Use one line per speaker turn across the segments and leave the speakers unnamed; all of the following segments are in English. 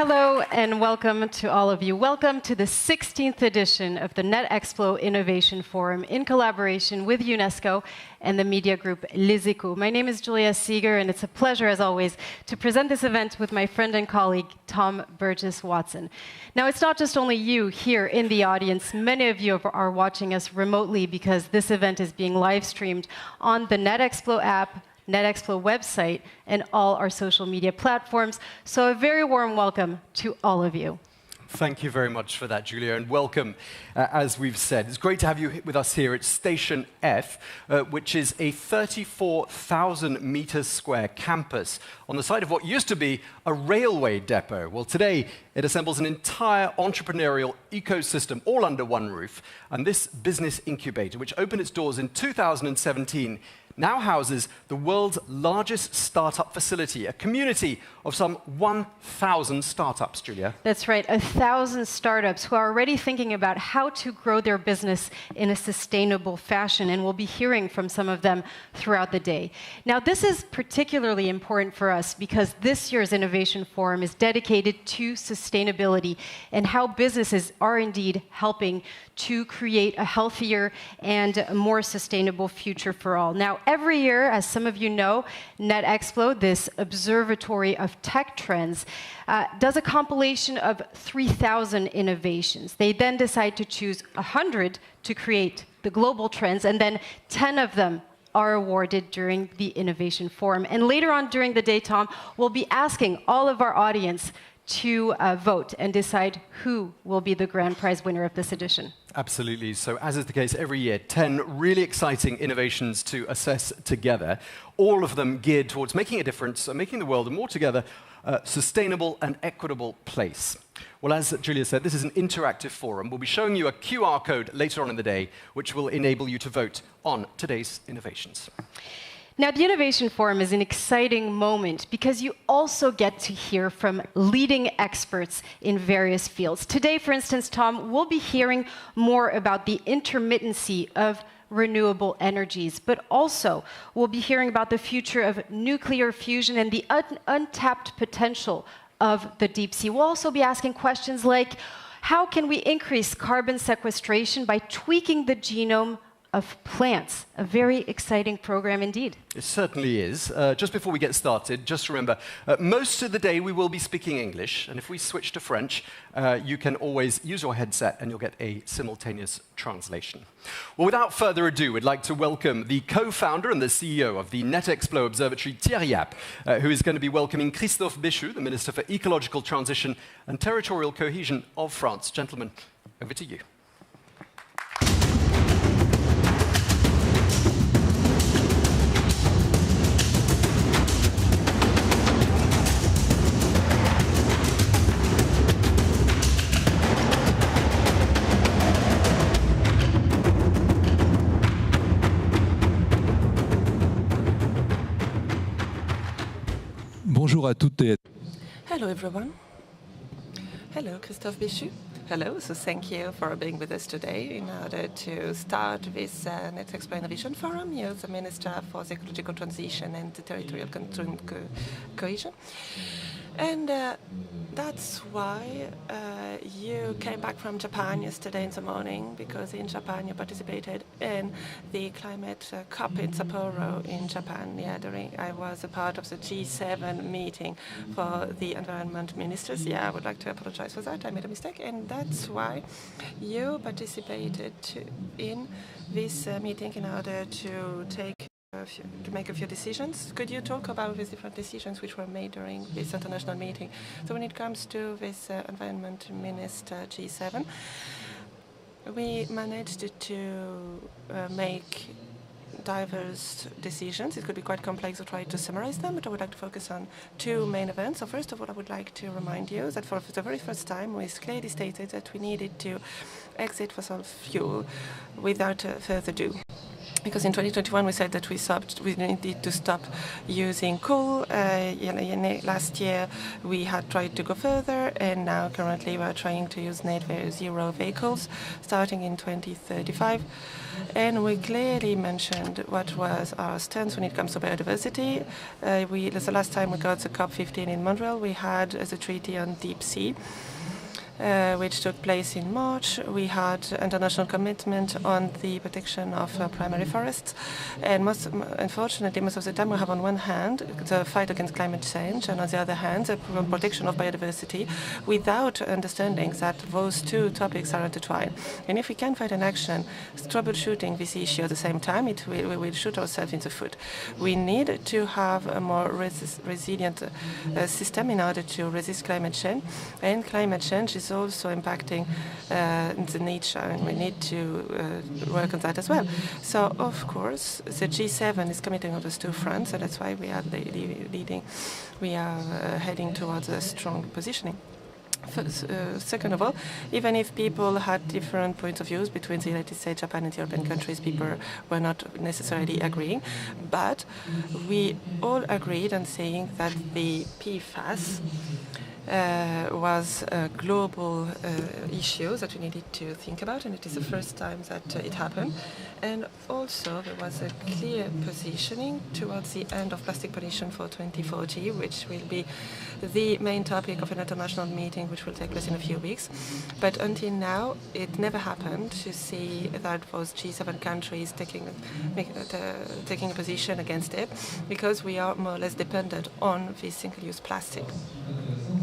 Hello and welcome to all of you. Welcome to the 16th edition of the Netexplo Innovation Forum in collaboration with UNESCO and the media group Les Echos. My name is Julia Seeger, and it's a pleasure, as always, to present this event with my friend and colleague, Tom Burgess-Watson. Now, it's not just only you here in the audience. Many of you are watching us remotely because this event is being live-streamed on the Netexplo app, Netexplo website, and all our social media platforms. So a very warm welcome to all of you.
Thank you very much for that, Julia, and welcome, as we've said. It's great to have you with us here at Station F, which is a 34,000 meters square campus on the site of what used to be a railway depot. Well, today, it assembles an entire entrepreneurial ecosystem all under one roof, and this business incubator, which opened its doors in 2017, now houses the world's largest startup facility, a community of some 1,000 startups, Julia.
That's right, 1,000 startups who are already thinking about how to grow their business in a sustainable fashion, and we'll be hearing from some of them throughout the day. Now, this is particularly important for us because this year's Innovation Forum is dedicated to sustainability and how businesses are indeed helping to create a healthier and a more sustainable future for all. Now, every year, as some of you know, Netexplo, this observatory of tech trends, does a compilation of 3,000 innovations. They then decide to choose 100 to create the global trends, and then 10 of them are awarded during the Innovation Forum. And later on during the day, Tom, we'll be asking all of our audience to vote and decide who will be the grand prize winner of this edition.
Absolutely. So as is the case every year, 10 really exciting innovations to assess together, all of them geared towards making a difference and making the world a more together, sustainable and equitable place. Well, as Julia said, this is an interactive forum. We'll be showing you a QR code later on in the day, which will enable you to vote on today's innovations.
Now, the Innovation Forum is an exciting moment because you also get to hear from leading experts in various fields. Today, for instance, Tom, we'll be hearing more about the intermittency of renewable energies, but also we'll be hearing about the future of nuclear fusion and the untapped potential of the deep sea. We'll also be asking questions like, how can we increase carbon sequestration by tweaking the genome of plants? A very exciting program indeed.
It certainly is. Just before we get started, just remember, most of the day we will be speaking English, and if we switch to French, you can always use your headset and you'll get a simultaneous translation. Well, without further ado, we'd like to welcome the co-founder and the CEO of the Netexplo Observatory, Thierry App, who is going to be welcoming Christophe Béchu, the Minister for Ecological Transition and Territorial Cohesion of France. Gentlemen, over to you.
Bonjour à toutes et à tous.
Hello, everyone. Hello, Christophe Béchu. Hello, so thank you for being with us today in order to start this Netexplo Innovation Forum. You're the Minister for the Ecological Transition and the Territorial Cohesion. And that's why you came back from Japan yesterday in the morning, because in Japan you participated in the climate COP in Sapporo in Japan. Yeah, I was a part of the G7 meeting for the environment ministers. Yeah, I would like to apologize for that. I made a mistake. And that's why you participated in this meeting in order to make a few decisions. Could you talk about these different decisions which were made during this international meeting? So when it comes to this environment minister G7, we managed to make diverse decisions. It could be quite complex to try to summarize them, but I would like to focus on two main events. So first of all, I would like to remind you that for the very first time, we clearly stated that we needed to exit fossil fuel without further ado. Because in 2021 we said that we needed to stop using coal. Last year we had tried to go further, and now currently we are trying to use net zero vehicles starting in 2035. And we clearly mentioned what was our stance when it comes to biodiversity. The last time we got the COP15 in Montreal, we had the treaty on deep sea, which took place in March. We had international commitment on the protection of primary forests. And unfortunately, most of the time we have on one hand the fight against climate change, and on the other hand the protection of biodiversity, without understanding that those two topics are intertwined. And if we can find an action troubleshooting this issue at the same time, we will shoot ourselves in the foot. We need to have a more resilient system in order to resist climate change. And climate change is also impacting the nature, and we need to work on that as well. So, of course, the G7 is committing on those two fronts, and that's why we are leading. We are heading towards a strong positioning. First, second of all, even if people had different points of views between the United States, Japan, and the European countries, people were not necessarily agreeing. But we all agreed on saying that the PFAS was a global issue that we needed to think about, and it is the first time that it happened. And also there was a clear positioning towards the end of plastic pollution for 2040, which will be the main topic of an international meeting which will take place in a few weeks. But until now, it never happened to see that those G7 countries taking a position against it, because we are more or less dependent on this single-use plastic,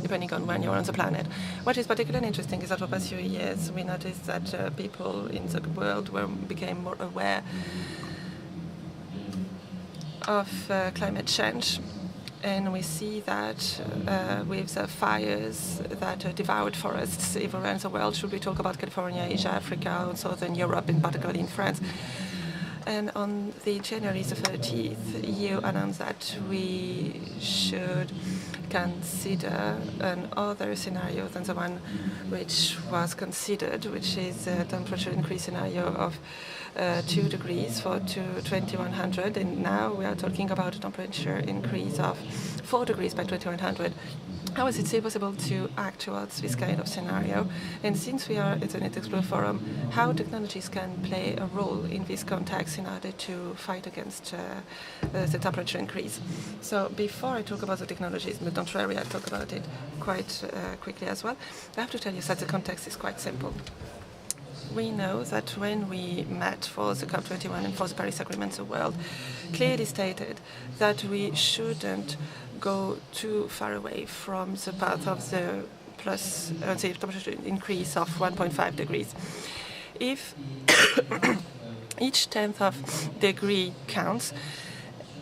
depending on when you're on the planet. What is particularly interesting is that for the past few years we noticed that people in the world became more aware of climate change. And we see that with the fires that devoured forests everywhere in the world. Should we talk about California, Asia, Africa, and Southern Europe, and particularly in France? And on the January the 30th, EU announced that we should consider another scenario than the one which was considered, which is a temperature increase scenario of 2 degrees for 2100, and now we are talking about a temperature increase of 4 degrees by 2100. How is it still possible to act towards this kind of scenario? And since we are at the Netexplo Forum, how technologies can play a role in this context in order to fight against the temperature increase? So before I talk about the technologies, but don't worry, I'll talk about it quite quickly as well. I have to tell you that the context is quite simple. We know that when we met for the COP21 and for the Paris Agreement, the world clearly stated that we shouldn't go too far away from the path of the temperature increase of 1.5 degrees. If each tenth of degree counts,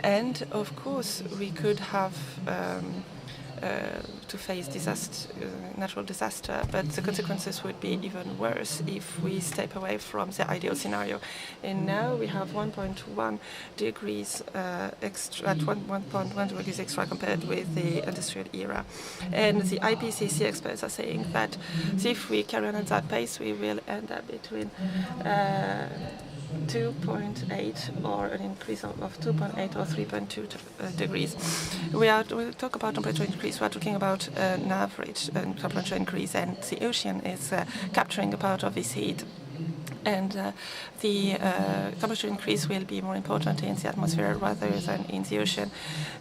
and of course we could have to face natural disaster, but the consequences would be even worse if we step away from the ideal scenario. And now we have 1.1 degrees extra, at 1.1 degrees extra compared with the industrial era. And the IPCC experts are saying that if we carry on at that pace, we will end up between 2.8 or an increase of 2.8 or 3.2 degrees. We'll talk about temperature increase. We're talking about an average temperature increase, and the ocean is capturing a part of this heat. And the temperature increase will be more important in the atmosphere rather than in the ocean.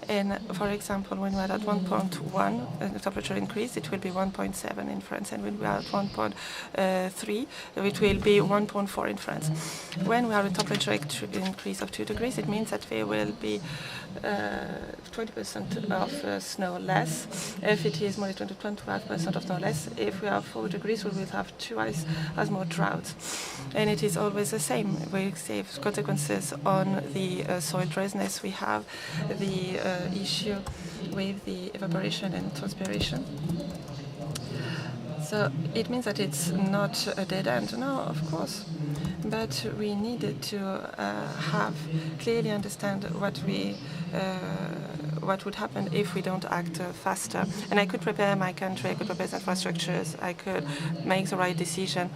And for example, when we're at 1.1 temperature increase, it will be 1.7 in France, and when we are at 1.3, it will be 1.4 in France. When we are in temperature increase of 2 degrees, it means that there will be 20% of snow less. If it is more than 25% of snow less, if we have 4 degrees, we will have twice as more droughts. And it is always the same. We see consequences on the soil dryness. We have the issue with the evaporation and transpiration. So it means that it's not a dead end. No, of course. But we needed to clearly understand what would happen if we don't act faster. And I could prepare my country, I could prepare the infrastructures, I could make the right decision.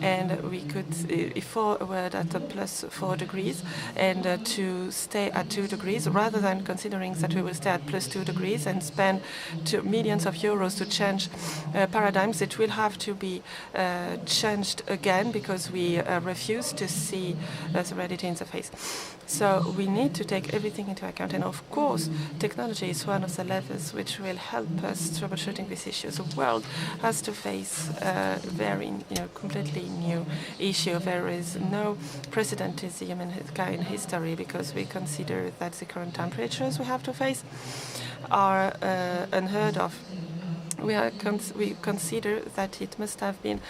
and we could, if we were at +4 degrees, and to stay at 2 degrees, rather than considering that we will stay at +2 degrees and spend millions of euros to change paradigms, it will have to be changed again because we refuse to see the reality in the face. So we need to take everything into account. And of course, technology is one of the levers which will help us troubleshooting these issues. The world has to face a very completely new issue. There is no precedent in the humankind history because we consider that the current temperatures we have to face are unheard of. We consider that it must have been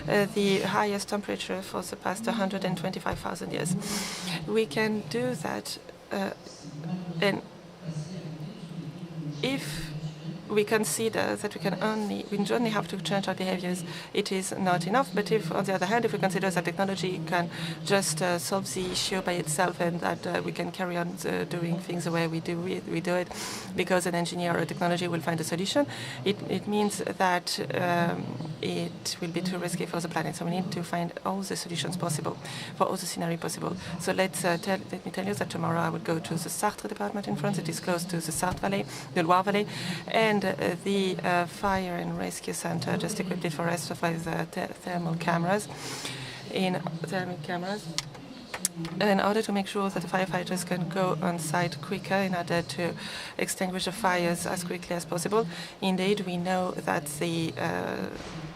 the highest temperature for the past 125,000 years. We can do that, and if we consider that we only have to change our behaviors, it is not enough. But if, on the other hand, if we consider that technology can just solve the issue by itself and that we can carry on doing things the way we do it because an engineer or technology will find a solution, it means that it will be too risky for the planet. So we need to find all the solutions possible for all the scenarios possible. So let me tell you that tomorrow I would go to the Sarthe department in France. It is close to the Sarthe Valley, the Loire Valley, and the fire and rescue center just equipped it for us with thermal cameras. In order to make sure that the firefighters can go on site quicker in order to extinguish the fires as quickly as possible. Indeed, we know that the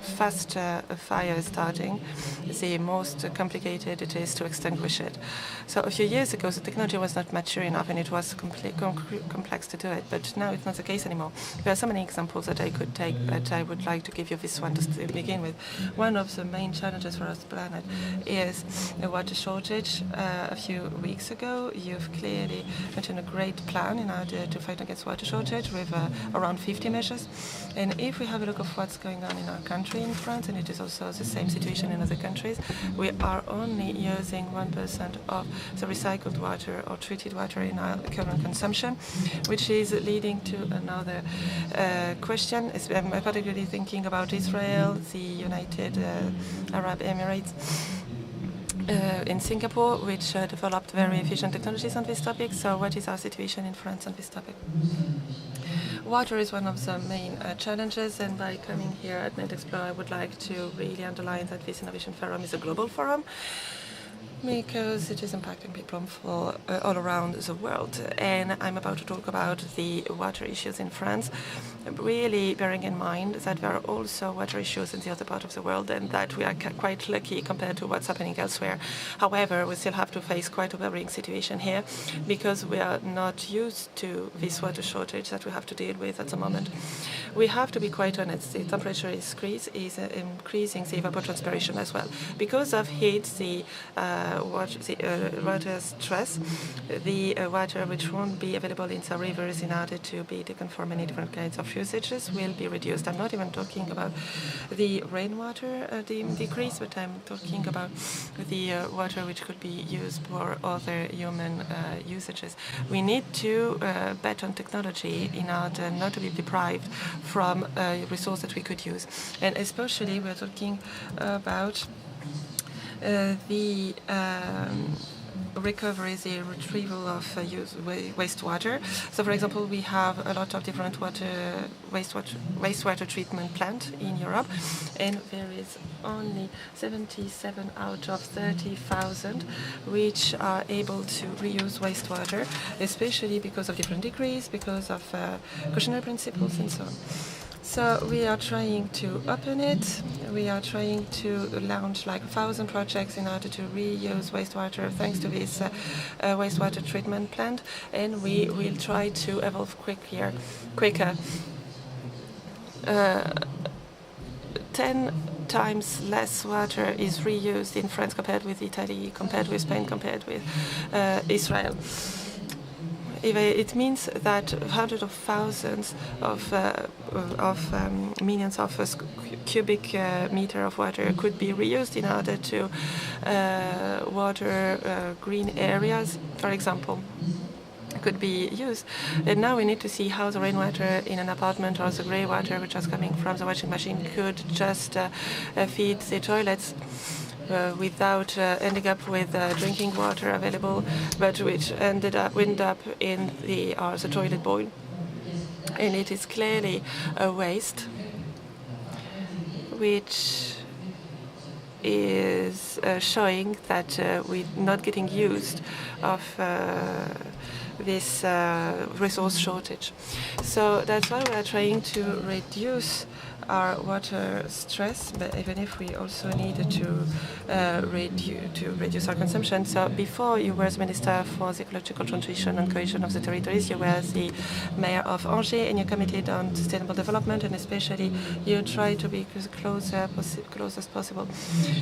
faster a fire is starting, the most complicated it is to extinguish it. So a few years ago, the technology was not mature enough and it was complex to do it, but now it's not the case anymore. There are so many examples that I could take, but I would like to give you this one to begin with. One of the main challenges for our planet is the water shortage. A few weeks ago, you've clearly mentioned a great plan in order to fight against water shortage with around 50 measures. And if we have a look of what's going on in our country, in France, and it is also the same situation in other countries, we are only using 1% of the recycled water or treated water in our current consumption, which is leading to another question. I'm particularly thinking about Israel, the United Arab Emirates, in Singapore, which developed very efficient technologies on this topic. So what is our situation in France on this topic? Water is one of the main challenges, and by coming here at Netexplo, I would like to really underline that this Innovation Forum is a global forum, because it is impacting people all around the world. And I'm about to talk about the water issues in France, really bearing in mind that there are also water issues in the other part of the world and that we are quite lucky compared to what's happening elsewhere. However, we still have to face quite a worrying situation here because we are not used to this water shortage that we have to deal with at the moment. We have to be quite honest. The temperature increase is increasing the evapotranspiration as well. Because of heat, the water stress, the water which won't be available in the rivers in order to be taken for many different kinds of usages will be reduced. I'm not even talking about the rainwater decrease, but I'm talking about the water which could be used for other human usages. We need to bet on technology in order not to be deprived from a resource that we could use. And especially we're talking about the recovery, the retrieval of wastewater. So, for example, we have a lot of different wastewater treatment plants in Europe, and there is only 77 out of 30,000 which are able to reuse wastewater, especially because of different degrees, because of cautionary principles, and so on. So we are trying to open it. We are trying to launch like 1,000 projects in order to reuse wastewater thanks to this wastewater treatment plant, and we will try to evolve quicker. 10 times less water is reused in France compared with Italy, compared with Spain, compared with Israel. It means that hundreds of thousands of millions of cubic meter of water could be reused in order to water green areas, for example. could be used. And now we need to see how the rainwater in an apartment or the grey water which is coming from the washing machine could just feed the toilets without ending up with drinking water available, but which ended up in the toilet bowl. And it is clearly a waste, which is showing that we're not getting used of this resource shortage. So that's why we are trying to reduce our water stress, but even if we also need to reduce our consumption. So before you were the Minister for the Ecological Transition and Cohesion of the Territories, you were the Mayor of Angers, and you committed on sustainable development, and especially you try to be close as possible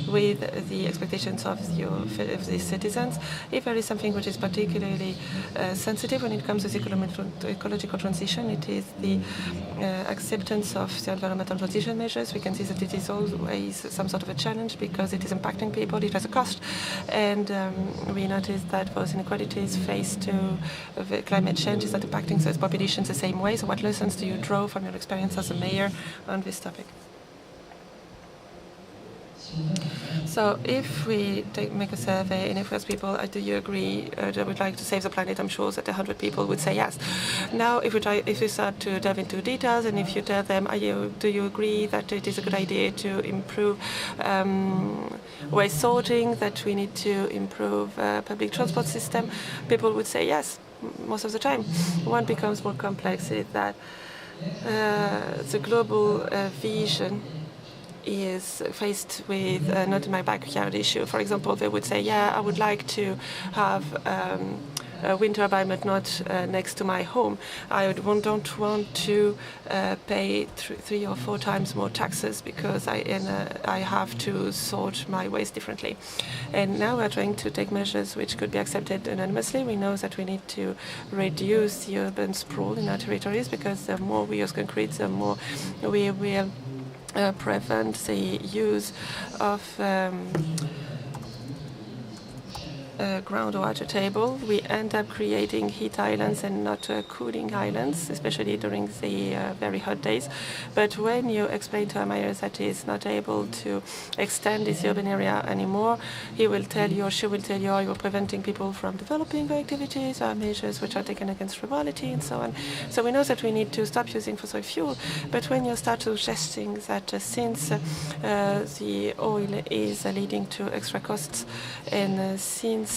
with the expectations of the citizens. If there is something which is particularly sensitive when it comes to the ecological transition, it is the acceptance of the environmental transition measures. We can see that it is always some sort of a challenge because it is impacting people, it has a cost, and we notice that those inequalities faced to climate change is not impacting those populations the same way. So what lessons do you draw from your experience as a mayor on this topic? So if we make a survey and if we ask people, do you agree that we'd like to save the planet, I'm sure that 100 people would say yes. Now, if we start to delve into details, and if you tell them, do you agree that it is a good idea to improve waste sorting, that we need to improve public transport system, people would say yes, most of the time. What becomes more complex is that the global vision is faced with not in my backyard issue. For example, they would say, yeah, I would like to have a wind turbine, but not next to my home. I don't want to pay 3 or 4 times more taxes because I have to sort my waste differently. And now we're trying to take measures which could be accepted anonymously. We know that we need to reduce the urban sprawl in our territories, because the more we use concrete, the more we will prevent the use of groundwater table. We end up creating heat islands and not cooling islands, especially during the very hot days. But when you explain to a mayor that he is not able to extend this urban area anymore, he will tell you, or she will tell you, you're preventing people from developing their activities, or measures which are taken against frivolity, and so on. So we know that we need to stop using fossil fuel. But when you start suggesting that since the oil is leading to extra costs, and since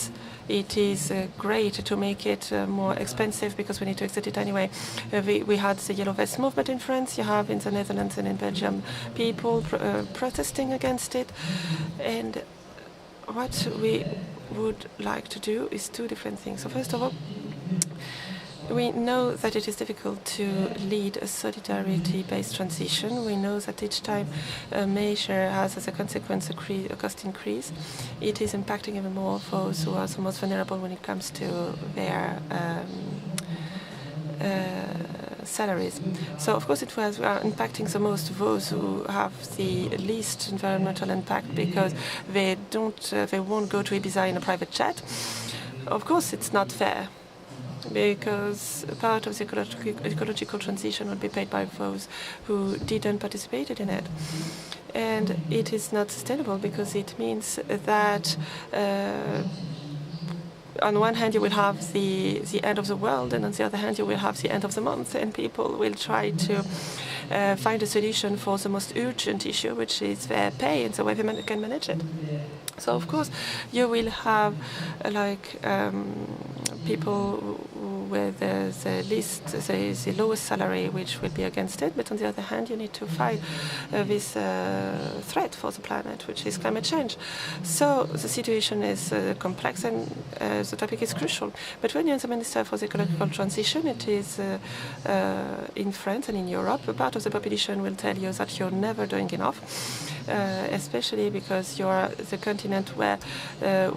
it is great to make it more expensive because we need to exit it anyway. We had the Yellow Vest movement in France. You have in the Netherlands and in Belgium people protesting against it. And what we would like to do is 2 different things. So first of all, we know that it is difficult to lead a solidarity-based transition. We know that each time a measure has as a consequence a cost increase, it is impacting even more those who are the most vulnerable when it comes to their salaries. So of course it was impacting the most those who have the least environmental impact because they won't go to Ibiza in a private jet. Of course it's not fair, because part of the ecological transition would be paid by those who didn't participate in it. And it is not sustainable because it means that on one hand you will have the end of the world, and on the other hand you will have the end of the month, and people will try to find a solution for the most urgent issue, which is their pay, and so everyone can manage it. So of course you will have people with the lowest salary, which will be against it. But on the other hand, you need to fight this threat for the planet, which is climate change. So the situation is complex, and the topic is crucial. But when you're the Minister for the Ecological Transition, it is in France and in Europe, a part of the population will tell you that you're never doing enough, especially because you're the continent where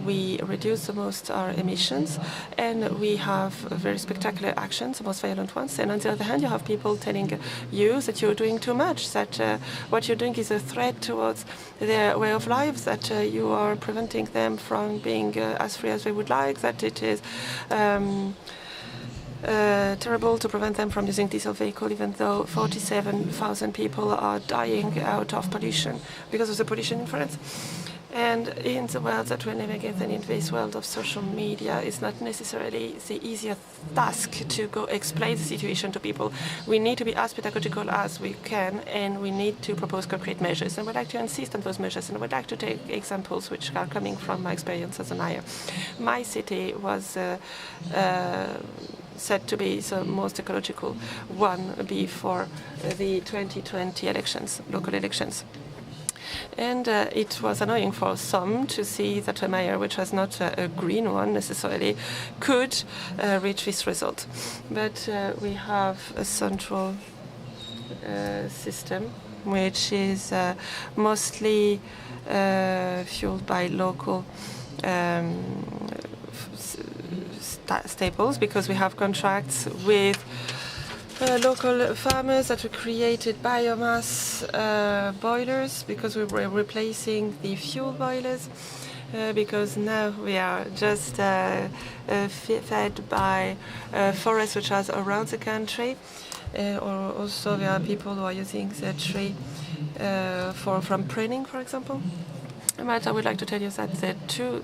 we reduce the most our emissions, and we have very spectacular actions, the most violent ones. And on the other hand, you have people telling you that you're doing too much, that what you're doing is a threat towards their way of life, that you are preventing them from being as free as they would like, that it is terrible to prevent them from using diesel vehicle, even though 47,000 people are dying out of pollution because of the pollution in France. And in the world that we're living in, in this world of social media, it's not necessarily the easiest task to go explain the situation to people. We need to be as pedagogical as we can, and we need to propose concrete measures. And we'd like to insist on those measures, and we'd like to take examples which are coming from my experience as a mayor. My city was said to be the most ecological one before the 2020 elections, local elections. And it was annoying for some to see that a mayor, which was not a green one necessarily, could reach this result. But we have a central system which is mostly fueled by local staples, because we have contracts with local farmers that we created biomass boilers, because we were replacing the fuel boilers, because now we are just fed by forests which are around the country. Or also there are people who are using the tree from pruning, for example. But I would like to tell you that the two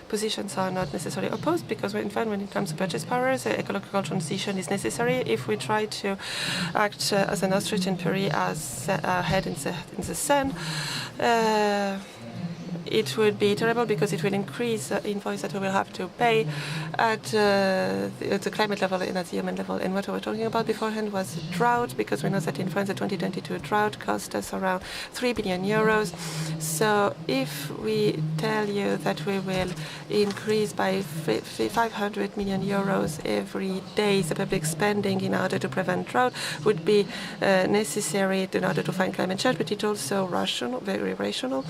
positions are not necessarily opposed, because when it comes to purchase power, the ecological transition is necessary. If we try to act as an ostrich in Paris, as our head in the sand, it would be terrible, because it will increase the invoice that we will have to pay at the climate level and at the human level. And what we were talking about beforehand was drought, because we know that in France the 2022 drought cost us around 3 billion euros. So if we tell you that we will increase by 500 million euros every day the public spending in order to prevent drought, would be necessary in order to fight climate change, but it's also rational, very rational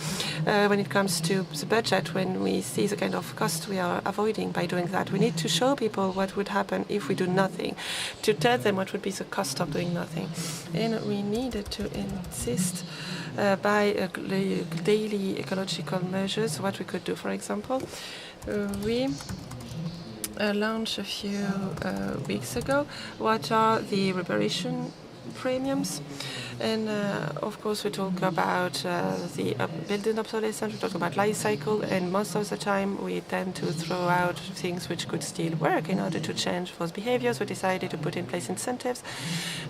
when it comes to the budget. When we see the kind of cost we are avoiding by doing that, we need to show people what would happen if we do nothing, to tell them what would be the cost of doing nothing. And we needed to insist by daily ecological measures what we could do. For example, we launched a few weeks ago what are the reparation premiums. And of course we talk about the building obsolescence, we talk about life cycle, and most of the time we tend to throw out things which could still work. In order to change those behaviors, we decided to put in place incentives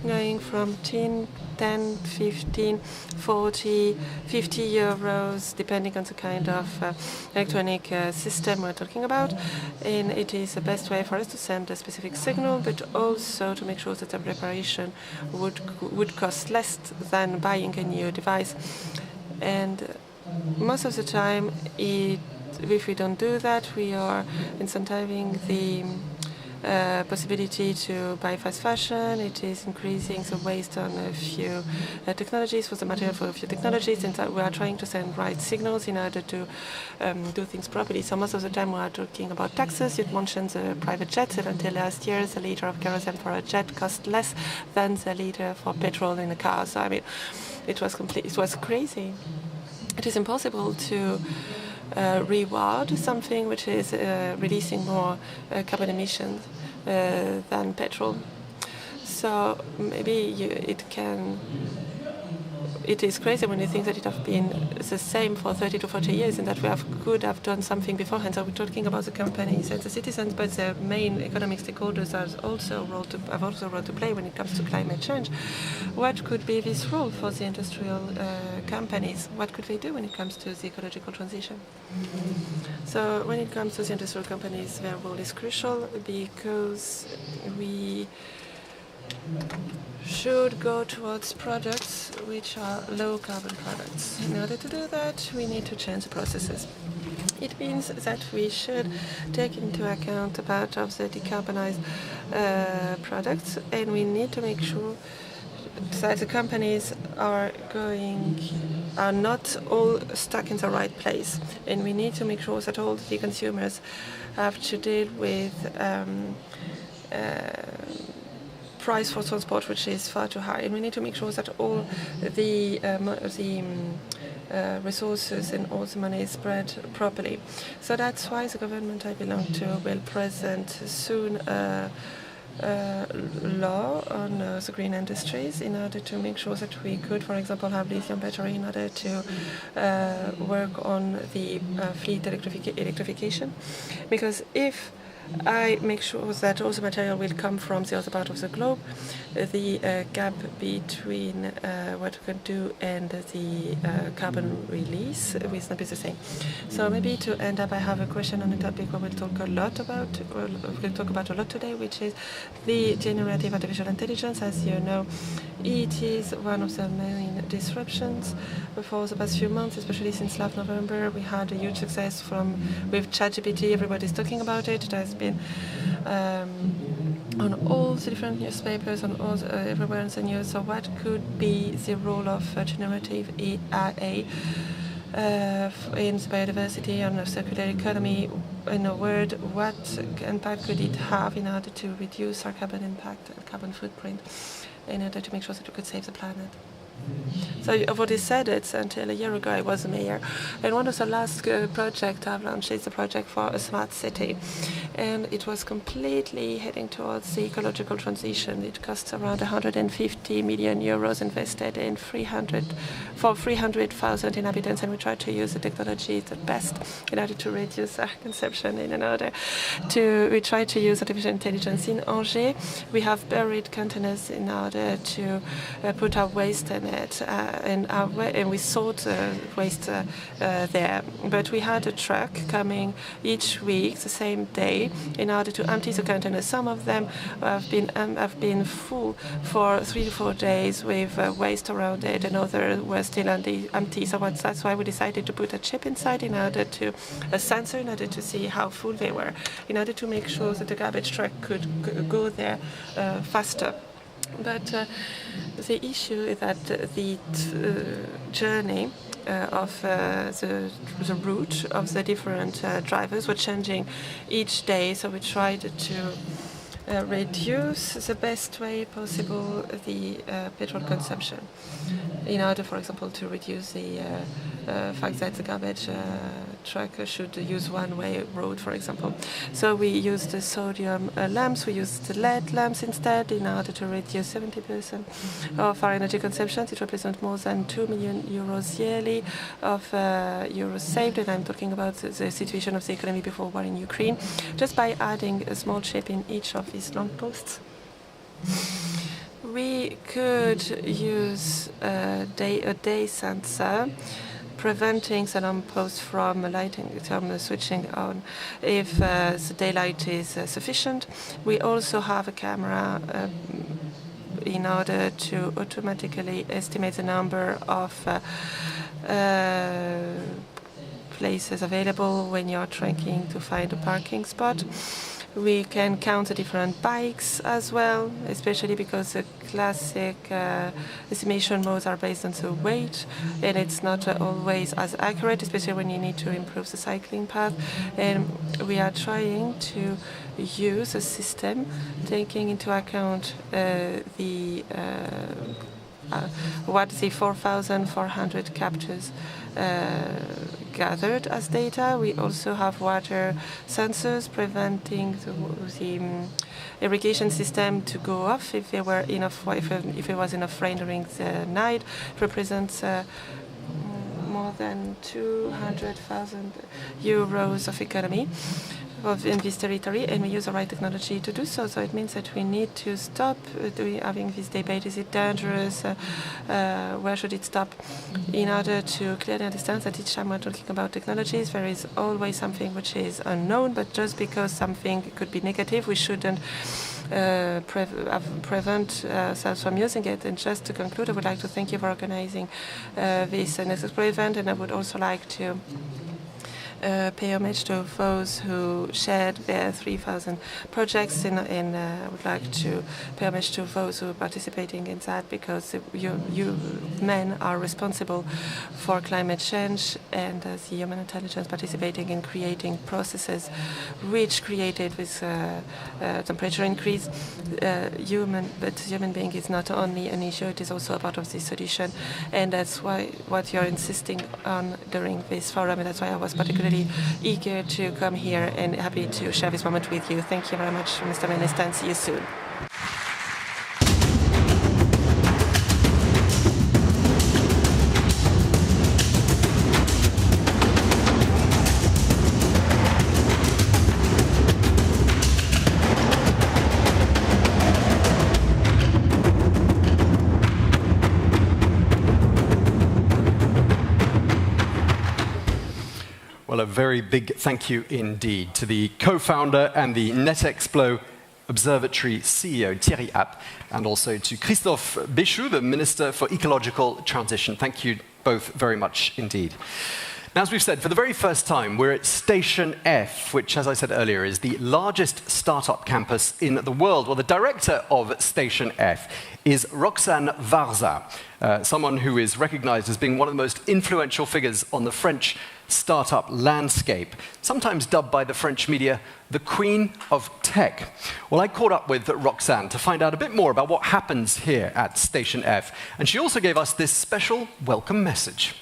going from 10, 15, 40, 50 euros, depending on the kind of electronic system we're talking about. And it is the best way for us to send a specific signal, but also to make sure that the reparation would cost less than buying a new device. And most of the time, if we don't do that, we are incentivizing the possibility to buy fast fashion. It is increasing the waste on a few technologies, for the material for a few technologies, and that we are trying to send right signals in order to do things properly. So most of the time we are talking about taxes. You mentioned the private jets, and until last year the liter of kerosene for a jet cost less than the liter for petrol in a car. So I mean, it was crazy. It is impossible to reward something which is releasing more carbon emissions than petrol. So maybe it is crazy when you think that it has been the same for 30 to 40 years, and that we could have done something beforehand. So we're talking about the companies and the citizens, but the main economic stakeholders have also a role to play when it comes to climate change. What could be this role for the industrial companies? What could they do when it comes to the ecological transition? So when it comes to the industrial companies, their role is crucial, because we should go towards products which are low carbon products. In order to do that, we need to change the processes. It means that we should take into account a part of the decarbonized products, and we need to make sure that the companies are not all stuck in the right place. And we need to make sure that all the consumers have to deal with price for transport which is far too high, and we need to make sure that all the resources and all the money is spread properly. So that's why the government I belong to will present soon law on the green industries in order to make sure that we could, for example, have lithium battery in order to work on the fleet electrification. Because if I make sure that all the material will come from the other part of the globe, the gap between what we can do and the carbon release will not be the same. So maybe to end up, I have a question on a topic we will talk a lot about, we'll talk about a lot today, which is the generative artificial intelligence. As you know, it is one of the main disruptions for the past few months, especially since last November. We had a huge success with ChatGPT. Everybody's talking about it. It has been on all the different newspapers, on all everywhere in the news. So what could be the role of generative AI in biodiversity and the circular economy? In a word, what impact could it have in order to reduce our carbon impact and carbon footprint in order to make sure that we could save the planet? So I've already said it, until a year ago I was a mayor. And one of the last projects I've launched is a project for a smart city. And it was completely heading towards the ecological transition. It costs around 150 million euros invested in 300,000 inhabitants. And we try to use the technology at best in order to reduce our consumption. We try to use artificial intelligence in Angers. We have buried containers in order to put our waste in it, and we sort waste there. But we had a truck coming each week, the same day, in order to empty the containers. Some of them have been full for 3 to 4 days with waste around it, and others were still empty. So that's why we decided to put a chip inside a sensor in order to see how full they were, in order to make sure that the garbage truck could go there faster. But the issue is that the journey of the route of the different drivers were changing each day. So we tried to reduce the best way possible the petrol consumption in order, for example, to reduce the fact that the garbage truck should use one-way road, for example. So we used the sodium lamps, we used the LED lamps instead in order to reduce 70% of our energy consumption. It represents more than 2 million euros yearly of euros saved, and I'm talking about the situation of the economy before war in Ukraine, just by adding a small chip in each of these lamp posts. We could use a day sensor preventing the lamp post from switching on if the daylight is sufficient. We also have a camera in order to automatically estimate the number of places available when you're trying to find a parking spot. We can count the different bikes as well, especially because the classic estimation modes are based on the weight, and it's not always as accurate, especially when you need to improve the cycling path. And we are trying to use a system taking into account what the 4,400 captures gathered as data. We also have water sensors preventing the irrigation system to go off if it was enough rain during the night. It represents more than 200,000 euros of economy in this territory, and we use the right technology to do so. So it means that we need to stop having this debate. Is it dangerous? Where should it stop? In order to clearly understand that each time we're talking about technologies, there is always something which is unknown, but just because something could be negative, we shouldn't prevent ourselves from using it. And just to conclude, I would like to thank you for organizing this Netexplo event, and I would also like to pay homage to those who shared their 3,000 projects, and I would like to pay homage to those who are participating in that, because you men are responsible for climate change, and the human intelligence participating in creating processes which created this temperature increase. But human being is not only an issue, it is also a part of the solution, and that's why what you're insisting on during this forum, and that's why I was particularly really eager to come here and happy to share this moment with you. Thank you very much, Mr. Minister, and see you soon.
Well, a very big thank you indeed to the co-founder and the Netexplo Observatory CEO, Thierry App, and also to Christophe Béchu, the Minister for Ecological Transition. Thank you both very much indeed. Now, as we've said, for the very first time, we're at Station F, which, as I said earlier, is the largest startup campus in the world. Well, the director of Station F is Roxane Varza, someone who is recognized as being one of the most influential figures on the French startup landscape, sometimes dubbed by the French media the Queen of Tech. Well, I caught up with Roxane to find out a bit more about what happens here at Station F, and she also gave us this special welcome message.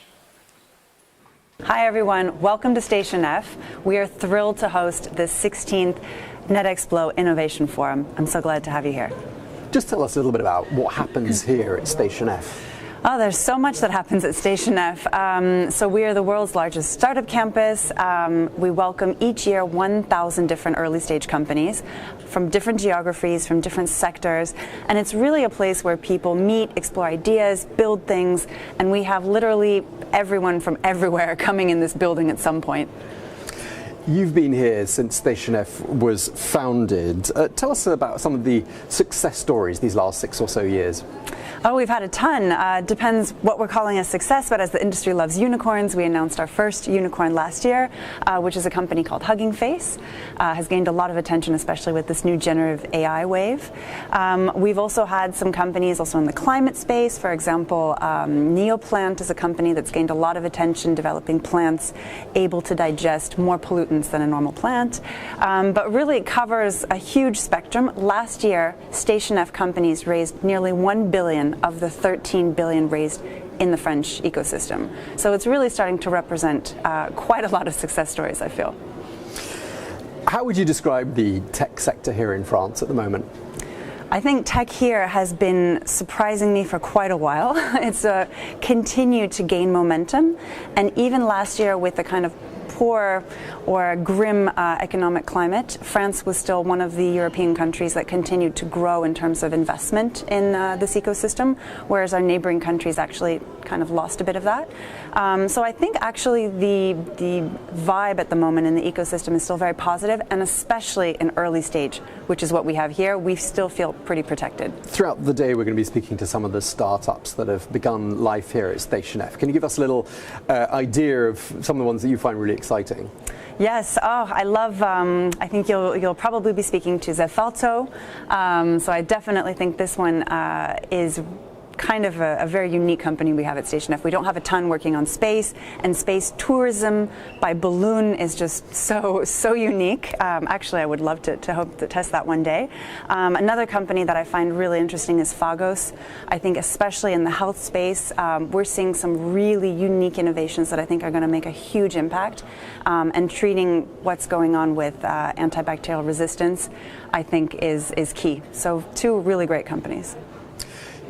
Hi everyone, welcome to Station F. We are thrilled to host the 16th Netexplo Innovation Forum. I'm so glad to have you here.
Just tell us a little bit about what happens here at Station F.
Oh, there's so much that happens at Station F. So we are the world's largest startup campus. We welcome each year 1,000 different early stage companies from different geographies, from different sectors. And it's really a place where people meet, explore ideas, build things. And we have literally everyone from everywhere coming in this building at some point.
You've been here since Station F was founded. Tell us about some of the success stories these last 6 or so years.
Oh, we've had a ton. Depends what we're calling a success, but as the industry loves unicorns, we announced our first unicorn last year, which is a company called Hugging Face. Has gained a lot of attention, especially with this new generative AI wave. We've also had some companies also in the climate space. For example, Neoplant is a company that's gained a lot of attention, developing plants able to digest more pollutants than a normal plant. But really it covers a huge spectrum. Last year, Station F companies raised nearly 1 billion of the 13 billion raised in the French ecosystem. So it's really starting to represent quite a lot of success stories, I feel.
How would you describe the tech sector here in France at the moment?
I think tech here has been surprising me for quite a while. It's continued to gain momentum, and even last year with the kind of poor or grim economic climate, France was still one of the European countries that continued to grow in terms of investment in this ecosystem, whereas our neighboring countries actually kind of lost a bit of that. So I think actually the vibe at the moment in the ecosystem is still very positive, and especially in early stage, which is what we have here, we still feel pretty protected.
Throughout the day we're going to be speaking to some of the startups that have begun life here at Station F. Can you give us a little idea of some of the ones that you find really exciting?
Yes, I love, I think you'll probably be speaking to Zefalto, so I definitely think this one is kind of a very unique company we have at Station F. We don't have a ton working on space, and space tourism by balloon is just so unique. Actually, I would love to hope to test that one day. Another company that I find really interesting is Fagos. I think especially in the health space, we're seeing some really unique innovations that I think are going to make a huge impact, and treating what's going on with antibacterial resistance, I think is key. So 2 really great companies.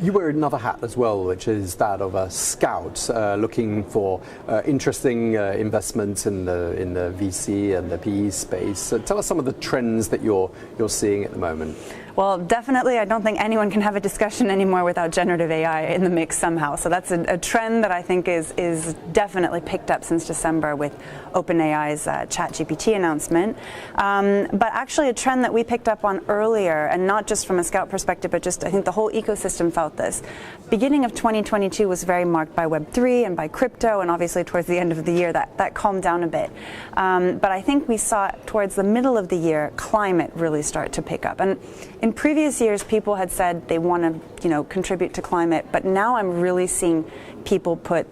You wear another hat as well, which is that of a scout, looking for interesting investments in the VC and the PE space. So tell us some of the trends that you're seeing at the moment.
Well, definitely, I don't think anyone can have a discussion anymore without generative AI in the mix somehow. So that's a trend that I think is definitely picked up since December with OpenAI's ChatGPT announcement. But actually a trend that we picked up on earlier, and not just from a Scout perspective, but just I think the whole ecosystem felt this. Beginning of 2022 was very marked by Web3 and by crypto, and obviously towards the end of the year that calmed down a bit. But I think we saw towards the middle of the year climate really start to pick up. And in previous years, people had said they want to, contribute to climate, but now I'm really seeing people put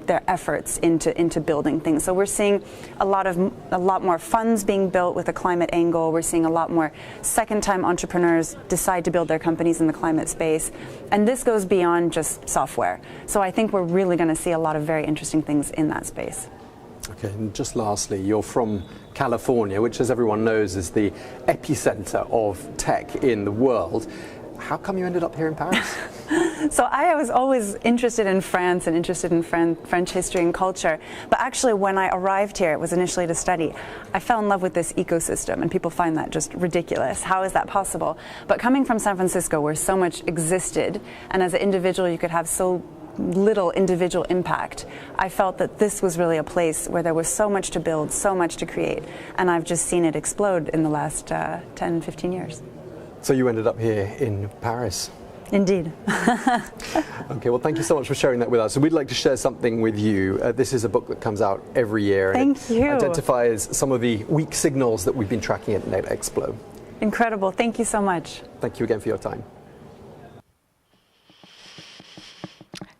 their efforts into building things. So we're seeing a lot more funds being built with a climate angle. We're seeing a lot more second-time entrepreneurs decide to build their companies in the climate space, and this goes beyond just software. So I think we're really going to see a lot of very interesting things in that space.
Okay, and just lastly, you're from California, which, as everyone knows, is the epicenter of tech in the world. How come you ended up here in Paris?
So I was always interested in France and interested in French history and culture. But actually, when I arrived here, it was initially to study, I fell in love with this ecosystem, and people find that just ridiculous. How is that possible? But coming from San Francisco, where so much existed, and as an individual you could have so little individual impact, I felt that this was really a place where there was so much to build, so much to create, and I've just seen it explode in the last 10, 15 years.
So you ended up here in Paris?
Indeed.
Okay, well, thank you so much for sharing that with us. So we'd like to share something with you. This is a book that comes out every year.
Thank you.
It identifies some of the weak signals that we've been tracking at Netexplo.
Incredible. Thank you so much.
Thank you again for your time.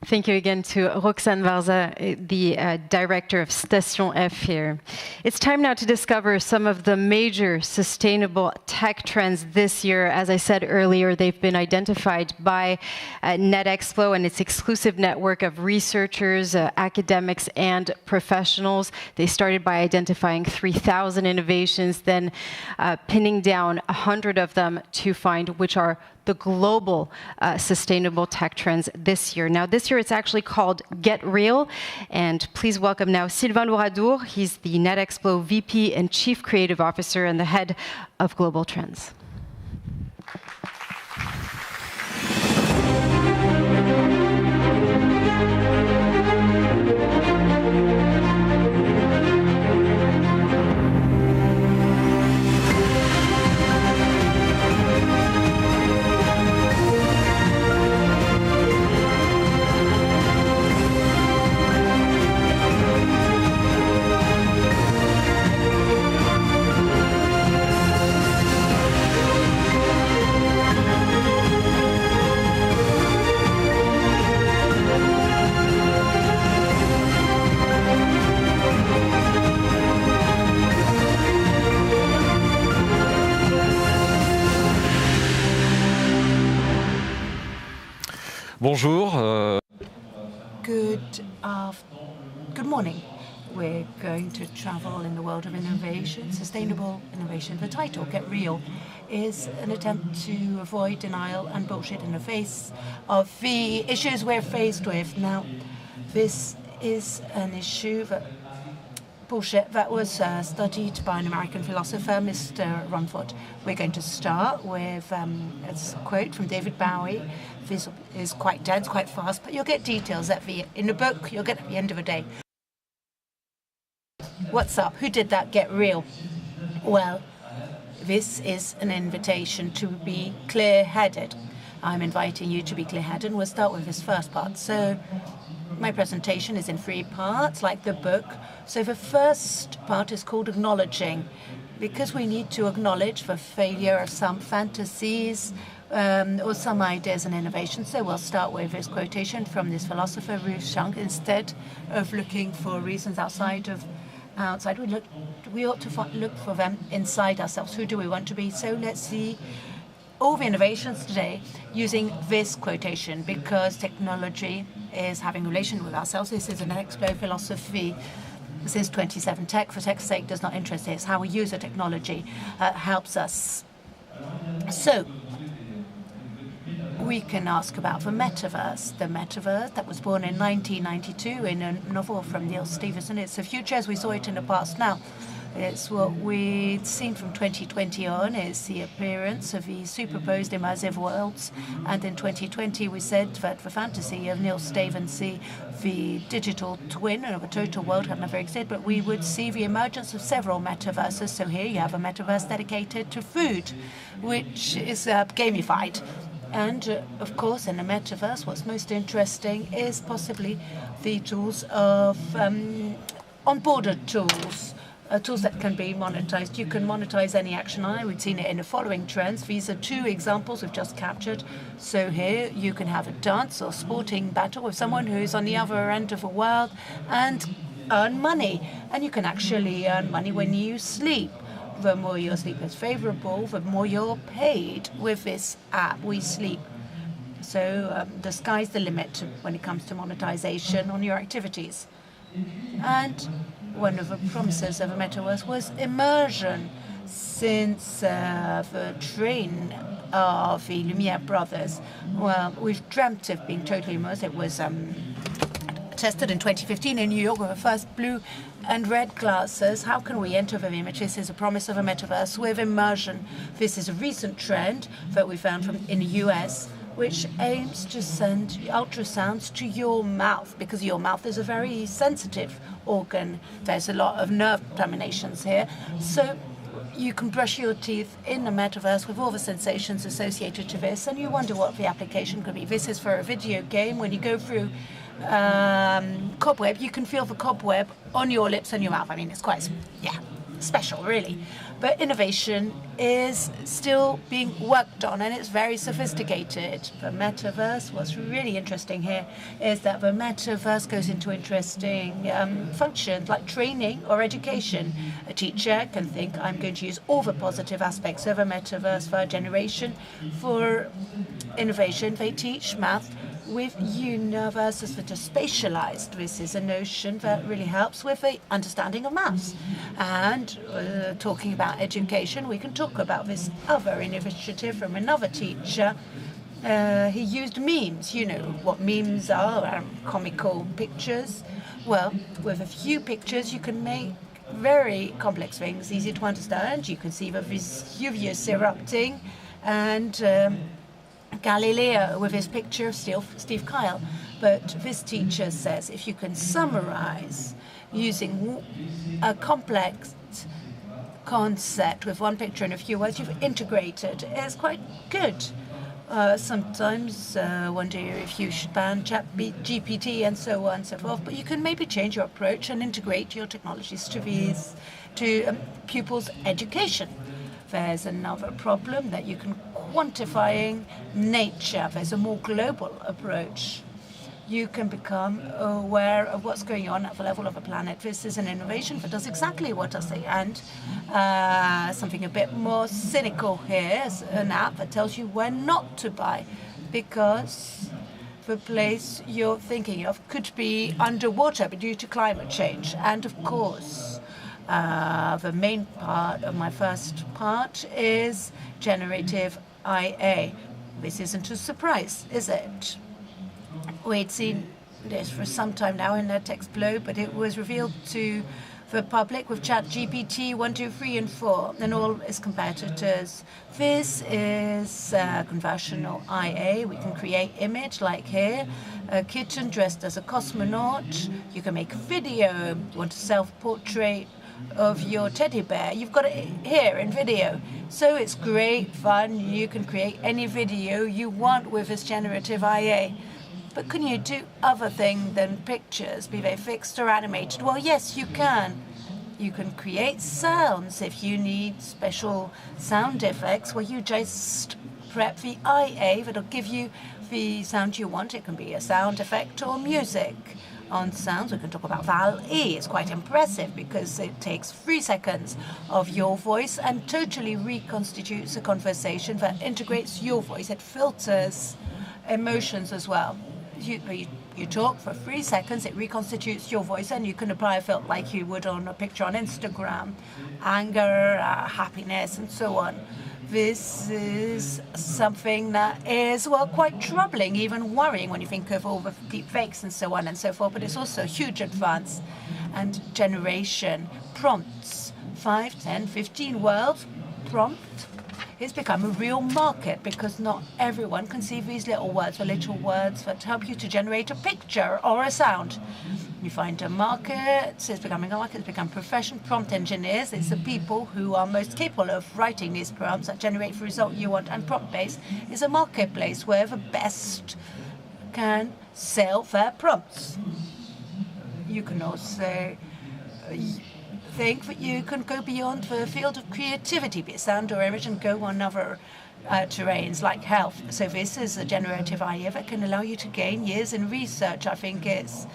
Thank you again to Roxane Varza, the director of Station F here. It's time now to discover some of the major sustainable tech trends this year. As I said earlier, they've been identified by Netexplo and its exclusive network of researchers, academics, and professionals. They started by identifying 3,000 innovations, then pinning down 100 of them to find which are the global sustainable tech trends this year. Now, this year it's actually called Get Real. And please welcome now Sylvain Louradour. He's the Netexplo VP and Chief Creative Officer and the head of Global Trends.
Bonjour.
Good morning. We're going to travel in the world of innovation, sustainable innovation. The title, Get Real, is an attempt to avoid denial and bullshit in the face of the issues we're faced with. Now, this is an issue that bullshit that was studied by an American philosopher, Mr. Rumford. We're going to start with a quote from David Bowie. This is quite dense, quite fast, but you'll get details in the book. You'll get at the end of the day. What's up? Who did that? Get real. Well, this is an invitation to be clear-headed. I'm inviting you to be clear-headed, and we'll start with this first part. So, my presentation is in 3 parts, like the book. So the first part is called Acknowledging, because we need to acknowledge the failure of some fantasies or some ideas and innovations. So we'll start with this quotation from this philosopher, Ruth Shunk. Instead of looking for reasons outside, we ought to look for them inside ourselves. Who do we want to be? So let's see all the innovations today using this quotation, because technology is having a relation with ourselves. This is an Netexplo philosophy since 27. Tech for tech's sake does not interest us. It's how we use the technology helps us. So we can ask about the metaverse. The metaverse that was born in 1992 in a novel from Neil Stephenson. It's the future as we saw it in the past now. It's what we've seen from 2020 on. It's the appearance of the superposed immersive worlds. And in 2020, we said that the fantasy of Neil Stephenson, the digital twin of a total world, had never existed, but we would see the emergence of several metaverses. So here you have a metaverse dedicated to food, which is gamified. And of course, in the metaverse, what's most interesting is possibly the tools of onboarded tools. Tools that can be monetized. You can monetize any action. We've seen it in the following trends. These are 2 examples we've just captured. So here you can have a dance or sporting battle with someone who's on the other end of the world and earn money. And you can actually earn money when you sleep. The more your sleep is favorable, the more you're paid with this app, We Sleep. So the sky's the limit when it comes to monetization on your activities. And one of the promises of a metaverse was immersion. Since the train of the Lumiere brothers, well, we've dreamt of being totally immersed. It was tested in 2015 in New York with the first blue and red glasses. How can we enter the image? This is a promise of a metaverse with immersion. This is a recent trend that we found in the US, which aims to send ultrasounds to your mouth, because your mouth is a very sensitive organ. There's a lot of nerve terminations here. So you can brush your teeth in the metaverse with all the sensations associated to this, and you wonder what the application could be. This is for a video game. When you go through cobweb, you can feel the cobweb on your lips and your mouth. I mean, it's quite, special, really. But innovation is still being worked on, and it's very sophisticated. The metaverse, what's really interesting here is that the metaverse goes into interesting functions like training or education. A teacher can think, I'm going to use all the positive aspects of a metaverse for a generation. For innovation, they teach math with universes that are spatialized. This is a notion that really helps with the understanding of maths. And talking about education, we can talk about this other initiative from another teacher. He used memes. You know what memes are, comical pictures. Well, with a few pictures, you can make very complex things easy to understand. You can see the Vesuvius erupting, and Galileo with his picture of Steve Kyle. But this teacher says if you can summarize using a complex concept with one picture and a few words, you've integrated. It's quite good. Sometimes wonder if you should ban GPT and so on and so forth, but you can maybe change your approach and integrate your technologies to pupils' education. There's another problem that you can quantifying nature. There's a more global approach. You can become aware of what's going on at the level of a planet. This is an innovation that does exactly what I say. And something a bit more cynical here is an app that tells you when not to buy, because the place you're thinking of could be underwater due to climate change. And of course, the main part of my first part is generative IA. This isn't a surprise, is it? We'd seen this for some time now in Netexplo, but it was revealed to the public with ChatGPT 1, 2, 3, and 4, and all its competitors. This is conversational IA. We can create image like here, a kitten dressed as a cosmonaut. You can make a video. You want a self-portrait of your teddy bear, you've got it here in video. So it's great fun. You can create any video you want with this generative IA. But can you do other things than pictures, be they fixed or animated? Well, yes, you can. You can create sounds if you need special sound effects, where you just prep the IA that'll give you the sound you want. It can be a sound effect or music. On sounds, we can talk about VAL-E. It's quite impressive because it takes 3 seconds of your voice and totally reconstitutes a conversation that integrates your voice. It filters emotions as well. You talk for 3 seconds, it reconstitutes your voice, and you can apply a filter like you would on a picture on Instagram. Anger, happiness, and so on. This is something that is, well, quite troubling, even worrying when you think of all the deep fakes and so on and so forth, but it's also a huge advance. And generation prompts, 5, 10, 15 words prompt. It's become a real market because not everyone can see these little words that help you to generate a picture or a sound. You find a market, it's becoming a market, it's become profession, prompt engineers. It's the people who are most capable of writing these prompts that generate the result you want. And prompt-based is a marketplace where the best can sell their prompts. You can also think that you can go beyond the field of creativity, be it sound or image, and go on other terrains like health. So this is a generative IA that can allow you to gain years in research. I think it's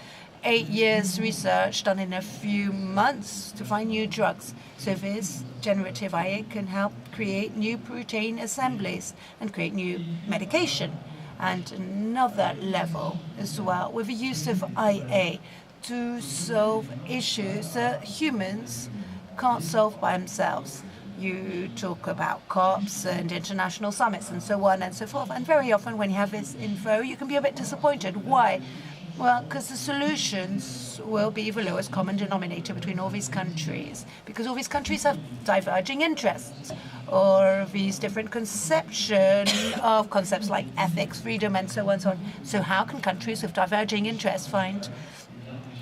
8 years research done in a few months to find new drugs. So this generative IA can help create new protein assemblies and create new medication. And another level as well, with the use of IA, to solve issues that humans can't solve by themselves. You talk about COPs and international summits and so on and so forth. And very often when you have this info, you can be a bit disappointed. Why? Well, because the solutions will be the lowest common denominator between all these countries, because all these countries have diverging interests or these different conception of concepts like ethics, freedom, and so on and so on. So how can countries with diverging interests find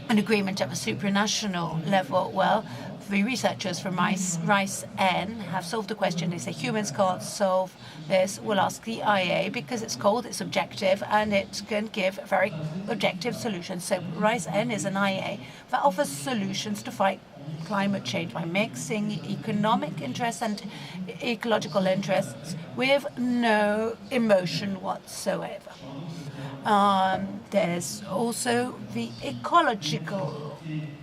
an agreement at the supranational level? Well, the researchers from RICE-N have solved the question. They say humans can't solve this. We'll ask the IA because it's cold, it's objective, and it can give very objective solutions. So RICE-N is an IA that offers solutions to fight climate change by mixing economic interests and ecological interests with no emotion whatsoever. There's also the ecological,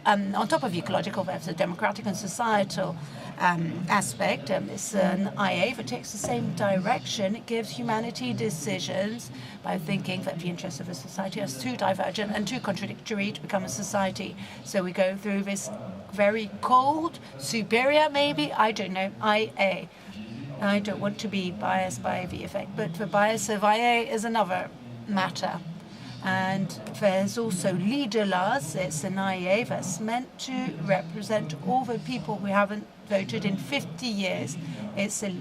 on top of the ecological, there's a democratic and societal aspect. It's an IA that takes the same direction. It gives humanity decisions by thinking that the interests of a society are too divergent and too contradictory to become a society. So we go through this very cold, superior maybe, I don't know, IA. I don't want to be biased by the effect, but the bias of IA is another matter. And there's also leader laws. It's an IA that's meant to represent all the people who haven't voted in 50 years. It's a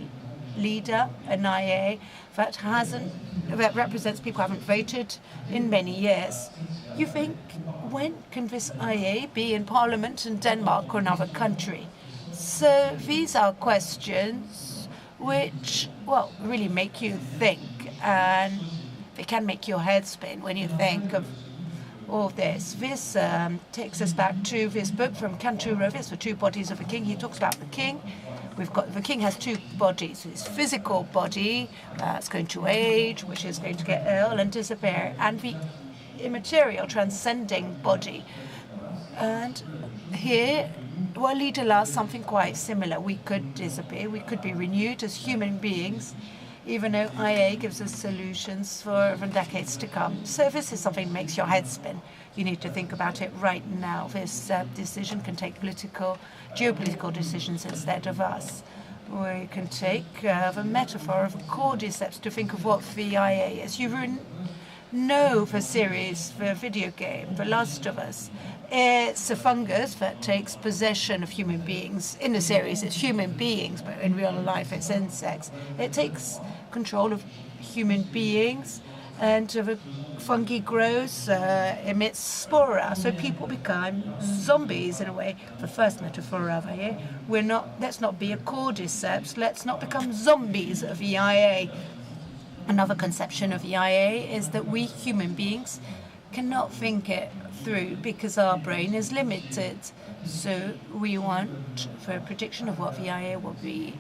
leader, an IA, that represents people who haven't voted in many years. You think, when can this IA be in Parliament in Denmark or another country? So these are questions which, well, really make you think, and it can make your head spin when you think of all this. This takes us back to this book from Cantu Rovis, The Two Bodies of a King. He talks about the king. The king has two bodies: his physical body, that's going to age, which is going to get ill and disappear, and the immaterial, transcending body. And here, well, leader allows something quite similar. We could disappear, we could be renewed as human beings, even though IA gives us solutions for decades to come. So this is something that makes your head spin. You need to think about it right now. This decision can take geopolitical decisions instead of us. We can take the metaphor of cordyceps to think of what the IA is. You know the series, the video game, The Last of Us. It's a fungus that takes possession of human beings. In the series, it's human beings, but in real life, it's insects. It takes control of human beings, and the fungi grows, emits spora, so people become zombies in a way. The first metaphor of IA, let's not be a cordyceps, let's not become zombies of EIA. Another conception of EIA is that we human beings cannot think it through because our brain is limited. So we want, for a prediction of what VIA will be,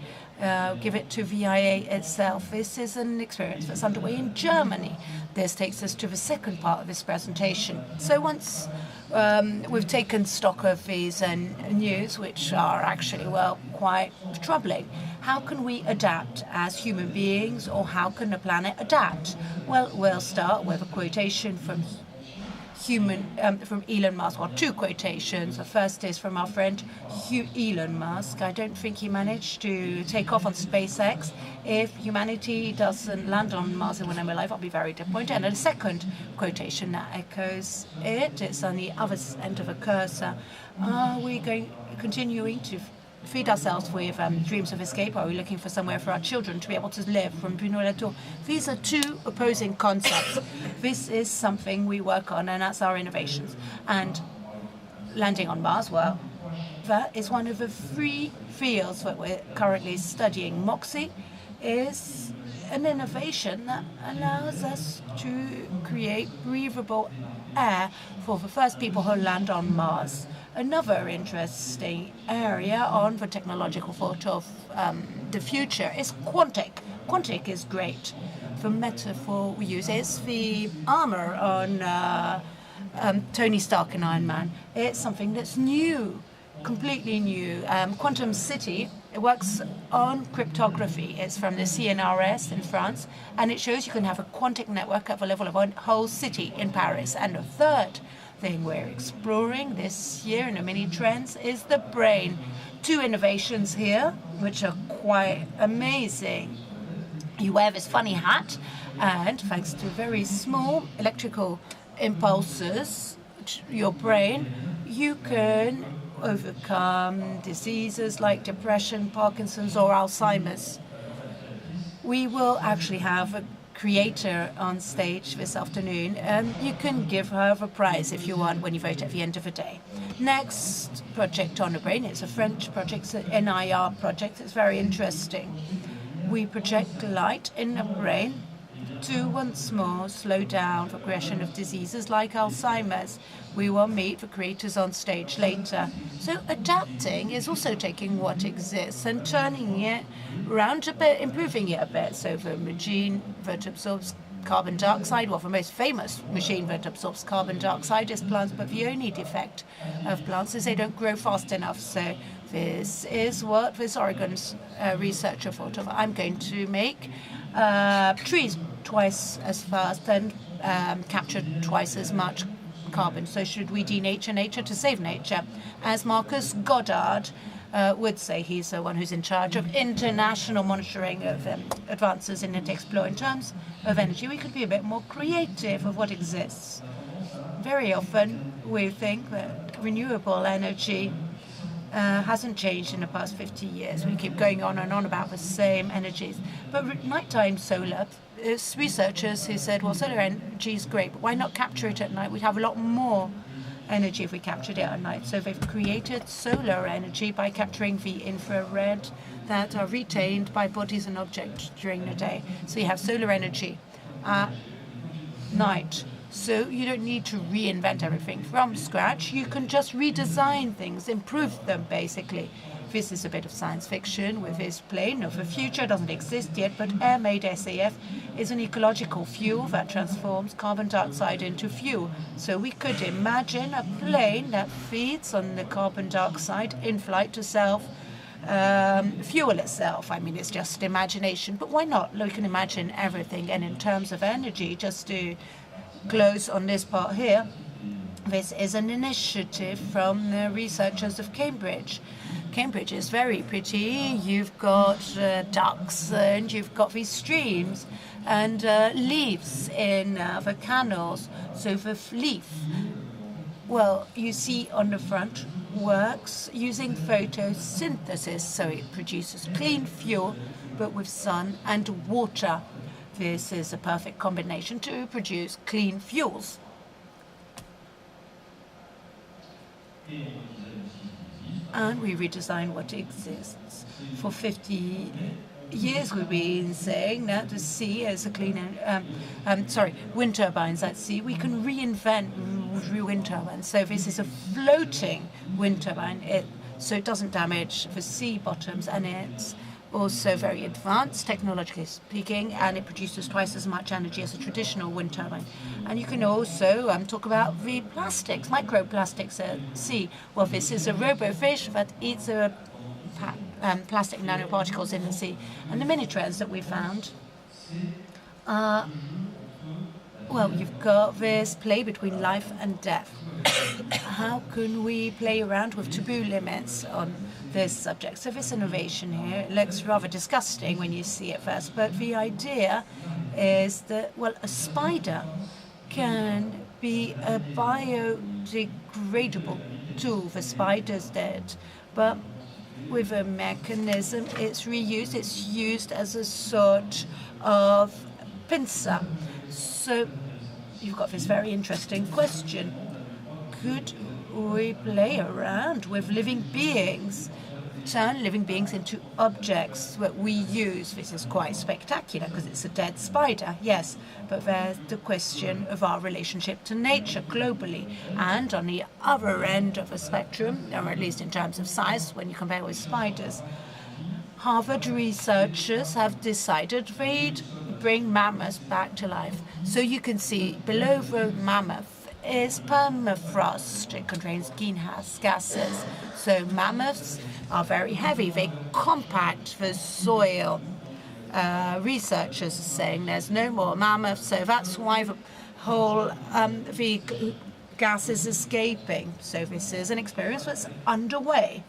give it to VIA itself. This is an experience that's underway in Germany. This takes us to the second part of this presentation. So once we've taken stock of these news, which are actually, well, quite troubling, how can we adapt as human beings, or how can the planet adapt? Well, we'll start with a quotation from Elon Musk, or two quotations. The first is from our friend Elon Musk. I don't think he managed to take off on SpaceX. If humanity doesn't land on Mars when I'm alive, I'll be very disappointed. And a second quotation that echoes it. It's on the other end of a cursor. Are we continuing to feed ourselves with dreams of escape? Are we looking for somewhere for our children to be able to live from Bruno Latour? These are two opposing concepts. This is something we work on, and that's our innovations. And landing on Mars, well, that is one of the three fields that we're currently studying. MOXIE is an innovation that allows us to create breathable air for the first people who land on Mars. Another interesting area on the technological thought of the future is quantic. Quantic is great. The metaphor we use is the armor on Tony Stark in Iron Man. It's something that's new, completely new. Quantum City, it works on cryptography. It's from the CNRS in France, and it shows you can have a quantic network at the level of a whole city in Paris. And a third thing we're exploring this year in the mini trends is the brain. 2 innovations here, which are quite amazing. You wear this funny hat, and thanks to very small electrical impulses, your brain, you can overcome diseases like depression, Parkinson's, or Alzheimer's. We will actually have a creator on stage this afternoon, and you can give her a prize if you want when you vote at the end of the day. Next project on the brain, it's a French project, it's an NIR project, it's very interesting. We project light in the brain to once more slow down progression of diseases like Alzheimer's. We will meet the creators on stage later. So adapting is also taking what exists and turning it around a bit, improving it a bit. So the machine that absorbs carbon dioxide, well, the most famous machine that absorbs carbon dioxide is plants, but the only defect of plants is they don't grow fast enough. So this is what this Oregon researcher thought of. I'm going to make trees twice as fast and capture twice as much carbon. So should we denature nature to save nature? As Marcus Goddard would say, he's the one who's in charge of international monitoring of advances in Netexplo in terms of energy. We could be a bit more creative of what exists. Very often we think that renewable energy hasn't changed in the past 50 years. We keep going on and on about the same energies. But nighttime solar, it's researchers who said, well, solar energy is great, but why not capture it at night? We'd have a lot more energy if we captured it at night. So they've created solar energy by capturing the infrared that are retained by bodies and objects during the day. So you have solar energy at night. So you don't need to reinvent everything from scratch. You can just redesign things, improve them, basically. This is a bit of science fiction with this plane of the future. It doesn't exist yet, but air-made SAF is an ecological fuel that transforms carbon dioxide into fuel. So we could imagine a plane that feeds on the carbon dioxide in flight to fuel itself. I mean, it's just imagination, but why not? We can imagine everything. And in terms of energy, just to close on this part here, this is an initiative from the researchers of Cambridge. Cambridge is very pretty. You've got ducks and you've got these streams and leaves in the canals. So the leaf, well, you see on the front, works using photosynthesis. So it produces clean fuel, but with sun and water. This is a perfect combination to produce clean fuels. And we redesign what exists. For 50 years we've been saying that the sea is a clean, wind turbines at sea. We can reinvent wind turbines. So this is a floating wind turbine, so it doesn't damage the sea bottoms, and it's also very advanced, technologically speaking, and it produces twice as much energy as a traditional wind turbine. And you can also talk about the plastics, microplastics at sea. Well, this is a robofish that eats plastic nanoparticles in the sea. And the mini trends that we found are, well, you've got this play between life and death. How can we play around with taboo limits on this subject? So this innovation here looks rather disgusting when you see it first, but the idea is that, well, a spider can be a biodegradable tool. The spider's dead, but with a mechanism, it's reused. It's used as a sort of pincer. So you've got this very interesting question. Could we play around with living beings, turn living beings into objects that we use? This is quite spectacular because it's a dead spider, yes, but there's the question of our relationship to nature globally. And on the other end of the spectrum, or at least in terms of size, when you compare with spiders, Harvard researchers have decided they'd bring mammoths back to life. So you can see below the mammoth is permafrost. It contains greenhouse gases. So mammoths are very heavy. They compact the soil. Researchers are saying there's no more mammoths, so that's why the whole the gases escaping. So this is an experience that's underway.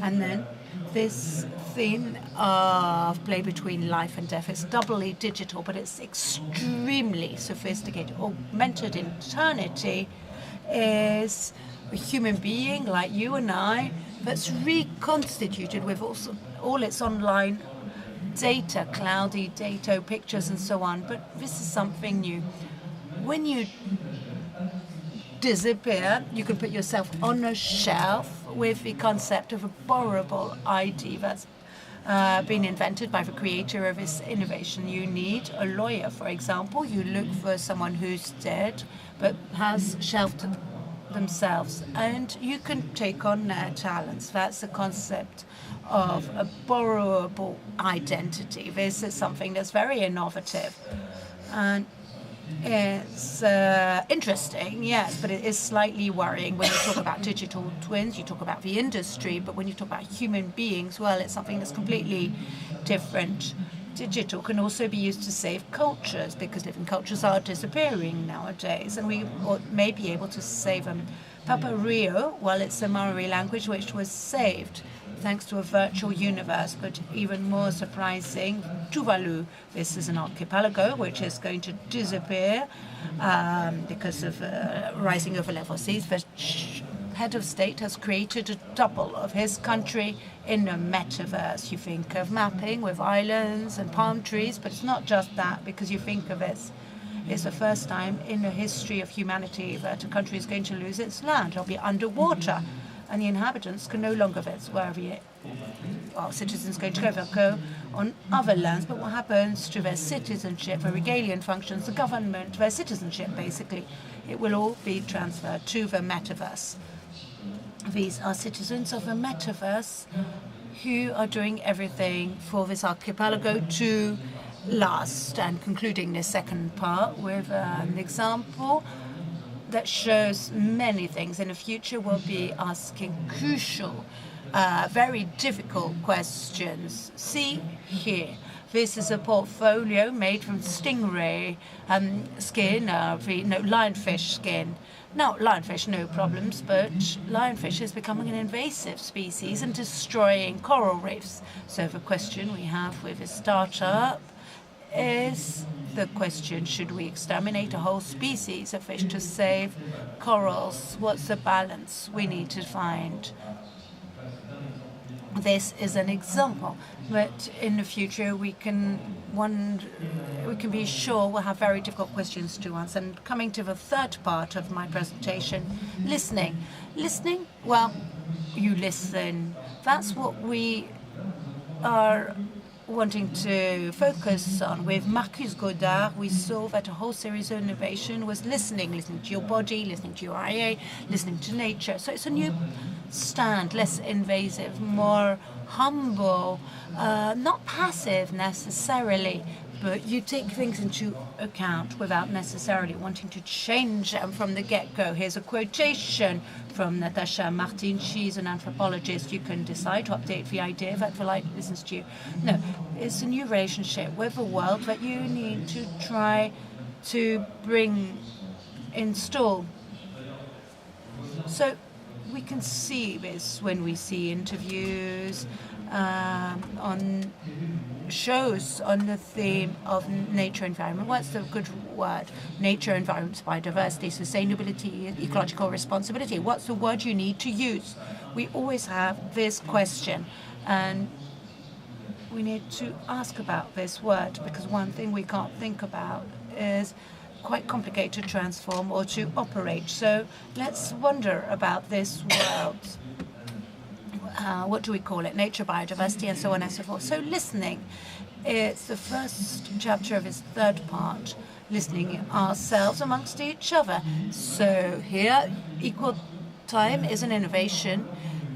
And then this theme of play between life and death is doubly digital, but it's extremely sophisticated. Augmented eternity is a human being like you and I that's reconstituted with also all its online data, cloudy data, pictures and so on. But this is something new. When you disappear, you can put yourself on a shelf with the concept of a borrowable ID that's been invented by the creator of this innovation. You need a lawyer, for example. You look for someone who's dead but has shelved themselves, and you can take on their talents. That's the concept of a borrowable identity. This is something that's very innovative. And it's interesting, yes, but it is slightly worrying when you talk about digital twins, you talk about the industry, but when you talk about human beings, well, it's something that's completely different. Digital can also be used to save cultures, because living cultures are disappearing nowadays, and we may be able to save them. Papa Rio, well, it's a Maori language which was saved thanks to a virtual universe, but even more surprising, Tuvalu. This is an archipelago which is going to disappear because of rising over level seas. The head of state has created a double of his country in a metaverse. You think of mapping with islands and palm trees, but it's not just that, because you think of it. It's the first time in the history of humanity that a country is going to lose its land. It'll be underwater, and the inhabitants can no longer visit where citizens going to go. They'll go on other lands, but what happens to their citizenship, their regalian functions, the government, their citizenship, basically? It will all be transferred to the metaverse. These are citizens of the metaverse who are doing everything for this archipelago to last. And concluding this second part with an example that shows many things. In the future, we'll be asking crucial, very difficult questions. See here. This is a portfolio made from stingray skin, lionfish skin. Now, lionfish, no problems, but lionfish is becoming an invasive species and destroying coral reefs. So the question we have with this startup is the question, should we exterminate a whole species of fish to save corals? What's the balance we need to find? This is an example, but in the future we can be sure we'll have very difficult questions to answer. And coming to the third part of my presentation, listening. Listening, well, you listen. That's what we are wanting to focus on. With Marcus Godard, we saw that a whole series of innovation was listening to your body, listening to your IA, listening to nature. So it's a new stand, less invasive, more humble, not passive necessarily, but you take things into account without necessarily wanting to change them from the get-go. Here's a quotation from Natasha Martin. She's an anthropologist. You can decide to update the idea that the light listens to you. No, it's a new relationship with the world that you need to try to install. So we can see this when we see interviews on shows on the theme of nature environment. What's the good word? Nature, environment, biodiversity, sustainability, ecological responsibility. What's the word you need to use? We always have this question, and we need to ask about this word, because one thing we can't think about is quite complicated to transform or to operate. So let's wonder about this world. What do we call it? Nature, biodiversity, and so on and so forth. So listening, it's the first chapter of its third part, listening ourselves amongst each other. So here, equal time is an innovation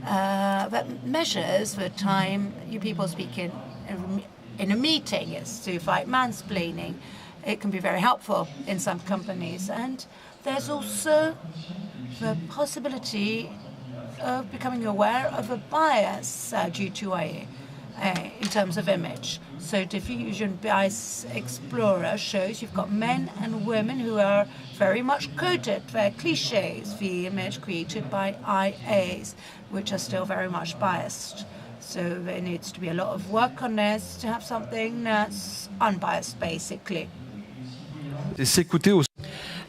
that measures the time you people speak in a meeting. It's to fight mansplaining. It can be very helpful in some companies. And there's also the possibility of becoming aware of a bias due to IA. in terms of image. So Diffusion Bias Explorer shows you've got men and women who are very much coded. They're cliches, the image created by IAs, which are still very much biased. So there needs to be a lot of work on this to have something that's unbiased, basically.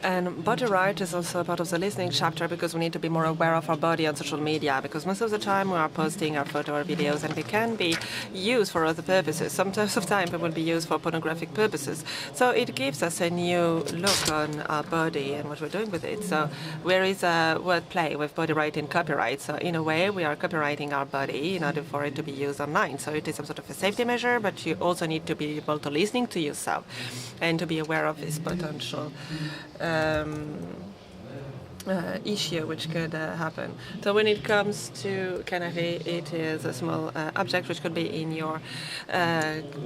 And body right is also part of the listening chapter, because we need to be more aware of our body on social media, because most of the time we are posting our photo or videos and they can be used for other purposes. Sometimes of time it will be used for pornographic purposes. So it gives us a new look on our body and what we're doing with it. So where is a wordplay with body right and copyright? So in a way we are copyrighting our body in order for it to be used online. So it is some sort of a safety measure, but you also need to be able to listening to yourself and to be aware of this potential issue which could happen. So when it comes to canopy, it is a small object which could be in your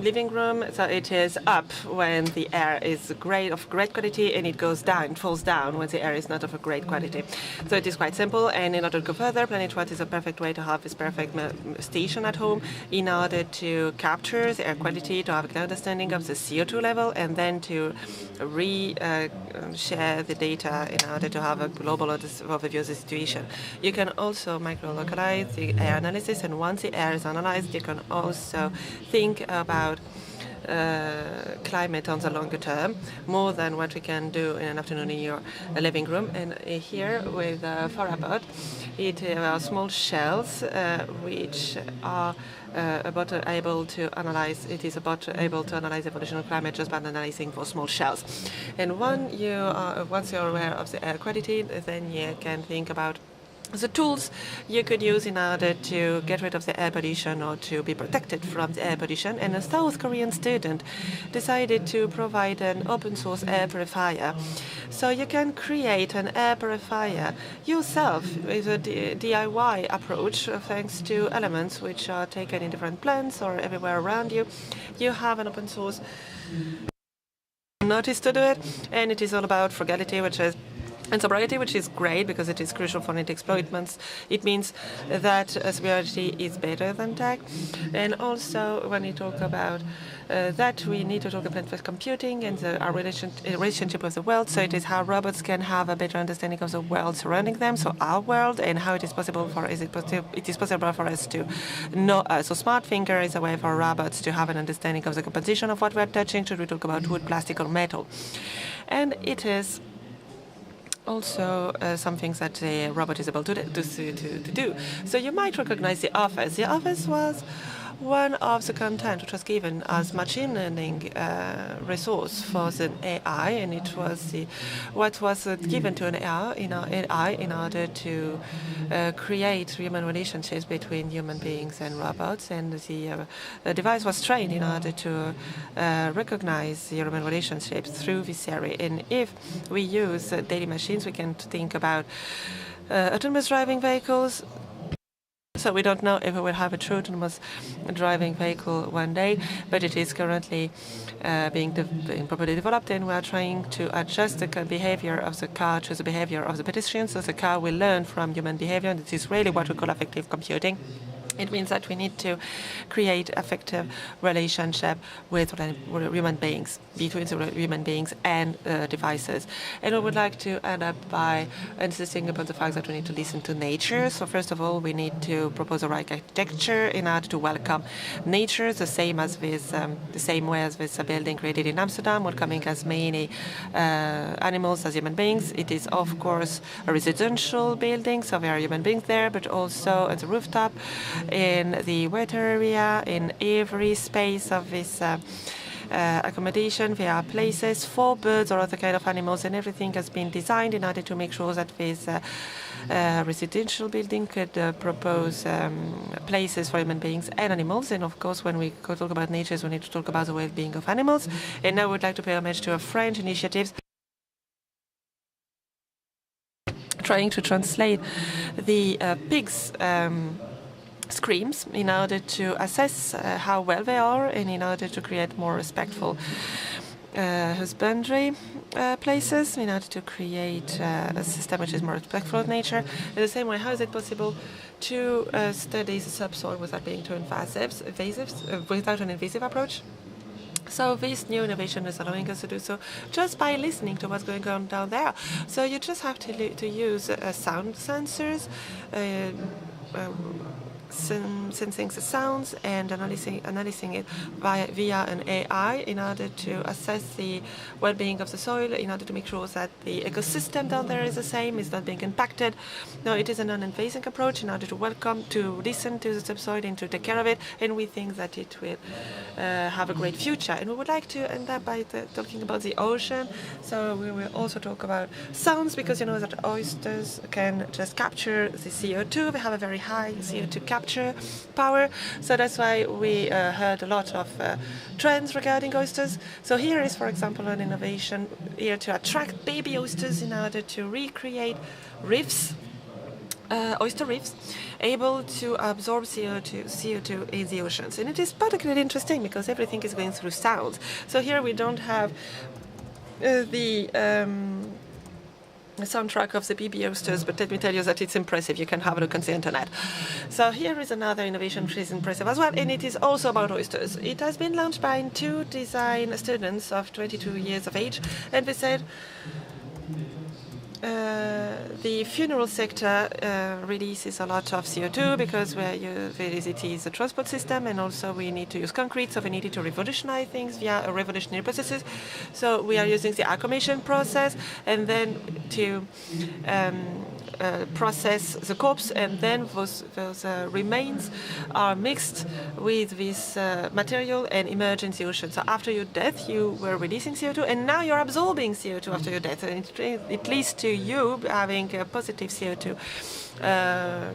living room. So it is up when the air is of great quality, and it goes down, falls down when the air is not of a great quality. So it is quite simple, and in order to go further, Planet Watt is a perfect way to have this perfect station at home in order to capture the air quality, to have a clear understanding of the CO2 level, and then to share the data in order to have a global overview of the situation. You can also micro-localize the air analysis, and once the air is analyzed, you can also think about climate on the longer term, more than what we can do in an afternoon in your living room. And here with Farabot, it are small shells which are able to analyze. It is able to analyze evolution of climate just by analyzing for small shells. And once you're aware of the air quality, then you can think about the tools you could use in order to get rid of the air pollution or to be protected from the air pollution. And a South Korean student decided to provide an open source air purifier. So you can create an air purifier yourself with a DIY approach, thanks to elements which are taken in different plants or everywhere around you. You have an open source notice to do it, and it is all about frugality, and sobriety, which is great because it is crucial for Netexplo. It means that sobriety is better than tech. And also, when we talk about that, we need to talk about computing and our relationship with the world. So it is how robots can have a better understanding of the world surrounding them, so our world, and how it is possible for us to know. So smart finger is a way for robots to have an understanding of the composition of what we're touching. Should we talk about wood, plastic, or metal? And it is also some things that the robot is able to do. So you might recognize The Office. The Office was one of the content which was given as machine learning resource for the AI, and it was what was given to an AI in order to create human relationships between human beings and robots. And the device was trained in order to recognize the human relationships through this area. And if we use daily machines, we can think about autonomous driving vehicles. So we don't know if we will have a true autonomous driving vehicle one day, but it is currently being properly developed, and we are trying to adjust the behavior of the car to the behavior of the pedestrian, so the car will learn from human behavior, and this is really what we call affective computing. It means that we need to create effective relationship with human beings, between the human beings and devices. And I would like to end up by insisting upon the fact that we need to listen to nature. So first of all, we need to propose a right architecture in order to welcome nature, the same way as this building created in Amsterdam, welcoming as many animals as human beings. It is, of course, a residential building, so there are human beings there, but also at the rooftop, in the wet area, in every space of this accommodation. There are places for birds or other kind of animals, and everything has been designed in order to make sure that this residential building could propose places for human beings and animals. And of course, when we talk about nature, we need to talk about the well-being of animals. And now I would like to pay homage to a French initiative trying to translate the pigs' screams in order to assess how well they are, and in order to create more respectful husbandry places, in order to create a system which is more respectful of nature. In the same way, how is it possible to study the subsoil without being too invasive, without an invasive approach. So this new innovation is allowing us to do so just by listening to what's going on down there. So you just have to use sound sensors, sensing the sounds and analyzing it via an AI in order to assess the well-being of the soil, in order to make sure that the ecosystem down there is the same, is not being impacted. No, it is a non-invasive approach in order to listen to the subsoil and to take care of it, and we think that it will have a great future. And we would like to end up by talking about the ocean. So we will also talk about sounds, because you know that oysters can just capture the CO2. They have a very high CO2 capture power, so that's why we heard a lot of trends regarding oysters. So here is, for example, an innovation here to attract baby oysters in order to recreate reefs, oyster reefs, able to absorb CO2 in the oceans. And it is particularly interesting because everything is going through sounds. So here we don't have the soundtrack of the baby oysters, but let me tell you that it's impressive. You can have a look on the internet. So here is another innovation which is impressive as well, and it is also about oysters. It has been launched by two design students of 22 years of age, and they said the funeral sector releases a lot of CO2 because it is a transport system, and also we need to use concrete, so we needed to revolutionize things via a revolutionary processes. So we are using the accumulation process, and then to process the corpse, and then those remains are mixed with this material and emerge in the ocean. So after your death, you were releasing CO2, and now you're absorbing CO2 after your death, and it leads to you having a positive CO2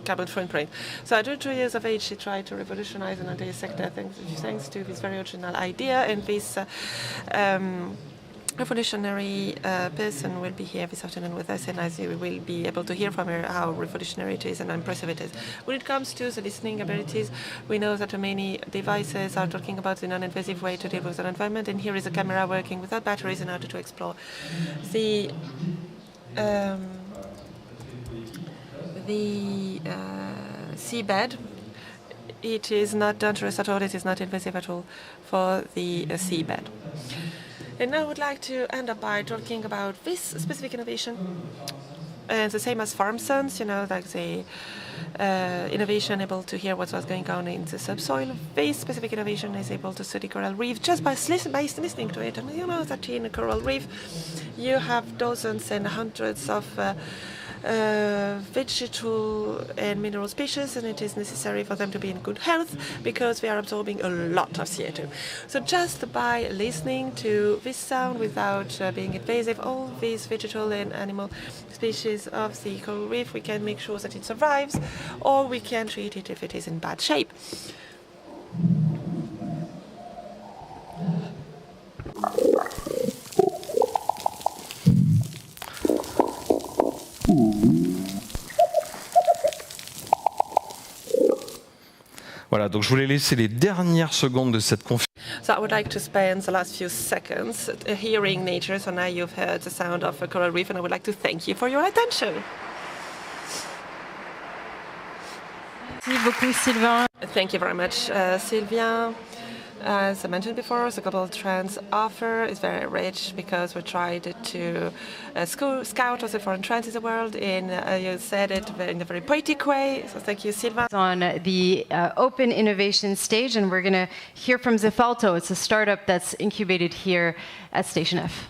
carbon footprint. So at 22 years of age, she tried to revolutionize an entire sector thanks to this very original idea, and this revolutionary person will be here this afternoon with us, and as you will be able to hear from her how revolutionary it is and how impressive it is. When it comes to the listening abilities, we know that many devices are talking about the non-invasive way to deal with the environment, and here is a camera working without batteries in order to explore the seabed. It is not dangerous at all, it is not invasive at all for the seabed. And now I would like to end up by talking about this specific innovation. And the same as farm sounds, you know, like the innovation able to hear what was going on in the subsoil. This specific innovation is able to study coral reef just by listening to it. And you know that in a coral reef, you have dozens and hundreds of vegetal and mineral species, and it is necessary for them to be in good health because they are absorbing a lot of CO2. So just by listening to this sound without being invasive, all these vegetal and animal species of the coral reef, we can make sure that it survives, or we can treat it if it is in bad shape.
Voilà, donc je voulais laisser les dernières secondes de cette conférence.
So I would like to spend the last few seconds hearing nature. So now you've heard the sound of a coral reef, and I would like to thank you for your attention.
Merci beaucoup, Sylvain.
Thank you very much, Sylvia. As I mentioned before, the Global Trends offer is very rich because we tried to scout all the foreign trends in the world, and you said it in a very poetic way. So thank you, Sylvain.
On the open innovation stage, and we're going to hear from Zefalto. It's a startup that's incubated here at Station F.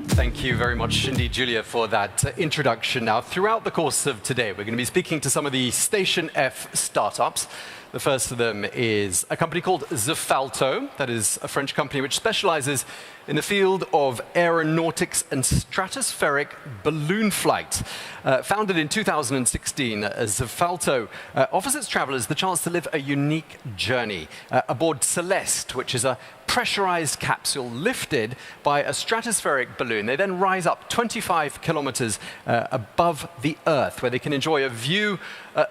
Thank you very much indeed, Julia, for that introduction. Now, throughout the course of today, we're going to be speaking to some of the Station F startups The first of them is a company called Zefalto, that is a French company which specializes in the field of aeronautics and stratospheric balloon flight. Founded in 2016, Zefalto offers its travelers the chance to live a unique journey aboard Celeste, which is a pressurized capsule lifted by a stratospheric balloon. They then rise up 25 kilometers above the Earth, where they can enjoy a view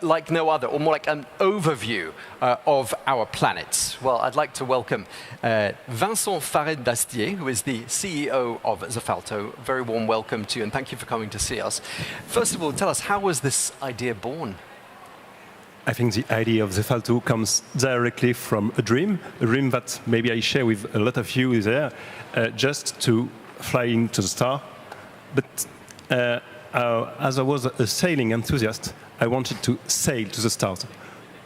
like no other, or more like an overview of our planet. Well, I'd like to welcome Vincent Farid-Dastier, who is the CEO of Zefalto. Very warm welcome to you, and thank you for coming to see us. First of all, tell us, how was this idea born?
I think the idea of Zefalto comes directly from a dream that maybe I share with a lot of you there, just to fly into the star. But as I was a sailing enthusiast, I wanted to sail to the stars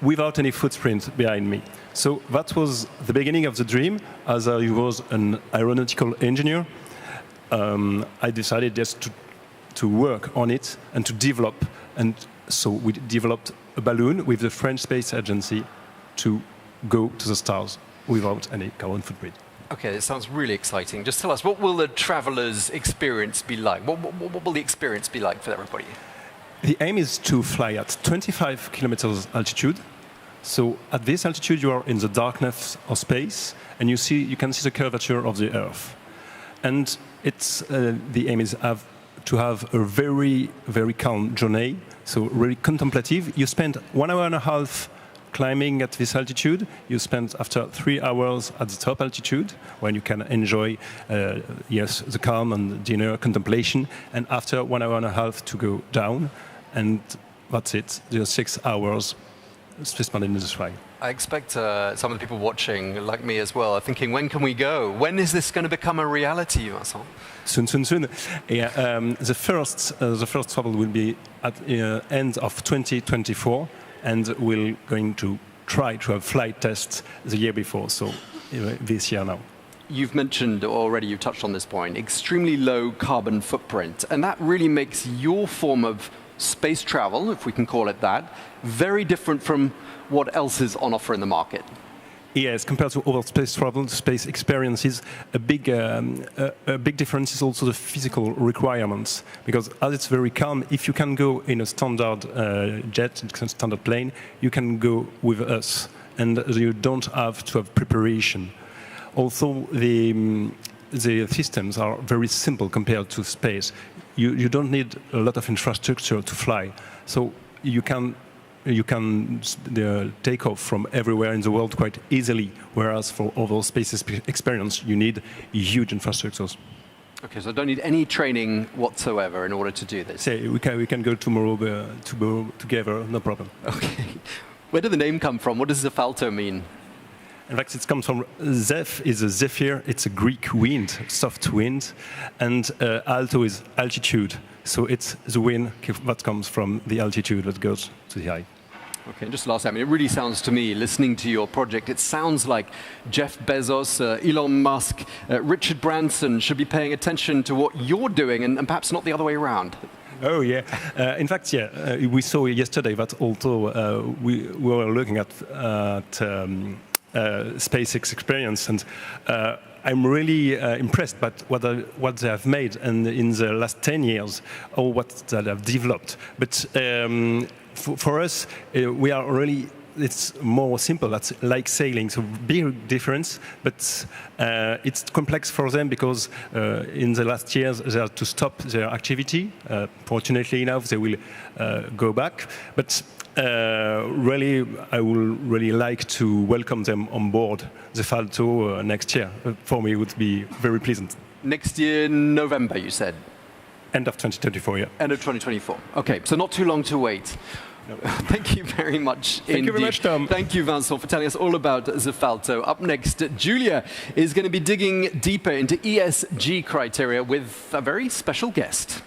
without any footprint behind me. So that was the beginning of the dream. As I was an aeronautical engineer, I decided just to work on it and to develop. And so we developed a balloon with the French Space Agency to go to the stars without any carbon footprint.
Okay, it sounds really exciting. Just tell us, what will the traveler's experience be like? What will the experience be like for everybody?
The aim is to fly at 25 kilometers altitude. So at this altitude, you are in the darkness of space, and you can see the curvature of the Earth. And the aim is to have a very, very calm journey, so really contemplative. You spend 1 hour and a half climbing at this altitude. You spend after 3 hours at the top altitude, when you can enjoy, the calm and the inner contemplation. And after 1 hour and a half to go down, and that's it. There are 6 hours spent in the sky.
I expect some of the people watching, like me as well, are thinking, when can we go? When is this going to become a reality, Vincent?
Soon. Yeah, the first travel will be at the end of 2024, and we're going to try to have flight tests the year before, so this year now.
You've mentioned already, you've touched on this point, extremely low carbon footprint, and that really makes your form of space travel, if we can call it that, very different from what else is on offer in the market.
Yes, compared to other space travel, space experiences, a big difference is also the physical requirements. Because as it's very calm, if you can go in a standard jet, a standard plane, you can go with us, and you don't have to have preparation. Also, the systems are very simple compared to space. You don't need a lot of infrastructure to fly, so you can take off from everywhere in the world quite easily, whereas for other space experience, you need huge infrastructures.
Okay, so I don't need any training whatsoever in order to do this.
Say we can go tomorrow together, no problem.
Okay. Where did the name come from? What does Zefalto mean?
In fact, it comes from Zeph is a zephyr. It's a Greek wind, soft wind, and alto is altitude. So it's the wind that comes from the altitude that goes to the high.
Okay, and just last time, it really sounds to me, listening to your project, it sounds like Jeff Bezos, Elon Musk, Richard Branson should be paying attention to what you're doing, and perhaps not the other way around.
Oh, yeah. In fact, yeah, we saw yesterday that although we were looking at SpaceX experience, and I'm really impressed by what they have made and in the last 10 years, or what they have developed. But for us, we are really, it's more simple. That's like sailing, so big difference, but it's complex for them because in the last years they had to stop their activity. Fortunately enough, they will go back. But really, I would really like to welcome them on board Zefalto next year. For me, it would be very pleasant.
Next year, November, you said?
End of 2024, yeah.
End of 2024. Okay, so not too long to wait. No. Thank you very much.
Thank you very much, Tom.
Thank you, Vincent, for telling us all about Zefalto. Up next, Julia is going to be digging deeper into ESG criteria with a very special guest.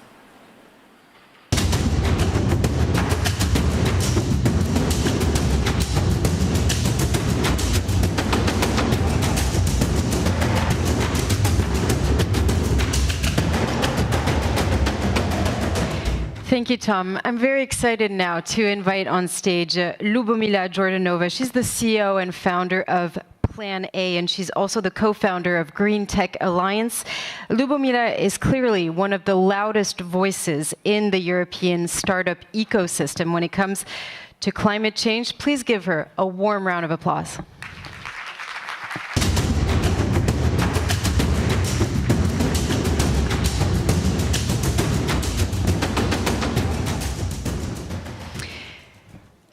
Thank you, Tom. I'm very excited now to invite on stage Lubomila Jordanova. She's the CEO and founder of Plan A, and she's also the co-founder of Green Tech Alliance. Lubomila is clearly one of the loudest voices in the European startup ecosystem when it comes to climate change. Please give her a warm round of applause.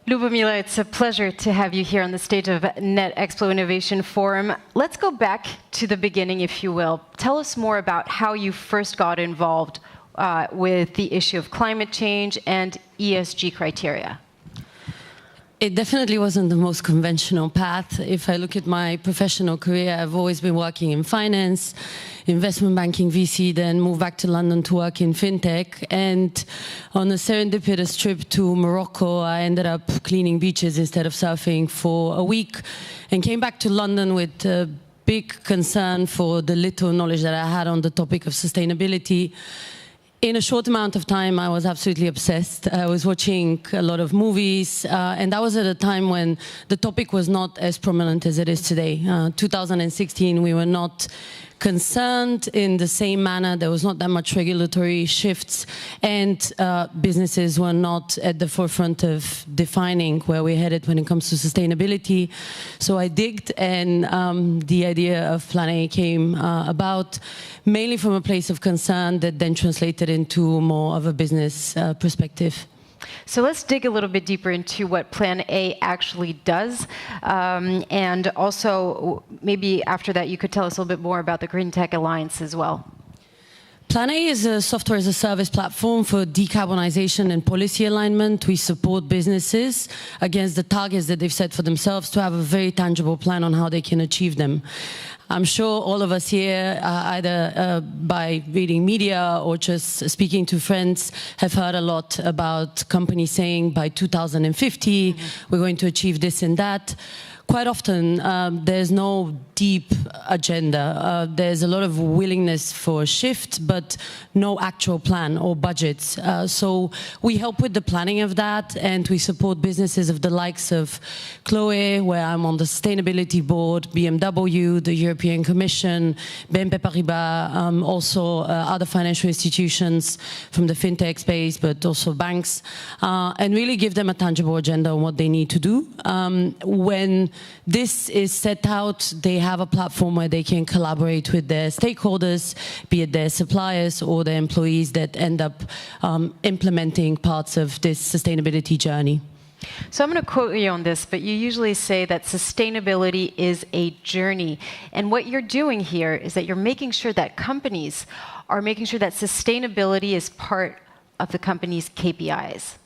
Lubomila, it's a pleasure to have you here on the stage of Netexplo Innovation Forum. Let's go back to the beginning, if you will. Tell us more about how you first got involved with the issue of climate change and ESG criteria.
It definitely wasn't the most conventional path. If I look at my professional career, I've always been working in finance, investment banking, VC, then moved back to London to work in fintech. And on a serendipitous trip to Morocco, I ended up cleaning beaches instead of surfing for a week and came back to London with a big concern for the little knowledge that I had on the topic of sustainability. In a short amount of time, I was absolutely obsessed. I was watching a lot of movies, and that was at a time when the topic was not as prominent as it is today. 2016, we were not concerned in the same manner. There was not that much regulatory shifts, and businesses were not at the forefront of defining where we're headed when it comes to sustainability. So I digged, and the idea of Plan A came about mainly from a place of concern that then translated into more of a business perspective.
So let's dig a little bit deeper into what Plan A actually does. And also, maybe after that, you could tell us a little bit more about the Green Tech Alliance as well.
Plan A is a software as a service platform for decarbonization and policy alignment. We support businesses against the targets that they've set for themselves to have a very tangible plan on how they can achieve them. I'm sure all of us here, either by reading media or just speaking to friends, have heard a lot about companies saying by 2050, we're going to achieve this and that. Quite often, there's no deep agenda. There's a lot of willingness for a shift, but no actual plan or budgets. So we help with the planning of that, and we support businesses of the likes of Chloe, where I'm on the sustainability board, BMW, the European Commission, BNP Paribas, also other financial institutions from the fintech space, but also banks, and really give them a tangible agenda on what they need to do. When this is set out, they have a platform where they can collaborate with their stakeholders, be it their suppliers or their employees that end up implementing parts of this sustainability journey.
So I'm going to quote you on this, but you usually say that sustainability is a journey. And what you're doing here is that you're making sure that companies are making sure that sustainability is part of the company's KPIs.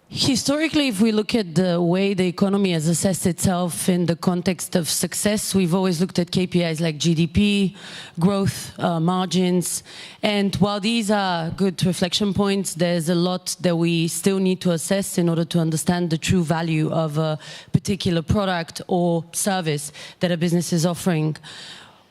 Historically, if we look at the way the economy has assessed itself in the context of success, we've always looked at KPIs like GDP, growth, margins. And while these are good reflection points, there's a lot that we still need to assess in order to understand the true value of a particular product or service that a business is offering.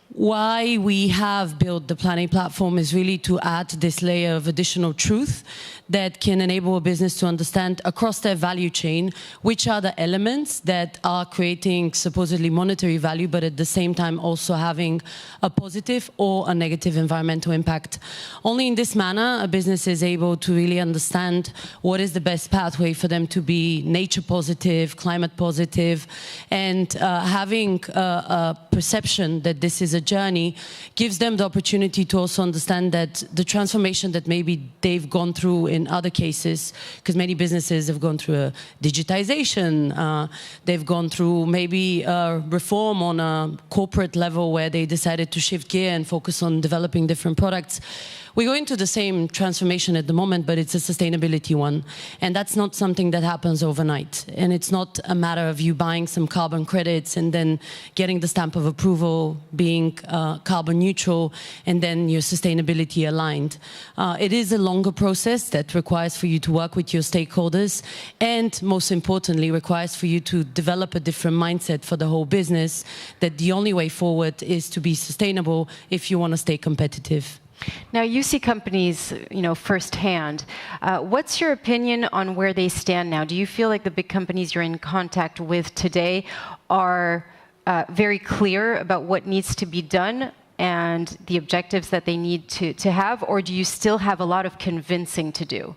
Why we have built the Plan A platform is really to add this layer of additional truth that can enable a business to understand across their value chain which are the elements that are creating supposedly monetary value, but at the same time also having a positive or a negative environmental impact. Only in this manner, a business is able to really understand what is the best pathway for them to be nature positive, climate positive, and having a perception that this is a journey gives them the opportunity to also understand that the transformation that maybe they've gone through in other cases, because many businesses have gone through a digitization, they've gone through maybe a reform on a corporate level where they decided to shift gear and focus on developing different products. We go into the same transformation at the moment, but it's a sustainability one. And that's not something that happens overnight. And it's not a matter of you buying some carbon credits and then getting the stamp of approval, being carbon neutral, and then your sustainability aligned. It is a longer process that requires for you to work with your stakeholders, and most importantly, requires for you to develop a different mindset for the whole business, that the only way forward is to be sustainable if you want to stay competitive.
Now, you see companies, firsthand. What's your opinion on where they stand now? Do you feel like the big companies you're in contact with today are very clear about what needs to be done and the objectives that they need to have, or do you still have a lot of convincing to do?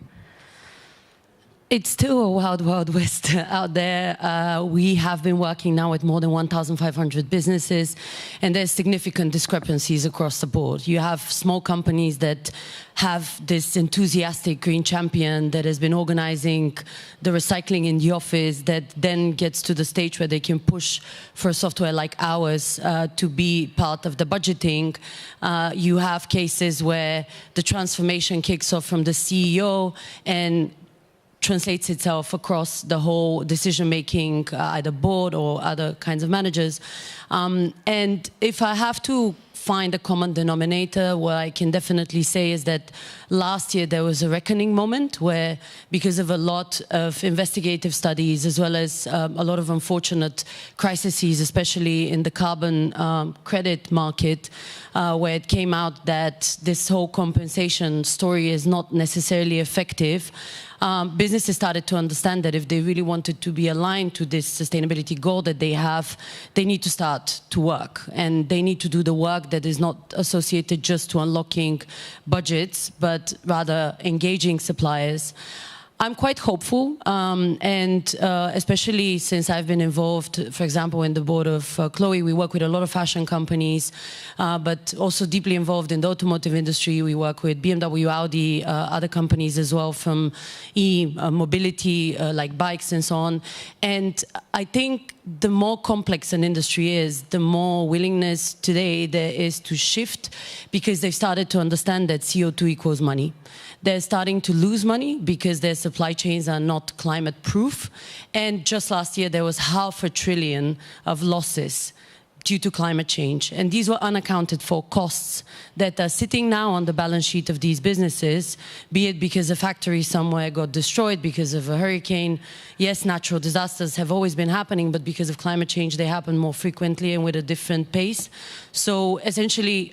It's still a wild, wild west out there. We have been working now with more than 1,500 businesses, and there's significant discrepancies across the board. You have small companies that have this enthusiastic green champion that has been organizing the recycling in the office, that then gets to the stage where they can push for software like ours to be part of the budgeting. You have cases where the transformation kicks off from the CEO and translates itself across the whole decision-making, either board or other kinds of managers. And if I have to find a common denominator, what I can definitely say is that last year there was a reckoning moment where, because of a lot of investigative studies, as well as a lot of unfortunate crises, especially in the carbon credit market, where it came out that this whole compensation story is not necessarily effective, businesses started to understand that if they really wanted to be aligned to this sustainability goal that they have, they need to start to work. And they need to do the work that is not associated just to unlocking budgets, but rather engaging suppliers. I'm quite hopeful, and especially since I've been involved, for example, in the board of Chloe, we work with a lot of fashion companies, but also deeply involved in the automotive industry. We work with BMW, Audi, other companies as well from e-mobility, like bikes and so on. And I think the more complex an industry is, the more willingness today there is to shift, because they've started to understand that CO2 equals money. They're starting to lose money because their supply chains are not climate proof. And just last year, there was $500 billion of losses due to climate change. And these were unaccounted for costs that are sitting now on the balance sheet of these businesses, be it because a factory somewhere got destroyed because of a hurricane. Yes, natural disasters have always been happening, but because of climate change, they happen more frequently and with a different pace. So essentially,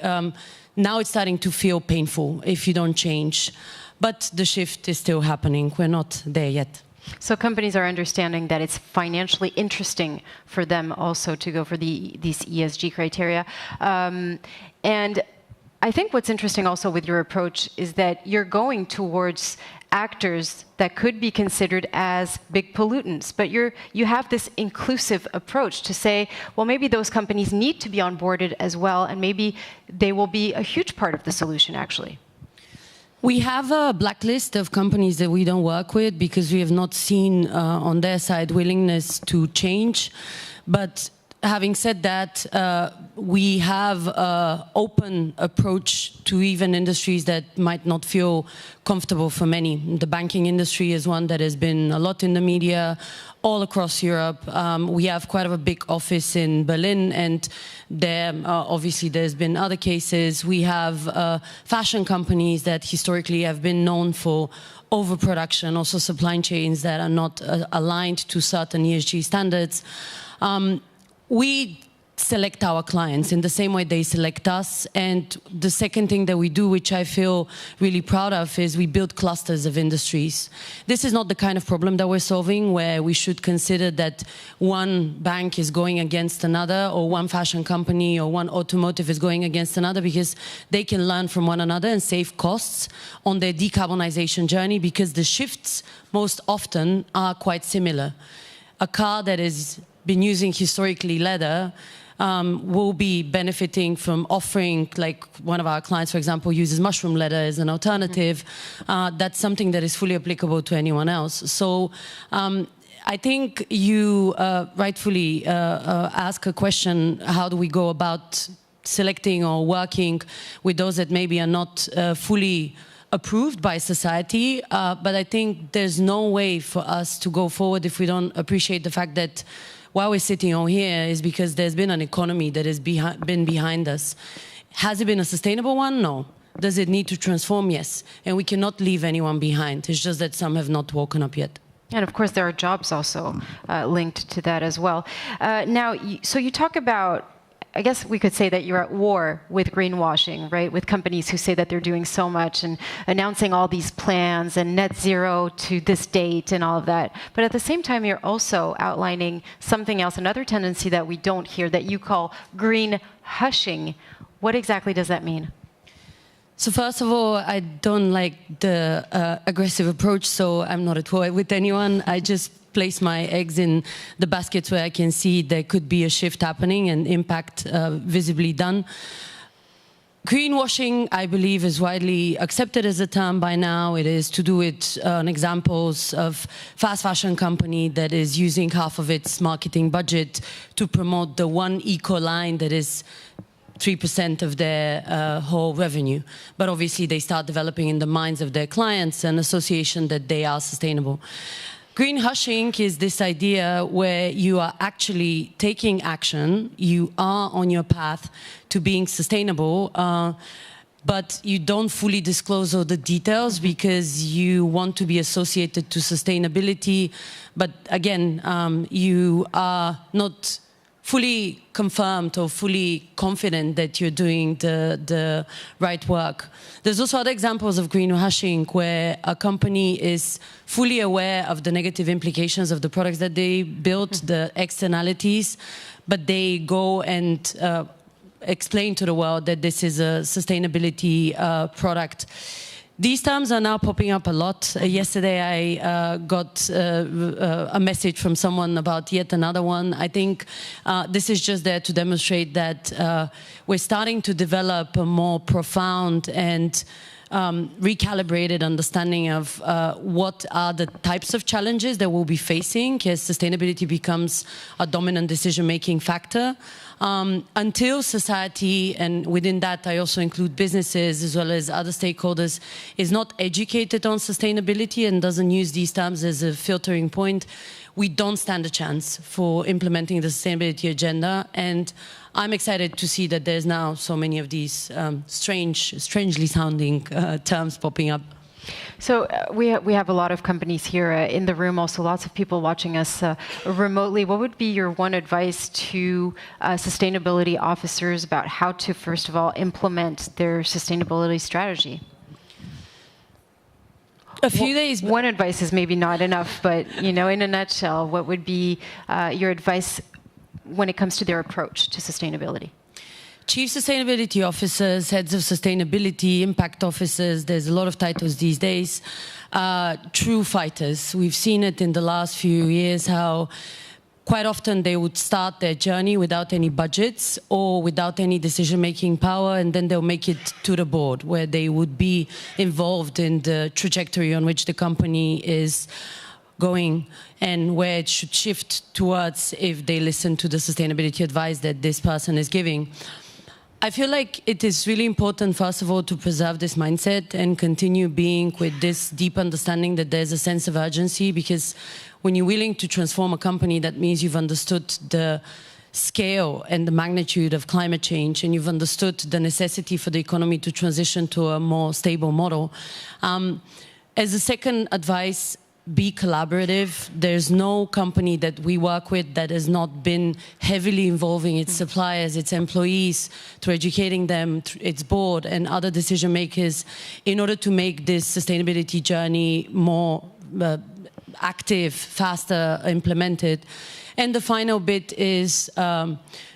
now it's starting to feel painful if you don't change. But the shift is still happening. We're not there yet.
So companies are understanding that it's financially interesting for them also to go for these ESG criteria. And I think what's interesting also with your approach is that you're going towards actors that could be considered as big pollutants, but you have this inclusive approach to say, well, maybe those companies need to be onboarded as well, and maybe they will be a huge part of the solution, actually.
We have a blacklist of companies that we don't work with because we have not seen on their side willingness to change. But having said that, we have an open approach to even industries that might not feel comfortable for many. The banking industry is one that has been a lot in the media all across Europe. We have quite a big office in Berlin, and there, obviously, there's been other cases. We have fashion companies that historically have been known for overproduction, also supply chains that are not aligned to certain ESG standards. We select our clients in the same way they select us. And the second thing that we do, which I feel really proud of, is we build clusters of industries. This is not the kind of problem that we're solving where we should consider that one bank is going against another, or one fashion company or one automotive is going against another, because they can learn from one another and save costs on their decarbonization journey, because the shifts most often are quite similar. A car that has been using historically leather will be benefiting from offering, like one of our clients, for example, uses mushroom leather as an alternative. That's something that is fully applicable to anyone else. So I think you rightfully ask a question, how do we go about selecting or working with those that maybe are not fully approved by society? But I think there's no way for us to go forward if we don't appreciate the fact that why we're sitting on here is because there's been an economy that has been behind us. Has it been a sustainable one? No. Does it need to transform? Yes. And we cannot leave anyone behind. It's just that some have not woken up yet.
And of course, there are jobs also linked to that as well. So you talk about I guess we could say that you're at war with greenwashing, right? With companies who say that they're doing so much and announcing all these plans and net zero to this date and all of that. But at the same time, you're also outlining something else, another tendency that we don't hear that you call green hushing. What exactly does that mean?
So first of all, I don't like the aggressive approach, so I'm not at war with anyone. I just place my eggs in the baskets where I can see there could be a shift happening and impact visibly done. Greenwashing, I believe, is widely accepted as a term by now. It is to do with examples of fast fashion company that is using half of its marketing budget to promote the one eco line that is 3% of their whole revenue. But obviously they start developing in the minds of their clients an association that they are sustainable. Green hushing is this idea where you are actually taking action, you are on your path to being sustainable, but you don't fully disclose all the details because you want to be associated to sustainability. But again, you are not fully confirmed or fully confident that you're doing the right work. There's also other examples of greenwashing where a company is fully aware of the negative implications of the products that they built, the externalities, but they go and explain to the world that this is a sustainability product. These terms are now popping up a lot. Yesterday I got a message from someone about yet another one. I think this is just there to demonstrate that we're starting to develop a more profound and recalibrated understanding of what are the types of challenges that we'll be facing as sustainability becomes a dominant decision-making factor. Until society, and within that I also include businesses as well as other stakeholders, is not educated on sustainability and doesn't use these terms as a filtering point, we don't stand a chance for implementing the sustainability agenda. And I'm excited to see that there's now so many of these strangely sounding terms popping up.
So we have a lot of companies here in the room, also lots of people watching us remotely. What would be your one advice to sustainability officers about how to, first of all, implement their sustainability strategy?
A few days.
One advice is maybe not enough, but in a nutshell, what would be your advice when it comes to their approach to sustainability?
Chief Sustainability Officers, Heads of Sustainability, Impact Officers, there's a lot of titles these days, true fighters. We've seen it in the last few years how quite often they would start their journey without any budgets or without any decision-making power, and then they'll make it to the board where they would be involved in the trajectory on which the company is going and where it should shift towards if they listen to the sustainability advice that this person is giving. I feel like it is really important, first of all, to preserve this mindset and continue being with this deep understanding that there's a sense of urgency, because when you're willing to transform a company, that means you've understood the scale and the magnitude of climate change, and you've understood the necessity for the economy to transition to a more stable model. As a second advice, be collaborative. There's no company that we work with that has not been heavily involving its suppliers, its employees, through educating them, its board and other decision makers in order to make this sustainability journey more active, faster implemented. And the final bit is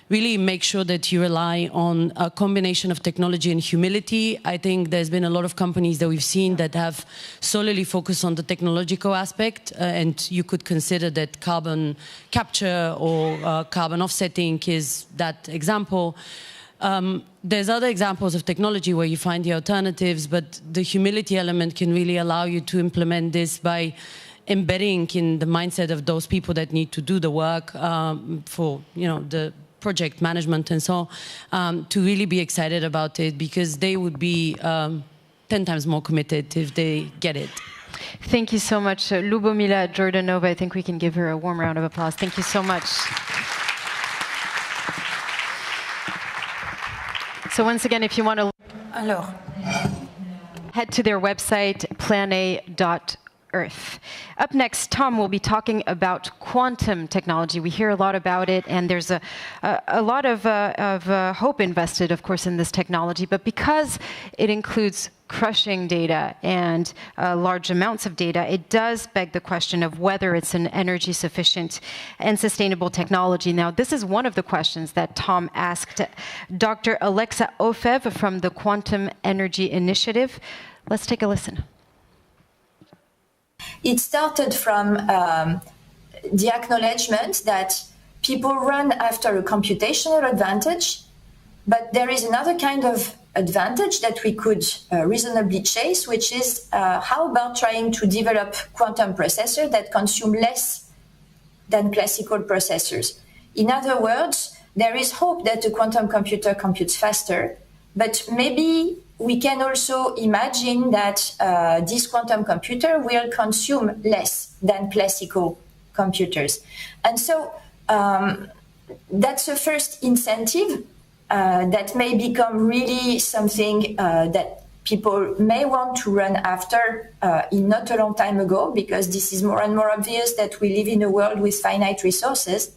really make sure that you rely on a combination of technology and humility. I think there's been a lot of companies that we've seen that have solely focused on the technological aspect, and you could consider that carbon capture or carbon offsetting is that example. There's other examples of technology where you find the alternatives, but the humility element can really allow you to implement this by embedding in the mindset of those people that need to do the work for the project management and so on, to really be excited about it, because they would be 10 times more committed if they get it.
Thank you so much. Lubomila Jordanova, I think we can give her a warm round of applause. Thank you so much. So once again, if you want to head to their website, plana.org. Earth. Up next, Tom will be talking about quantum technology. We hear a lot about it, and there's a lot of hope invested, of course, in this technology. But because it includes crushing data and large amounts of data, it does beg the question of whether it's an energy sufficient and sustainable technology. Now, this is one of the questions that Tom asked Dr. Alexa Ofev from the Quantum Energy Initiative. Let's take a listen.
It started from the acknowledgement that people run after a computational advantage, but there is another kind of advantage that we could reasonably chase, which is how about trying to develop quantum processors that consume less than classical processors. In other words, there is hope that a quantum computer computes faster, but maybe we can also imagine that this quantum computer will consume less than classical computers. And so that's a first incentive that may become really something that people may want to run after in not a long time ago, because this is more and more obvious that we live in a world with finite resources.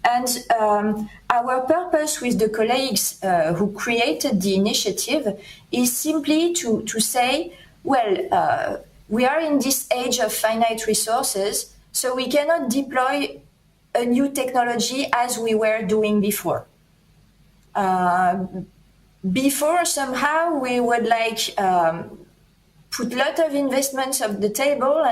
And our purpose with the colleagues who created the initiative is simply to say, well, we are in this age of finite resources, so we cannot deploy a new technology as we were doing before. Before, somehow, we would put a lot of investments on the table,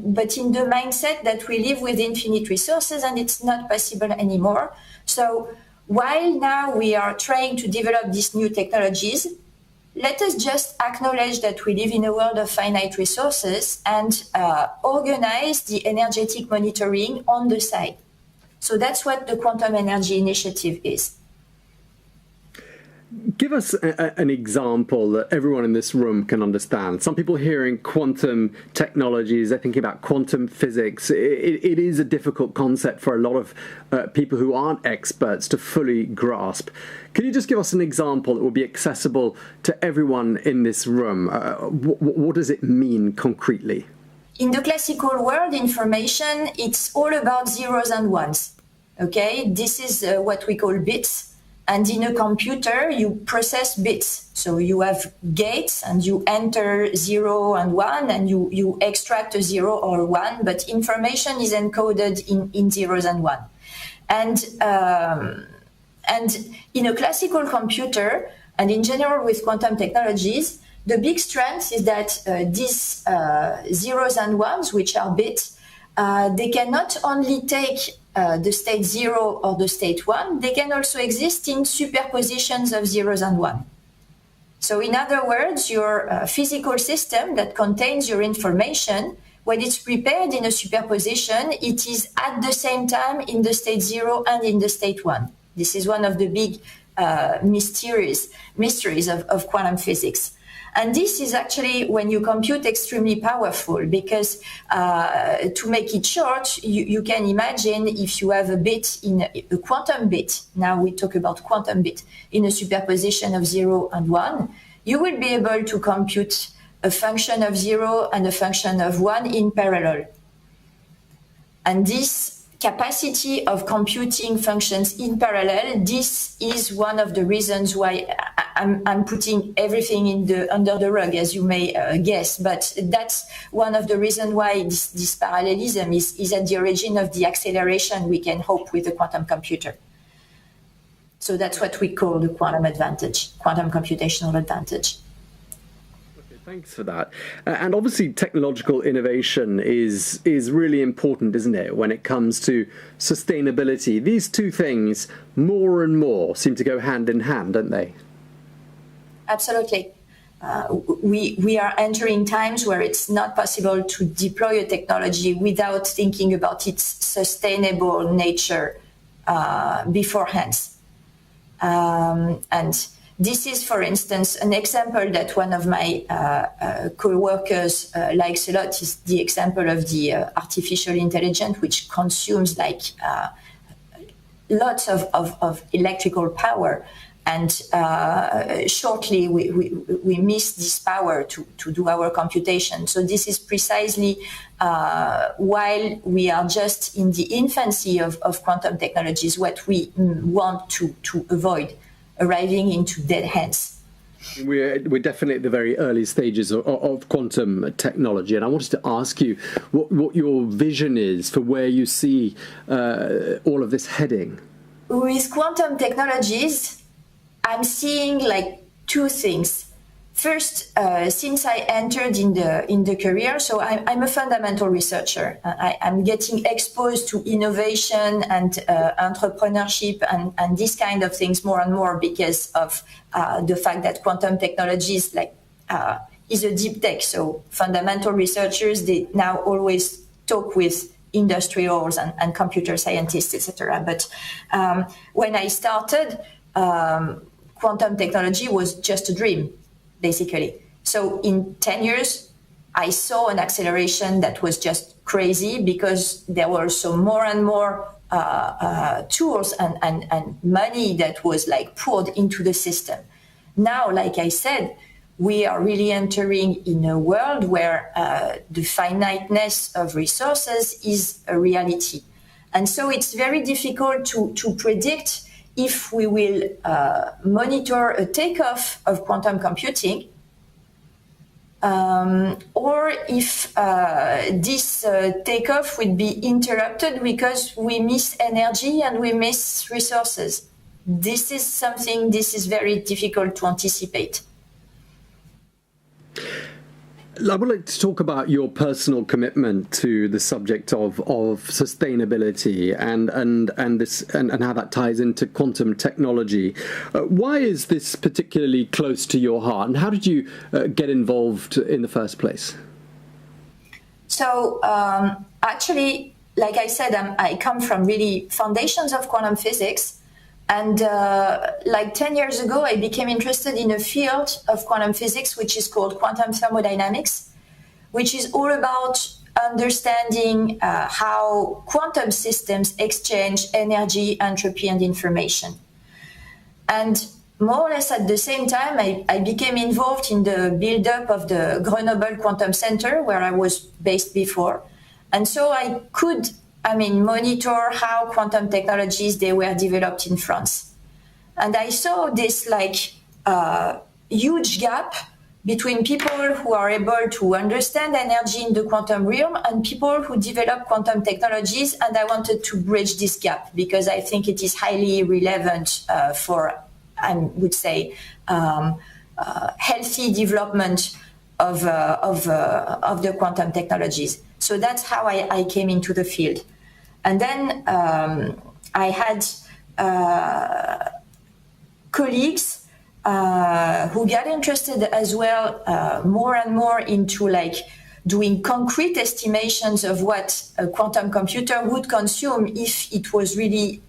but in the mindset that we live with infinite resources, and it's not possible anymore. So while now we are trying to develop these new technologies, let us just acknowledge that we live in a world of finite resources and organize the energetic monitoring on the side. So that's what the Quantum Energy Initiative is.
Give us an example that everyone in this room can understand. Some people hearing quantum technologies, they're thinking about quantum physics. It is a difficult concept for a lot of people who aren't experts to fully grasp. Can you just give us an example that will be accessible to everyone in this room? What does it mean concretely?
In the classical world, information, it's all about zeros and ones. Okay, this is what we call bits. And in a computer, you process bits. So you have gates and you enter 0 and 1 and you extract a 0 or 1, but information is encoded in zeros and 1. And in a classical computer, and in general with quantum technologies, the big strength is that these zeros and ones, which are bits, they cannot only take the state 0 or the state 1, they can also exist in superpositions of zeros and 1. So in other words, your physical system that contains your information, when it's prepared in a superposition, it is at the same time in the state 0 and in the state 1. This is one of the big mysteries of quantum physics. And this is actually, when you compute, extremely powerful, because to make it short, you can imagine if you have a bit in a quantum bit, now we talk about quantum bit, in a superposition of 0 and 1, you will be able to compute a function of 0 and a function of 1 in parallel. And this capacity of computing functions in parallel, this is one of the reasons why I'm putting everything under the rug, as you may guess. But that's one of the reasons why this parallelism is at the origin of the acceleration we can hope with the quantum computer. So that's what we call the quantum advantage, quantum computational advantage.
Thanks for that. And obviously technological innovation is really important, isn't it, when it comes to sustainability? These two things, more and more, seem to go hand in hand, don't they?
Absolutely. We are entering times where it's not possible to deploy a technology without thinking about its sustainable nature beforehand. And this is, for instance, an example that one of my co-workers likes a lot is the example of the artificial intelligence, which consumes lots of electrical power. And shortly, we miss this power to do our computation. So this is precisely while we are just in the infancy of quantum technologies, what we want to avoid arriving into dead hands.
We're definitely at the very early stages of quantum technology, and I wanted to ask you what your vision is for where you see all of this heading.
With quantum technologies, I'm seeing like two things. First, since I entered in the career, so I'm a fundamental researcher. I'm getting exposed to innovation and entrepreneurship and these kind of things more and more because of the fact that quantum technologies is a deep tech. So fundamental researchers, they now always talk with industrials and computer scientists, etc. But when I started, quantum technology was just a dream, basically. So in 10 years, I saw an acceleration that was just crazy because there were so more and more tools and money that was like poured into the system. Now, like I said, we are really entering in a world where the finiteness of resources is a reality. And so it's very difficult to predict if we will monitor a takeoff of quantum computing or if this takeoff would be interrupted because we miss energy and we miss resources. This is very difficult to anticipate.
I would like to talk about your personal commitment to the subject of sustainability and how that ties into quantum technology. Why is this particularly close to your heart, and how did you get involved in the first place?
So actually, like I said, I come from really foundations of quantum physics. And like 10 years ago, I became interested in a field of quantum physics, which is called quantum thermodynamics, which is all about understanding how quantum systems exchange energy, entropy, and information. And more or less at the same time, I became involved in the build-up of the Grenoble Quantum Center, where I was based before. And so I could monitor how quantum technologies, they were developed in France. And I saw this huge gap between people who are able to understand energy in the quantum realm and people who develop quantum technologies. And I wanted to bridge this gap because I think it is highly relevant for, I would say, healthy development of the quantum technologies. So that's how I came into the field. And then I had colleagues who got interested as well more and more into doing concrete estimations of what a quantum computer would consume if it was really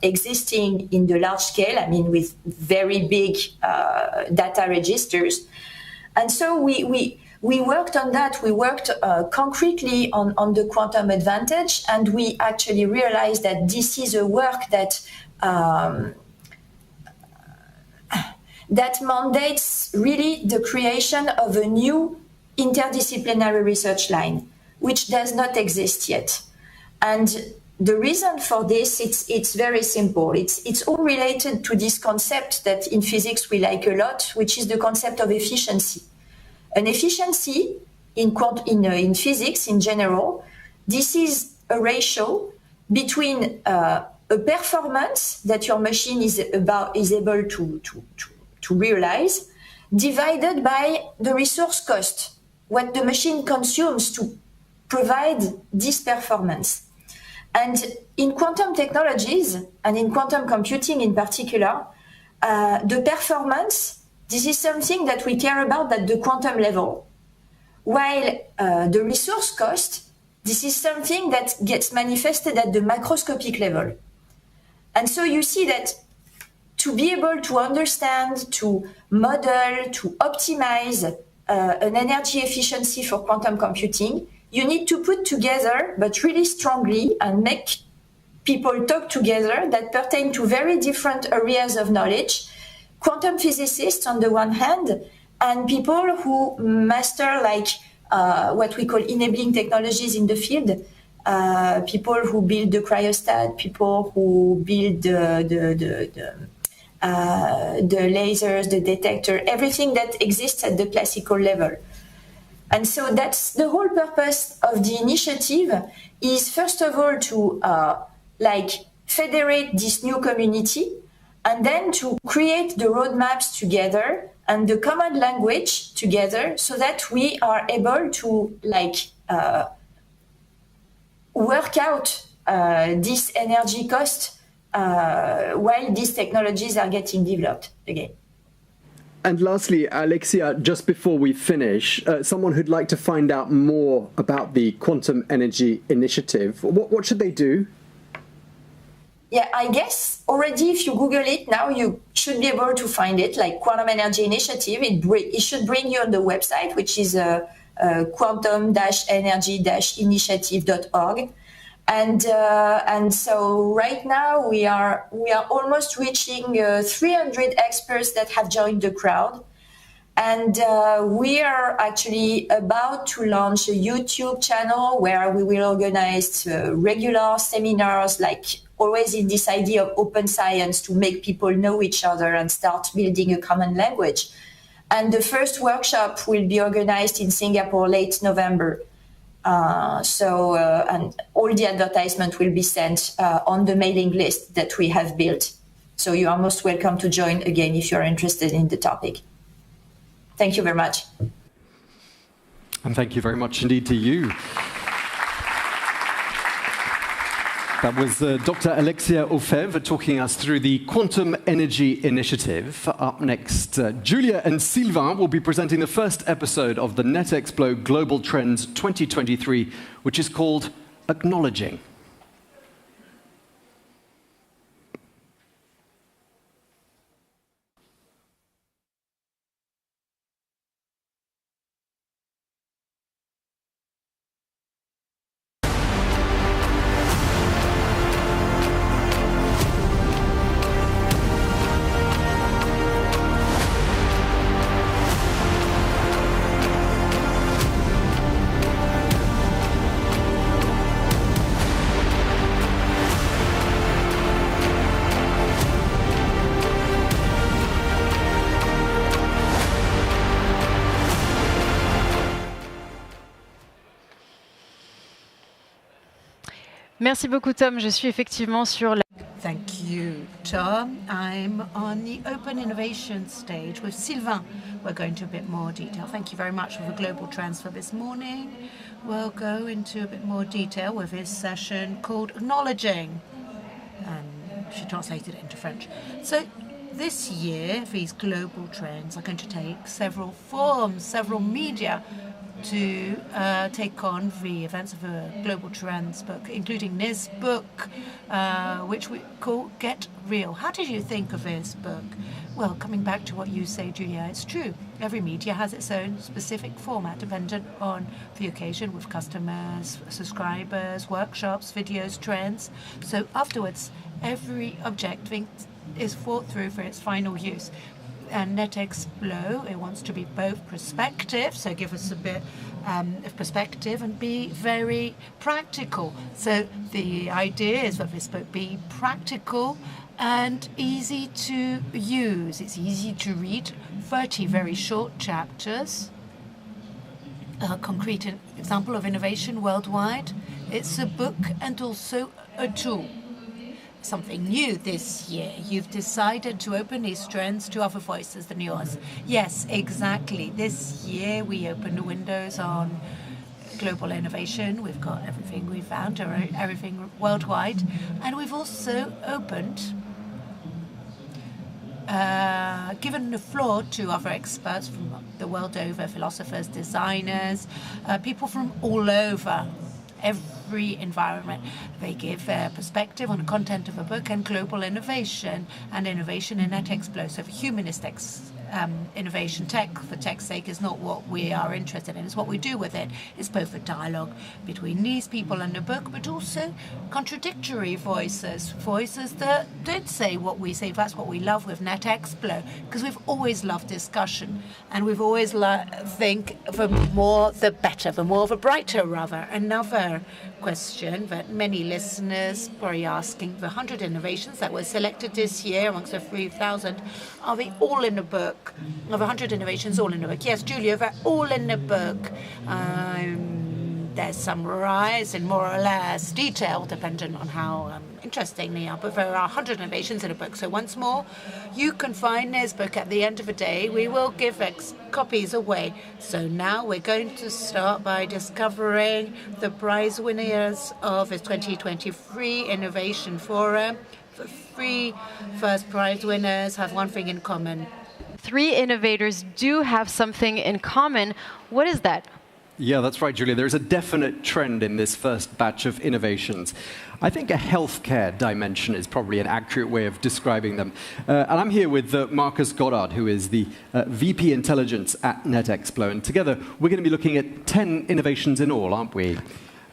existing in the large scale, with very big data registers. And so we worked on that. We worked concretely on the quantum advantage, and we actually realized that this is a work that mandates really the creation of a new interdisciplinary research line, which does not exist yet. And the reason for this, it's very simple. It's all related to this concept that in physics we like a lot, which is the concept of efficiency. An efficiency in physics in general, this is a ratio between a performance that your machine is able to realize, divided by the resource cost, what the machine consumes to provide this performance. And in quantum technologies, and in quantum computing in particular, the performance, this is something that we care about at the quantum level, while the resource cost, this is something that gets manifested at the macroscopic level. And so you see that to be able to understand, to model, to optimize an energy efficiency for quantum computing, you need to put together, but really strongly, and make people talk together that pertain to very different areas of knowledge, quantum physicists on the one hand, and people who master what we call enabling technologies in the field. People who build the cryostat, people who build the lasers, the detector, everything that exists at the classical level. And so that's the whole purpose of the initiative, is first of all to federate this new community, and then to create the roadmaps together and the common language together, so that we are able to work out this energy cost while these technologies are getting developed again.
And lastly, Alexia, just before we finish, someone who'd like to find out more about the Quantum Energy Initiative, what should they do?
Yeah, I guess already if you Google it now, you should be able to find it, like Quantum Energy Initiative. It should bring you on the website, which is quantum-energy-initiative.org. And so right now we are almost reaching 300 experts that have joined the crowd. And we are actually about to launch a YouTube channel where we will organize regular seminars, like always in this idea of open science, to make people know each other and start building a common language. And the first workshop will be organized in Singapore late November. And all the advertisement will be sent on the mailing list that we have built. So you are most welcome to join again if you're interested in the topic. Thank you very much.
And thank you very much indeed to you. That was Dr. Alexia Orfèvre talking us through the Quantum Energy Initiative. Up next, Julia and Sylvain will be presenting the first episode of the Netexplo Global Trends 2023, which is called Acknowledging.
Merci beaucoup, Tom. Je suis effectivement sur la...
Thank you, Tom. I'm on the Open Innovation stage with Sylvain. We're going to a bit more detail. Thank you very much for the global transfer this morning. We'll go into a bit more detail with his session called Acknowledging. And she translated it into French. So this year, these global trends are going to take several forms, several media to take on the events of a global trends book, including this book, which we call Get Real. How did you think of this book? Well, coming back to what you say, Julia, it's true. Every media has its own specific format, dependent on the occasion, with customers, subscribers, workshops, videos, trends. So afterwards, every object is thought through for its final use. And Netexplo, it wants to be both perspective, so give us a bit of perspective, and be very practical. So the idea is that this book be practical and easy to use. It's easy to read, 30 very short chapters. A concrete example of innovation worldwide. It's a book and also a tool. Something new this year. You've decided to open these trends to other voices than yours. Yes, exactly. This year we opened the windows on global innovation. We've got everything we found, everything worldwide. And we've also opened, given the floor to other experts from the world over, philosophers, designers, people from all over. Every environment. They give their perspective on the content of a book and global innovation and innovation in Netexplo. So the humanist innovation tech for tech's sake is not what we are interested in. It's what we do with it. It's both a dialogue between these people and the book, but also contradictory voices that don't say what we say. That's what we love with Netexplo, because we've always loved discussion, and we've always think the more the better, the more the brighter, rather. Another question that many listeners are asking, the 100 innovations that were selected this year amongst the 3,000, are they all in the book? Are the 100 innovations all in the book? Yes, Julia, they're all in the book. They're summarized in more or less detail, depending on how interesting they are. But there are 100 innovations in a book. So once more, you can find this book at the end of the day. We will give copies away. So now we're going to start by discovering the prize winners of the 2023 Innovation Forum. The 3 first prize winners have one thing in common.
3 innovators do have something in common. What is that?
Yeah, that's right, Julia. There's a definite trend in this first batch of innovations. I think a healthcare dimension is probably an accurate way of describing them. And I'm here with Marcus Goddard, who is the VP Intelligence at Netexplo. And together, we're going to be looking at 10 innovations in all, aren't we?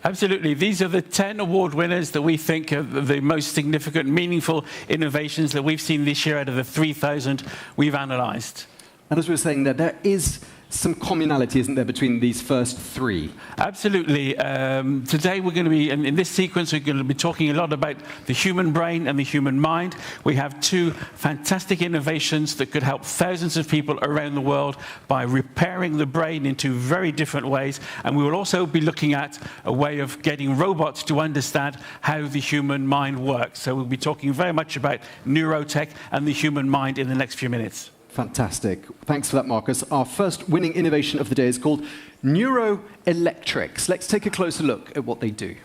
Absolutely. These are the 10 award winners that we think are the most significant, meaningful innovations that we've seen this year out of the 3,000 we've analyzed.
And as we were saying, there is some commonality, isn't there, between these first 3?
Absolutely. Today we're going to be, in this sequence, we're going to be talking a lot about the human brain and the human mind. We have 2 fantastic innovations that could help thousands of people around the world by repairing the brain in 2 very different ways. And we will also be looking at a way of getting robots to understand how the human mind works. So we'll be talking very much about neurotech and the human mind in the next few minutes.
Fantastic. Thanks for that, Marcus. Our first winning innovation of the day is called neuroelectrics. Let's take a closer look at what they do.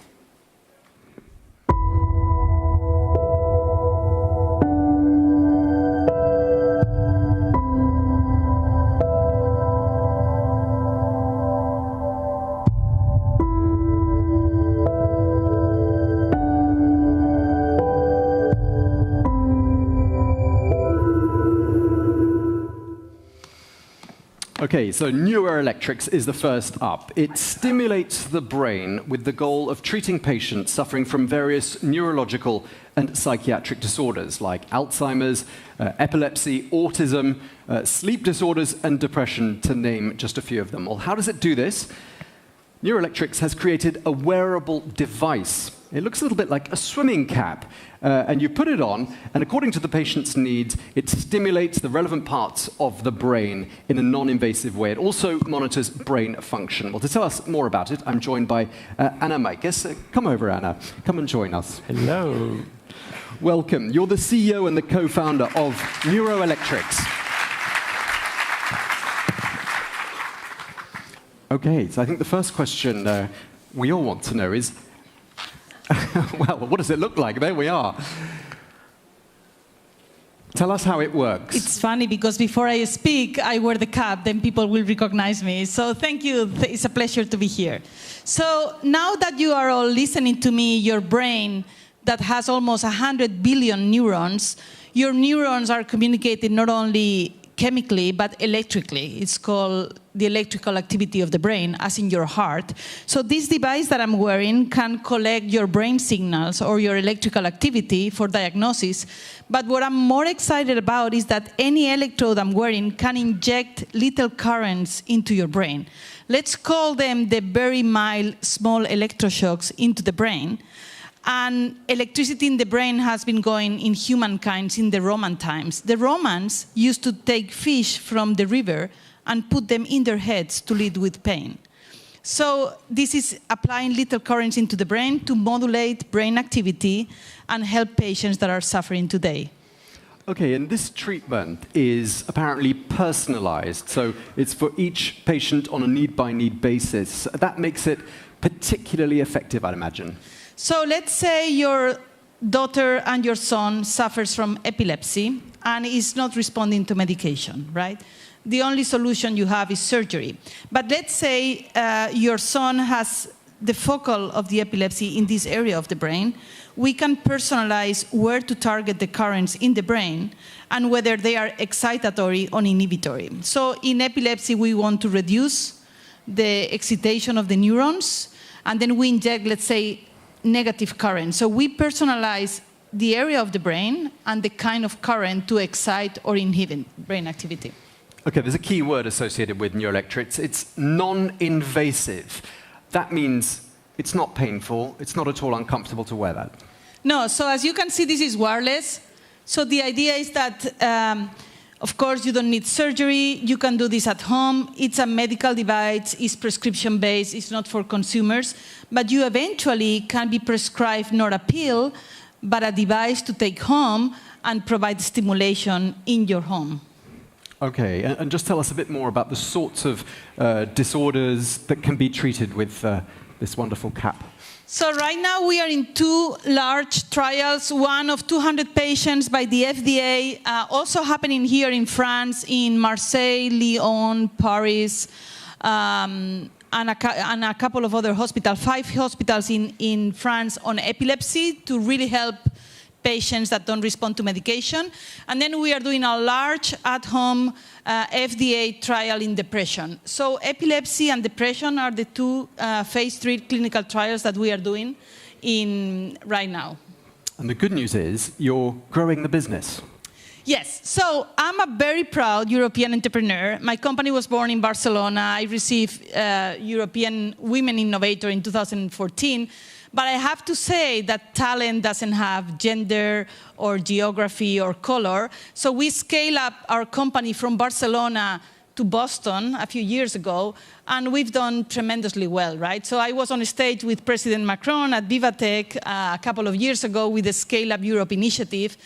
Okay, so neuroelectrics is the first up. It stimulates the brain with the goal of treating patients suffering from various neurological and psychiatric disorders like Alzheimer's, epilepsy, autism, sleep disorders, and depression, to name just a few of them. Well, how does it do this? Neuroelectrics has created a wearable device. It looks a little bit like a swimming cap, and you put it on, and according to the patient's needs, it stimulates the relevant parts of the brain in a non-invasive way. It also monitors brain function. Well, to tell us more about it, I'm joined by Anna Meikes. Come over, Anna. Come and join us.
Hello.
Welcome. You're the CEO and the co-founder of neuroelectrics. Okay, so I think the first question we all want to know is, well, what does it look like? There we are. Tell us how it works.
It's funny because before I speak, I wear the cap, then people will recognize me. So thank you. It's a pleasure to be here. So now that you are all listening to me, your brain that has almost 100 billion neurons, your neurons are communicating not only chemically, but electrically. It's called the electrical activity of the brain, as in your heart. So this device that I'm wearing can collect your brain signals or your electrical activity for diagnosis. But what I'm more excited about is that any electrode I'm wearing can inject little currents into your brain. Let's call them the very mild, small electroshocks into the brain. And electricity in the brain has been going in humankind in the Roman times. The Romans used to take fish from the river and put them in their heads to lead with pain. So this is applying little currents into the brain to modulate brain activity and help patients that are suffering today.
Okay, and this treatment is apparently personalized. So it's for each patient on a need-by-need basis. That makes it particularly effective, I'd imagine.
So let's say your daughter and your son suffers from epilepsy and is not responding to medication, right? The only solution you have is surgery. But let's say your son has the focal of the epilepsy in this area of the brain. we can personalize where to target the currents in the brain and whether they are excitatory or inhibitory. So in epilepsy, we want to reduce the excitation of the neurons, and then we inject, let's say, negative current. So we personalize the area of the brain and the kind of current to excite or inhibit brain activity.
Okay, there's a key word associated with neuroelectrics. It's non-invasive. That means it's not painful, it's not at all uncomfortable to wear that.
No, so as you can see, this is wireless. So the idea is that, of course, you don't need surgery. You can do this at home. It's a medical device. It's prescription-based. It's not for consumers. But you eventually can be prescribed not a pill, but a device to take home and provide stimulation in your home.
Okay, and just tell us a bit more about the sorts of disorders that can be treated with this wonderful cap.
So right now we are in 2 large trials, one of 200 patients by the FDA, also happening here in France, in Marseille, Lyon, Paris, and a couple of other hospitals, 5 hospitals in France on epilepsy to really help patients that don't respond to medication. And then we are doing a large at-home FDA trial in depression. So epilepsy and depression are the 2 phase 3 clinical trials that we are doing right now.
And the good news is you're growing the business.
Yes, so I'm a very proud European entrepreneur. My company was born in Barcelona. I received European Women Innovator in 2014. But I have to say that talent doesn't have gender or geography or color. So we scale up our company from Barcelona to Boston a few years ago, and we've done tremendously well, right? So I was on stage with President Macron at Vivatech a couple of years ago with the Scale Up Europe initiative.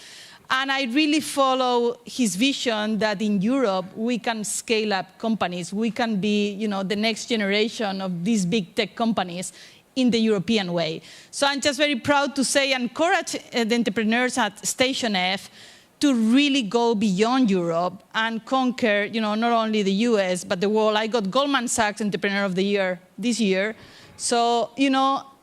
And I really follow his vision that in Europe, we can scale up companies. We can be, the next generation of these big tech companies in the European way. So I'm just very proud to say, encourage the entrepreneurs at Station F to really go beyond Europe and conquer, not only the US, but the world. I got Goldman Sachs Entrepreneur of the Year this year. So,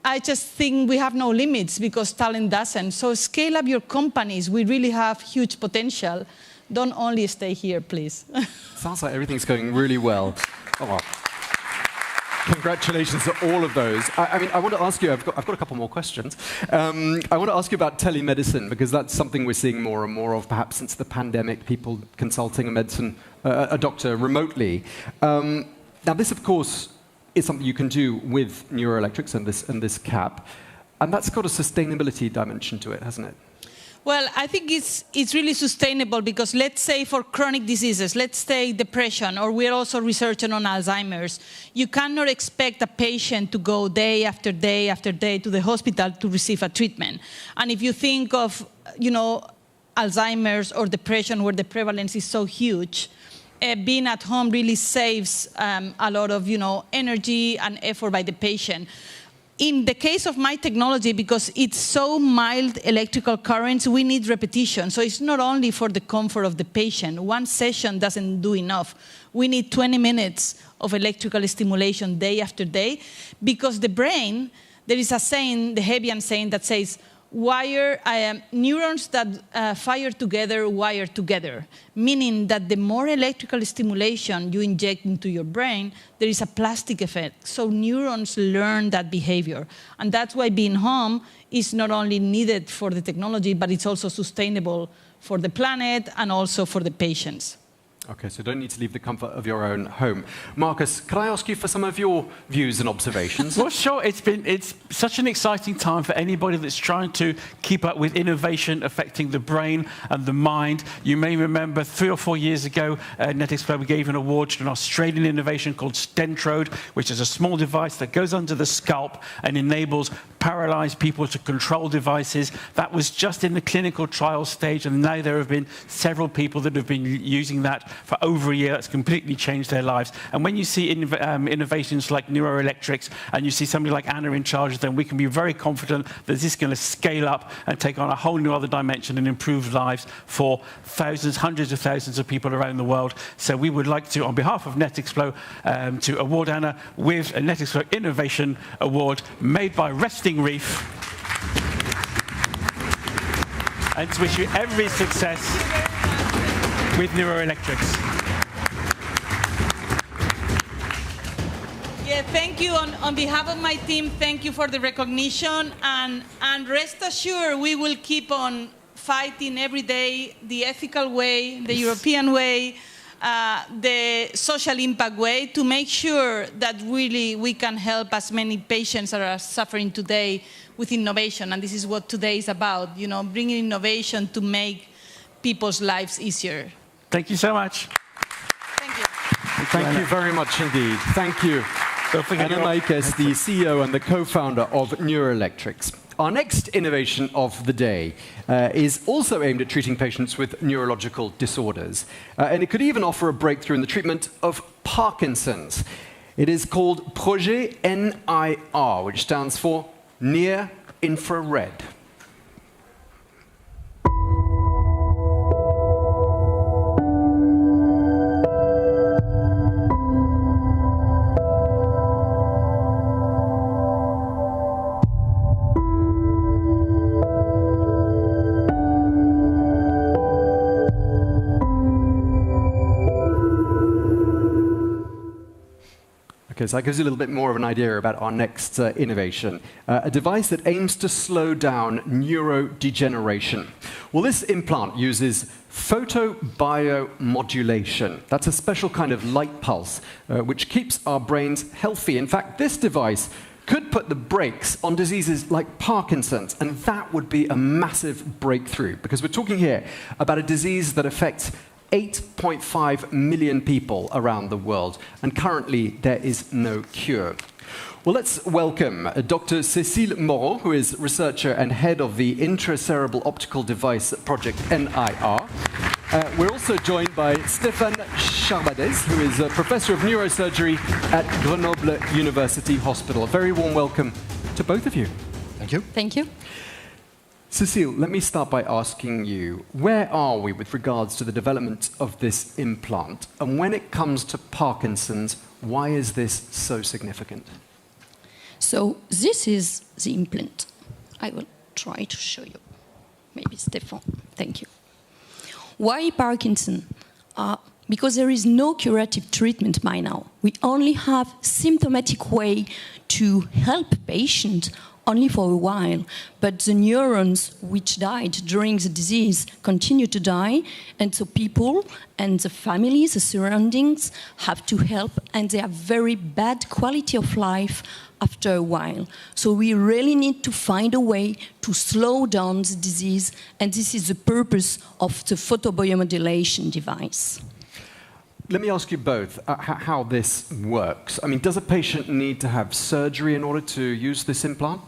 I just think we have no limits because talent doesn't. So scale up your companies. We really have huge potential. Don't only stay here, please.
Sounds like everything's going really well. Oh, well. Congratulations to all of those. I want to ask you, I've got a couple more questions. I want to ask you about telemedicine, because that's something we're seeing more and more of, perhaps since the pandemic, people consulting a doctor remotely. Now, this, of course, is something you can do with neuroelectrics and this cap. And that's got a sustainability dimension to it, hasn't it?
Well, I think it's really sustainable because let's say for chronic diseases, let's take depression, or we're also researching on Alzheimer's, you cannot expect a patient to go day after day after day to the hospital to receive a treatment. And if you think of, Alzheimer's or depression where the prevalence is so huge, being at home really saves a lot of, energy and effort by the patient. In the case of my technology, because it's so mild electrical currents, we need repetition. So it's not only for the comfort of the patient. One session doesn't do enough. We need 20 minutes of electrical stimulation day after day, because the brain, there is a saying, the Hebbian saying that says, neurons that fire together wire together, meaning that the more electrical stimulation you inject into your brain, there is a plastic effect. So neurons learn that behavior. And that's why being home is not only needed for the technology, but it's also sustainable for the planet and also for the patients.
Okay, so don't need to leave the comfort of your own home. Marcus, can I ask you for some of your views and observations?
Well, sure. It's such an exciting time for anybody that's trying to keep up with innovation affecting the brain and the mind. You may remember 3 or 4 years ago, Netexplo gave an award to an Australian innovation called Stentrode, which is a small device that goes under the scalp and enables paralyzed people to control devices. That was just in the clinical trial stage, and now there have been several people that have been using that for over a year. It's completely changed their lives. And when you see innovations like neuroelectrics, and you see somebody like Anna in charge, then we can be very confident that this is going to scale up and take on a whole new other dimension and improve lives for thousands, hundreds of thousands of people around the world. So we would like to, on behalf of Netexplo, to award Anna with a Netexplo Innovation Award made by Resting Reef. and to wish you every success with neuroelectrics.
Yeah, thank you. On behalf of my team, thank you for the recognition. And rest assured, we will keep on fighting every day the ethical way, the European way, the social impact way, to make sure that really we can help as many patients that are suffering today with innovation. And this is what today is about, you know, bringing innovation to make people's lives easier.
Thank you so much.
Thank you.
Thank you very much indeed. Thank you. Anna Meikes, the CEO and the co-founder of Neuroelectrics. Our next innovation of the day is also aimed at treating patients with neurological disorders. And it could even offer a breakthrough in the treatment of Parkinson's. It is called Projet NIR, which stands for Near Infrared. So that gives you a little bit more of an idea about our next innovation, a device that aims to slow down neurodegeneration. Well, this implant uses photobiomodulation. That's a special kind of light pulse which keeps our brains healthy. In fact, this device could put the brakes on diseases like Parkinson's, and that would be a massive breakthrough, because we're talking here about a disease that affects 8.5 million people around the world, and currently there is no cure. Well, let's welcome Dr. Cécile Moreau, who is researcher and head of the Intracerebral Optical Device Project NIR. We're also joined by Stéphane Charbadès, who is a professor of neurosurgery at Grenoble University Hospital. A very warm welcome to both of you.
Thank you.
Thank you.
Cécile, let me start by asking you, where are we with regards to the development of this implant? And when it comes to Parkinson's, why is this so significant?
So this is the implant. I will try to show you. Maybe Stéphane. Thank you. Why Parkinson? Because there is no curative treatment by now. We only have symptomatic way to help patients only for a while, but the neurons which died during the disease continue to die, and so people and the families, the surroundings, have to help, and they have very bad quality of life after a while. So we really need to find a way to slow down the disease, and this is the purpose of the photobiomodulation device.
Let me ask you both how this works. I mean, does a patient need to have surgery in order to use this implant?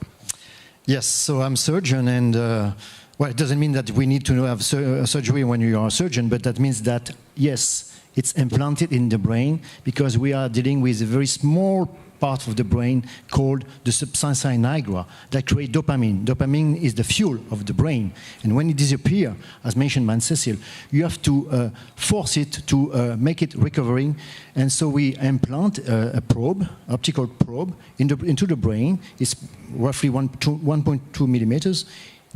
Yes, so I'm a surgeon, and well, it doesn't mean that we need to have surgery when you are a surgeon, but that means that, yes, it's implanted in the brain, because we are dealing with a very small part of the brain called the substance nigra that creates dopamine. Dopamine is the fuel of the brain, and when it disappears, as mentioned by Cécile, you have to force it to make it recovering, and so we implant a probe, optical probe, into the brain. It's roughly 1.2 millimeters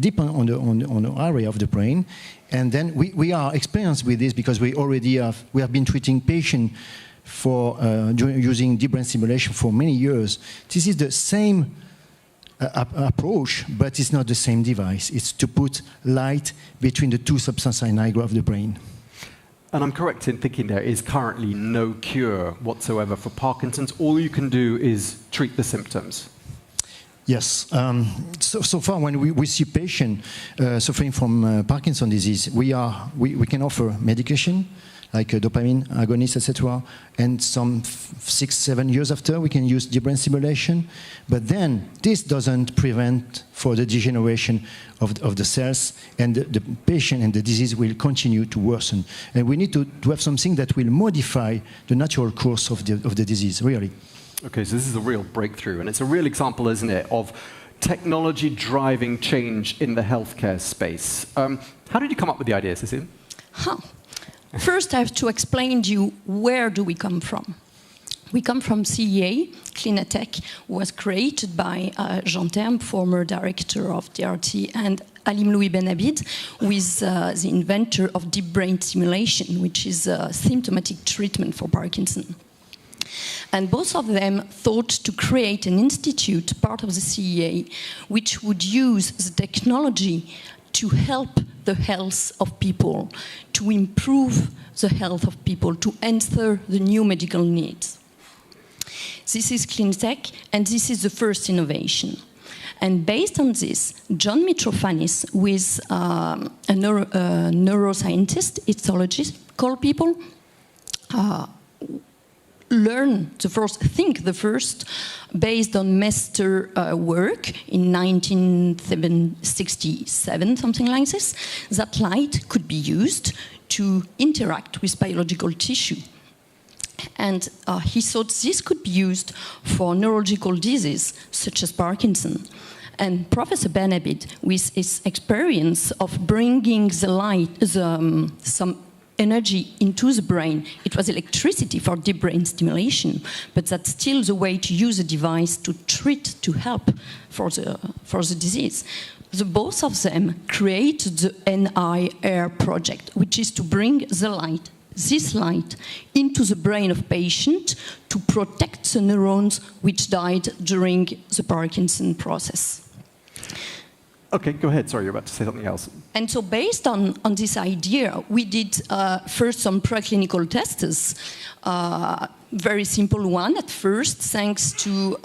deep on the area of the brain, and then we are experienced with this because we have been treating patients for using deep brain stimulation for many years. This is the same approach, but it's not the same device. It's to put light between the two substantia nigra of the brain.
And I'm correct in thinking there is currently no cure whatsoever for Parkinson's. All you can do is treat the symptoms.
Yes. So far, when we see patients suffering from Parkinson's disease, we can offer medication, like dopamine agonists, etc. And some 6-7 years after, we can use deep brain stimulation. But then this doesn't prevent for the degeneration of the cells, and the patient and the disease will continue to worsen. And we need to have something that will modify the natural course of the disease, really.
Okay, so this is a real breakthrough, and it's a real example, isn't it, of technology driving change in the healthcare space. How did you come up with the idea, Cécile?
First, I have to explain to you where do we come from. We come from CEA, Cleanatech, was created by Jean Terme, former director of DRT, and Alim Louis Ben Abid, who is the inventor of deep brain stimulation, which is a symptomatic treatment for Parkinson. And both of them thought to create an institute, part of the CEA, which would use the technology to help the health of people, to improve the health of people, to answer the new medical needs. This is Cleantech, and this is the first innovation. And based on this, John Mitrofanis, who is a neuroscientist, ethologist, called people, think the first, based on Mester work in 1967, something like this, that light could be used to interact with biological tissue. And he thought this could be used for neurological disease, such as Parkinson. And Professor Ben Abid, with his experience of bringing the light, some energy into the brain, it was electricity for deep brain stimulation, but that's still the way to use a device to treat, to help for the disease. The both of them created the NIR project, which is to bring the light, this light, into the brain of patient to protect the neurons which died during the Parkinson process.
Okay, go ahead. Sorry, you're about to say something else.
And so based on this idea, we did first some preclinical tests, very simple one at first, thanks to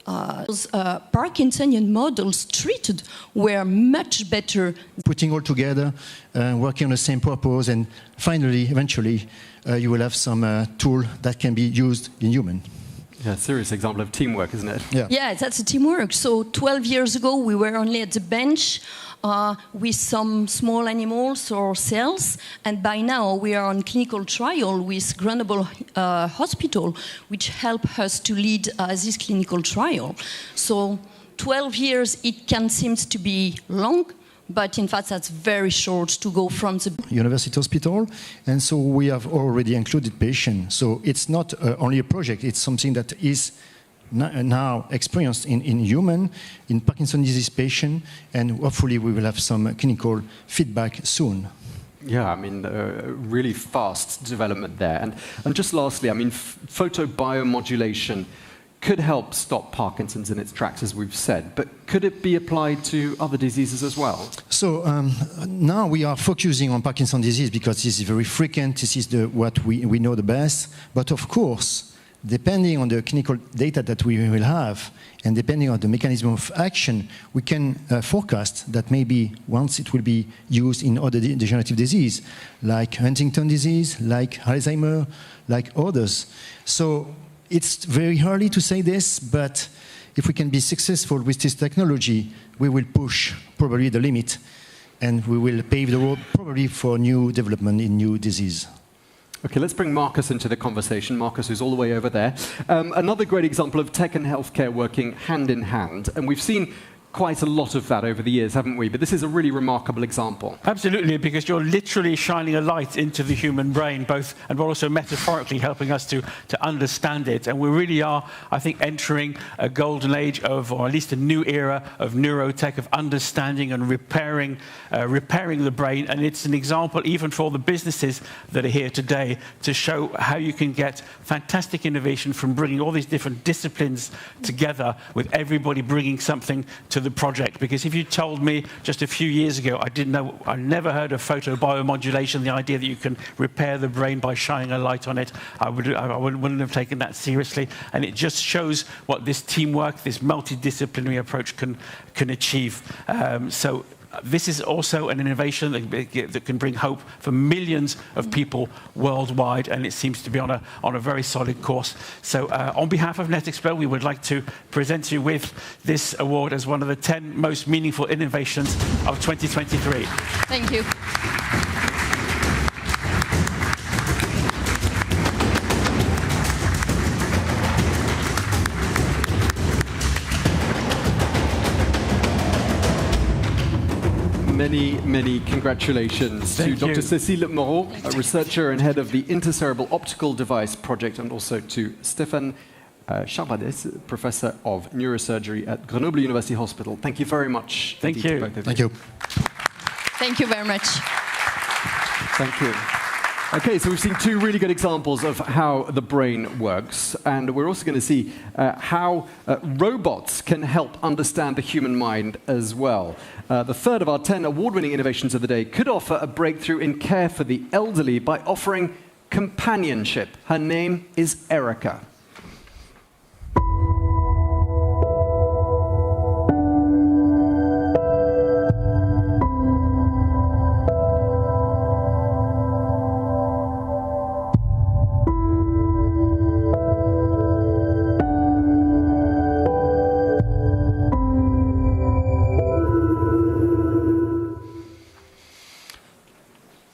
Parkinsonian models treated were much better.
Putting all together, working on the same purpose, and finally, eventually, you will have some tool that can be used in human.
Yeah, serious example of teamwork, isn't it?
Yeah, that's a teamwork. So 12 years ago, we were only at the bench with some small animals or cells, and by now we are on clinical trial with Grenoble Hospital, which help us to lead this clinical trial. So 12 years, it can seem to be long, but in fact that's very short to go from the
University Hospital, and so we have already included patients. So it's not only a project, it's something that is now experienced in human, in Parkinson's disease patient, and hopefully we will have some clinical feedback soon.
Yeah, I mean, really fast development there. And just lastly, I mean, photobiomodulation could help stop Parkinson's in its tracks, as we've said, but could it be applied to other diseases as well?
So now we are focusing on Parkinson's disease because this is very frequent, this is what we know the best, but of course, depending on the clinical data that we will have, and depending on the mechanism of action, we can forecast that maybe once it will be used in other degenerative disease, like Huntington disease, like Alzheimer, like others. So it's very early to say this, but if we can be successful with this technology, we will push probably the limit, and we will pave the road probably for new development in new disease.
Okay, let's bring Marcus into the conversation. Marcus, who's all the way over there. Another great example of tech and healthcare working hand in hand, and we've seen quite a lot of that over the years, haven't we? But this is a really remarkable example.
Absolutely, because you're literally shining a light into the human brain, both and also metaphorically helping us to understand it. And we really are, I think, entering a golden age of, or at least a new era of neurotech, of understanding and repairing the brain. And it's an example even for the businesses that are here today to show how you can get fantastic innovation from bringing all these different disciplines together, with everybody bringing something to the project. Because if you told me just a few years ago, I never heard of photobiomodulation, the idea that you can repair the brain by shining a light on it, I wouldn't have taken that seriously. And it just shows what this teamwork, this multidisciplinary approach can achieve. So this is also an innovation that can bring hope for millions of people worldwide, and it seems to be on a very solid course. So on behalf of Netexplo, we would like to present you with this award as one of the 10 most meaningful innovations of 2023.
Thank you.
many, many congratulations to Dr. Cécile Moreau, a researcher and head of the Intercerebral Optical Device Project, and also to Stéphane Charbades, Professor of Neurosurgery at Grenoble University Hospital. Thank you very much.
Thank you.
Thank you.
Thank you very much.
Thank you. Okay, so we've seen two really good examples of how the brain works, and we're also going to see how robots can help understand the human mind as well. The third of our 10 award-winning innovations of the day could offer a breakthrough in care for the elderly by offering companionship. Her name is Erica.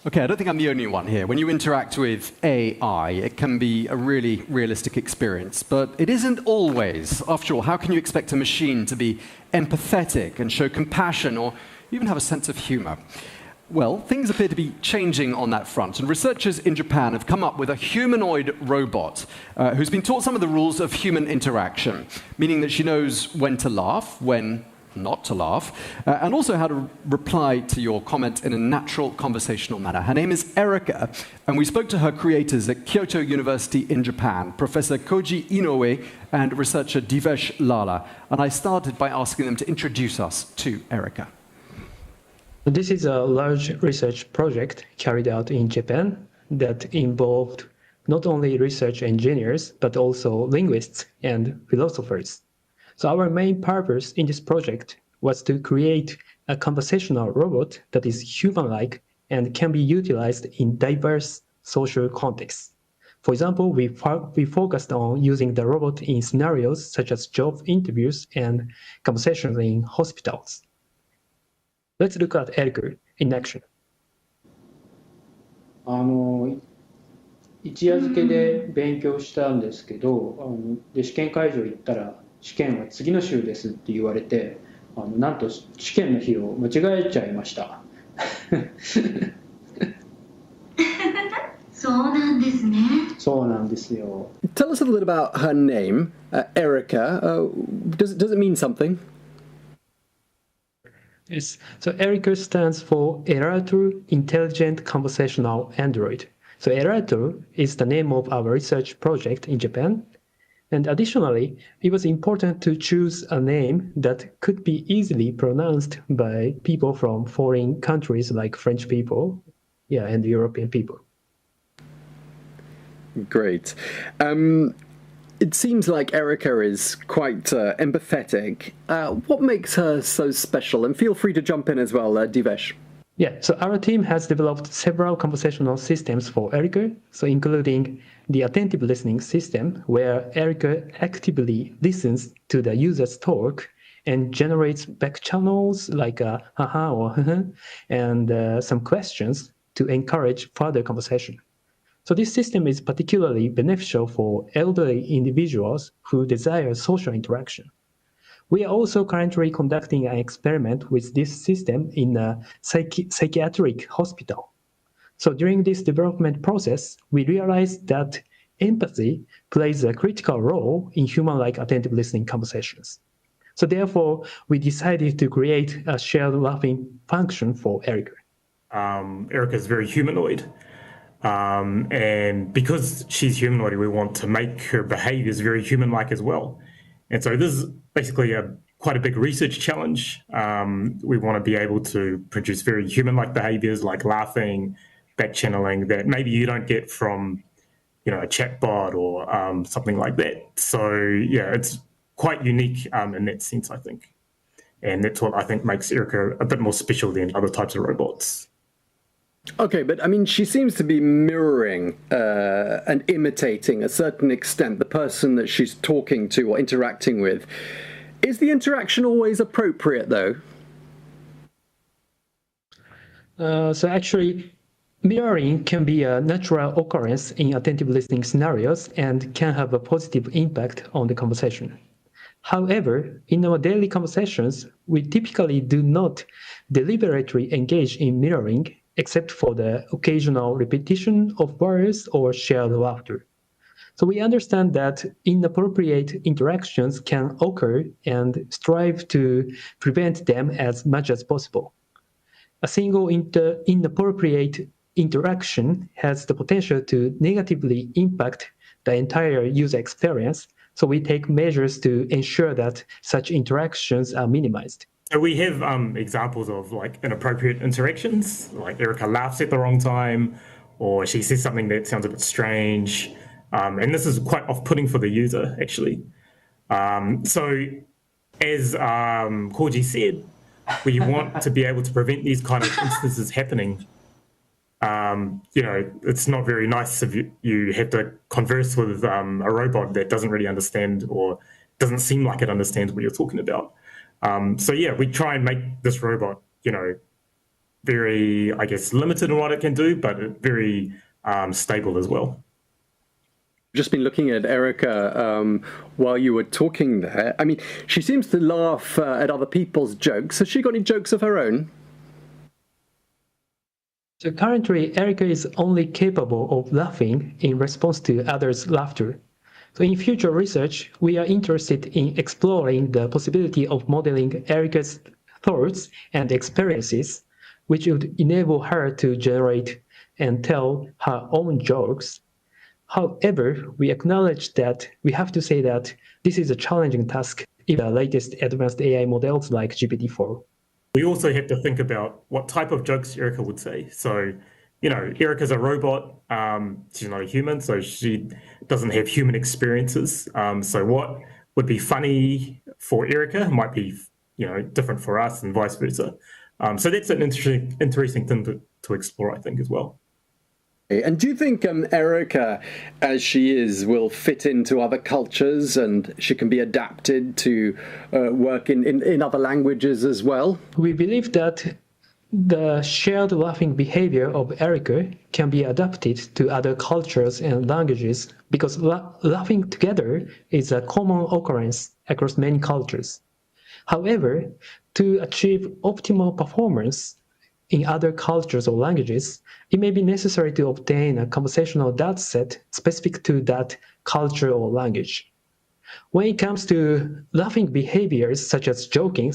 Okay, I don't think I'm the only one here. When you interact with AI, it can be a really realistic experience, but it isn't always. After all, how can you expect a machine to be empathetic and show compassion or even have a sense of humor? Well, things appear to be changing on that front, and researchers in Japan have come up with a humanoid robot who's been taught some of the rules of human interaction, meaning that she knows when to laugh, when not to laugh, and also how to reply to your comment in a natural conversational manner. Her name is Erica, and we spoke to her creators at Kyoto University in Japan, Professor Koji Inoue and researcher Divesh Lala. And I started by asking them to introduce us to Erica.
This is a large research project carried out in Japan that involved not only research engineers, but also linguists and philosophers. So our main purpose in this project was to create a conversational robot that is human-like and can be utilized in diverse social contexts. For example, we focused on using the robot in scenarios such as job interviews and conversations in hospitals. Let's look at Erica in action.
一夜漬けで勉強したんですけど、で試験会場行ったら試験は次の週ですって言われて、なんと試験の日を間違えちゃいました。そうなんですね。そうなんですよ。
Tell us a little about her name, Erica. Does it mean something?
Yes. So Erica stands for Erato Intelligent Conversational Android. So Erato is the name of our research project in Japan. And additionally, it was important to choose a name that could be easily pronounced by people from foreign countries like French people, and European people.
Great. It seems like Erica is quite empathetic. What makes her so special? And feel free to jump in as well, Divesh.
Yeah, so our team has developed several conversational systems for Erica, so including the attentive listening system, where Erica actively listens to the user's talk and generates back channels like a haha or haha, and some questions to encourage further conversation. So this system is particularly beneficial for elderly individuals who desire social interaction. We are also currently conducting an experiment with this system in a psychiatric hospital. So during this development process, we realized that empathy plays a critical role in human-like attentive listening conversations. So therefore, we decided to create a shared laughing function for Erica.
Erica is very humanoid. And because she's humanoid, we want to make her behaviors very human-like as well. And so this is basically quite a big research challenge. We want to be able to produce very human-like behaviors like laughing, back channeling that maybe you don't get from, a chatbot or something like that. So yeah, it's quite unique in that sense, I think. And that's what I think makes Erica a bit more special than other types of robots.
Okay, but I mean, she seems to be mirroring and imitating a certain extent the person that she's talking to or interacting with. Is the interaction always appropriate, though?
So actually, mirroring can be a natural occurrence in attentive listening scenarios and can have a positive impact on the conversation. However, in our daily conversations, we typically do not deliberately engage in mirroring, except for the occasional repetition of words or shared laughter. So we understand that inappropriate interactions can occur and strive to prevent them as much as possible. A single inappropriate interaction has the potential to negatively impact the entire user experience, so we take measures to ensure that such interactions are minimized.
So we have examples of like inappropriate interactions, like Erica laughs at the wrong time, or she says something that sounds a bit strange. And this is quite off-putting for the user, actually. So as Koji said, we want to be able to prevent these kind of instances happening. It's not very nice if you have to converse with a robot that doesn't really understand or doesn't seem like it understands what you're talking about. We try and make this robot, very, I guess, limited in what it can do, but very stable as well.
Just been looking at Erica while you were talking there. I mean, she seems to laugh at other people's jokes. Has she got any jokes of her own?
So currently, Erica is only capable of laughing in response to others' laughter. So in future research, we are interested in exploring the possibility of modeling Erica's thoughts and experiences, which would enable her to generate and tell her own jokes. However, we acknowledge that we have to say that this is a challenging task in the latest advanced AI models like GPT-4.
We also have to think about what type of jokes Erica would say. So, Erica's a robot. She's not a human, so she doesn't have human experiences. So what would be funny for Erica might be, different for us and vice versa. So that's an interesting thing to explore, I think, as well.
And do you think Erica, as she is, will fit into other cultures and she can be adapted to work in other languages as well?
We believe that the shared laughing behavior of Erica can be adapted to other cultures and languages because laughing together is a common occurrence across many cultures. However, to achieve optimal performance in other cultures or languages, it may be necessary to obtain a conversational dataset specific to that culture or language. When it comes to laughing behaviors such as joking,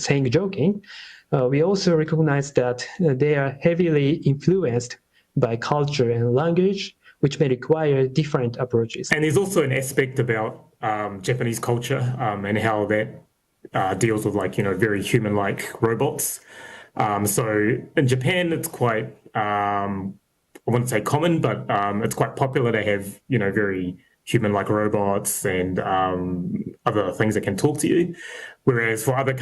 we also recognize that they are heavily influenced by culture and language, which may require different approaches.
And there's also an aspect about Japanese culture and how that deals with very human-like robots. So in Japan, it's quite, I wouldn't say common, but it's quite popular to have, very human-like robots and other things that can talk to you. Whereas for other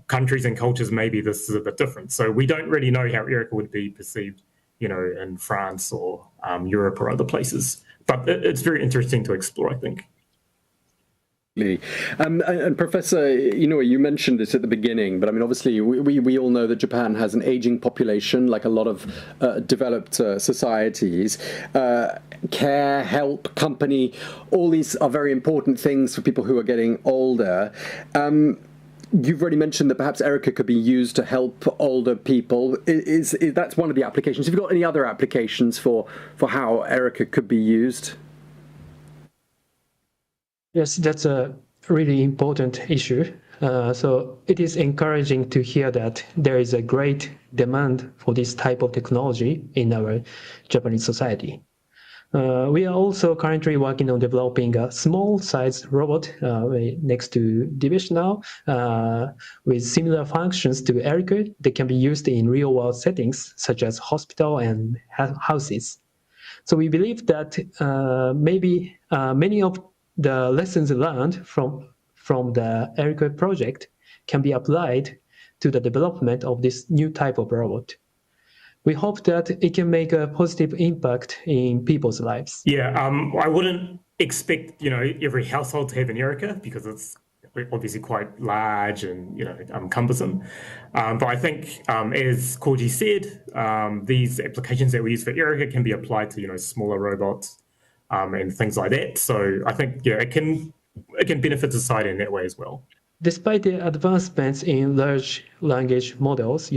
countries and cultures, maybe this is a bit different. So we don't really know how Erica would be perceived, in France or Europe or other places. But it's very interesting to explore, I think.
And Professor, you mentioned this at the beginning, but I mean, obviously, we all know that Japan has an aging population, like a lot of developed societies. Care, help, company, all these are very important things for people who are getting older. You've already mentioned that perhaps Erica could be used to help older people. Is that's one of the applications? Have you got any other applications for how Erica could be used?
Yes, that's a really important issue. So it is encouraging to hear that there is a great demand for this type of technology in our Japanese society. We are also currently working on developing a small-sized robot next to Divish now with similar functions to Erica that can be used in real-world settings such as hospital and houses. So we believe that maybe many of the lessons learned from the Erica project can be applied to the development of this new type of robot. We hope that it can make a positive impact in people's lives.
Yeah, I wouldn't expect, every household to have an Erica because it's obviously quite large and, cumbersome. But I think, as Koji said, these applications that we use for Erica can be applied to, smaller robots and things like that. So I think, it can benefit society in that way as well.
despite the advancements in large language models,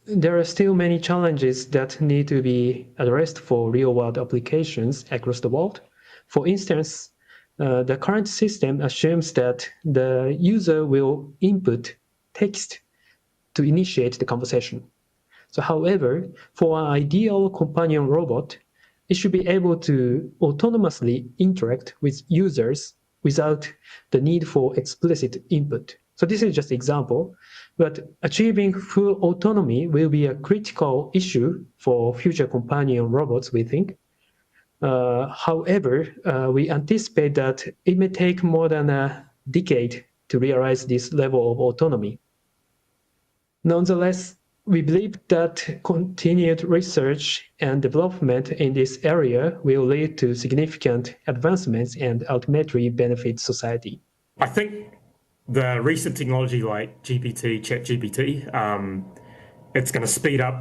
there are still many challenges that need to be addressed for real-world applications across the world. For instance, the current system assumes that the user will input text to initiate the conversation. So, however, for an ideal companion robot, it should be able to autonomously interact with users without the need for explicit input. So this is just an example, but achieving full autonomy will be a critical issue for future companion robots, we think. However, we anticipate that it may take more than a decade to realize this level of autonomy. Nonetheless, we believe that continued research and development in this area will lead to significant advancements and ultimately benefit society.
I think the recent technology like GPT, ChatGPT, it's going to speed up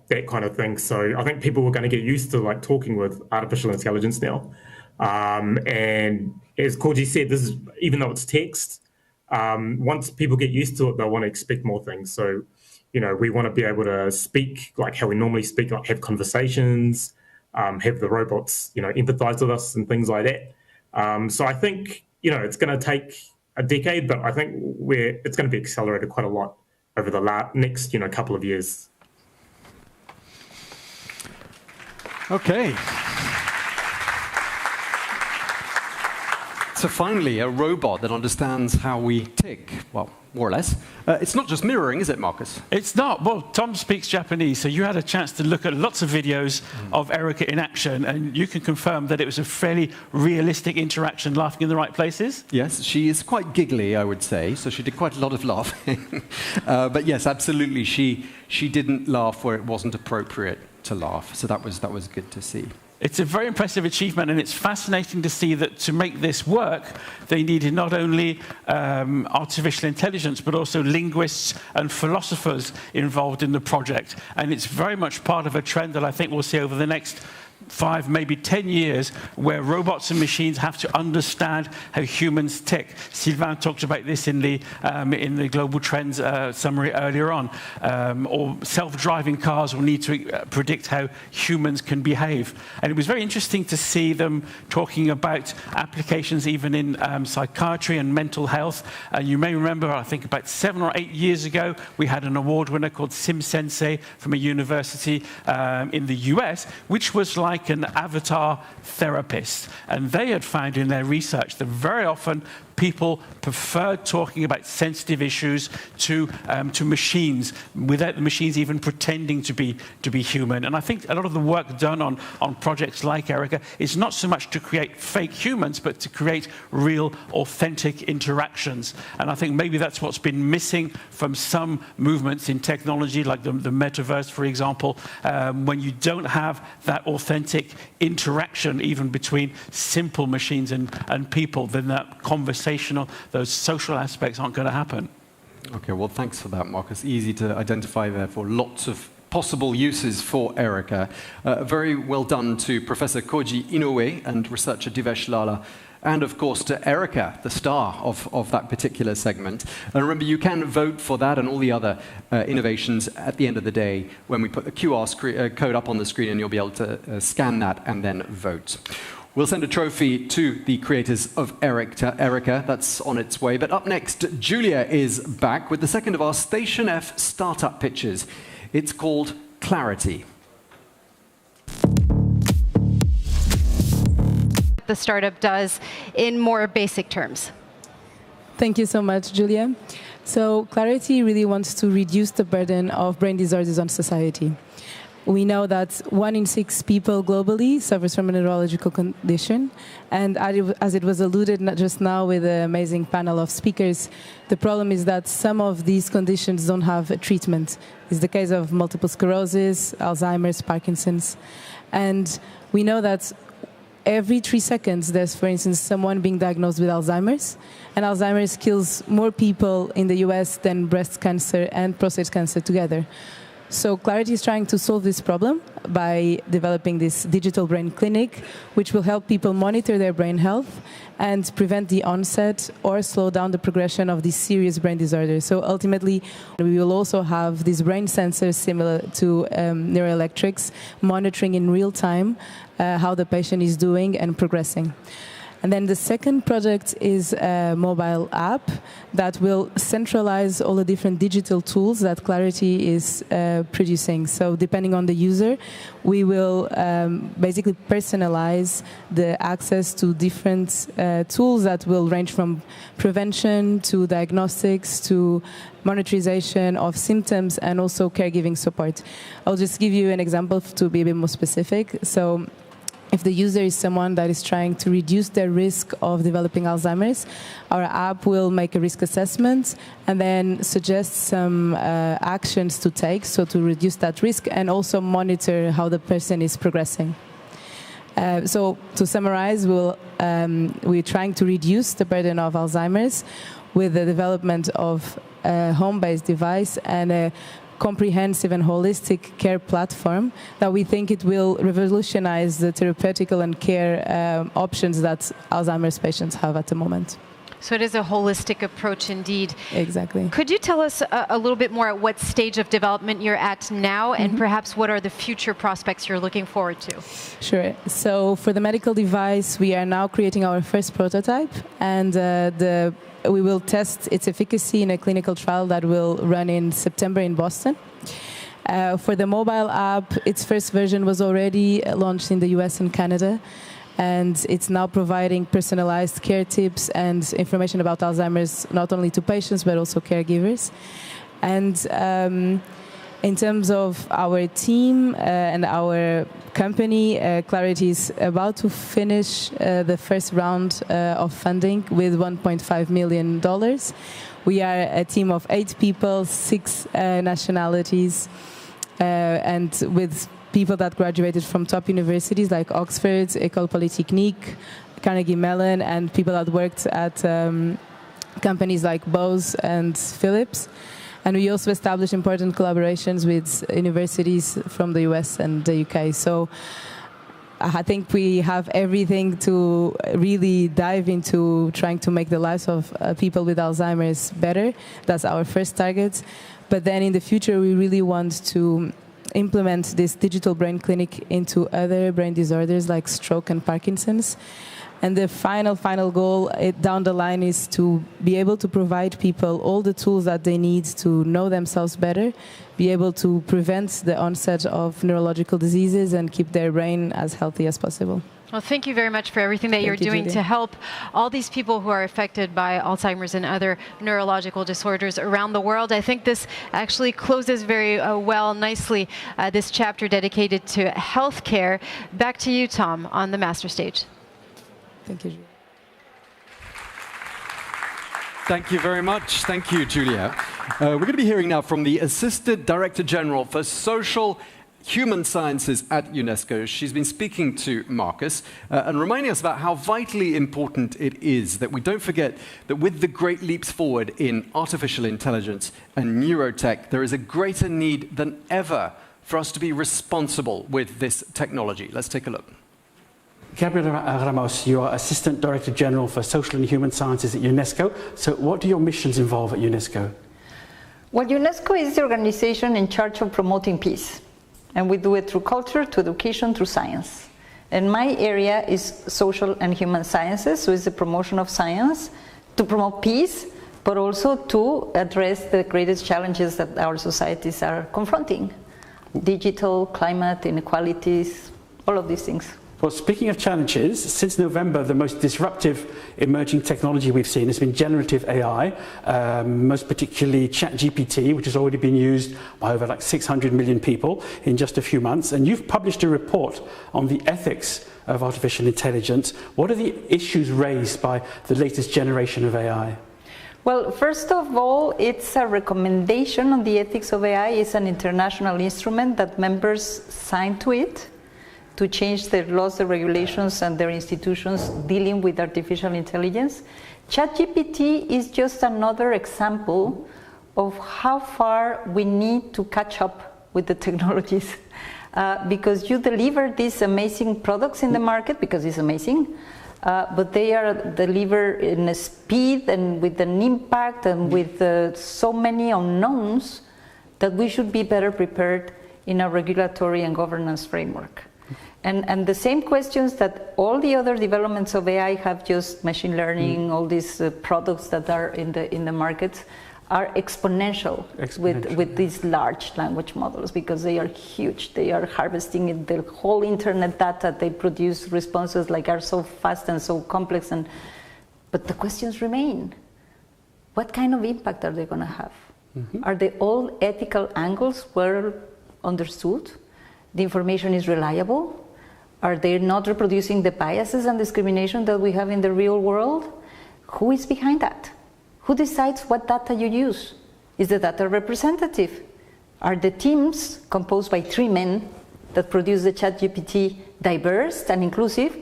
that kind of thing. So I think people are going to get used to talking with artificial intelligence now. And as Koji said, this is, even though it's text, once people get used to it, they'll want to expect more things. So we want to be able to speak like how we normally speak, like have conversations, have the robots, empathize with us and things like that. So I think, it's going to take a decade, but I think it's going to be accelerated quite a lot over the next, couple of years.
Okay. So finally, a robot that understands how we tick. Well, more or less. It's not just mirroring, is it, Marcus?
It's not. Well, Tom speaks Japanese, so you had a chance to look at lots of videos of Erica in action, and you can confirm that it was a fairly realistic interaction, laughing in the right places?
Yes, she is quite giggly, I would say, so she did quite a lot of laughing. But yes, absolutely, she didn't laugh where it wasn't appropriate to laugh, so that was good to see.
It's a very impressive achievement, and it's fascinating to see that to make this work, they needed not only artificial intelligence, but also linguists and philosophers involved in the project. And it's very much part of a trend that I think we'll see over the next 5, maybe 10 years, where robots and machines have to understand how humans tick. Sylvain talked about this in the Global Trends summary earlier on. Or self-driving cars will need to predict how humans can behave. And it was very interesting to see them talking about applications even in psychiatry and mental health. You may remember, I think about 7 or 8 years ago, we had an award winner called Sim Sensei from a university in the US, which was like an avatar therapist. And they had found in their research that very often people preferred talking about sensitive issues to machines, without the machines even pretending to be human. And I think a lot of the work done on projects like Erica is not so much to create fake humans, but to create real, authentic interactions. And I think maybe that's what's been missing from some movements in technology, like the metaverse, for example, when you don't have that authentic interaction even between simple machines and people, then that conversational, those social aspects aren't going to happen.
Okay, well, thanks for that, Marcus. Easy to identify there for lots of possible uses for Erica. Very well done to Professor Koji Inoue and researcher Divesh Lala, and of course to Erica, the star of that particular segment. And remember, you can vote for that and all the other innovations at the end of the day when we put the QR code up on the screen, and you'll be able to scan that and then vote. We'll send a trophy to the creators of Erica. That's on its way. But up next, Julia is back with the second of our Station F startup pitches. It's called Clarity.
The startup does in more basic terms.
Thank you so much, Julia. So Clarity really wants to reduce the burden of brain disorders on society. We know that 1 in 6 people globally suffers from a neurological condition. And as it was alluded not just now with an amazing panel of speakers, the problem is that some of these conditions don't have a treatment. It's the case of multiple sclerosis, Alzheimer's, Parkinson's. And we know that every 3 seconds, there's, for instance, someone being diagnosed with Alzheimer's. And Alzheimer's kills more people in the US than breast cancer and prostate cancer together. So Clarity is trying to solve this problem by developing this digital brain clinic, which will help people monitor their brain health and prevent the onset or slow down the progression of these serious brain disorders. So ultimately, we will also have these brain sensors similar to neuroelectrics, monitoring in real time how the patient is doing and progressing. And then the second project is a mobile app that will centralize all the different digital tools that Clarity is producing. So depending on the user, we will basically personalize the access to different tools that will range from prevention to diagnostics to monitorization of symptoms and also caregiving support. I'll just give you an example to be a bit more specific. So if the user is someone that is trying to reduce their risk of developing Alzheimer's, our app will make a risk assessment and then suggest some actions to take, so to reduce that risk, and also monitor how the person is progressing. So to summarize, we're trying to reduce the burden of Alzheimer's with the development of a home-based device and a comprehensive and holistic care platform that we think it will revolutionize the therapeutical and care options that Alzheimer's patients have at the moment.
So it is a holistic approach indeed.
Exactly.
Could you tell us a little bit more at what stage of development you're at now, and perhaps what are the future prospects you're looking forward to?
Sure. So for the medical device, we are now creating our first prototype, and we will test its efficacy in a clinical trial that will run in September in Boston. For the mobile app, its first version was already launched in the US and Canada, and it's now providing personalized care tips and information about Alzheimer's not only to patients but also caregivers. And in terms of our team and our company, Clarity is about to finish the first round of funding with $1.5 million. We are a team of 8 people, 6 nationalities, and with people that graduated from top universities like Oxford, École Polytechnique, Carnegie Mellon, and people that worked at companies like Bose and Philips. And we also established important collaborations with universities from the US and the UK. So I think we have everything to really dive into trying to make the lives of people with Alzheimer's better. That's our first target. But then in the future, we really want to implement this digital brain clinic into other brain disorders like stroke and Parkinson's. And the final goal down the line is to be able to provide people all the tools that they need to know themselves better, be able to prevent the onset of neurological diseases and keep their brain as healthy as possible.
Well, thank you very much for everything that you're doing to help all these people who are affected by Alzheimer's and other neurological disorders around the world. I think this actually closes very nicely this chapter dedicated to healthcare. Back to you, Tom, on the master stage.
Thank you.
Thank you very much. Thank you, Julia. We're going to be hearing now from the Assistant Director General for Social Human Sciences at UNESCO. She's been speaking to Marcus and reminding us about how vitally important it is that we don't forget that with the great leaps forward in artificial intelligence and neurotech, there is a greater need than ever for us to be responsible with this technology. Let's take a look.
Gabriela Ramos, you are Assistant Director General for Social and Human Sciences at UNESCO. So what do your missions involve at UNESCO?
Well, UNESCO is the organization in charge of promoting peace. And we do it through culture, through education, through science. And my area is social and human sciences, so it's the promotion of science to promote peace, but also to address the greatest challenges that our societies are confronting. Digital, climate, inequalities, all of these things.
Well, speaking of challenges, since November, the most disruptive emerging technology we've seen has been generative AI, most particularly ChatGPT, which has already been used by over 600 million people in just a few months. And you've published a report on the ethics of artificial intelligence. What are the issues raised by the latest generation of AI?
Well, first of all, it's a recommendation on the ethics of AI. It's an international instrument that members sign to it, to change their laws, their regulations, and their institutions dealing with artificial intelligence. ChatGPT is just another example of how far we need to catch up with the technologies because you deliver these amazing products in the market because it's amazing, but they are delivered in a speed and with an impact and with so many unknowns that we should be better prepared in a regulatory and governance framework. And the same questions that all the other developments of AI have, just machine learning, all these products that are in the markets, are exponential with these large language models because they are huge. They are harvesting the whole internet data. They produce responses like are so fast and so complex. But the questions remain. What kind of impact are they going to have? Are they all ethical angles well understood? The information is reliable? Are they not reproducing the biases and discrimination that we have in the real world? Who is behind that? Who decides what data you use? Is the data representative? Are the teams composed by 3 men that produce the ChatGPT diverse and inclusive?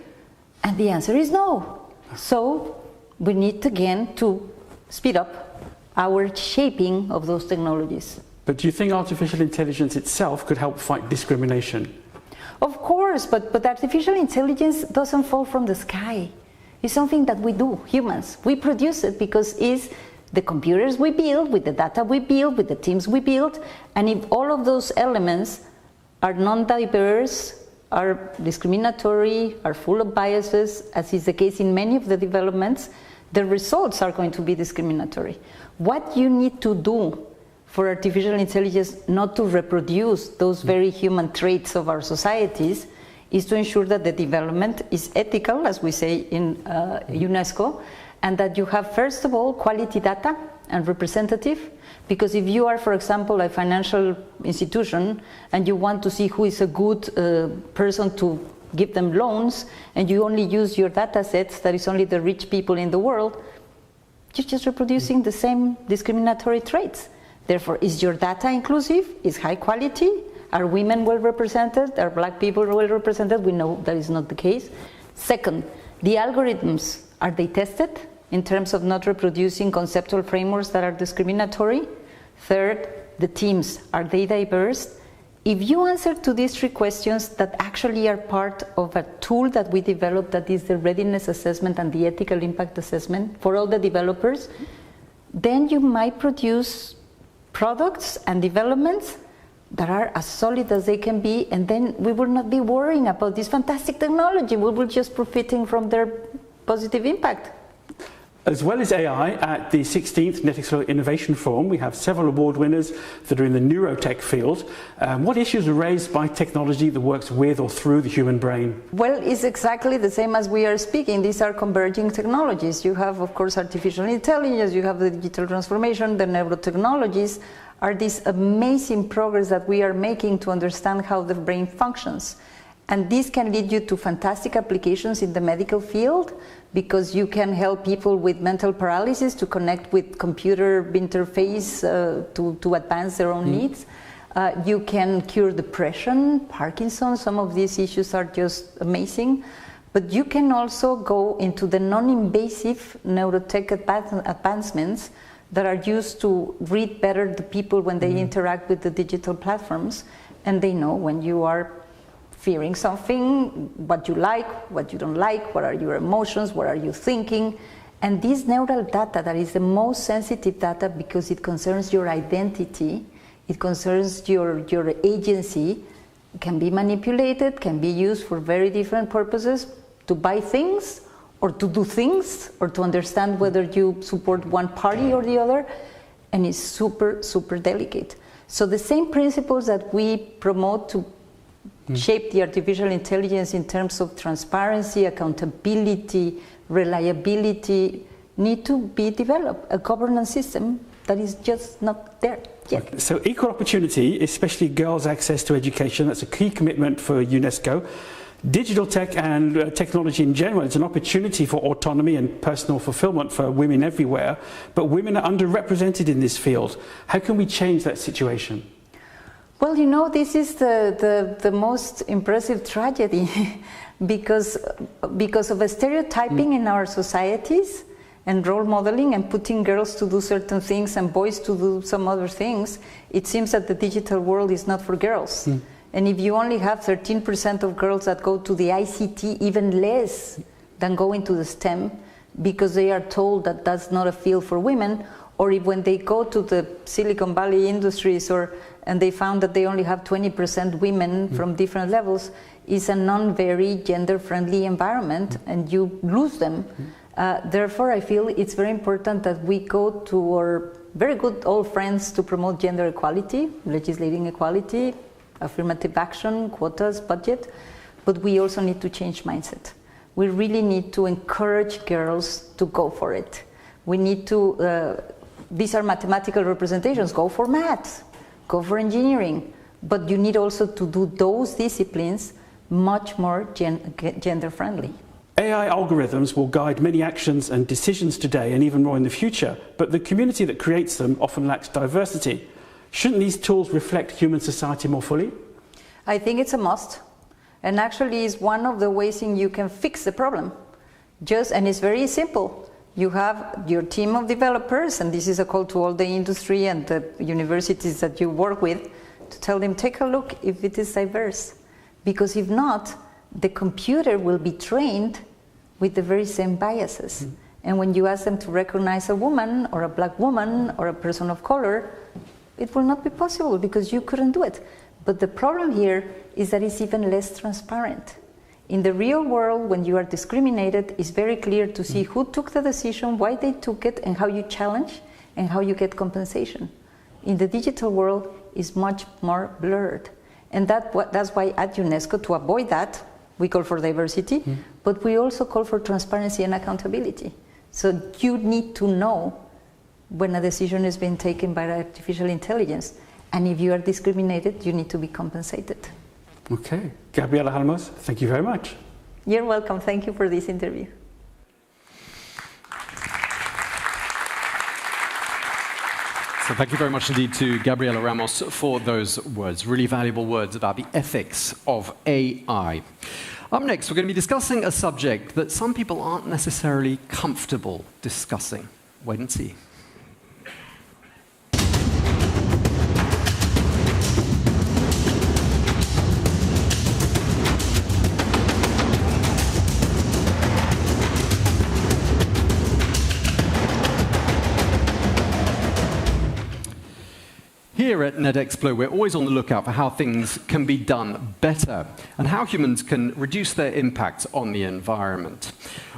And the answer is no. So we need again to speed up our shaping of those technologies.
But do you think artificial intelligence itself could help fight discrimination?
Of course, but artificial intelligence doesn't fall from the sky. It's something that we do, humans. We produce it because it's the computers we build, with the data we build, with the teams we build, and if all of those elements are non-diverse, are discriminatory, are full of biases, as is the case in many of the developments, the results are going to be discriminatory. What you need to do for artificial intelligence not to reproduce those very human traits of our societies is to ensure that the development is ethical, as we say in UNESCO, and that you have, first of all, quality data and representative, because if you are, for example, a financial institution and you want to see who is a good person to give them loans, and you only use your data sets that is only the rich people in the world, you're just reproducing the same discriminatory traits. Therefore, is your data inclusive? Is high quality? Are women well represented? Are black people well represented? We know that is not the case. Second, the algorithms, are they tested in terms of not reproducing conceptual frameworks that are discriminatory? Third, the teams, are they diverse? If you answer to these 3 questions that actually are part of a tool that we developed, that is the readiness assessment and the ethical impact assessment for all the developers, then you might produce products and developments that are as solid as they can be, and then we will not be worrying about this fantastic technology. We will just profiting from their positive impact.
As well as AI, at the 16th Netexplo Innovation Forum, we have several award winners that are in the neurotech field. What issues are raised by technology that works with or through the human brain?
Well, it's exactly the same as we are speaking. These are converging technologies. You have, of course, artificial intelligence, you have the digital transformation, the neurotechnologies are this amazing progress that we are making to understand how the brain functions. And this can lead you to fantastic applications in the medical field, because you can help people with mental paralysis to connect with computer interface to advance their own needs. You can cure depression, Parkinson's, some of these issues are just amazing. But you can also go into the non-invasive neurotech advancements that are used to read better the people when they interact with the digital platforms, and they know when you are fearing something, what you like, what you don't like, what are your emotions, what are you thinking. And this neural data, that is the most sensitive data because it concerns your identity, it concerns your agency, can be manipulated, can be used for very different purposes, to buy things, or to do things, or to understand whether you support one party or the other, and it's super, super delicate. So the same principles that we promote to shape the artificial intelligence in terms of transparency, accountability, reliability, need to be developed. A governance system that is just not there yet.
So equal opportunity, especially girls' access to education, that's a key commitment for UNESCO. Digital tech and technology in general is an opportunity for autonomy and personal fulfillment for women everywhere, but women are underrepresented in this field. How can we change that situation?
Well, you know, this is the most impressive tragedy because of a stereotyping in our societies and role modeling and putting girls to do certain things and boys to do some other things, it seems that the digital world is not for girls. And if you only have 13% of girls that go to the ICT, even less than go into the STEM, because they are told that that's not a field for women, or if when they go to the Silicon Valley industries and they found that they only have 20% women from different levels, it's a non-very gender-friendly environment, and you lose them. Therefore, I feel it's very important that we go to our very good old friends to promote gender equality, legislating equality, affirmative action, quotas, budget, but we also need to change mindset. We really need to encourage girls to go for it. We need to, these are mathematical representations, go for maths, go for engineering, but you need also to do those disciplines much more gender-friendly.
AI algorithms will guide many actions and decisions today and even more in the future, but the community that creates them often lacks diversity. Shouldn't these tools reflect human society more fully?
I think it's a must, and actually is one of the ways in you can fix the problem. And it's very simple. You have your team of developers, and this is a call to all the industry and the universities that you work with, to tell them, take a look if it is diverse. Because if not, the computer will be trained with the very same biases. And when you ask them to recognize a woman or a black woman or a person of color, it will not be possible because you couldn't do it. But the problem here is that it's even less transparent. In the real world, when you are discriminated, it's very clear to see who took the decision, why they took it, and how you challenge, and how you get compensation. In the digital world, it's much more blurred. And that's why at UNESCO, to avoid that, we call for diversity, but we also call for transparency and accountability. So you need to know when a decision is being taken by artificial intelligence. And if you are discriminated, you need to be compensated.
Okay. Gabriela Halmos, thank you very much.
You're welcome. Thank you for this interview.
So thank you very much indeed to Gabriela Ramos for those words, really valuable words about the ethics of AI. Up next, we're going to be discussing a subject that some people aren't necessarily comfortable discussing. Wait and see. Here at Netexplo, we're always on the lookout for how things can be done better and how humans can reduce their impact on the environment.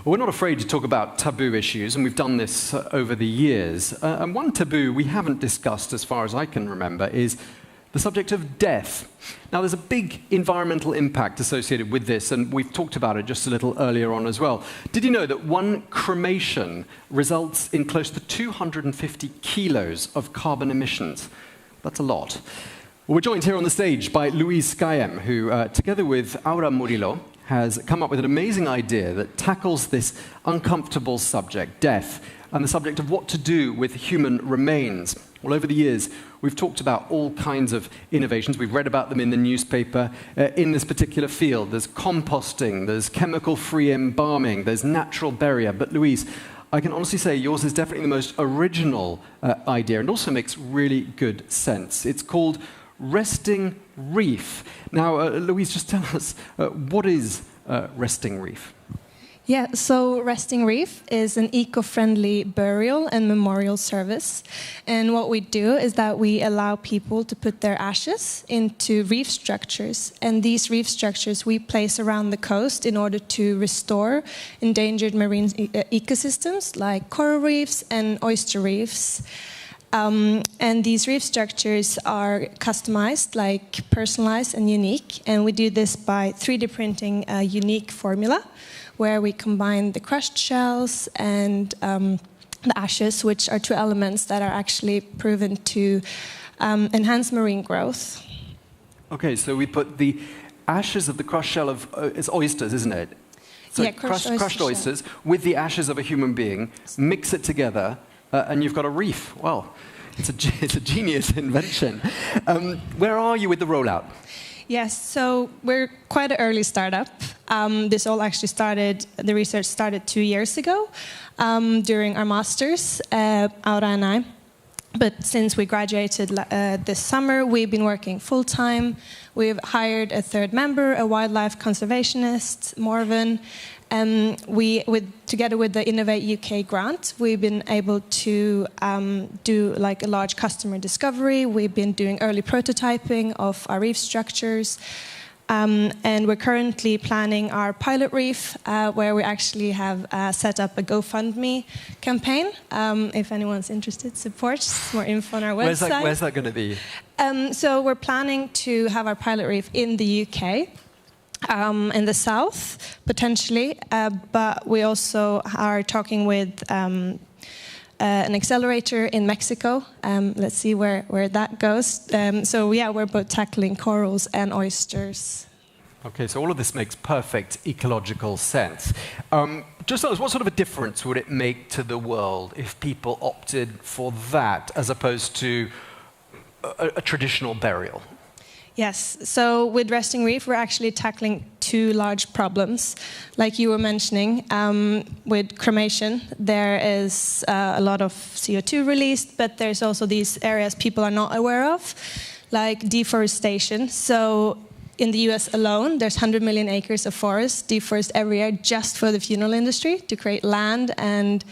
We're not afraid to talk about taboo issues, and we've done this over the years. And one taboo we haven't discussed, as far as I can remember, is the subject of death. Now, there's a big environmental impact associated with this, and we've talked about it just a little earlier on as well. Did you know that one cremation results in close to 250 kilos of carbon emissions? That's a lot. Well, we're joined here on the stage by Luis Scaiem, who, together with Aura Murillo, has come up with an amazing idea that tackles this uncomfortable subject, death, and the subject of what to do with human remains. Well, over the years, we've talked about all kinds of innovations. We've read about them in the newspaper in this particular field. There's composting, there's chemical-free embalming, there's natural burial. But Luis, I can honestly say yours is definitely the most original idea and also makes really good sense. It's called resting reef. Now, Louise, just tell us, what is resting reef?
Yeah, so Resting Reef is an eco-friendly burial and memorial service. And what we do is that we allow people to put their ashes into reef structures. And these reef structures we place around the coast in order to restore endangered marine ecosystems like coral reefs and oyster reefs. And these reef structures are customized, like personalized and unique. And we do this by 3D printing a unique formula, where we combine the crushed shells and the ashes, which are two elements that are actually proven to enhance marine growth.
Okay, so we put the ashes of the crushed shell of it's oysters, isn't it? So
yeah,
crushed oysters with the ashes of a human being, mix it together, and you've got a reef. Well, it's a genius invention. Where are you with the rollout?
Yes, so we're quite an early startup. This all actually started, the research started 2 years ago during our masters, Aura and I. But since we graduated this summer, we've been working full-time. We've hired a third member, a wildlife conservationist, Morven. Together with the Innovate UK grant, we've been able to do like a large customer discovery. We've been doing early prototyping of our reef structures. And we're currently planning our pilot reef, where we actually have set up a GoFundMe campaign. If anyone's interested, support. More info on our website.
Where's that going to be?
So we're planning to have our pilot reef in the UK, in the south, potentially. But we also are talking with an accelerator in Mexico. Let's see where that goes. So yeah, we're both tackling corals and oysters.
Okay, so all of this makes perfect ecological sense. Just tell us, what sort of a difference would it make to the world if people opted for that as opposed to a traditional burial?
Yes, so with Resting Reef, we're actually tackling two large problems. Like you were mentioning, with cremation, there is a lot of CO2 released, but there's also these areas people are not aware of, like deforestation. So in the US alone, there's 100 million acres of forest deforested every year just for the funeral industry to create land and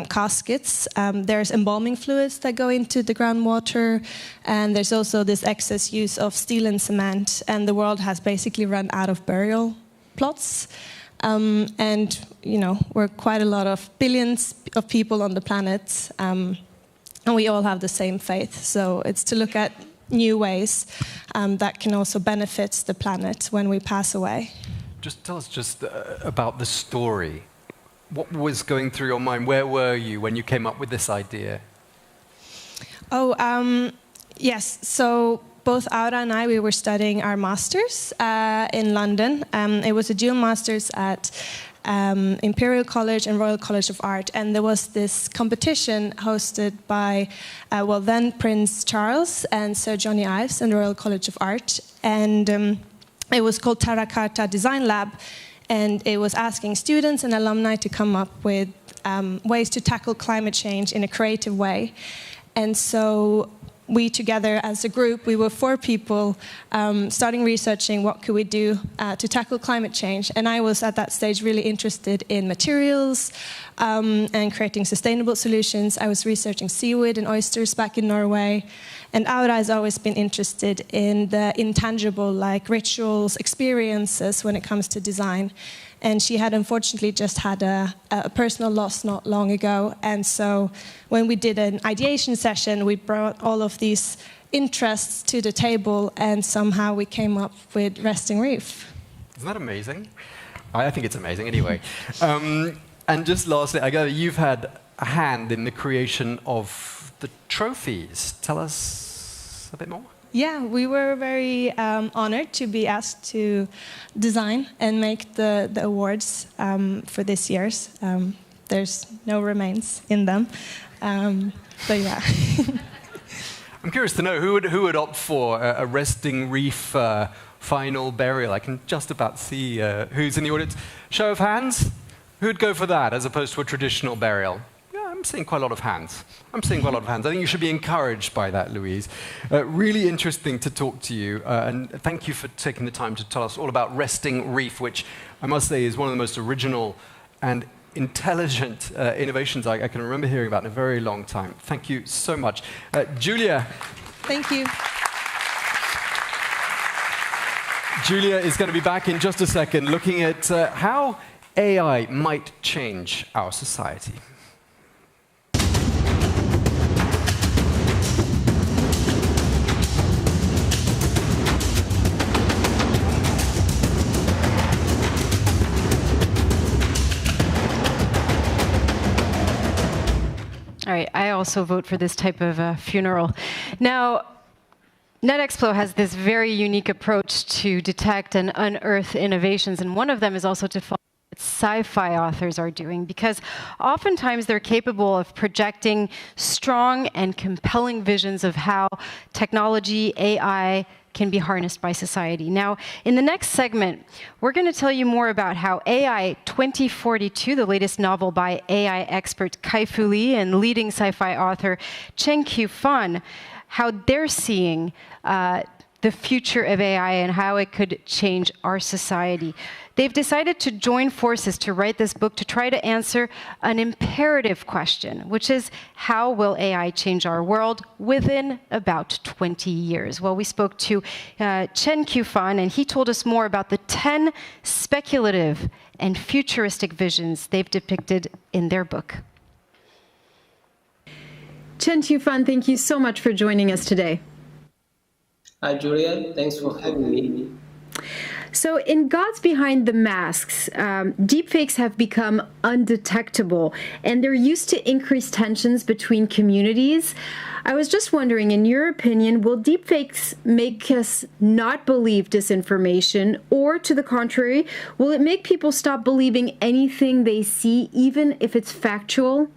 caskets. There's embalming fluids that go into the groundwater, and there's also this excess use of steel and cement, and the world has basically run out of burial plots. And, you know, we're quite a lot of billions of people on the planet, and we all have the same faith. So it's to look at new ways that can also benefit the planet when we pass away.
Just tell us about the story. What was going through your mind? Where were you when you came up with this idea?
Oh, yes. So both Aura and I, we were studying our masters in London. It was a dual masters at Imperial College and Royal College of Art, and there was this competition hosted by, then Prince Charles and Sir Johnny Ives and the Royal College of Art, and it was called Terracarta Design Lab, and it was asking students and alumni to come up with ways to tackle climate change in a creative way. And so we together as a group, we were 4 people starting researching what could we do to tackle climate change. And I was at that stage really interested in materials and creating sustainable solutions. I was researching seaweed and oysters back in Norway. And Aura has always been interested in the intangible, like rituals, experiences when it comes to design. And she had unfortunately just had a personal loss not long ago. And so when we did an ideation session, we brought all of these interests to the table, and somehow we came up with Resting Reef.
Isn't that amazing? I think it's amazing anyway. And just lastly, I gather you've had a hand in the creation of the trophies. Tell us a bit more.
Yeah, we were very honored to be asked to design and make the awards for this year's. There's no remains in them, but yeah.
I'm curious to know who would opt for a Resting Reef final burial. I can just about see who's in the audience. Show of hands. Who'd go for that as opposed to a traditional burial? I'm seeing quite a lot of hands. I think you should be encouraged by that, Louise. Really interesting to talk to you, and thank you for taking the time to tell us all about Resting Reef, which I must say is one of the most original and intelligent innovations I can remember hearing about in a very long time. Thank you so much. Julia.
Thank you.
Julia is going to be back in just a second looking at how AI might change our society.
All right, I also vote for this type of funeral. Now, Netexplo has this very unique approach to detect and unearth innovations, and one of them is also to follow what sci-fi authors are doing, because oftentimes they're capable of projecting strong and compelling visions of how technology, AI, can be harnessed by society. Now, in the next segment, we're going to tell you more about how AI 2042, the latest novel by AI expert Kai-Fu Lee and leading sci-fi author Chen-Q Fan, how they're seeing the future of AI and how it could change our society. They've decided to join forces to write this book to try to answer an imperative question, which is, how will AI change our world within about 20 years? Well, we spoke to Chen-Q Fan, and he told us more about the 10 speculative and futuristic visions they've depicted in their book. Chen-Q Fan, thank you so much for joining us today.
Hi, Julia. Thanks for having me.
So in Gods Behind the Masks, deepfakes have become undetectable, and they're used to increased tensions between communities. I was just wondering, in your opinion, will deepfakes make us not believe disinformation, or to the contrary, will it make people stop believing anything they see, even if it's factual?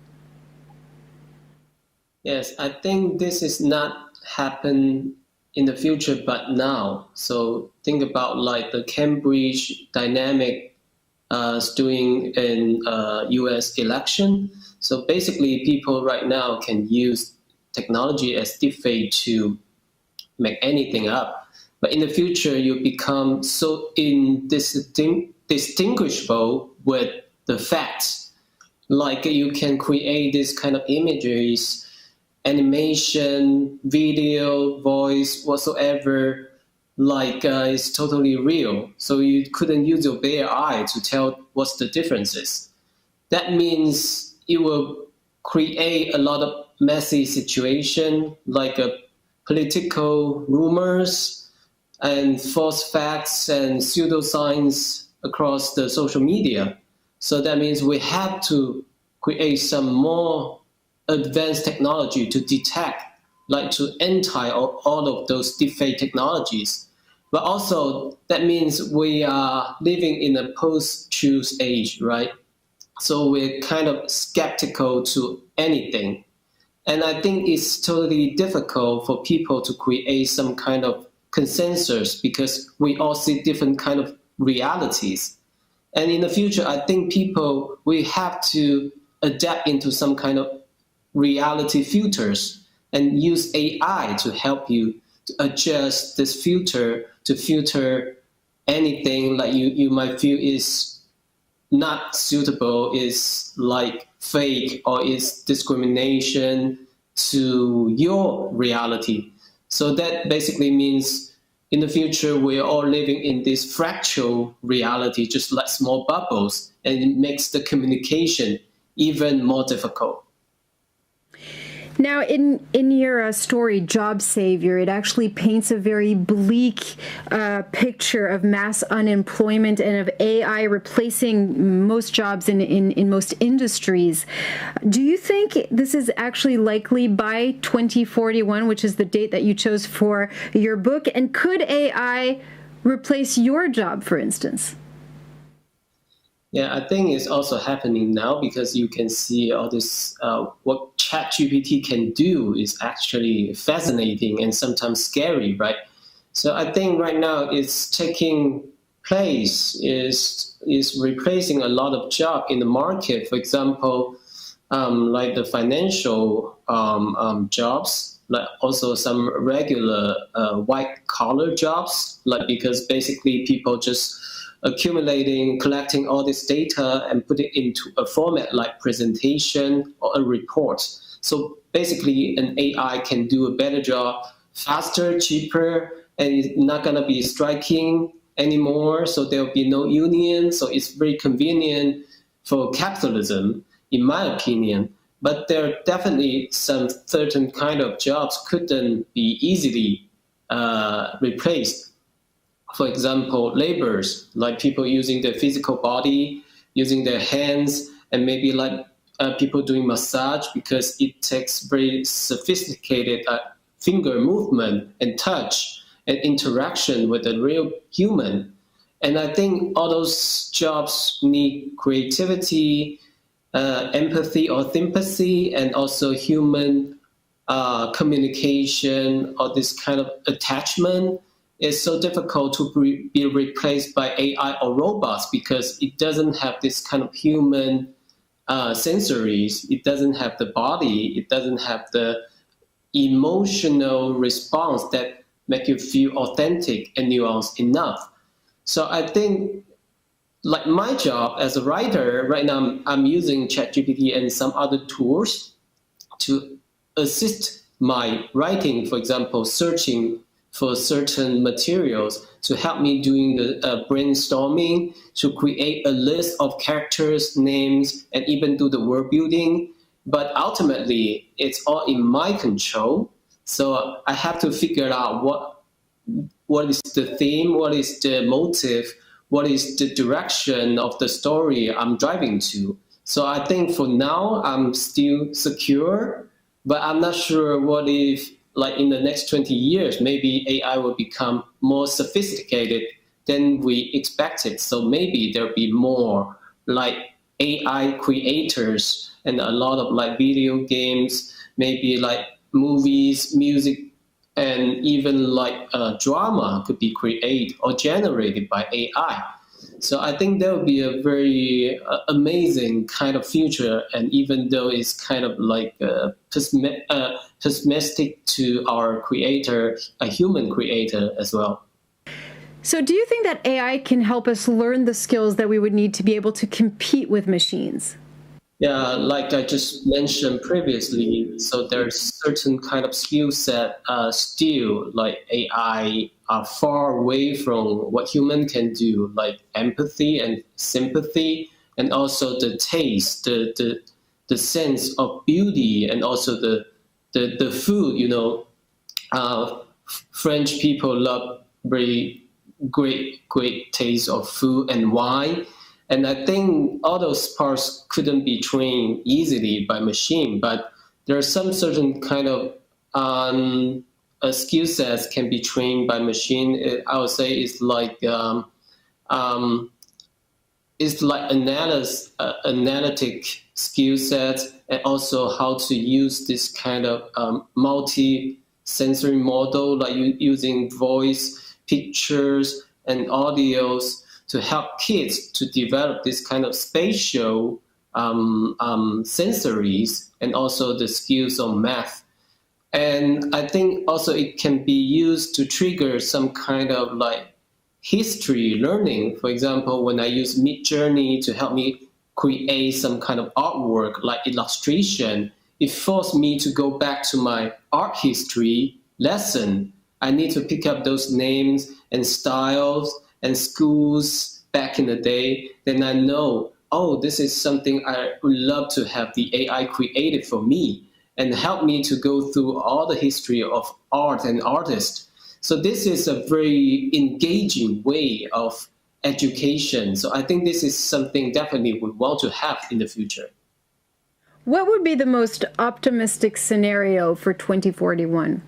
Yes, I think this is not happen in the future, but now. So think about like the Cambridge dynamic doing in US election. So basically people right now can use technology as deepfake to make anything up. But in the future, you become so indistinguishable with the facts. Like you can create this kind of imageries, animation, video, voice, whatsoever, like it's totally real. So you couldn't use your bare eye to tell what's the differences. That means it will create a lot of messy situation, like political rumors and false facts and pseudoscience across the social media. So that means we have to create some more advanced technology to detect, like to anti all of those deepfake technologies. But also that means we are living in a post-truth age, right? So we're kind of skeptical to anything. And I think it's totally difficult for people to create some kind of consensus because we all see different kind of realities. And in the future, I think people, we have to adapt into some kind of reality filters and use AI to help you to adjust this filter to filter anything like you might feel is not suitable, is like fake or is discrimination to your reality. So that basically means in the future we're all living in this fractal reality, just like small bubbles, and it makes the communication even more difficult.
Now, in your story, Job Savior, it actually paints a very bleak picture of mass unemployment and of AI replacing most jobs in most industries. Do you think this is actually likely by 2041, which is the date that you chose for your book? And could AI replace your job, for instance?
Yeah, I think it's also happening now because you can see all this, what ChatGPT can do is actually fascinating and sometimes scary, right? So I think right now it's taking place, is replacing a lot of jobs in the market. For example, like the financial jobs, like also some regular white collar jobs, like because basically people just collecting all this data and put it into a format like presentation or a report. So basically an AI can do a better job, faster, cheaper, and it's not gonna be striking anymore. So there'll be no union. So it's very convenient for capitalism, in my opinion. But there are definitely some certain kind of jobs couldn't be easily replaced. For example, laborers, like people using their physical body, using their hands, and maybe like people doing massage because it takes very sophisticated finger movement and touch and interaction with a real human. And I think all those jobs need creativity, empathy or sympathy, and also human communication or this kind of attachment. it's so difficult to be replaced by AI or robots because it doesn't have this kind of human sensories. It doesn't have the body. It doesn't have the emotional response that make you feel authentic and nuanced enough. So I think, like my job as a writer, right now I'm using ChatGPT and some other tools to assist my writing, for example, searching for certain materials, to help me doing the brainstorming, to create a list of characters, names, and even do the word building. But ultimately, it's all in my control. So I have to figure out what is the theme, what is the motive, what is the direction of the story I'm driving to. So I think for now, I'm still secure, but I'm not sure what if, like in the next 20 years, maybe AI will become more sophisticated than we expected. So maybe there'll be more like AI creators and a lot of like video games, maybe like movies, music, and even like drama could be created or generated by AI. So I think that would be a very amazing kind of future. And even though it's kind of like pessimistic to our creator, a human creator as well.
So do you think that AI can help us learn the skills that we would need to be able to compete with machines?
Yeah, like I just mentioned previously, so there's certain kind of skill set still like AI are far away from what human can do, like empathy and sympathy, and also the taste, the sense of beauty, and also the food. You know, French people love very great taste of food and wine. And I think all those parts couldn't be trained easily by machine, but there are some certain kind of skill sets can be trained by machine. I would say it's like analytic skill sets, and also how to use this kind of multi-sensory model, like using voice, pictures, and audios, to help kids to develop this kind of spatial sensories, and also the skills of math. And I think also it can be used to trigger some kind of like history learning. For example, when I use Midjourney to help me create some kind of artwork like illustration, it forced me to go back to my art history lesson. I need to pick up those names and styles and schools back in the day. Then I know, oh, this is something I would love to have the AI created for me and help me to go through all the history of art and artists. So this is a very engaging way of education. So I think this is something definitely we want to have in the future.
What would be the most optimistic scenario for 2041?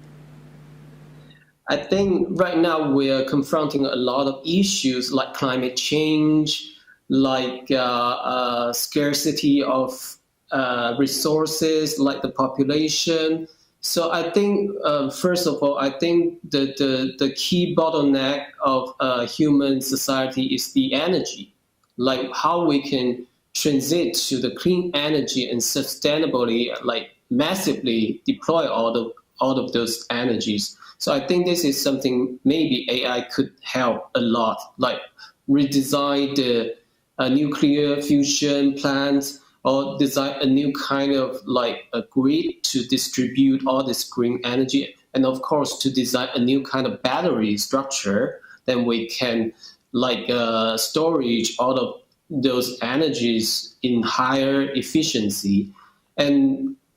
I think right now we are confronting a lot of issues like climate change, like scarcity of resources, like the population. So I think, first of all, I think the key bottleneck of human society is the energy, like how we can transit to the clean energy and sustainably, like massively deploy all of those energies. So I think this is something maybe AI could help a lot, like redesign the nuclear fusion plant, or design a new kind of like a grid to distribute all this green energy. And of course, to design a new kind of battery structure, then we can like storage all of those energies in higher efficiency.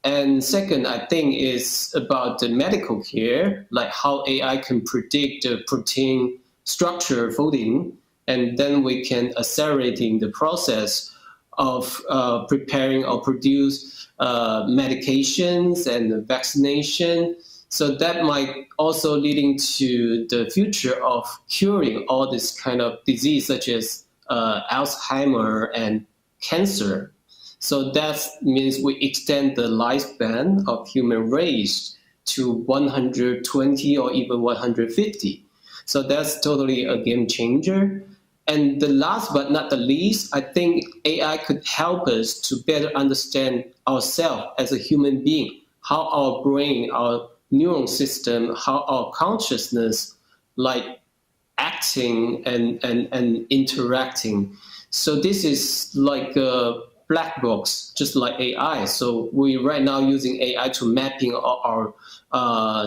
And second, I think is about the medical care, like how AI can predict the protein structure folding, and then we can accelerating the process of preparing or produce medications and vaccination. So that might also leading to the future of curing all this kind of disease, such as Alzheimer and cancer. So that means we extend the lifespan of human race to 120 or even 150. So that's totally a game changer. And the last but not the least, I think AI could help us to better understand ourselves as a human being, how our brain, our neuron system, how our consciousness like acting and interacting. So this is like a black box, just like AI. So we right now using AI to mapping our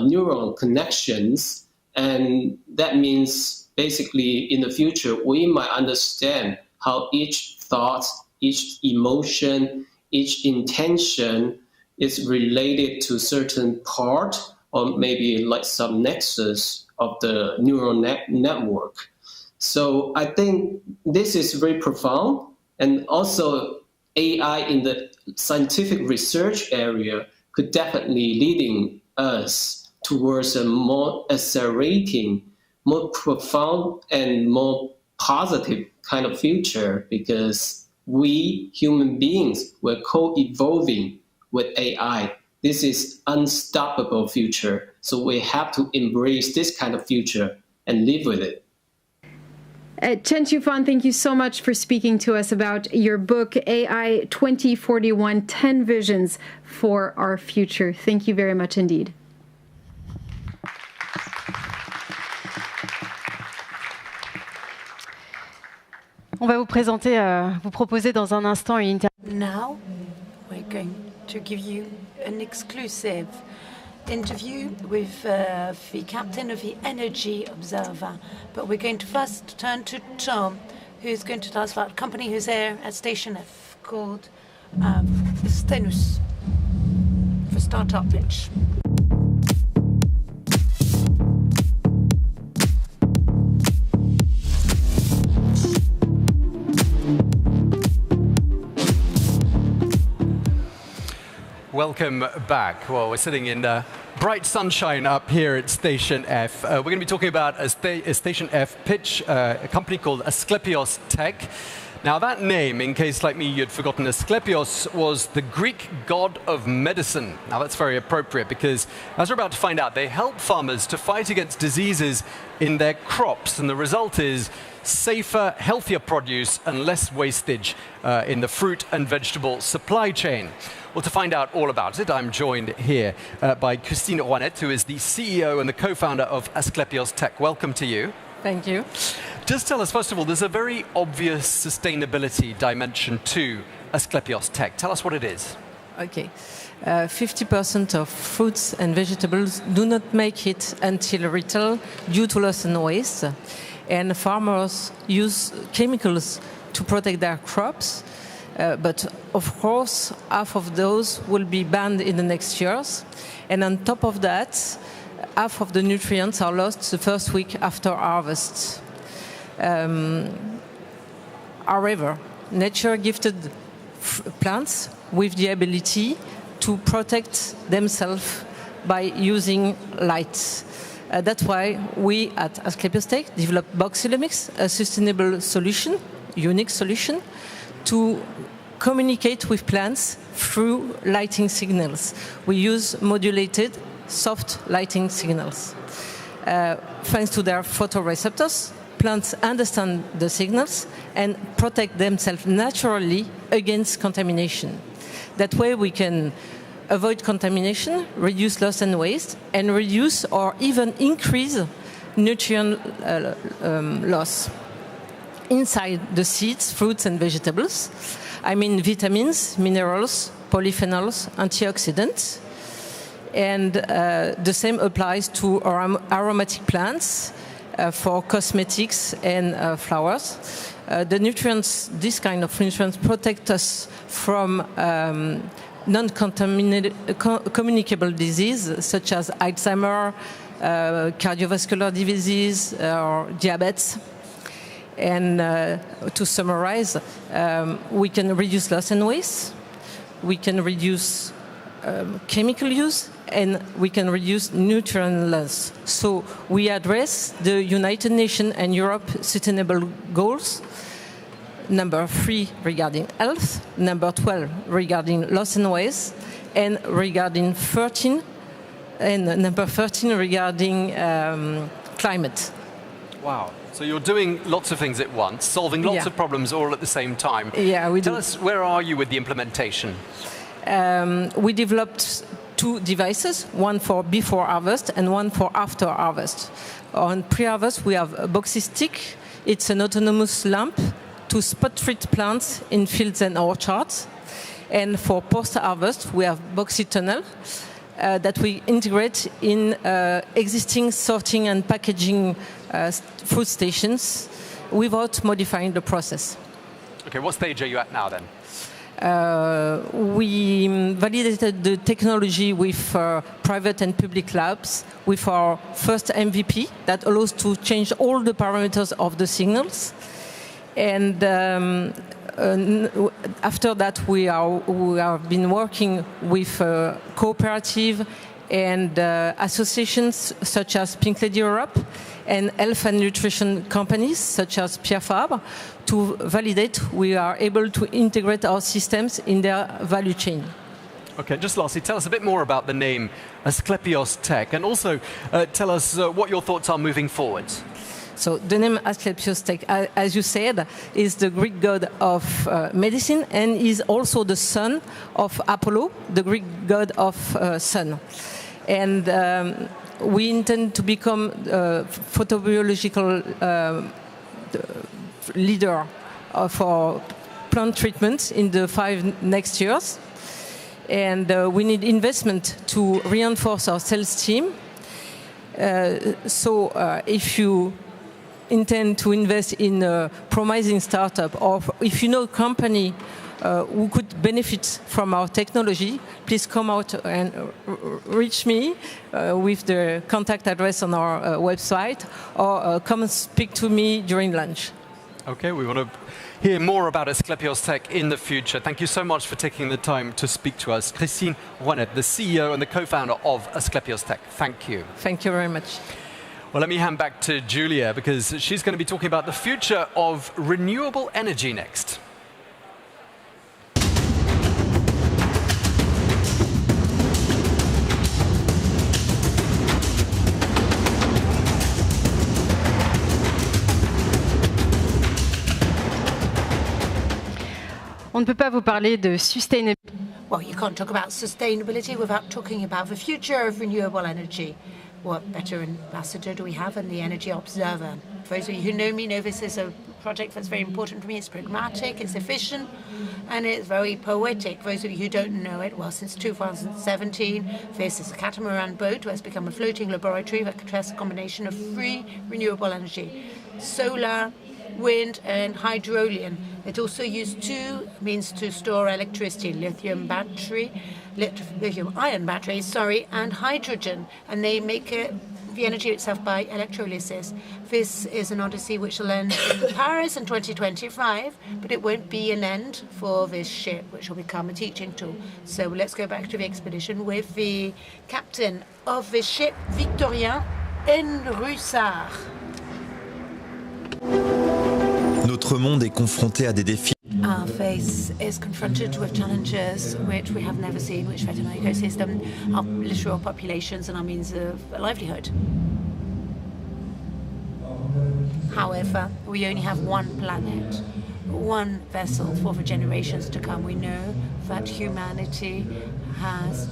neural connections. And that means basically in the future, we might understand how each thought, each emotion, each intention is related to certain part or maybe like some nexus of the neural network. So I think this is very profound. And also AI in the scientific research area could definitely leading us towards a more accelerating, more profound and more positive kind of future, because we human beings were co-evolving with AI. This is unstoppable future. So we have to embrace this kind of future and live with it.
Chen Qiufan, thank you so much for speaking to us about your book, AI 2041, 10 Visions for Our Future. Thank you very much indeed. On va vous proposer dans un instant une interview.
Now we're going to give you an exclusive interview with the captain of the Energy Observer. But we're going to first turn to Tom, who's going to tell us about a company who's here at Station F called Stenus for Startup Pitch.
Welcome back. Well, we're sitting in bright sunshine up here at Station F. We're going to be talking about a Station F pitch, a company called Asklepios Tech. Now, that name, in case like me you'd forgotten, Asklepios was the Greek god of medicine. Now, that's very appropriate because, as we're about to find out, they help farmers to fight against diseases in their crops, and the result is safer, healthier produce and less wastage in the fruit and vegetable supply chain. Well, to find out all about it, I'm joined here by Christine Rouanet, who is the CEO and the co-founder of Asklepios Tech. Welcome to you.
Thank you.
Just tell us, first of all, there's a very obvious sustainability dimension to Asklepios Tech. Tell us what it is.
Okay. 50% of fruits and vegetables do not make it until retail due to loss and waste. And farmers use chemicals to protect their crops. But of course, half of those will be banned in the next years. And on top of that, half of the nutrients are lost the first week after harvest. However, nature gifted plants with the ability to protect themselves by using light. That's why we at Asklepios Tech developed Boxylemix, a sustainable solution, unique solution, to communicate with plants through lighting signals. We use modulated, soft lighting signals. Thanks to their photoreceptors, plants understand the signals and protect themselves naturally against contamination. That way we can avoid contamination, reduce loss and waste, and reduce or even increase nutrient loss. Inside the seeds, fruits and vegetables, I mean vitamins, minerals, polyphenols, antioxidants. And the same applies to aromatic plants for cosmetics and flowers. The nutrients, this kind of nutrients, protect us from non-communicable disease such as Alzheimer, cardiovascular disease, or diabetes. And to summarize, we can reduce loss and waste, we can reduce chemical use, and we can reduce nutrient loss. So we address the United Nations and Europe Sustainable Goals, number 3 regarding health, number 12 regarding loss and waste, and regarding 13, and number 13 regarding climate.
Wow. So you're doing lots of things at once, solving lots of problems all at the same time.
Yeah, we do.
Tell us, where are you with the implementation?
We developed 2 devices, one for before harvest and one for after harvest. On pre-harvest, we have a Boxy stick. It's an autonomous lamp to spot treat plants in fields and orchards. And for post-harvest, we have Boxy tunnel that we integrate in existing sorting and packaging food stations without modifying the process.
Okay, what stage are you at now then?
We validated the technology with private and public labs with our first MVP that allows to change all the parameters of the signals. And after that, we have been working with cooperative and associations such as Pink Lady Europe and health and nutrition companies such as Pierre Fabre to validate we are able to integrate our systems in their value chain.
Okay, just lastly, tell us a bit more about the name Asklepios Tech, and also tell us what your thoughts are moving forward.
So the name Asklepios Tech, as you said, is the Greek god of medicine and is also the son of Apollo, the Greek god of sun. And we intend to become photobiological leader for plant treatment in the 5 next years. And we need investment to reinforce our sales team. So if you intend to invest in a promising startup, or if you know a company who could benefit from our technology, please come out and reach me with the contact address on our website, or come and speak to me during lunch.
Okay, we want to hear more about Asklepios Tech in the future. Thank you so much for taking the time to speak to us. Christine Rouanet, the CEO and the co-founder of Asklepios Tech. Thank you.
Thank you very much.
Well, let me hand back to Julia, because she's going to be talking about the future of renewable energy next.
On ne peut pas vous parler de sustainability.
Well, you can't talk about sustainability without talking about the future of renewable energy. What better ambassador do we have than the Energy Observer? Those of you who know me know this is a project that's very important for me. It's pragmatic, it's efficient, and it's very poetic. Those of you who don't know it, well, since 2017, this is a catamaran boat who has become a floating laboratory that tests a combination of 3 renewable energy: solar, wind, and hydrolium. It also used 2 means to store electricity: lithium ion batteries, and hydrogen, and they make the energy itself by electrolysis. This is an odyssey which will end in Paris in 2025, but it won't be an end for this ship, which will become a teaching tool. So let's go back to the expedition with the captain of this ship, Victorien Enrussard.
Notre monde est confronté à des défis.
Our face is confronted with challenges which we have never seen, which threaten our ecosystem, our literal populations, and our means of livelihood. However, we only have one planet, one vessel for the generations to come. We know that humanity has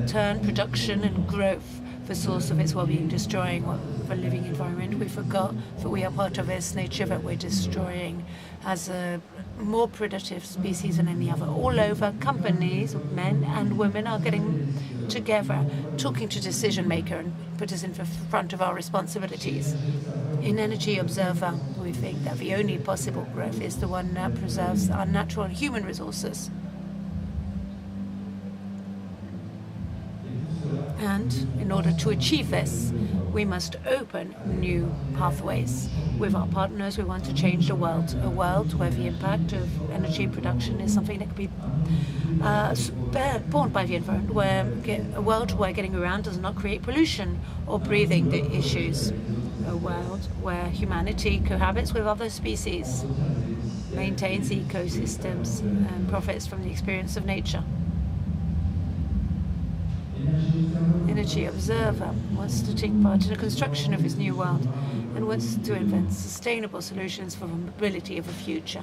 turned production and growth the source of its well-being, destroying the living environment. We forgot that we are part of this nature that we're destroying as a more predative species than any other. All over, companies, men and women are getting together, talking to decision maker, and put us in the front of our responsibilities. In Energy Observer, we think that the only possible growth is the one that preserves our natural and human resources. And in order to achieve this, we must open new pathways. With our partners, we want to change the world, a world where the impact of energy production is something that can be borne by the environment, a world where getting around does not create pollution or breathing issues, a world where humanity cohabits with other species, maintains ecosystems, and profits from the experience of nature. energy observer, wants to take part in the construction of his new world and wants to invent sustainable solutions for the mobility of the future.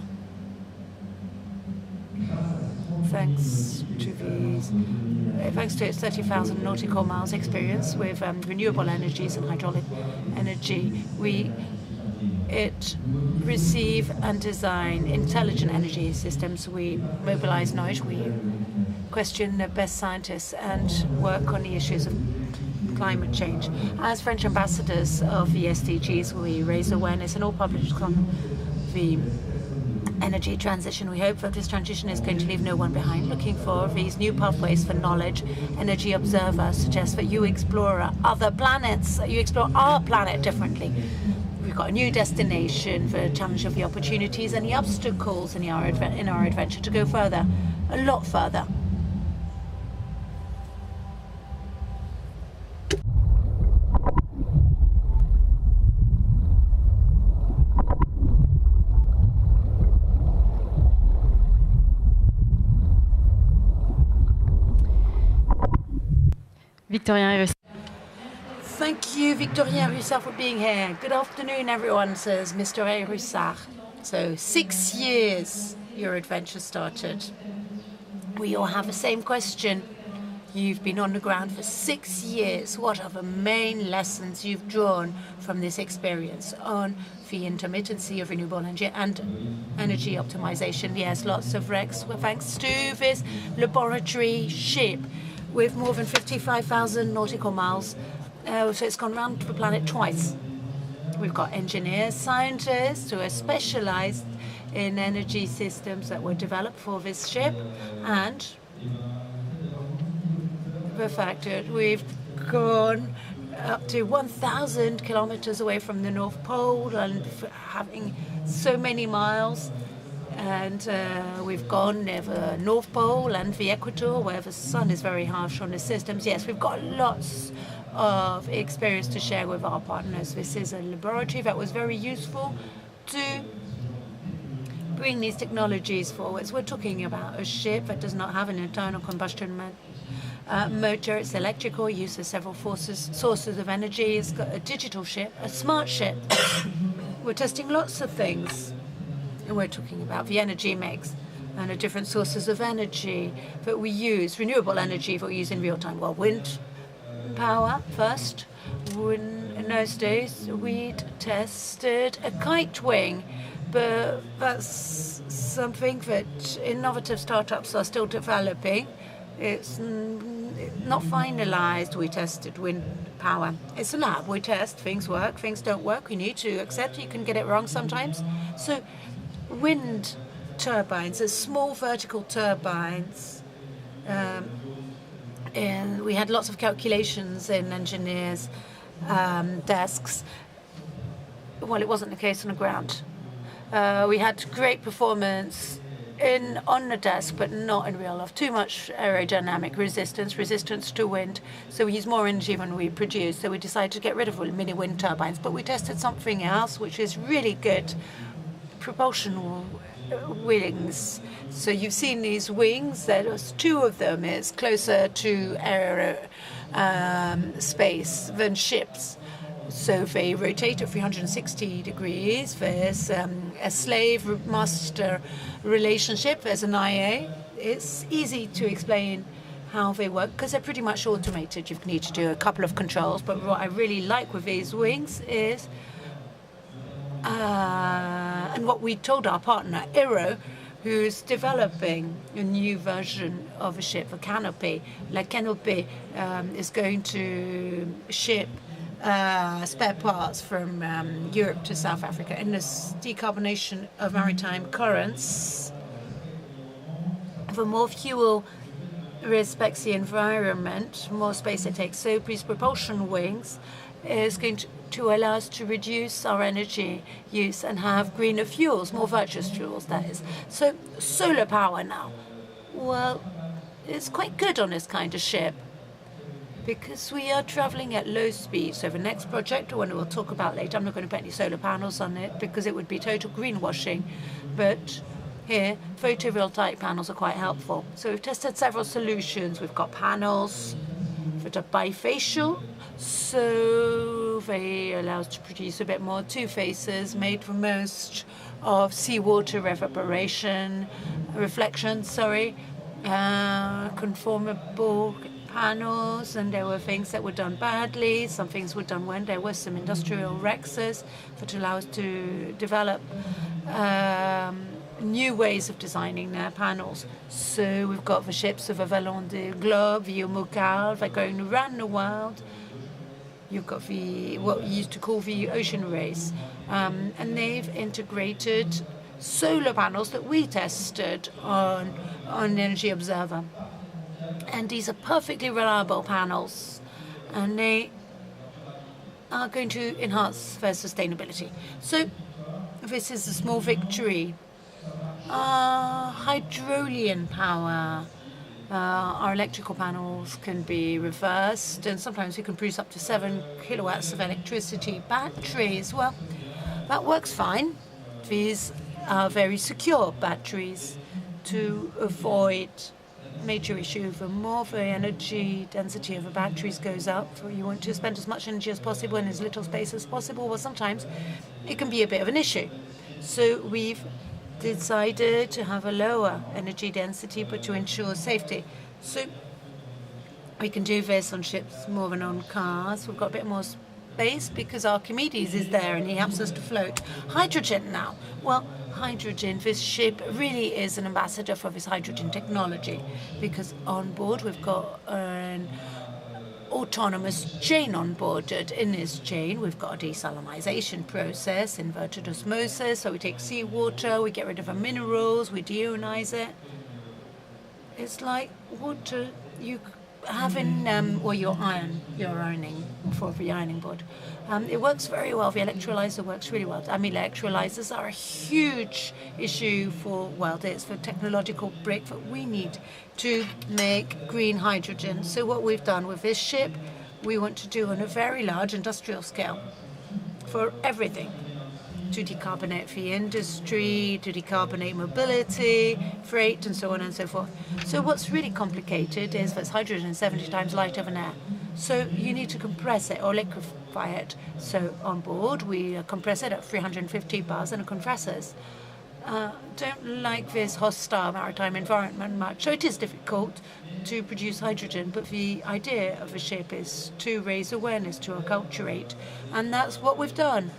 Thanks to its 30,000 nautical miles experience with renewable energies and hydraulic energy, it receive and design intelligent energy systems. We mobilize knowledge, we question the best scientists and work on the issues of climate change. As French ambassadors of the SDGs, we raise awareness in all public on the energy transition. We hope that this transition is going to leave no one behind. Looking for these new pathways for knowledge, Energy Observer suggests that you explore other planets, you explore our planet differently. We've got a new destination, the challenge of the opportunities and the obstacles in our adventure to go further, a lot further.
Victorien Russard.
Thank you, Victorien Russard, for being here. Good afternoon, everyone, says Mr. Russard. So 6 years your adventure started. We all have the same question. You've been on the ground for 6 years. What are the main lessons you've drawn from this experience on the intermittency of renewable energy and energy optimization? Yes, lots of wrecks. Well, thanks to this laboratory ship with more than 55,000 nautical miles. So it's gone around the planet twice. We've got engineers, scientists who are specialized in energy systems that were developed for this ship, and the fact that we've gone up to 1,000 kilometers away from the North Pole and having so many miles. And we've gone near the North Pole and the Equator, where the sun is very harsh on the systems. Yes, we've got lots of experience to share with our partners. This is a laboratory that was very useful to bring these technologies forwards. We're talking about a ship that does not have an internal combustion motor. It's electrical, uses several sources of energy. It's got a digital ship, a smart ship. We're testing lots of things. And we're talking about the energy mix and the different sources of energy that we use, renewable energy that we use in real time. Well, wind power first. In those days, we'd tested a kite wing, but that's something that innovative startups are still developing. It's not finalized. We tested wind power. It's a lab. We test. Things work. Things don't work. We need to accept you can get it wrong sometimes. So wind turbines, are small vertical turbines. And we had lots of calculations in engineers' desks. Well, it wasn't the case on the ground. We had great performance on the desk, but not in real life. Too much aerodynamic resistance to wind. So we use more energy than we produce. So we decided to get rid of mini wind turbines. But we tested something else, which is really good. Propulsion wings. So you've seen these wings. There's two of them. It's closer to space than ships. So they rotate at 360 degrees. There's a slave-master relationship. There's an IA. It's easy to explain how they work because they're pretty much automated. You need to do a couple of controls. But what I really like with these wings is, and what we told our partner, Aero, who's developing a new version of a ship, a canopy. La Canopy is going to ship spare parts from Europe to South Africa. In this decarbonation of maritime currents, the more fuel respects the environment, more space it takes. So these propulsion wings is going to allow us to reduce our energy use and have greener fuels, more virtuous fuels, that is. So solar power now, well, it's quite good on this kind of ship because we are traveling at low speed. So the next project, one we'll talk about later, I'm not going to put any solar panels on it because it would be total greenwashing. But here, photovoltaic panels are quite helpful. So we've tested several solutions. We've got panels that are bifacial, so they allow us to produce a bit more two faces, made from most of seawater reflection, conformable panels, and there were things that were done badly, some things were done when there were some industrial rexes that allow us to develop new ways of designing their panels. So we've got the ships of Avalon de Globe, the Mocal, they're going around the world. You've got the what we used to call the ocean race, and they've integrated solar panels that we tested on Energy Observer. And these are perfectly reliable panels, and they are going to enhance their sustainability. So this is a small victory. Hydrolian power. Our electrical panels can be reversed, and sometimes we can produce up to 7 kilowatts of electricity. Batteries, well, that works fine. These are very secure batteries to avoid major issue. The more the energy density of the batteries goes up, you want to spend as much energy as possible in as little space as possible. Well, sometimes it can be a bit of an issue. So we've decided to have a lower energy density, but to ensure safety. So we can do this on ships more than on cars. We've got a bit more space because Archimedes is there and he helps us to float. Hydrogen now. Well, hydrogen, this ship really is an ambassador for this hydrogen technology, because on board we've got an autonomous chain on board. In this chain we've got a desalinization process, inverted osmosis, so we take seawater, we get rid of the minerals, we deionize it. It's like water you have in your ironing for the ironing board. It works very well. The electrolyzer works really well. I mean, electrolyzers are a huge issue for, well, it's the technological breakthrough we need to make green hydrogen. So what we've done with this ship, we want to do on a very large industrial scale for everything. To decarbonate the industry, to decarbonate mobility, freight, and so on and so forth. So what's really complicated is that hydrogen is 70 times lighter than air. So you need to compress it or liquefy it. So on board, we compress it at 350 bars, and the compressors don't like this hostile maritime environment much. So it is difficult to produce hydrogen, but the idea of the ship is to raise awareness, to acculturate, and that's what we've done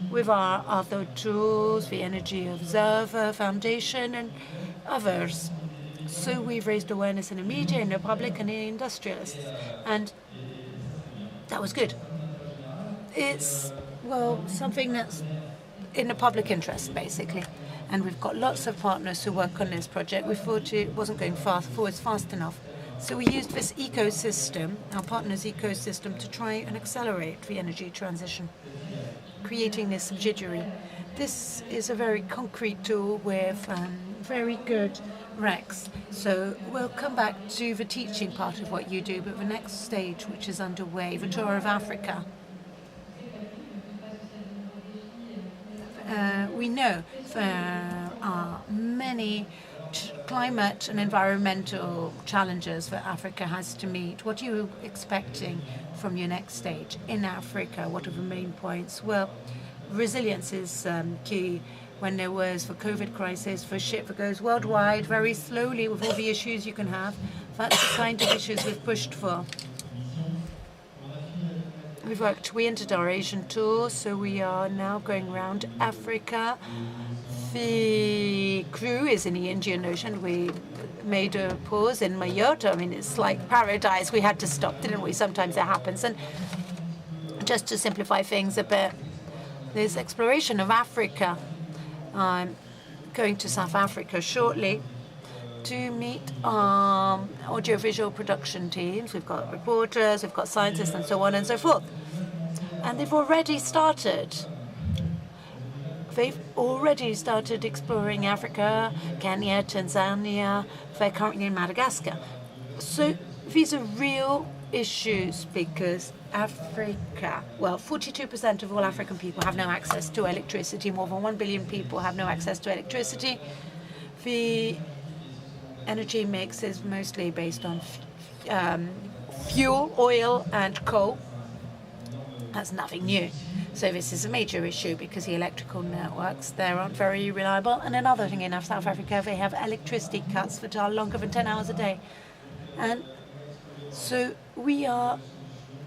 with our other tools, the Energy Observer Foundation and others. So we've raised awareness in the media, in the public, and in the industrialists. And that was good. It's, well, something that's in the public interest, basically. And we've got lots of partners who work on this project. We thought it wasn't going forward fast enough. So we used this ecosystem, our partners' ecosystem, to try and accelerate the energy transition, creating this subsidiary. This is a very concrete tool with very good recs. So we'll come back to the teaching part of what you do, but the next stage, which is underway, the tour of Africa. We know there are many climate and environmental challenges that Africa has to meet. What are you expecting from your next stage in Africa? What are the main points? Well, resilience is key. When there was the COVID crisis, the ship that goes worldwide very slowly with all the issues you can have, that's the kind of issues we've pushed for. We entered our Asian tour, so we are now going around Africa. The crew is in the Indian Ocean. We made a pause in Mayotte. I mean, it's like paradise. We had to stop, didn't we? Sometimes it happens. And just to simplify things a bit, there's exploration of Africa. I'm going to South Africa shortly to meet audiovisual production teams. We've got reporters, we've got scientists, and so on and so forth. And they've already started. They've already started exploring Africa, Kenya, Tanzania. They're currently in Madagascar. So these are real issues because Africa, well, 42% of all African people have no access to electricity. More than 1 billion people have no access to electricity. The energy mix is mostly based on fuel, oil, and coal. That's nothing new. So this is a major issue because the electrical networks there aren't very reliable. And another thing in South Africa, they have electricity cuts that are longer than 10 hours a day. And so we are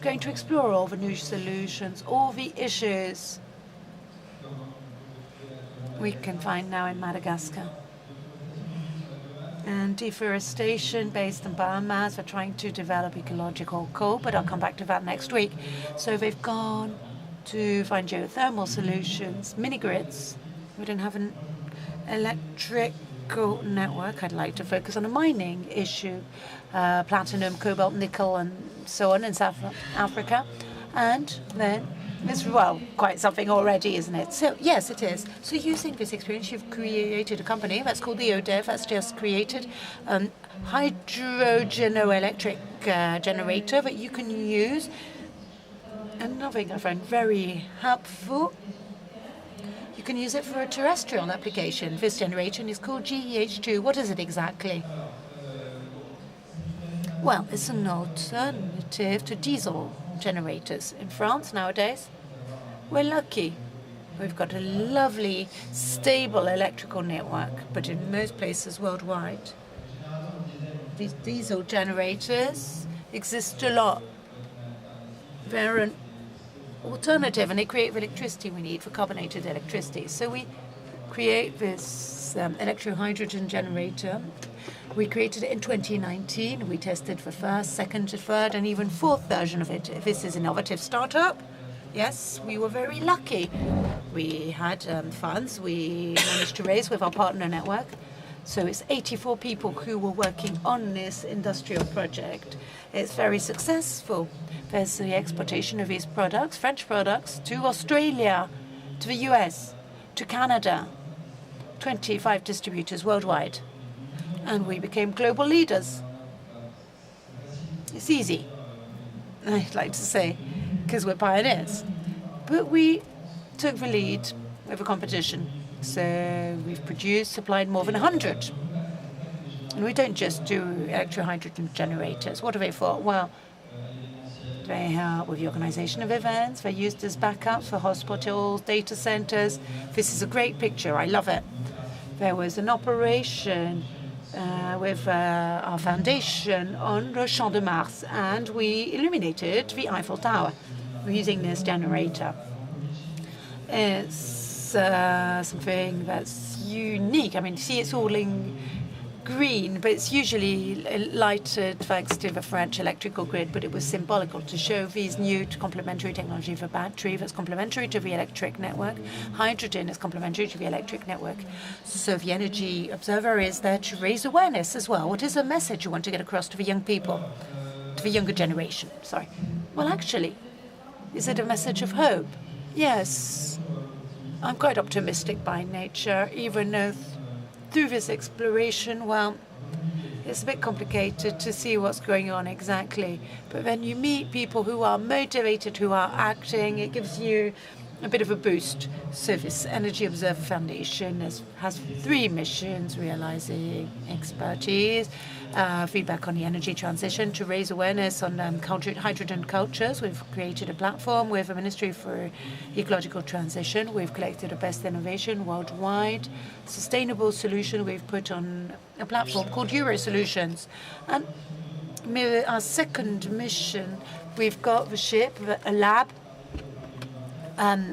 going to explore all the new solutions, all the issues we can find now in Madagascar. And deforestation based on biomass, they're trying to develop ecological coal, but I'll come back to that next week. So they've gone to find geothermal solutions, mini-grids. We don't have an electrical network. I'd like to focus on a mining issue, platinum, cobalt, nickel, and so on in South Africa. And then it's, well, quite something already, isn't it? So, yes, it is. So using this experience, you've created a company that's called the ODEV, that's just created a hydrogenoelectric generator that you can use. Another thing I find very helpful, you can use it for a terrestrial application. This generation is called GEH2. What is it exactly? Well, it's an alternative to diesel generators. In France nowadays, we're lucky. We've got a lovely, stable electrical network, but in most places worldwide, these diesel generators exist a lot. They're an alternative, and they create the electricity we need for carbonated electricity. So we create this electro-hydrogen generator. We created it in 2019. We tested the first, second, third, and even fourth version of it. This is an innovative startup. Yes, we were very lucky. We had funds we managed to raise with our partner network. So it's 84 people who were working on this industrial project. It's very successful. There's the exportation of these products, French products, to Australia, to the US, to Canada, 25 distributors worldwide. And we became global leaders. It's easy, I'd like to say, because we're pioneers. But we took the lead over competition. So we've produced, supplied more than 100. And we don't just do electro-hydrogen generators. What are they for? Well, they help with the organization of events. They're used as backups for hospitals, data centers. This is a great picture. I love it. There was an operation with our foundation on the Champ de Mars, and we illuminated the Eiffel Tower using this generator. It's something that's unique. I mean, see, it's all in green, but it's usually lighted thanks to the French electrical grid, but it was symbolical to show these new complementary technology for battery that's complementary to the electric network. Hydrogen is complementary to the electric network. So the Energy Observer is there to raise awareness as well. What is the message you want to get across to the young people, to the younger generation? Sorry. Well, actually, is it a message of hope? Yes. I'm quite optimistic by nature, even though through this exploration, well, it's a bit complicated to see what's going on exactly. But when you meet people who are motivated, who are acting, it gives you a bit of a boost. So this Energy Observer Foundation has 3 missions: realizing expertise, feedback on the energy transition, to raise awareness on hydrogen cultures. We've created a platform with a Ministry for Ecological Transition. We've collected the best innovation worldwide. Sustainable solution we've put on a platform called Euro Solutions. And our second mission, we've got the ship, a lab,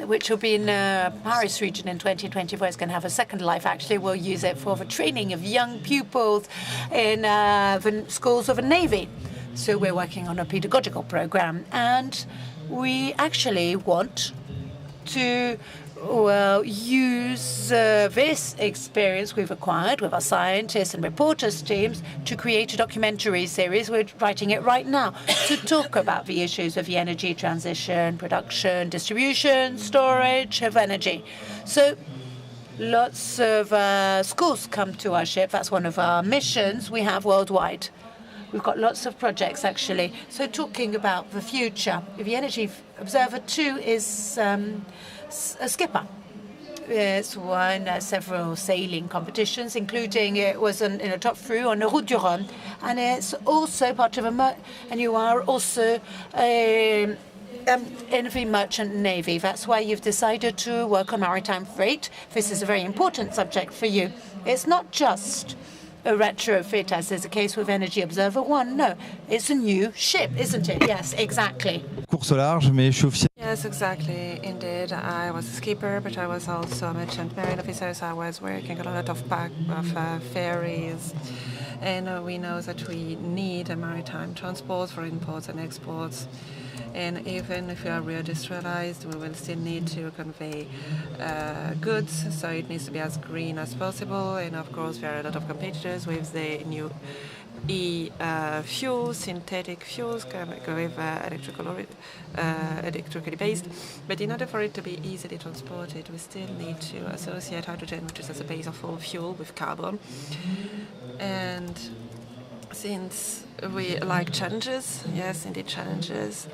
which will be in the Paris region in 2024. It's going to have a second life, actually. We'll use it for the training of young pupils in the schools of the Navy. So we're working on a pedagogical program. And we actually want to use this experience we've acquired with our scientists and reporters teams to create a documentary series. We're writing it right now to talk about the issues of the energy transition, production, distribution, storage of energy. So lots of schools come to our ship. That's one of our missions we have worldwide. We've got lots of projects, actually. So talking about the future, the Energy Observer 2 is a skipper It's won several sailing competitions, including it was in a top through on the Route du Rhum, and it's also part of and you are also in the merchant navy. That's why you've decided to work on maritime freight. This is a very important subject for you. It's not just a retrofit, as is the case with Energy Observer 1. No, it's a new ship, isn't it? Yes, exactly.
Course au large, mais je suis officier.
Yes, exactly. Indeed, I was a skipper, but I was also a merchant marine officer, so I was working on a lot of ferries. And we know that we need a maritime transport for imports and exports. And even if we are reindustrialized, we will still need to convey goods, so it needs to be as green as possible. And of course, there are a lot of competitors with the new fuels, synthetic fuels, with electrically based. But in order for it to be easily transported, we still need to associate hydrogen, which is as a base of all fuel, with carbon. And since we like challenges, yes, indeed challenges,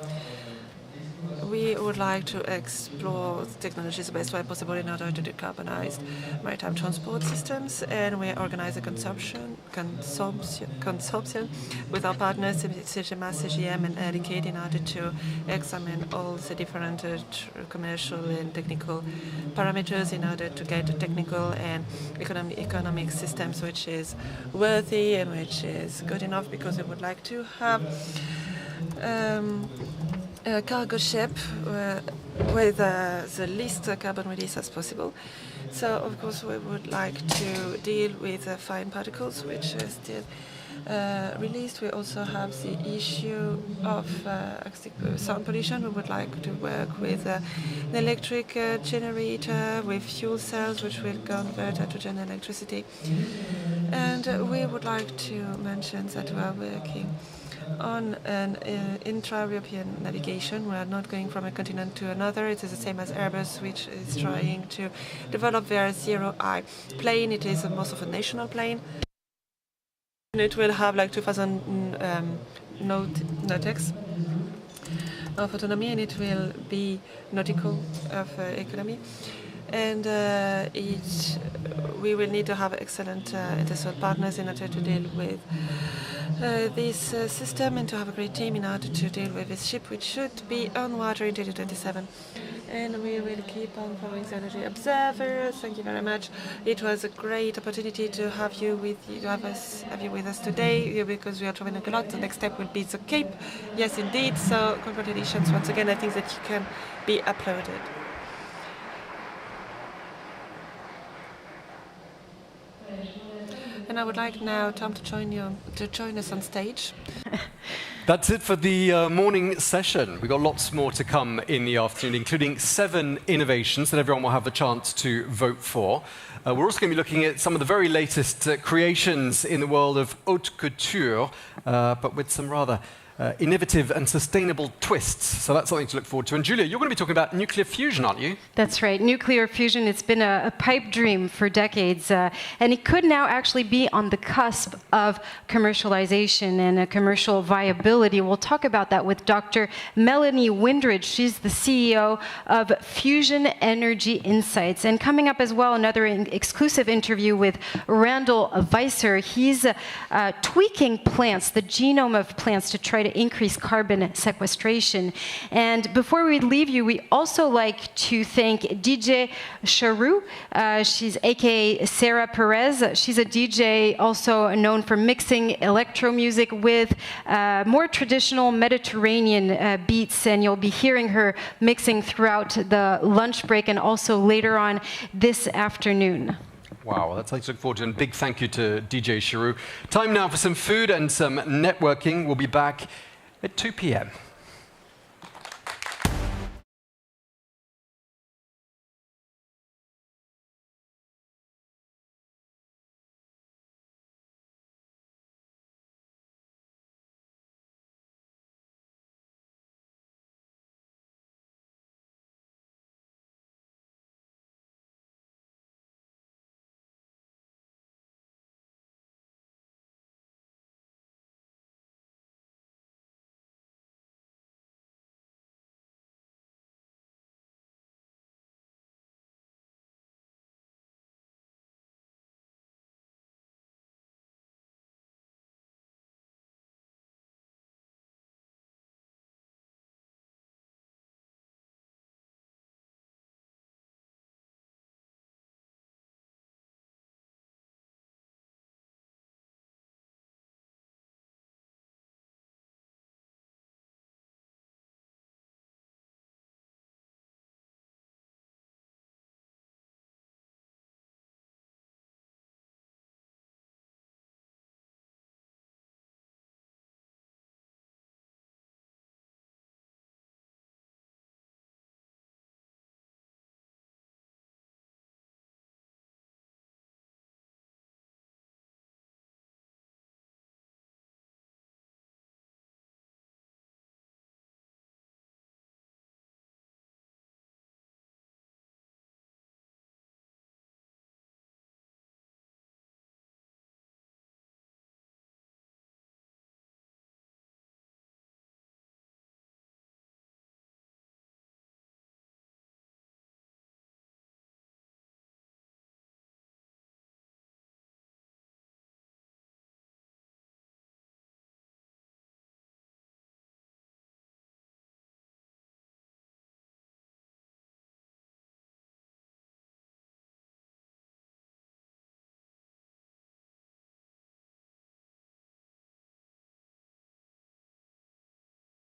we would like to explore technologies the best way possible in order to decarbonize maritime transport systems, and we organize a consortium with our partners, CGMA, CGM, and Air Liquide, in order to examine all the different commercial and technical parameters in order to get technical and economic systems which is worthy and which is good enough, because we would like to have a cargo ship with the least carbon release as possible. So, of course, we would like to deal with fine particles, which are still released. We also have the issue of sound pollution. We would like to work with an electric generator with fuel cells, which will convert hydrogen electricity. And we would like to mention that we are working on an intra-European navigation. We are not going from a continent to another. It is the same as Airbus, which is trying to develop their zero-I plane. It is most of a national plane. It will have like 2,000 nautics of autonomy, and it will be nautical of economy. And we will need to have excellent industrial partners in order to deal with this system, and to have a great team in order to deal with this ship, which should be on water in 2027. And we will keep on following the Energy Observer. Thank you very much. It was a great opportunity to have you with us today, because we are traveling a lot. The next step will be the Cape. Yes, indeed. So congratulations once again. I think that you can be uploaded. And I would like now Tom to join us on stage.
That's it for the morning session. We've got lots more to come in the afternoon, including 7 innovations that everyone will have the chance to vote for. We're also going to be looking at some of the very latest creations in the world of haute couture, but with some rather innovative and sustainable twists. So that's something to look forward to. And Julia, you're going to be talking about nuclear fusion, aren't you?
That's right. Nuclear fusion, it's been a pipe dream for decades, and it could now actually be on the cusp of commercialization and a commercial viability. We'll talk about that with Dr. Melanie Windridge. She's the CEO of Fusion Energy Insights. And coming up as well, another exclusive interview with Randall Weiser. He's tweaking plants, the genome of plants, to try to increase carbon sequestration. And before we leave you, we also like to thank DJ Charou. She's aka Sarah Perez. She's a DJ also known for mixing electro music with more traditional Mediterranean beats, and you'll be hearing her mixing throughout the lunch break and also later on this afternoon.
Wow, that's something to look forward to, and big thank you to DJ Charou. Time now for some food and some networking. We'll be back at 2 p.m.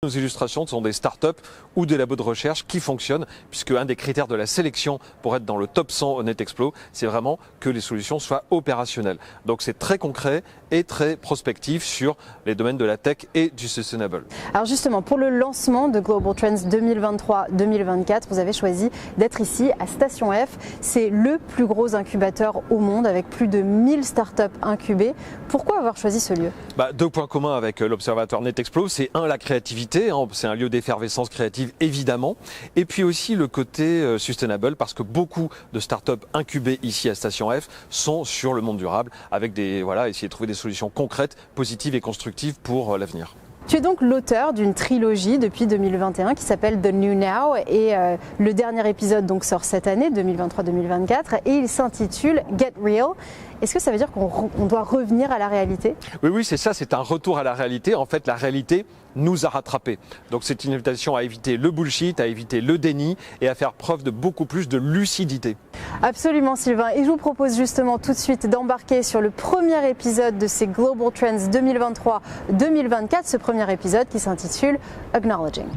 Nos illustrations sont des startups ou des labos de recherche qui fonctionnent, puisque un des critères de la sélection pour être dans le top 100 au Netexplo, c'est vraiment que les solutions soient opérationnelles. Donc c'est très concret et très prospectif sur les domaines de la tech et du sustainable.
Alors justement, pour le lancement de Global Trends 2023-2024, vous avez choisi d'être ici à Station F. C'est le plus gros incubateur au monde avec plus de 1000 startups incubées. Pourquoi avoir choisi ce lieu?
Deux points communs avec l'observatoire Netexplo. C'est un, la créativité, hein, c'est un lieu d'effervescence créative évidemment, et puis aussi le côté sustainable, parce que beaucoup de startups incubées ici à Station F sont sur le monde durable, avec essayer de trouver des solutions concrètes, positives et constructives pour l'avenir.
Tu es donc l'auteur d'une trilogie depuis 2021 qui s'appelle The New Now, et le dernier épisode donc sort cette année, 2023-2024, et il s'intitule Get Real. Est-ce que ça veut dire qu'on doit revenir à la réalité?
Oui, c'est ça, c'est un retour à la réalité. En fait, la réalité nous a rattrapés. Donc c'est une invitation à éviter le bullshit, à éviter le déni et à faire preuve de beaucoup plus de lucidité.
Absolument Sylvain, et je vous propose justement tout de suite d'embarquer sur le premier épisode de ces Global Trends 2023-2024, ce premier épisode qui s'intitule Acknowledging.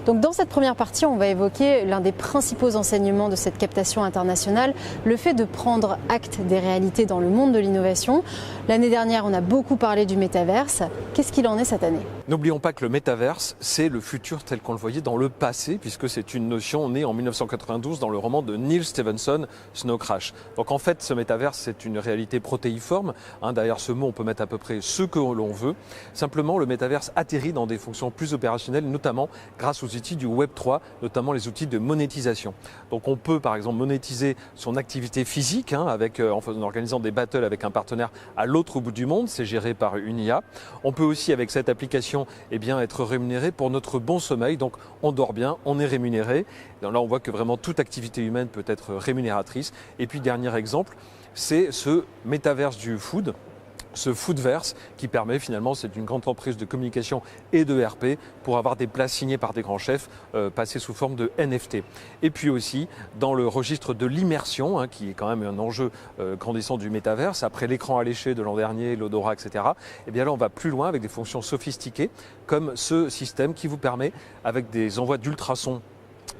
Donc dans cette première partie, on va évoquer l'un des principaux enseignements de cette captation internationale, le fait de prendre acte des réalités dans le monde de l'innovation. L'année dernière, on a beaucoup parlé du métaverse. Qu'est-ce qu'il en est cette année?
N'oublions pas que le métaverse, c'est le futur tel qu'on le voyait dans le passé, puisque c'est une notion née en 1992 dans le roman de Neil Stephenson, Snow Crash. Donc en fait, ce métaverse, c'est une réalité protéiforme. Derrière ce mot, on peut mettre à peu près ce que l'on veut. Simplement, le métaverse atterrit dans des fonctions plus opérationnelles, notamment grâce aux outils du Web 3, notamment les outils de monétisation. Donc on peut par exemple monétiser son activité physique en organisant des battles avec un partenaire à l'autre bout du monde, c'est géré par une IA. On peut aussi avec cette application être rémunéré pour notre bon sommeil, donc on dort bien, on est rémunéré. Et là on voit que vraiment toute activité humaine peut être rémunératrice. Et puis dernier exemple, c'est ce métaverse du food. Ce Foodverse qui permet finalement, c'est une grande entreprise de communication et de RP pour avoir des plats signés par des grands chefs passés sous forme de NFT. Et puis aussi dans le registre de l'immersion, qui est quand même un enjeu grandissant du métaverse, après l'écran alléché de l'an dernier, l'odorat, etc. Et bien là on va plus loin avec des fonctions sophistiquées comme ce système qui vous permet avec des envois d'ultrasons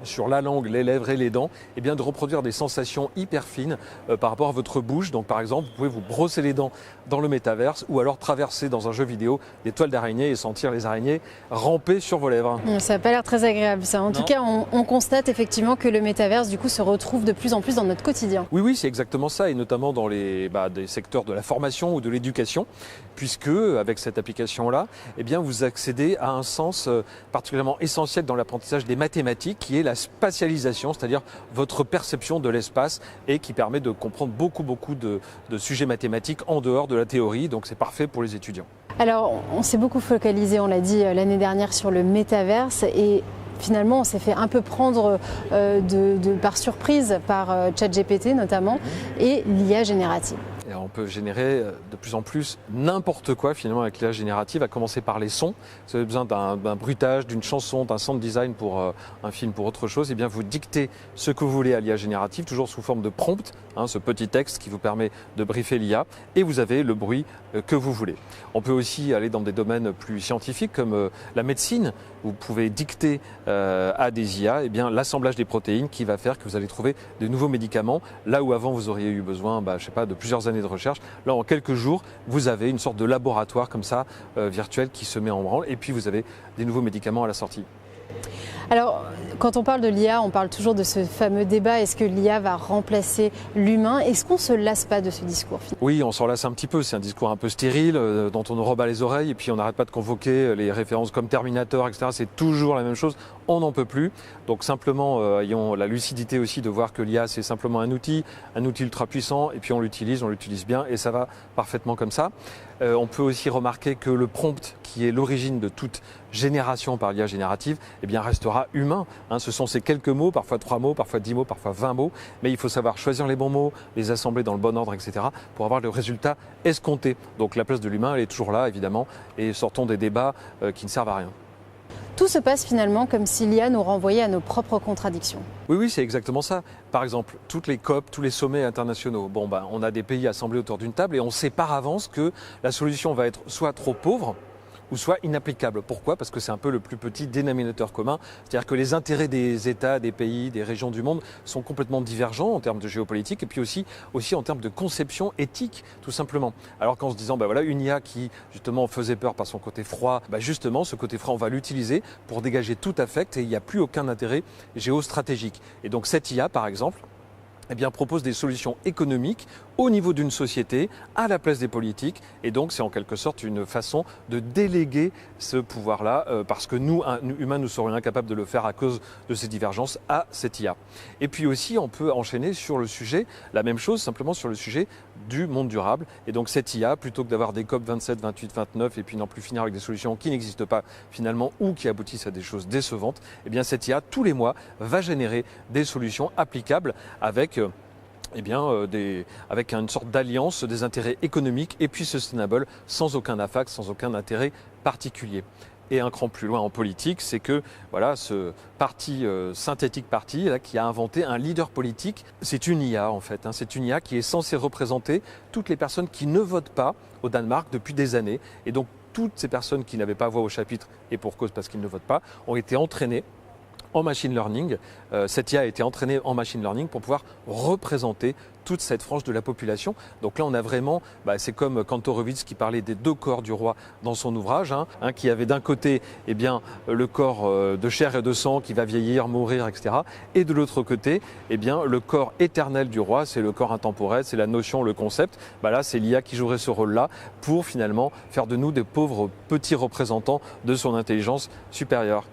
sur la langue, les lèvres et les dents, de reproduire des sensations hyper fines par rapport à votre bouche. Donc par exemple, vous pouvez vous brosser les dents dans le métaverse ou alors traverser dans un jeu vidéo des toiles d'araignées et sentir les araignées ramper sur vos lèvres.
Ça n'a pas l'air très agréable ça. En tout cas, on constate effectivement que le métaverse du coup se retrouve de plus en plus dans notre quotidien.
Oui, c'est exactement ça, et notamment dans des secteurs de la formation ou de l'éducation, puisque avec cette application-là, vous accédez à un sens particulièrement essentiel dans l'apprentissage des mathématiques, qui est la spatialisation, c'est-à-dire votre perception de l'espace, et qui permet de comprendre beaucoup de sujets mathématiques en dehors de la théorie, donc c'est parfait pour les étudiants.
Alors, on s'est beaucoup focalisé, on l'a dit l'année dernière, sur le métaverse, et finalement on s'est fait un peu prendre par surprise par ChatGPT notamment, et l'IA générative.
Et on peut générer de plus en plus n'importe quoi finalement avec l'IA générative, à commencer par les sons. Vous avez besoin d'un bruitage, d'une chanson, d'un sound design pour un film, pour autre chose. Et bien vous dictez ce que vous voulez à l'IA générative, toujours sous forme de prompt, ce petit texte qui vous permet de briefer l'IA, et vous avez le bruit que vous voulez. On peut aussi aller dans des domaines plus scientifiques comme la médecine. Vous pouvez dicter à des IA l'assemblage des protéines qui va faire que vous allez trouver de nouveaux médicaments. Là où avant vous auriez eu besoin de plusieurs années de recherche, là en quelques jours vous avez une sorte de laboratoire comme ça virtuel qui se met en branle, et puis vous avez des nouveaux médicaments à la sortie.
Alors, quand on parle de l'IA, on parle toujours de ce fameux débat, est-ce que l'IA va remplacer l'humain? Est-ce qu'on ne se lasse pas de ce discours?
Oui, on s'en lasse un petit peu, c'est un discours un peu stérile, dont on nous rebat les oreilles, et puis on n'arrête pas de convoquer les références comme Terminator, etc. C'est toujours la même chose, on n'en peut plus. Donc simplement, ayons la lucidité aussi de voir que l'IA, c'est simplement un outil ultra puissant, et puis on l'utilise bien, et ça va parfaitement comme ça. On peut aussi remarquer que le prompt, qui est l'origine de toute génération par l'IA générative, restera humain. Ce sont ces quelques mots, parfois 3 mots, parfois 10 mots, parfois 20 mots, mais il faut savoir choisir les bons mots, les assembler dans le bon ordre, etc. pour avoir le résultat escompté. Donc la place de l'humain, elle est toujours là, évidemment, et sortons des débats qui ne servent à rien.
Tout se passe finalement comme si l'IA nous renvoyait à nos propres contradictions.
Oui, c'est exactement ça. Par exemple, toutes les COP, tous les sommets internationaux, on a des pays assemblés autour d'une table et on sait par avance que la solution va être soit trop pauvre, ou soit inapplicable. Pourquoi ? Parce que c'est un peu le plus petit dénominateur commun. C'est-à-dire que les intérêts des États, des pays, des régions du monde sont complètement divergents en termes de géopolitique et puis aussi en termes de conception éthique, tout simplement. Alors qu'en se disant, une IA qui justement faisait peur par son côté froid, justement, ce côté froid, on va l'utiliser pour dégager tout affect et il n'y a plus aucun intérêt géostratégique. Et donc cette IA, par exemple, propose des solutions économiques au niveau d'une société, à la place des politiques. Et donc, c'est en quelque sorte une façon de déléguer ce pouvoir-là, parce que nous, humains, nous serions incapables de le faire à cause de ces divergences à cette IA. Et puis aussi, on peut enchaîner sur le sujet, la même chose, simplement sur le sujet du monde durable. Et donc, cette IA, plutôt que d'avoir des COP 27, 28, 29, et puis n'en plus finir avec des solutions qui n'existent pas finalement ou qui aboutissent à des choses décevantes, cette IA, tous les mois, va générer des solutions applicables avec avec une sorte d'alliance des intérêts économiques et puis sustainable, sans aucun affect, sans aucun intérêt particulier. Et un cran plus loin en politique, c'est que ce parti, synthétique parti, qui a inventé un leader politique, c'est une IA en fait. C'est une IA qui est censée représenter toutes les personnes qui ne votent pas au Danemark depuis des années. Et donc toutes ces personnes qui n'avaient pas voix au chapitre, et pour cause parce qu'ils ne votent pas, ont été entraînées en machine learning. Cette IA a été entraînée en machine learning pour pouvoir représenter toute cette frange de la population. Donc là, on a vraiment, c'est comme Kantorowicz qui parlait des deux corps du roi dans son ouvrage, qui avait d'un côté le corps de chair et de sang qui va vieillir, mourir, etc. Et de l'autre côté, le corps éternel du roi, c'est le corps intemporel, c'est la notion, le concept. Là, c'est l'IA qui jouerait ce rôle-là pour finalement faire de nous des pauvres petits représentants de son intelligence supérieure.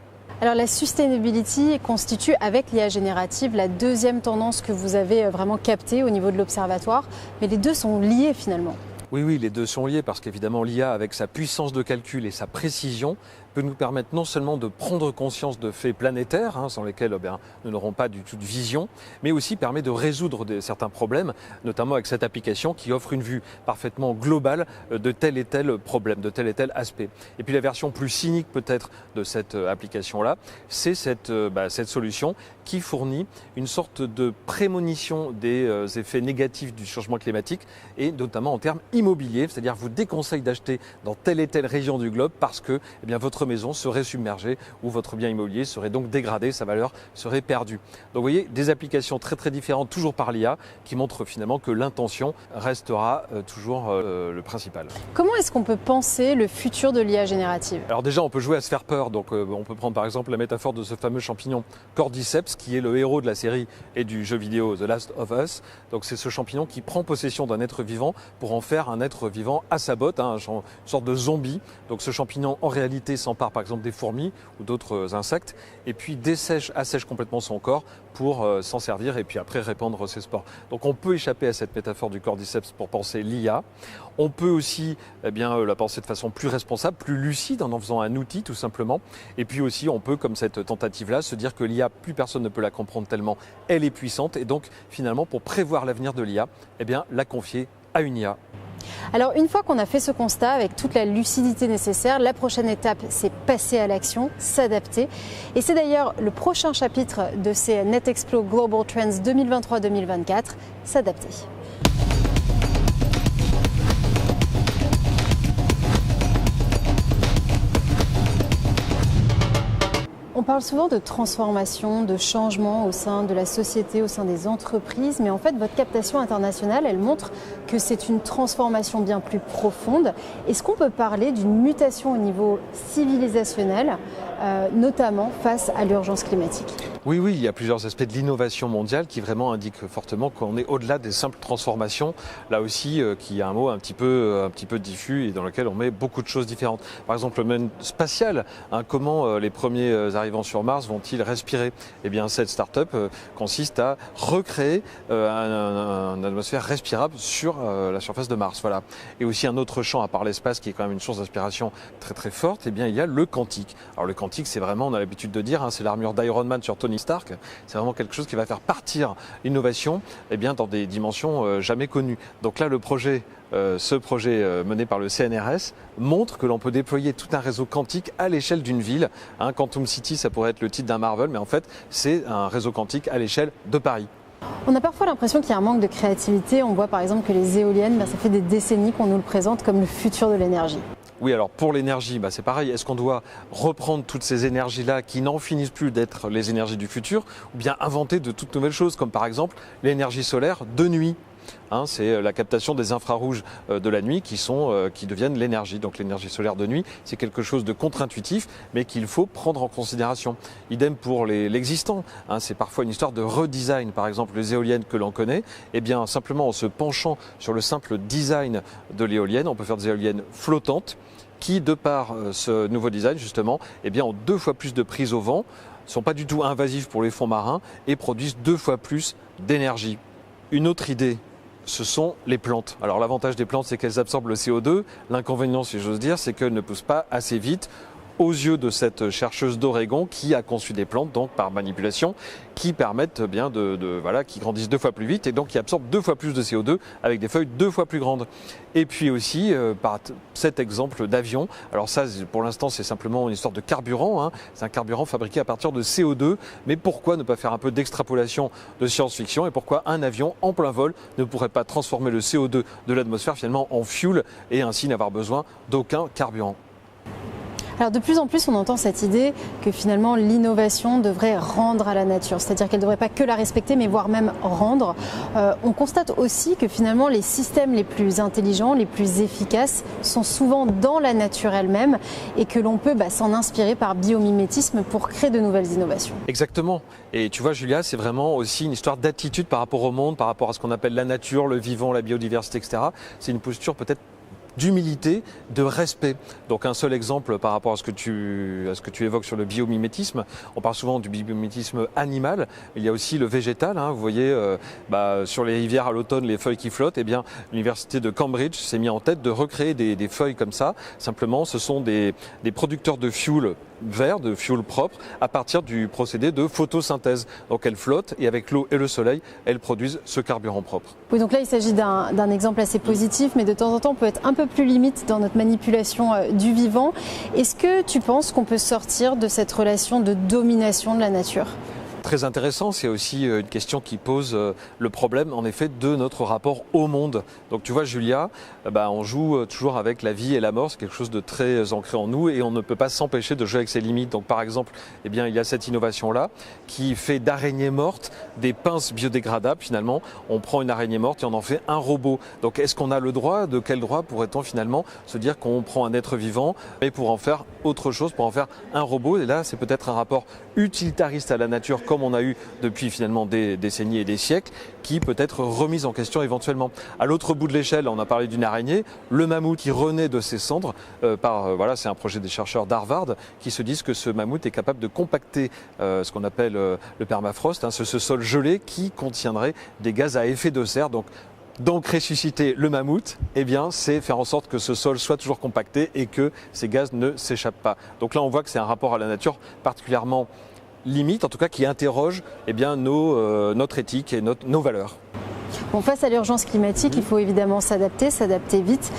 Alors la sustainability constitue avec l'IA générative la deuxième tendance que vous avez vraiment captée au niveau de l'observatoire, mais les deux sont liés finalement.
Oui, les deux sont liés parce qu'évidemment l'IA avec sa puissance de calcul et sa précision peut nous permettre non seulement de prendre conscience de faits planétaires, sans lesquels nous n'aurons pas du tout de vision, mais aussi permet de résoudre certains problèmes, notamment avec cette application qui offre une vue parfaitement globale de tel et tel problème, de tel et tel aspect. Et puis la version plus cynique peut-être de cette application-là, c'est cette solution qui fournit une sorte de prémonition des effets négatifs du changement climatique et notamment en termes immobiliers, c'est-à-dire vous déconseille d'acheter dans telle et telle région du globe parce que votre maison serait submergée ou votre bien immobilier serait donc dégradé, sa valeur serait perdue. Donc vous voyez, des applications très très différentes, toujours par l'IA, qui montrent finalement que l'intention restera toujours le principal.
Comment est-ce qu'on peut penser le futur de l'IA générative ?
Alors déjà, on peut jouer à se faire peur. Donc on peut prendre par exemple la métaphore de ce fameux champignon Cordyceps, qui est le héros de la série et du jeu vidéo The Last of Us. Donc c'est ce champignon qui prend possession d'un être vivant pour en faire un être vivant à sa botte, une sorte de zombie. Donc ce champignon, en réalité, s'empare par exemple des fourmis ou d'autres insectes et puis assèche complètement son corps pour s'en servir et puis après répandre ses spores. Donc on peut échapper à cette métaphore du cordyceps pour penser l'IA. On peut aussi la penser de façon plus responsable, plus lucide en faisant un outil tout simplement. Et puis aussi on peut, comme cette tentative-là, se dire que l'IA, plus personne ne peut la comprendre tellement elle est puissante et donc finalement pour prévoir l'avenir de l'IA, la confier à une IA.
Alors une fois qu'on a fait ce constat avec toute la lucidité nécessaire, la prochaine étape c'est passer à l'action, s'adapter. Et c'est d'ailleurs le prochain chapitre de ces Netexplo Global Trends 2023-2024, s'adapter. On parle souvent de transformation, de changement au sein de la société, au sein des entreprises, mais en fait votre captation internationale, elle montre que c'est une transformation bien plus profonde. Est-ce qu'on peut parler d'une mutation au niveau civilisationnel, notamment face à l'urgence climatique ?
Oui, il y a plusieurs aspects de l'innovation mondiale qui vraiment indiquent fortement qu'on est au-delà des simples transformations. Là aussi, qui est un mot un petit peu diffus et dans lequel on met beaucoup de choses différentes. Par exemple, le domaine spatial, comment les premiers arrivant sur Mars vont-ils respirer ? Cette start-up consiste à recréer une atmosphère respirable sur la surface de Mars. Voilà. Et aussi un autre champ, à part l'espace, qui est quand même une source d'inspiration très très forte, il y a le quantique. Alors le quantique, quantique, c'est vraiment, on a l'habitude de dire, c'est l'armure d'Iron Man sur Tony Stark. C'est vraiment quelque chose qui va faire partir l'innovation dans des dimensions jamais connues. Donc là, ce projet mené par le CNRS montre que l'on peut déployer tout un réseau quantique à l'échelle d'une ville. Quantum City, ça pourrait être le titre d'un Marvel, mais en fait, c'est un réseau quantique à l'échelle de Paris.
On a parfois l'impression qu'il y a un manque de créativité. On voit par exemple que les éoliennes, ça fait des décennies qu'on nous le présente comme le futur de l'énergie.
Oui, alors pour l'énergie, c'est pareil. Est-ce qu'on doit reprendre toutes ces énergies-là qui n'en finissent plus d'être les énergies du futur, ou bien inventer de toutes nouvelles choses, comme par exemple l'énergie solaire de nuit? C'est la captation des infrarouges de la nuit qui deviennent l'énergie. Donc l'énergie solaire de nuit, c'est quelque chose de contre-intuitif, mais qu'il faut prendre en considération. Idem pour l'existant. C'est parfois une histoire de redesign. Par exemple, les éoliennes que l'on connaît, simplement en se penchant sur le simple design de l'éolienne, on peut faire des éoliennes flottantes qui, de par ce nouveau design, justement, ont 2 fois plus de prise au vent, ne sont pas du tout invasives pour les fonds marins et produisent 2 fois plus d'énergie. Une autre idée, ce sont les plantes. Alors l'avantage des plantes, c'est qu'elles absorbent le CO2. L'inconvénient, si j'ose dire, c'est qu'elles ne poussent pas assez vite aux yeux de cette chercheuse d'Oregon qui a conçu des plantes, donc par manipulation, qui permettent qui grandissent 2 fois plus vite et donc qui absorbent 2 fois plus de CO2 avec des feuilles 2 fois plus grandes. Et puis aussi, par cet exemple d'avion, alors ça, pour l'instant, c'est simplement une histoire de carburant. C'est un carburant fabriqué à partir de CO2. Mais pourquoi ne pas faire un peu d'extrapolation de science-fiction et pourquoi un avion en plein vol ne pourrait pas transformer le CO2 de l'atmosphère finalement en fuel et ainsi n'avoir besoin d'aucun carburant?
Alors de plus en plus, on entend cette idée que finalement l'innovation devrait rendre à la nature, c'est-à-dire qu'elle ne devrait pas que la respecter, mais voire même rendre. On constate aussi que finalement les systèmes les plus intelligents, les plus efficaces sont souvent dans la nature elle-même et que l'on peut s'en inspirer par biomimétisme pour créer de nouvelles innovations.
Exactement. Et tu vois, Julia, c'est vraiment aussi une histoire d'attitude par rapport au monde, par rapport à ce qu'on appelle la nature, le vivant, la biodiversité, etc. C'est une posture peut-être d'humilité, de respect. Donc un seul exemple par rapport à ce que tu évoques sur le biomimétisme. On parle souvent du biomimétisme animal. Il y a aussi le végétal. Vous voyez, sur les rivières à l'automne, les feuilles qui flottent. L'université de Cambridge s'est mis en tête de recréer des feuilles comme ça. Simplement, ce sont des producteurs de fuel vert, de fuel propre, à partir du procédé de photosynthèse. Donc elles flottent et avec l'eau et le soleil, elles produisent ce carburant propre.
Oui, donc là il s'agit d'un exemple assez positif, mais de temps en temps on peut être un peu plus limite dans notre manipulation du vivant. Est-ce que tu penses qu'on peut sortir de cette relation de domination de la nature ?
Très intéressant, c'est aussi une question qui pose le problème en effet de notre rapport au monde. Donc tu vois Julia, on joue toujours avec la vie et la mort, c'est quelque chose de très ancré en nous et on ne peut pas s'empêcher de jouer avec ses limites. Donc par exemple, il y a cette innovation-là qui fait d'araignées mortes des pinces biodégradables finalement. On prend une araignée morte et on en fait un robot. Donc est-ce qu'on a le droit, de quel droit pourrait-on finalement se dire qu'on prend un être vivant mais pour en faire autre chose, pour en faire un robot? Et là c'est peut-être un rapport utilitariste à la nature comme on a eu depuis finalement des décennies et des siècles, qui peut être remise en question éventuellement. À l'autre bout de l'échelle, on a parlé d'une araignée, le mammouth qui renaît de ses cendres, c'est un projet des chercheurs d'Harvard qui se disent que ce mammouth est capable de compacter ce qu'on appelle le permafrost, ce sol gelé qui contiendrait des gaz à effet de serre. Donc ressusciter le mammouth, c'est faire en sorte que ce sol soit toujours compacté et que ces gaz ne s'échappent pas. Donc là, on voit que c'est un rapport à la nature particulièrement limite, en tout cas qui interroge notre éthique et nos valeurs.
Bon, face à l'urgence climatique, il faut évidemment s'adapter vite.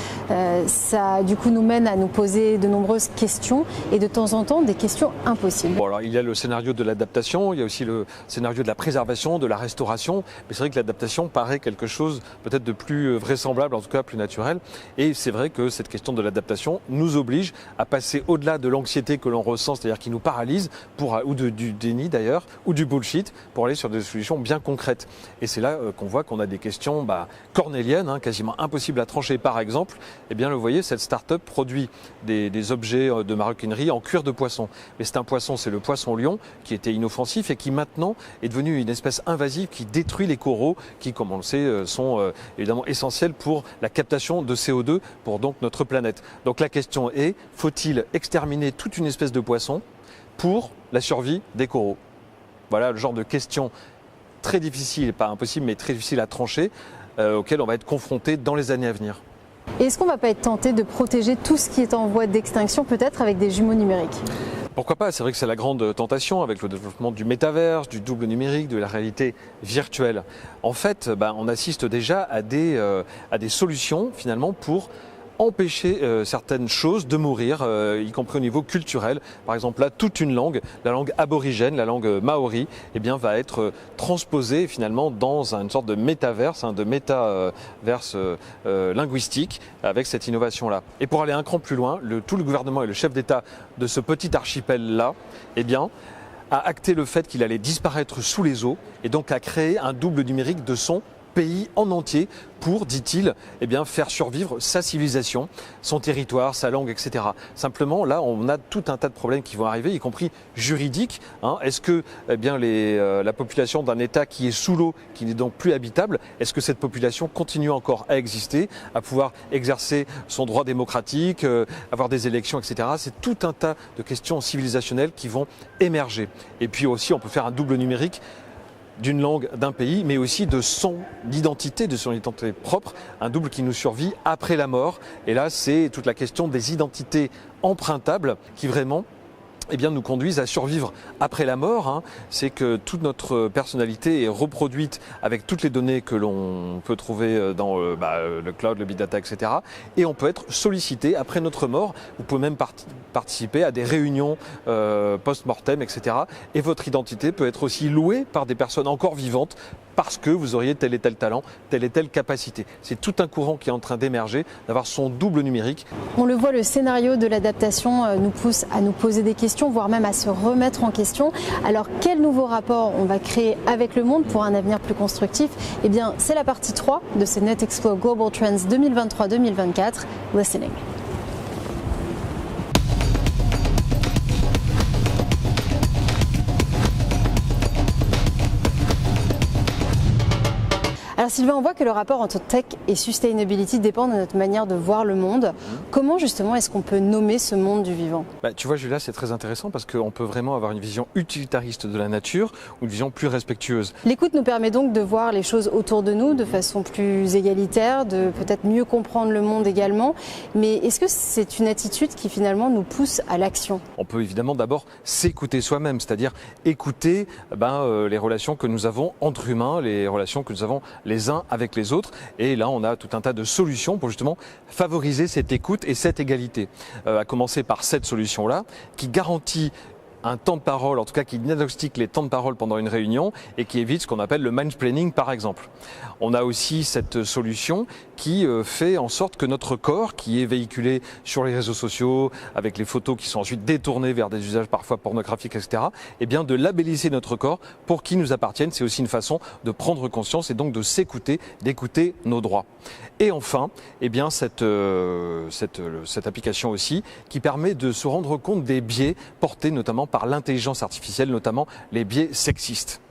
Ça, du coup, nous mène à nous poser de nombreuses questions et de temps en temps des questions impossibles.
Bon, alors, il y a le scénario de l'adaptation, il y a aussi le scénario de la préservation, de la restauration. Mais c'est vrai que l'adaptation paraît quelque chose peut-être de plus vraisemblable, en tout cas plus naturel. Et c'est vrai que cette question de l'adaptation nous oblige à passer au-delà de l'anxiété que l'on ressent, c'est-à-dire qui nous paralyse, ou du déni d'ailleurs, ou du bullshit, pour aller sur des solutions bien concrètes. Et c'est là qu'on voit qu'on a des questions cornéliennes, quasiment impossibles à trancher. Par exemple, vous voyez, cette start-up produit des objets de maroquinerie en cuir de poisson. Mais c'est un poisson, c'est le poisson-lion, qui était inoffensif et qui maintenant est devenu une espèce invasive qui détruit les coraux, qui, comme on le sait, sont évidemment essentiels pour la captation de CO2 pour donc notre planète. Donc la question est, faut-il exterminer toute une espèce de poisson pour la survie des coraux? Voilà le genre de questions très difficile, pas impossible, mais très difficile à trancher, auquel on va être confronté dans les années à venir.
Est-ce qu'on ne va pas être tenté de protéger tout ce qui est en voie d'extinction, peut-être avec des jumeaux numériques?
Pourquoi pas? C'est vrai que c'est la grande tentation avec le développement du métaverse, du double numérique, de la réalité virtuelle. En fait, on assiste déjà à des solutions finalement pour empêcher certaines choses de mourir, y compris au niveau culturel. Par exemple, là, toute une langue, la langue aborigène, la langue maori, va être transposée finalement dans une sorte de métaverse, de métaverse linguistique avec cette innovation-là. Et pour aller un cran plus loin, tout le gouvernement et le chef d'État de ce petit archipel-là, a acté le fait qu'il allait disparaître sous les eaux et donc a créé un double numérique de son pays en entier pour, dit-il, faire survivre sa civilisation, son territoire, sa langue, etc. Simplement, là, on a tout un tas de problèmes qui vont arriver, y compris juridiques. Est-ce que la population d'un État qui est sous l'eau, qui n'est donc plus habitable, est-ce que cette population continue encore à exister, à pouvoir exercer son droit démocratique, avoir des élections, etc. C'est tout un tas de questions civilisationnelles qui vont émerger. Et puis aussi, on peut faire un double numérique d'une langue d'un pays, mais aussi de son identité propre, un double qui nous survit après la mort. Et là, c'est toute la question des identités empruntables qui vraiment nous conduisent à survivre après la mort. C'est que toute notre personnalité est reproduite avec toutes les données que l'on peut trouver dans le cloud, le big data, etc. Et on peut être sollicité après notre mort. Vous pouvez même participer à des réunions post-mortem, etc. Et votre identité peut être aussi louée par des personnes encore vivantes parce que vous auriez tel et tel talent, telle et telle capacité. C'est tout un courant qui est en train d'émerger, d'avoir son double numérique.
On le voit, le scénario de l'adaptation nous pousse à nous poser des questions, voire même à se remettre en question. Alors, quel nouveau rapport on va créer avec le monde pour un avenir plus constructif? C'est la partie 3 de ces Netexplo Global Trends 2023-2024. Listening. Alors Sylvain, on voit que le rapport entre tech et sustainability dépend de notre manière de voir le monde. Comment justement est-ce qu'on peut nommer ce monde du vivant?
Tu vois Julia, c'est très intéressant parce qu'on peut vraiment avoir une vision utilitariste de la nature ou une vision plus respectueuse.
L'écoute nous permet donc de voir les choses autour de nous de façon plus égalitaire, de peut-être mieux comprendre le monde également. Mais est-ce que c'est une attitude qui finalement nous pousse à l'action?
On peut évidemment d'abord s'écouter soi-même, c'est-à-dire écouter les relations que nous avons entre humains, les relations que nous avons les uns avec les autres. Et là, on a tout un tas de solutions pour justement favoriser cette écoute et cette égalité. À commencer par cette solution-là, qui garantit un temps de parole, en tout cas qui diagnostique les temps de parole pendant une réunion et qui évite ce qu'on appelle le mansplaining par exemple. On a aussi cette solution qui fait en sorte que notre corps, qui est véhiculé sur les réseaux sociaux, avec les photos qui sont ensuite détournées vers des usages parfois pornographiques, etc., de labelliser notre corps pour qu'il nous appartienne. C'est aussi une façon de prendre conscience et donc de s'écouter, d'écouter nos droits. Et enfin, cette application aussi qui permet de se rendre compte des biais portés notamment par l'intelligence artificielle, notamment les biais sexistes.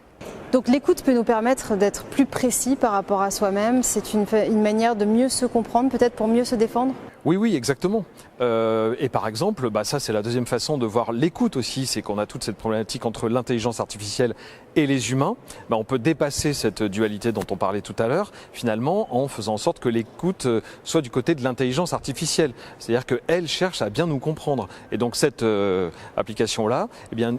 Donc l'écoute peut nous permettre d'être plus précis par rapport à soi-même. C'est une manière de mieux se comprendre, peut-être pour mieux se défendre?
Oui, exactement. Et par exemple, ça c'est la deuxième façon de voir l'écoute aussi, c'est qu'on a toute cette problématique entre l'intelligence artificielle et les humains. On peut dépasser cette dualité dont on parlait tout à l'heure, finalement, en faisant en sorte que l'écoute soit du côté de l'intelligence artificielle. C'est-à-dire qu'elle cherche à bien nous comprendre. Et donc cette application-là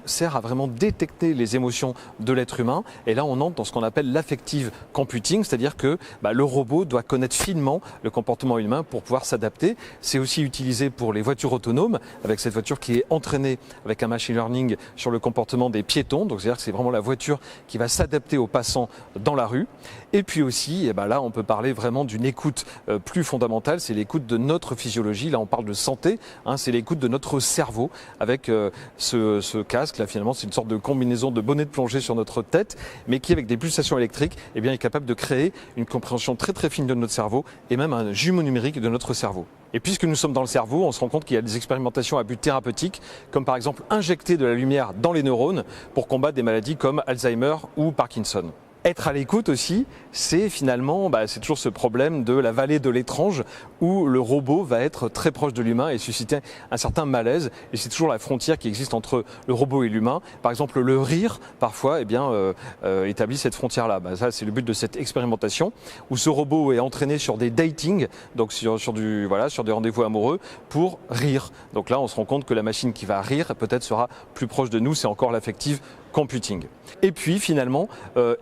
sert à vraiment détecter les émotions de l'être humain. Et là, on entre dans ce qu'on appelle l'affective computing, c'est-à-dire que le robot doit connaître finement le comportement humain pour pouvoir s'adapter. C'est aussi utilisé pour les voitures autonomes, avec cette voiture qui est entraînée avec un machine learning sur le comportement des piétons. Donc c'est-à-dire que c'est vraiment la voiture qui va s'adapter aux passants dans la rue. Et puis aussi, là, on peut parler vraiment d'une écoute plus fondamentale, c'est l'écoute de notre physiologie. Là, on parle de santé, c'est l'écoute de notre cerveau avec ce casque. Là, finalement, c'est une sorte de combinaison de bonnet de plongée sur notre tête, mais qui, avec des pulsations électriques, est capable de créer une compréhension très très fine de notre cerveau et même un jumeau numérique de notre cerveau. Et puisque nous sommes dans le cerveau, on se rend compte qu'il y a des expérimentations à but thérapeutique, comme par exemple injecter de la lumière dans les neurones pour combattre des maladies comme Alzheimer ou Parkinson. Être à l'écoute aussi, c'est finalement, c'est toujours ce problème de la vallée de l'étrange où le robot va être très proche de l'humain et susciter un certain malaise. Et c'est toujours la frontière qui existe entre le robot et l'humain. Par exemple, le rire, parfois, établit cette frontière-là. Ça, c'est le but de cette expérimentation où ce robot est entraîné sur des datings, donc sur des rendez-vous amoureux, pour rire. Donc là, on se rend compte que la machine qui va rire, peut-être sera plus proche de nous. C'est encore l'affective computing. Et puis finalement,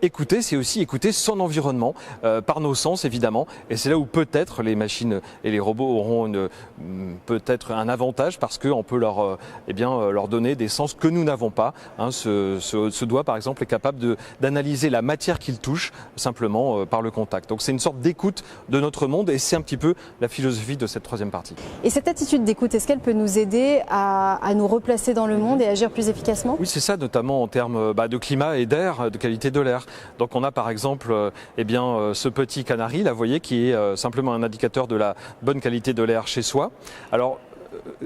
écouter, c'est aussi écouter son environnement par nos sens évidemment. Et c'est là où peut-être les machines et les robots auront peut-être un avantage parce qu'on peut leur donner des sens que nous n'avons pas. Ce doigt par exemple est capable d'analyser la matière qu'il touche simplement par le contact. Donc c'est une sorte d'écoute de notre monde et c'est un petit peu la philosophie de cette troisième partie.
Et cette attitude d'écoute, est-ce qu'elle peut nous aider à nous replacer dans le monde et agir plus efficacement?
Oui, c'est ça, notamment en termes de climat et d'air, de qualité de l'air. Donc on a par exemple ce petit canari, là, vous voyez, qui est simplement un indicateur de la bonne qualité de l'air chez soi. Alors,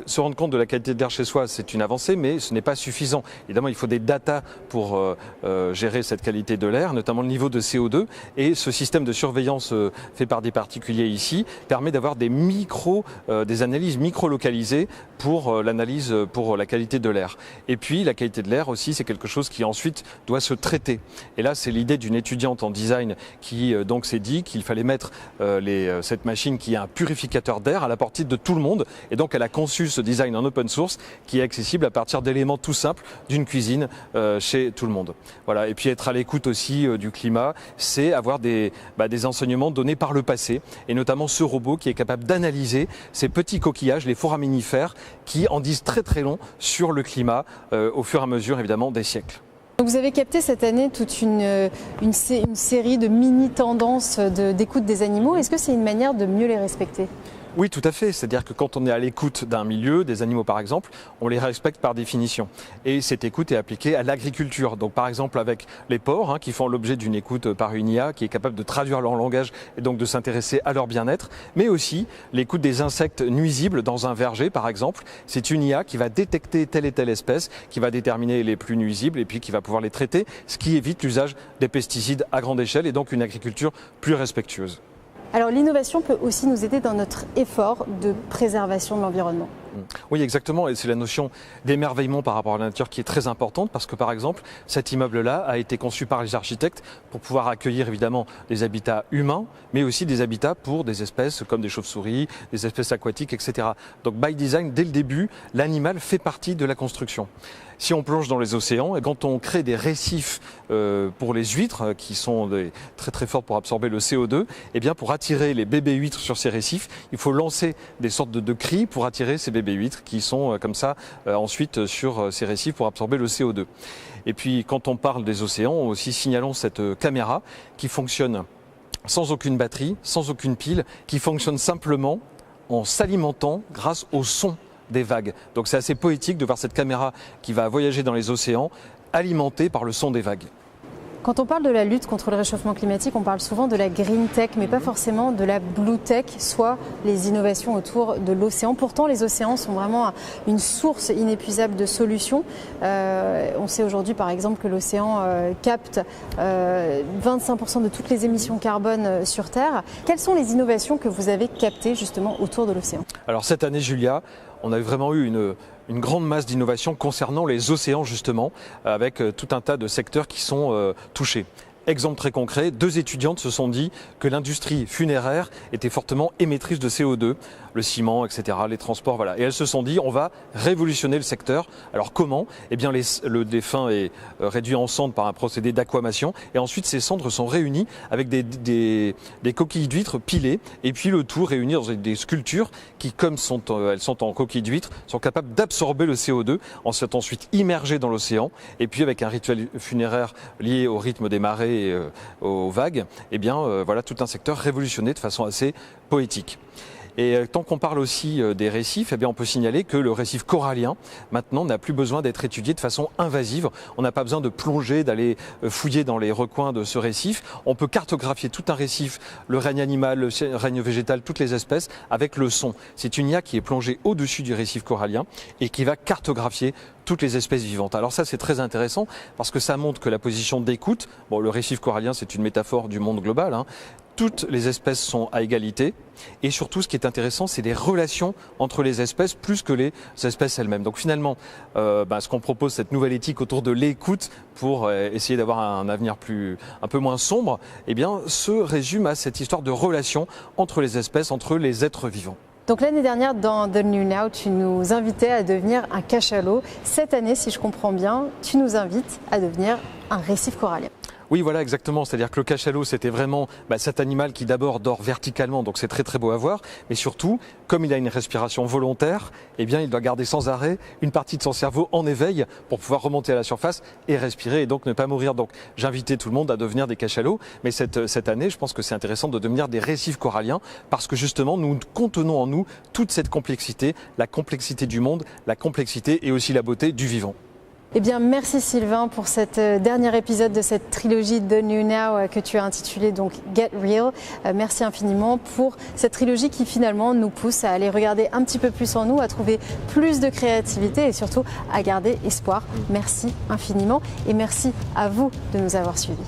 se rendre compte de la qualité de l'air chez soi, c'est une avancée, mais ce n'est pas suffisant. Évidemment, il faut des datas pour gérer cette qualité de l'air, notamment le niveau de CO2. Et ce système de surveillance fait par des particuliers ici permet d'avoir des analyses micro-localisées pour l'analyse pour la qualité de l'air. Et puis, la qualité de l'air aussi, c'est quelque chose qui ensuite doit se traiter. Et là, c'est l'idée d'une étudiante en design qui donc s'est dit qu'il fallait mettre cette machine qui est un purificateur d'air à la portée de tout le monde. Et donc, elle a conçu ce design en open source qui est accessible à partir d'éléments tout simples d'une cuisine chez tout le monde. Voilà. Et puis être à l'écoute aussi du climat, c'est avoir des enseignements donnés par le passé et notamment ce robot qui est capable d'analyser ces petits coquillages, les foraminifères, qui en disent très très long sur le climat au fur et à mesure évidemment des siècles.
Donc vous avez capté cette année toute une série de mini-tendances d'écoute des animaux. Est-ce que c'est une manière de mieux les respecter ?
Oui, tout à fait. C'est-à-dire que quand on est à l'écoute d'un milieu, des animaux par exemple, on les respecte par définition. Et cette écoute est appliquée à l'agriculture. Donc par exemple avec les porcs qui font l'objet d'une écoute par une IA qui est capable de traduire leur langage et donc de s'intéresser à leur bien-être. Mais aussi l'écoute des insectes nuisibles dans un verger par exemple. C'est une IA qui va détecter telle et telle espèce, qui va déterminer les plus nuisibles et puis qui va pouvoir les traiter, ce qui évite l'usage des pesticides à grande échelle et donc une agriculture plus respectueuse.
Alors l'innovation peut aussi nous aider dans notre effort de préservation de l'environnement.
Oui, exactement. Et c'est la notion d'émerveillement par rapport à la nature qui est très importante parce que, par exemple, cet immeuble-là a été conçu par les architectes pour pouvoir accueillir évidemment des habitats humains, mais aussi des habitats pour des espèces comme des chauves-souris, des espèces aquatiques, etc. Donc, by design, dès le début, l'animal fait partie de la construction. Si on plonge dans les océans et quand on crée des récifs pour les huîtres qui sont très très fortes pour absorber le CO2, eh bien pour attirer les bébés huîtres sur ces récifs, il faut lancer des sortes de cris pour attirer ces bébés huîtres qui sont comme ça ensuite sur ces récifs pour absorber le CO2. Et puis quand on parle des océans, aussi signalons cette caméra qui fonctionne sans aucune batterie, sans aucune pile, qui fonctionne simplement en s'alimentant grâce au son des vagues. Donc c'est assez poétique de voir cette caméra qui va voyager dans les océans alimentée par le son des vagues.
Quand on parle de la lutte contre le réchauffement climatique, on parle souvent de la green tech, mais pas forcément de la blue tech, soit les innovations autour de l'océan. Pourtant, les océans sont vraiment une source inépuisable de solutions. On sait aujourd'hui, par exemple, que l'océan capte 25% de toutes les émissions carbone sur Terre. Quelles sont les innovations que vous avez captées justement autour de l'océan ?
Alors cette année, Julia, on a vraiment eu une grande masse d'innovation concernant les océans justement, avec tout un tas de secteurs qui sont touchés. Exemple très concret, 2 étudiantes se sont dit que l'industrie funéraire était fortement émettrice de CO2, le ciment, etc., les transports, voilà. Et elles se sont dit, on va révolutionner le secteur. Alors comment ? Eh bien, le défunt est réduit en cendres par un procédé d'aquamation, et ensuite ces cendres sont réunies avec des coquilles d'huîtres pilées, et puis le tout réuni dans des sculptures qui, comme elles sont en coquilles d'huîtres, sont capables d'absorber le CO2, ensuite immergées dans l'océan, et puis avec un rituel funéraire lié au rythme des marées et aux vagues, eh bien voilà tout un secteur révolutionné de façon assez poétique. Et tant qu'on parle aussi des récifs, eh bien, on peut signaler que le récif corallien, maintenant, n'a plus besoin d'être étudié de façon invasive. On n'a pas besoin de plonger, d'aller fouiller dans les recoins de ce récif. On peut cartographier tout un récif, le règne animal, le règne végétal, toutes les espèces, avec le son. C'est une IA qui est plongée au-dessus du récif corallien et qui va cartographier toutes les espèces vivantes. Alors ça, c'est très intéressant parce que ça montre que la position d'écoute, bon, le récif corallien, c'est une métaphore du monde global, hein, toutes les espèces sont à égalité et surtout ce qui est intéressant c'est les relations entre les espèces plus que les espèces elles-mêmes. Donc finalement ce qu'on propose, cette nouvelle éthique autour de l'écoute pour essayer d'avoir un avenir un peu moins sombre, eh bien se résume à cette histoire de relations entre les espèces, entre les êtres vivants.
Donc l'année dernière, dans The New Now, tu nous invitais à devenir un cachalot. Cette année, si je comprends bien, tu nous invites à devenir un récif corallien.
Oui, voilà, exactement. C'est-à-dire que le cachalot, c'était vraiment cet animal qui d'abord dort verticalement, donc c'est très très beau à voir. Mais surtout, comme il a une respiration volontaire, eh bien, il doit garder sans arrêt une partie de son cerveau en éveil pour pouvoir remonter à la surface et respirer et donc ne pas mourir. Donc j'invitais tout le monde à devenir des cachalots. Mais cette année, je pense que c'est intéressant de devenir des récifs coralliens parce que justement, nous contenons en nous toute cette complexité, la complexité du monde, la complexité et aussi la beauté du vivant.
Eh bien, merci Sylvain pour cet dernier épisode de cette trilogie The New Now que tu as intitulée donc Get Real. Merci infiniment pour cette trilogie qui finalement nous pousse à aller regarder un petit peu plus en nous, à trouver plus de créativité et surtout à garder espoir. Merci infiniment et merci à vous de nous avoir suivis.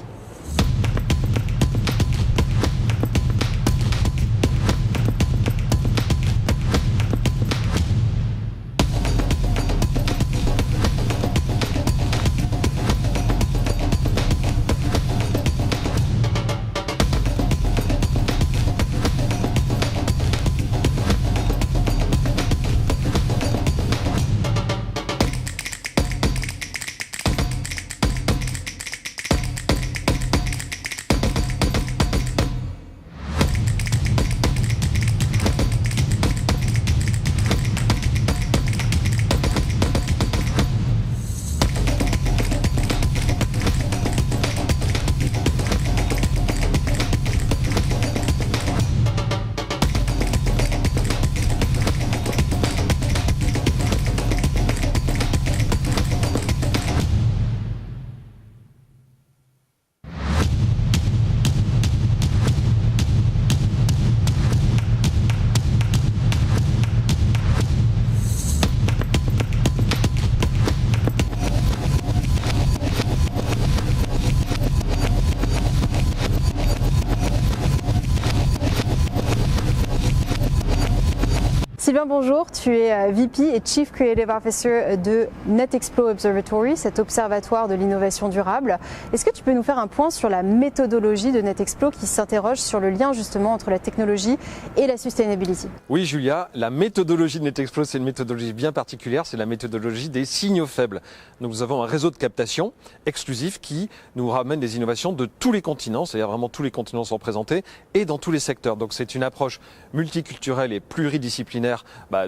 Sylvain, bonjour, tu es VP et Chief Creative Officer de Netexplo Observatory, cet observatoire de l'innovation durable. Est-ce que tu peux nous faire un point sur la méthodologie de Netexplo qui s'interroge sur le lien justement entre la technologie et la sustainability?
Oui Julia, la méthodologie de Netexplo, c'est une méthodologie bien particulière, c'est la méthodologie des signaux faibles. Donc nous avons un réseau de captation exclusif qui nous ramène des innovations de tous les continents, c'est-à-dire vraiment tous les continents sont présentés et dans tous les secteurs. Donc c'est une approche multiculturelle et pluridisciplinaire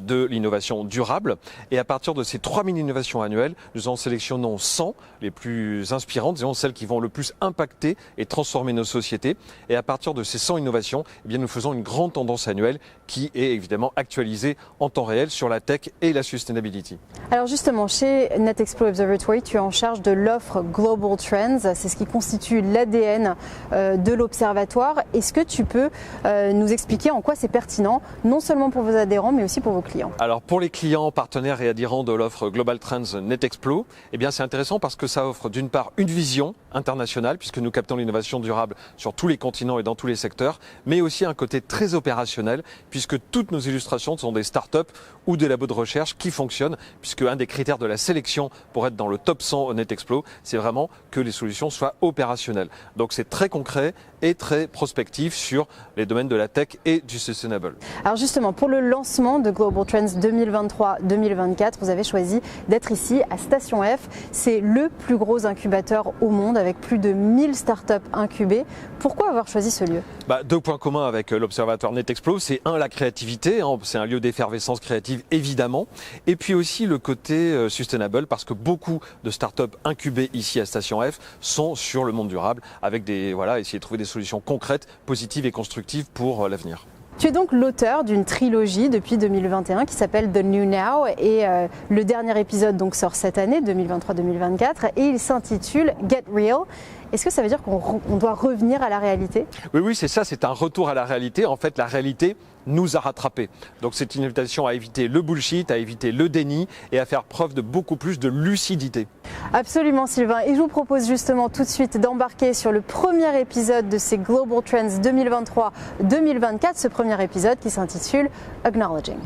de l'innovation durable. Et à partir de ces 3000 innovations annuelles, nous en sélectionnons 100 les plus inspirantes, disons celles qui vont le plus impacter et transformer nos sociétés. Et à partir de ces 100 innovations, eh bien, nous faisons une grande tendance annuelle qui est évidemment actualisée en temps réel sur la tech et la sustainability.
Alors justement, chez Netexplo Observatory, tu es en charge de l'offre Global Trends. C'est ce qui constitue l'ADN de l'observatoire. Est-ce que tu peux nous expliquer en quoi c'est pertinent, non seulement pour vos adhérents, mais aussi pour vos clients?
Alors pour les clients, partenaires et adhérents de l'offre Global Trends Netexplo, eh bien c'est intéressant parce que ça offre d'une part une vision internationale puisque nous captons l'innovation durable sur tous les continents et dans tous les secteurs, mais aussi un côté très opérationnel puisque toutes nos illustrations sont des startups ou des labos de recherche qui fonctionnent puisque un des critères de la sélection pour être dans le top 100 au Netexplo, c'est vraiment que les solutions soient opérationnelles. Donc c'est très concret et très prospectif sur les domaines de la tech et du sustainable.
Alors justement, pour le lancement de Global Trends 2023-2024, vous avez choisi d'être ici à Station F. C'est le plus gros incubateur au monde avec plus de 1000 startups incubées. Pourquoi avoir choisi ce lieu?
Deux points communs avec l'observatoire Netexplo. C'est la créativité, c'est un lieu d'effervescence créative évidemment, et puis aussi le côté sustainable parce que beaucoup de startups incubées ici à Station F sont sur le monde durable avec essayer de trouver des solutions concrètes, positives et constructives pour l'avenir.
Tu es donc l'auteur d'une trilogie depuis 2021 qui s'appelle The New Now et le dernier épisode donc sort cette année, 2023-2024, et il s'intitule Get Real. Est-ce que ça veut dire qu'on doit revenir à la réalité?
Oui, c'est ça, c'est un retour à la réalité. En fait, la réalité nous a rattrapés. Donc c'est une invitation à éviter le bullshit, à éviter le déni et à faire preuve de beaucoup plus de lucidité.
Absolument Sylvain, et je vous propose justement tout de suite d'embarquer sur le premier épisode de ces Global Trends 2023-2024, ce premier épisode qui s'intitule Acknowledging.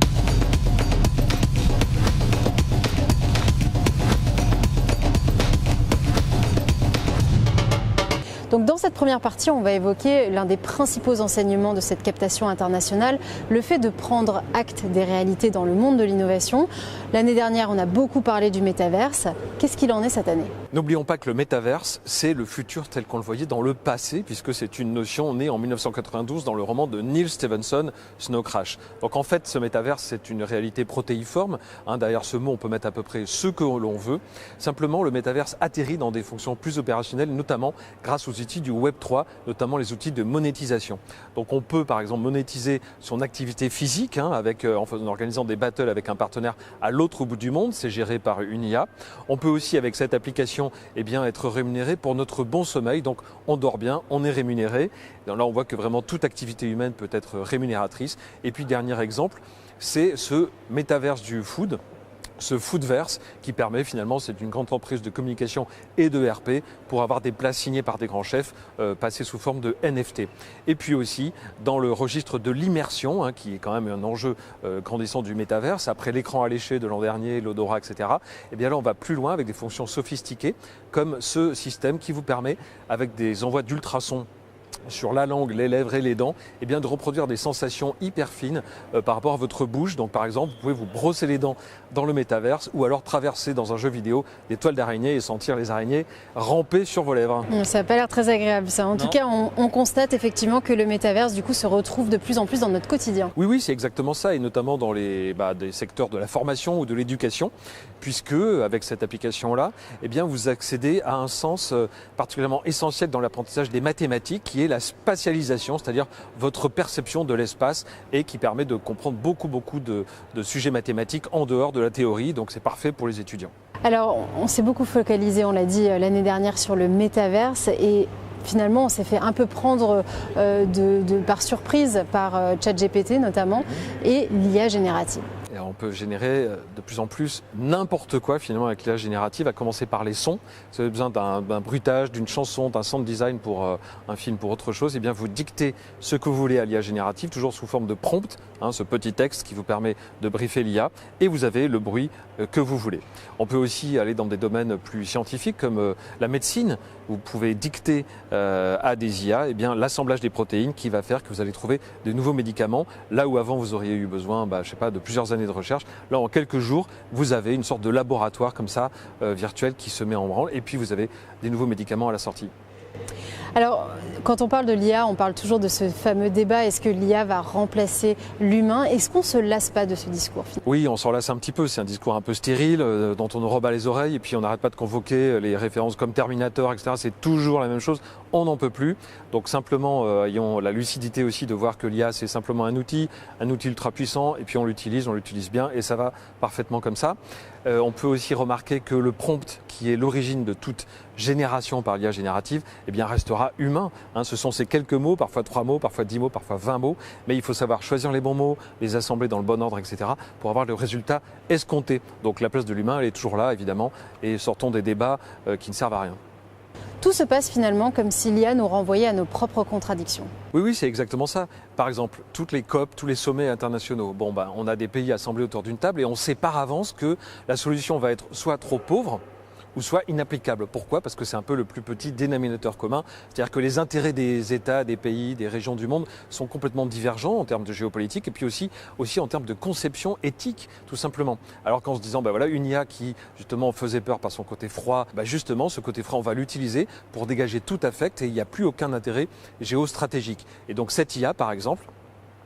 Donc dans cette première partie, on va évoquer l'un des principaux enseignements de cette captation internationale, le fait de prendre acte des réalités dans le monde de l'innovation. L'année dernière, on a beaucoup parlé du métaverse. Qu'est-ce qu'il en est cette année?
N'oublions pas que le métaverse, c'est le futur tel qu'on le voyait dans le passé, puisque c'est une notion née en 1992 dans le roman de Neil Stephenson, Snow Crash. Donc en fait, ce métaverse, c'est une réalité protéiforme. Derrière ce mot, on peut mettre à peu près ce que l'on veut. Simplement, le métaverse atterrit dans des fonctions plus opérationnelles, notamment grâce aux outils du Web 3, notamment les outils de monétisation. Donc on peut par exemple monétiser son activité physique en organisant des battles avec un partenaire à l'autre bout du monde, c'est géré par une IA. On peut aussi avec cette application être rémunéré pour notre bon sommeil, donc on dort bien, on est rémunéré. Donc là on voit que vraiment toute activité humaine peut être rémunératrice. Et puis dernier exemple, c'est ce métaverse du food. Ce foodverse qui permet finalement, c'est une grande entreprise de communication et de RP pour avoir des plats signés par des grands chefs passés sous forme de NFT. Et puis aussi dans le registre de l'immersion, qui est quand même un enjeu grandissant du métaverse, après l'écran alléché de l'an dernier, l'odorat, etc. Et bien là on va plus loin avec des fonctions sophistiquées comme ce système qui vous permet avec des envois d'ultrasons sur la langue, les lèvres et les dents, de reproduire des sensations hyper fines par rapport à votre bouche. Donc par exemple, vous pouvez vous brosser les dents dans le métaverse ou alors traverser dans un jeu vidéo des toiles d'araignées et sentir les araignées ramper sur vos lèvres.
Ça n'a pas l'air très agréable ça. En tout cas, on constate effectivement que le métaverse du coup se retrouve de plus en plus dans notre quotidien.
Oui, c'est exactement ça, et notamment dans des secteurs de la formation ou de l'éducation, puisque avec cette application-là, vous accédez à un sens particulièrement essentiel dans l'apprentissage des mathématiques, qui est la spatialisation, c'est-à-dire votre perception de l'espace, et qui permet de comprendre beaucoup de sujets mathématiques en dehors de la théorie, donc c'est parfait pour les étudiants.
Alors on s'est beaucoup focalisé, on l'a dit l'année dernière, sur le métaverse, et finalement on s'est fait un peu prendre par surprise par ChatGPT notamment, et l'IA générative.
Et on peut générer de plus en plus n'importe quoi finalement avec l'IA générative, à commencer par les sons. Si vous avez besoin d'un bruitage, d'une chanson, d'un sound design pour un film, pour autre chose, vous dictez ce que vous voulez à l'IA générative, toujours sous forme de prompt, ce petit texte qui vous permet de briefer l'IA, et vous avez le bruit que vous voulez. On peut aussi aller dans des domaines plus scientifiques comme la médecine. Vous pouvez dicter à des IA l'assemblage des protéines qui va faire que vous allez trouver de nouveaux médicaments, là où avant vous auriez eu besoin de plusieurs années de recherche. Là, en quelques jours, vous avez une sorte de laboratoire comme ça, virtuel, qui se met en branle, et puis vous avez des nouveaux médicaments à la sortie.
Alors, quand on parle de l'IA, on parle toujours de ce fameux débat, est-ce que l'IA va remplacer l'humain? Est-ce qu'on ne se lasse pas de ce discours?
Oui, on s'en lasse un petit peu, c'est un discours un peu stérile, dont on nous rebat les oreilles, et puis on n'arrête pas de convoquer les références comme Terminator, etc. C'est toujours la même chose, on n'en peut plus. Donc simplement, ayons la lucidité aussi de voir que l'IA, c'est simplement un outil ultra puissant, et puis on l'utilise bien, et ça va parfaitement comme ça. On peut aussi remarquer que le prompt, qui est l'origine de toute génération par l'IA générative, restera humain. Ce sont ces quelques mots, parfois 3 mots, parfois 10 mots, parfois 20 mots, mais il faut savoir choisir les bons mots, les assembler dans le bon ordre, etc., pour avoir le résultat escompté. Donc la place de l'humain, elle est toujours là, évidemment, et sortons des débats qui ne servent à rien.
Tout se passe finalement comme si l'IA nous renvoyait à nos propres contradictions.
Oui, c'est exactement ça. Par exemple, toutes les COP, tous les sommets internationaux, on a des pays assemblés autour d'une table et on sait par avance que la solution va être soit trop pauvre, ou soit inapplicable. Pourquoi? Parce que c'est un peu le plus petit dénominateur commun. C'est-à-dire que les intérêts des États, des pays, des régions du monde sont complètement divergents en termes de géopolitique, et puis aussi en termes de conception éthique, tout simplement. Alors qu'en se disant, une IA qui justement faisait peur par son côté froid, justement ce côté froid, on va l'utiliser pour dégager tout affect, et il n'y a plus aucun intérêt géostratégique. Et donc cette IA, par exemple,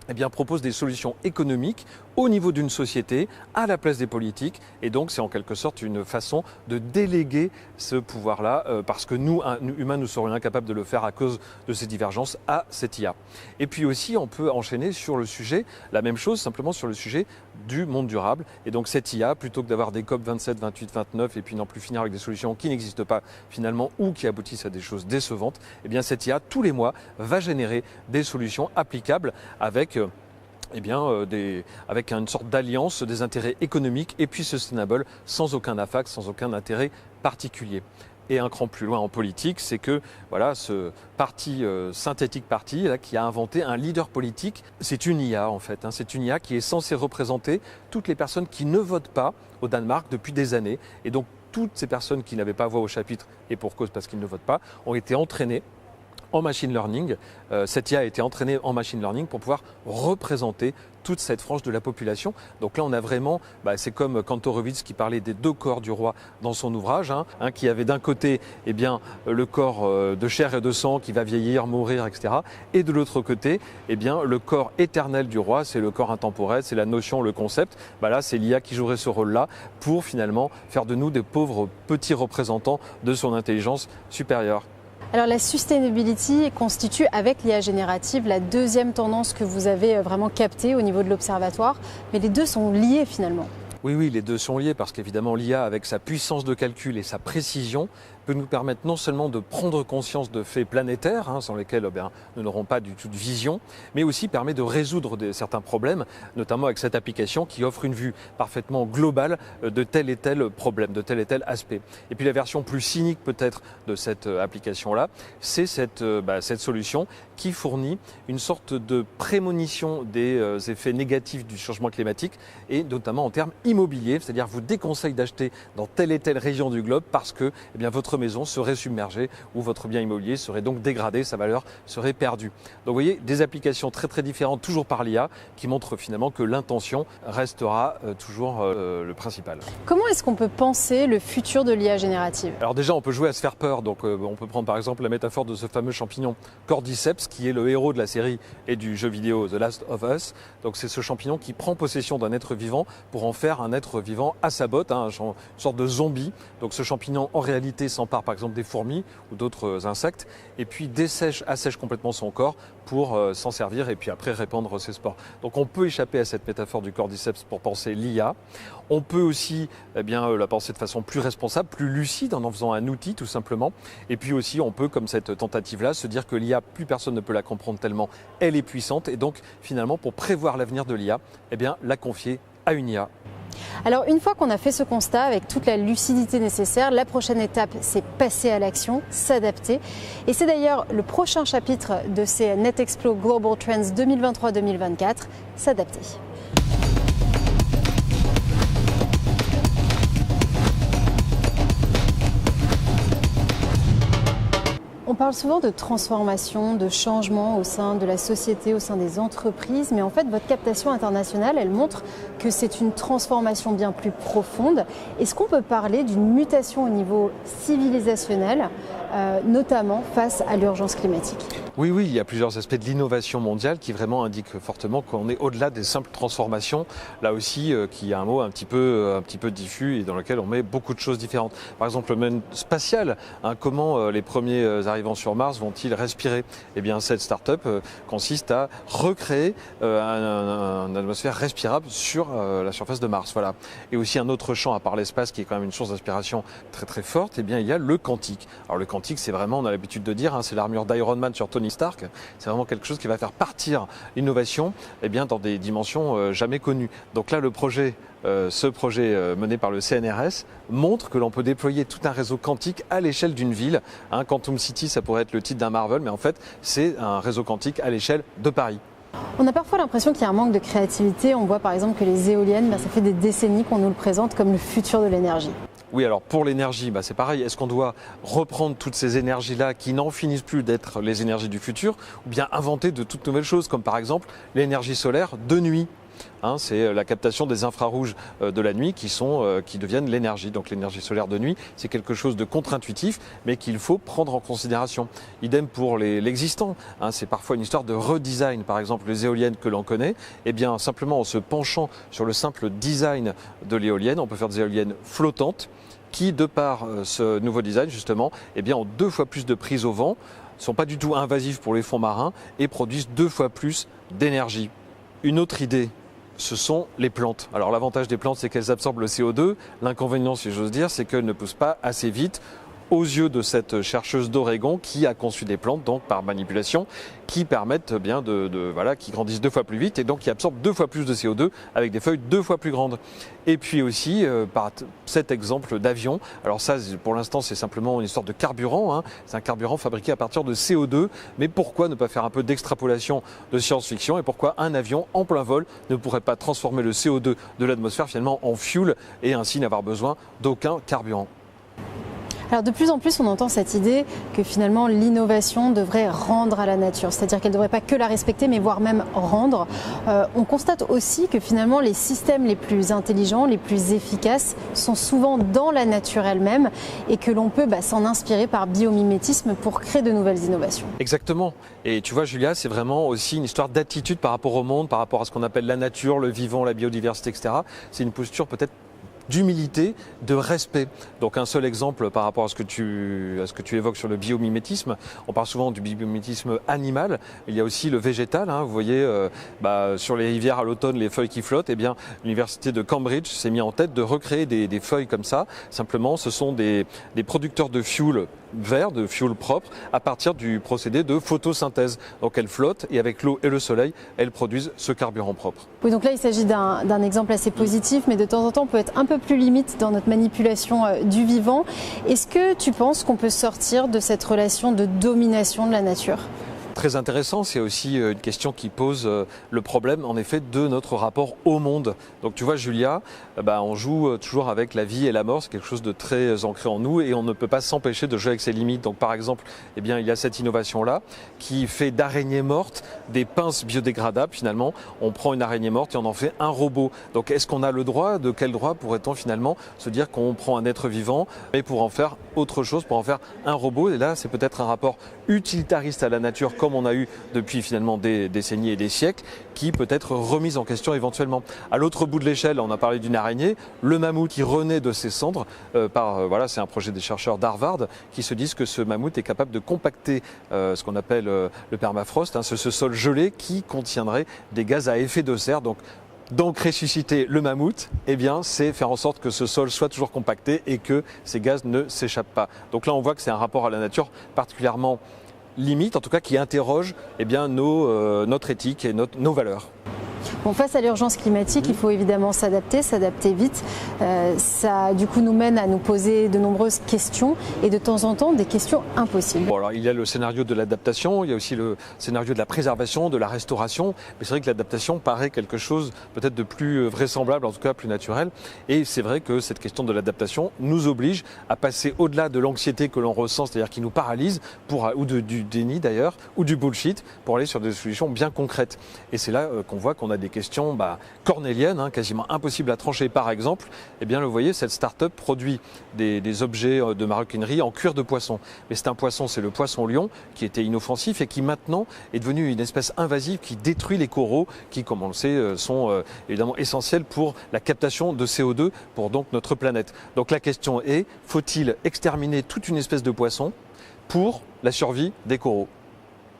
eh bien, propose des solutions économiques au niveau d'une société, à la place des politiques. Et donc, c'est en quelque sorte une façon de déléguer ce pouvoir-là, parce que nous, humains, nous serions incapables de le faire à cause de ces divergences, à cette IA. Et puis aussi, on peut enchaîner sur le sujet, la même chose, simplement sur le sujet du monde durable. Et donc, cette IA, plutôt que d'avoir des COP 27, 28, 29, et puis n'en plus finir avec des solutions qui n'existent pas finalement ou qui aboutissent à des choses décevantes, eh bien, cette IA, tous les mois, va générer des solutions applicables avec avec une sorte d'alliance des intérêts économiques et puis sustainable, sans aucun affect, sans aucun intérêt particulier. Et un cran plus loin en politique, c'est que voilà, ce parti, synthétique parti, là, qui a inventé un leader politique, c'est une IA en fait. C'est une IA qui est censée représenter toutes les personnes qui ne votent pas au Danemark depuis des années. Et donc toutes ces personnes qui n'avaient pas voix au chapitre, et pour cause parce qu'ils ne votent pas, ont été entraînées en machine learning. Cette IA a été entraînée en machine learning pour pouvoir représenter toute cette frange de la population. Donc là, on a vraiment, c'est comme Kantorowicz qui parlait des deux corps du roi dans son ouvrage, qui avait d'un côté le corps de chair et de sang qui va vieillir, mourir, etc. Et de l'autre côté, le corps éternel du roi, c'est le corps intemporel, c'est la notion, le concept. Là, c'est l'IA qui jouerait ce rôle-là pour finalement faire de nous des pauvres petits représentants de son intelligence supérieure.
Alors la sustainability constitue avec l'IA générative la deuxième tendance que vous avez vraiment captée au niveau de l'observatoire, mais les deux sont liés finalement.
Oui, les deux sont liés parce qu'évidemment l'IA avec sa puissance de calcul et sa précision peut nous permettre non seulement de prendre conscience de faits planétaires, sans lesquels nous n'aurons pas du tout de vision, mais aussi permet de résoudre certains problèmes, notamment avec cette application qui offre une vue parfaitement globale de tel et tel problème, de tel et tel aspect. Et puis la version plus cynique peut-être de cette application-là, c'est cette solution qui fournit une sorte de prémonition des effets négatifs du changement climatique et notamment en termes immobiliers, c'est-à-dire vous déconseille d'acheter dans telle et telle région du globe parce que votre maison serait submergée ou votre bien immobilier serait donc dégradé, sa valeur serait perdue. Donc vous voyez, des applications très très différentes, toujours par l'IA, qui montrent finalement que l'intention restera toujours le principal.
Comment est-ce qu'on peut penser le futur de l'IA générative?
Alors déjà, on peut jouer à se faire peur. Donc on peut prendre par exemple la métaphore de ce fameux champignon Cordyceps, qui est le héros de la série et du jeu vidéo The Last of Us. Donc c'est ce champignon qui prend possession d'un être vivant pour en faire un être vivant à sa botte, une sorte de zombie. Donc ce champignon, en réalité, s'empare par exemple des fourmis ou d'autres insectes et puis assèche complètement son corps pour s'en servir et puis après répandre ses spores. Donc on peut échapper à cette métaphore du cordyceps pour penser l'IA. On peut aussi la penser de façon plus responsable, plus lucide en faisant un outil tout simplement. Et puis aussi on peut, comme cette tentative-là, se dire que l'IA, plus personne ne peut la comprendre tellement elle est puissante et donc finalement pour prévoir l'avenir de l'IA, la confier à une IA.
Alors une fois qu'on a fait ce constat avec toute la lucidité nécessaire, la prochaine étape c'est passer à l'action, s'adapter. Et c'est d'ailleurs le prochain chapitre de ces Netexplo Global Trends 2023-2024, s'adapter. On parle souvent de transformation, de changement au sein de la société, au sein des entreprises, mais en fait votre captation internationale, elle montre que c'est une transformation bien plus profonde. Est-ce qu'on peut parler d'une mutation au niveau civilisationnel, notamment face à l'urgence climatique?
Oui, il y a plusieurs aspects de l'innovation mondiale qui vraiment indiquent fortement qu'on est au-delà des simples transformations, là aussi qui est un mot un petit peu diffus et dans lequel on met beaucoup de choses différentes. Par exemple, le domaine spatial, comment les premiers arrivant sur Mars vont-ils respirer? Eh bien, cette start-up consiste à recréer une atmosphère respirable sur la surface de Mars. Voilà. Et aussi un autre champ, à part l'espace, qui est quand même une source d'inspiration très très forte, eh bien, il y a le quantique. Alors le quantique, c'est vraiment, on a l'habitude de dire, c'est l'armure d'Iron Man sur Tony Stark. C'est vraiment quelque chose qui va faire partir l'innovation dans des dimensions jamais connues. Donc là, ce projet mené par le CNRS montre que l'on peut déployer tout un réseau quantique à l'échelle d'une ville. Quantum City, ça pourrait être le titre d'un Marvel, mais en fait, c'est un réseau quantique à l'échelle de Paris.
On a parfois l'impression qu'il y a un manque de créativité. On voit par exemple que les éoliennes, ça fait des décennies qu'on nous le présente comme le futur de l'énergie.
Oui, alors pour l'énergie, c'est pareil. Est-ce qu'on doit reprendre toutes ces énergies-là qui n'en finissent plus d'être les énergies du futur ou bien inventer de toutes nouvelles choses, comme par exemple l'énergie solaire de nuit? C'est la captation des infrarouges de la nuit qui deviennent l'énergie. Donc l'énergie solaire de nuit, c'est quelque chose de contre-intuitif, mais qu'il faut prendre en considération. Idem pour l'existant. C'est parfois une histoire de redesign. Par exemple, les éoliennes que l'on connaît, eh bien, simplement en se penchant sur le simple design de l'éolienne, on peut faire des éoliennes flottantes qui, de par ce nouveau design, justement, eh bien, ont 2 fois plus de prise au vent, ne sont pas du tout invasifs pour les fonds marins et produisent 2 fois plus d'énergie. Une autre idée, ce sont les plantes. Alors l'avantage des plantes, c'est qu'elles absorbent le CO2. L'inconvénient, si j'ose dire, c'est qu'elles ne poussent pas assez vite aux yeux de cette chercheuse d'Oregon qui a conçu des plantes, donc par manipulation, qui permettent bien qui grandissent 2 fois plus vite et donc qui absorbent 2 fois plus de CO2 avec des feuilles 2 fois plus grandes. Et puis aussi, par cet exemple d'avion, alors ça, pour l'instant, c'est simplement une histoire de carburant. C'est un carburant fabriqué à partir de CO2. Mais pourquoi ne pas faire un peu d'extrapolation de science-fiction et pourquoi un avion en plein vol ne pourrait pas transformer le CO2 de l'atmosphère finalement en fuel et ainsi n'avoir besoin d'aucun carburant?
Alors de plus en plus, on entend cette idée que finalement l'innovation devrait rendre à la nature, c'est-à-dire qu'elle ne devrait pas que la respecter, mais voire même rendre. On constate aussi que finalement les systèmes les plus intelligents, les plus efficaces sont souvent dans la nature elle-même et que l'on peut s'en inspirer par biomimétisme pour créer de nouvelles innovations.
Exactement. Et tu vois, Julia, c'est vraiment aussi une histoire d'attitude par rapport au monde, par rapport à ce qu'on appelle la nature, le vivant, la biodiversité, etc. C'est une posture peut-être d'humilité, de respect. Donc un seul exemple par rapport à ce que tu évoques sur le biomimétisme. On parle souvent du biomimétisme animal. Il y a aussi le végétal. Vous voyez, sur les rivières à l'automne, les feuilles qui flottent. Eh bien, l'université de Cambridge s'est mis en tête de recréer des feuilles comme ça. Simplement, ce sont des producteurs de fuel vert, de fuel propre, à partir du procédé de photosynthèse. Donc elles flottent et avec l'eau et le soleil, elles produisent ce carburant propre.
Oui, donc là, il s'agit d'un exemple assez positif, mais de temps en temps, on peut être un peu plus limite dans notre manipulation du vivant. Est-ce que tu penses qu'on peut sortir de cette relation de domination de la nature ?
Très intéressant, c'est aussi une question qui pose le problème en effet de notre rapport au monde. Donc tu vois Julia, on joue toujours avec la vie et la mort, c'est quelque chose de très ancré en nous et on ne peut pas s'empêcher de jouer avec ses limites. Donc par exemple, il y a cette innovation-là qui fait d'araignées mortes des pinces biodégradables finalement. On prend une araignée morte et on en fait un robot. Donc est-ce qu'on a le droit, de quel droit pourrait-on finalement se dire qu'on prend un être vivant mais pour en faire autre chose, pour en faire un robot? Et là c'est peut-être un rapport utilitariste à la nature comme on a eu depuis finalement des décennies et des siècles, qui peut être remise en question éventuellement. À l'autre bout de l'échelle, on a parlé d'une araignée, le mammouth qui renaît de ses cendres, c'est un projet des chercheurs d'Harvard qui se disent que ce mammouth est capable de compacter ce qu'on appelle le permafrost, ce sol gelé qui contiendrait des gaz à effet de serre. Donc ressusciter le mammouth, c'est faire en sorte que ce sol soit toujours compacté et que ces gaz ne s'échappent pas. Donc là, on voit que c'est un rapport à la nature particulièrement limite, en tout cas qui interroge notre éthique et nos valeurs.
Bon, face à l'urgence climatique, il faut évidemment s'adapter vite. Ça, du coup, nous mène à nous poser de nombreuses questions et de temps en temps des questions impossibles.
Bon, alors, il y a le scénario de l'adaptation, il y a aussi le scénario de la préservation, de la restauration. Mais c'est vrai que l'adaptation paraît quelque chose peut-être de plus vraisemblable, en tout cas plus naturel. Et c'est vrai que cette question de l'adaptation nous oblige à passer au-delà de l'anxiété que l'on ressent, c'est-à-dire qui nous paralyse, ou du déni d'ailleurs, ou du bullshit, pour aller sur des solutions bien concrètes. Et c'est là qu'on voit qu'on a des questions cornéliennes, quasiment impossibles à trancher. Par exemple, vous voyez, cette start-up produit des objets de maroquinerie en cuir de poisson. Mais c'est un poisson, c'est le poisson lion, qui était inoffensif et qui maintenant est devenu une espèce invasive qui détruit les coraux, qui, comme on le sait, sont évidemment essentiels pour la captation de CO2 pour donc notre planète. Donc la question est, faut-il exterminer toute une espèce de poisson pour la survie des coraux?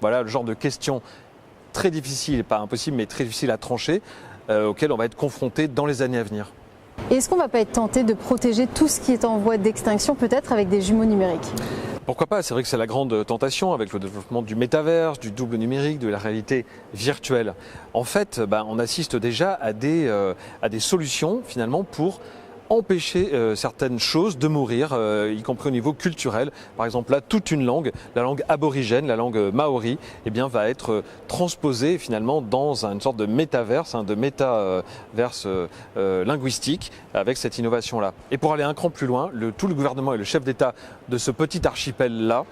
Voilà le genre de questions très difficile, pas impossible, mais très difficile à trancher, auquel on va être confronté dans les années à venir.
Est-ce qu'on ne va pas être tenté de protéger tout ce qui est en voie d'extinction, peut-être avec des jumeaux numériques?
Pourquoi pas? C'est vrai que c'est la grande tentation avec le développement du métaverse, du double numérique, de la réalité virtuelle. En fait, on assiste déjà à des solutions finalement pour empêcher certaines choses de mourir, y compris au niveau culturel. Par exemple, là, toute une langue, la langue aborigène, la langue maori, va être transposée finalement dans une sorte de métaverse, de métaverse linguistique avec cette innovation-là. Et pour aller un cran plus loin, tout le gouvernement et le chef d'État de ce petit archipel-là,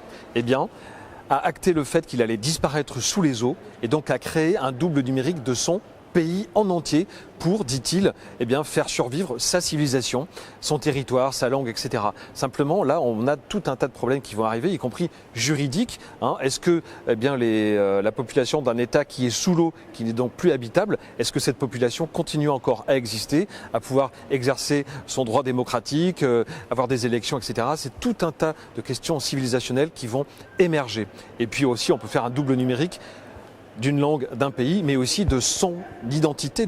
a acté le fait qu'il allait disparaître sous les eaux et donc a créé un double numérique de son pays en entier pour, dit-il, eh bien, faire survivre sa civilisation, son territoire, sa langue, etc. Simplement, là, on a tout un tas de problèmes qui vont arriver, y compris juridiques. Est-ce que eh bien, la population d'un État qui est sous l'eau, qui n'est donc plus habitable, est-ce que cette population continue encore à exister, à pouvoir exercer son droit démocratique, avoir des élections, etc. C'est tout un tas de questions civilisationnelles qui vont émerger. Et puis aussi, on peut faire un double numérique d'une langue d'un pays, mais aussi de son identité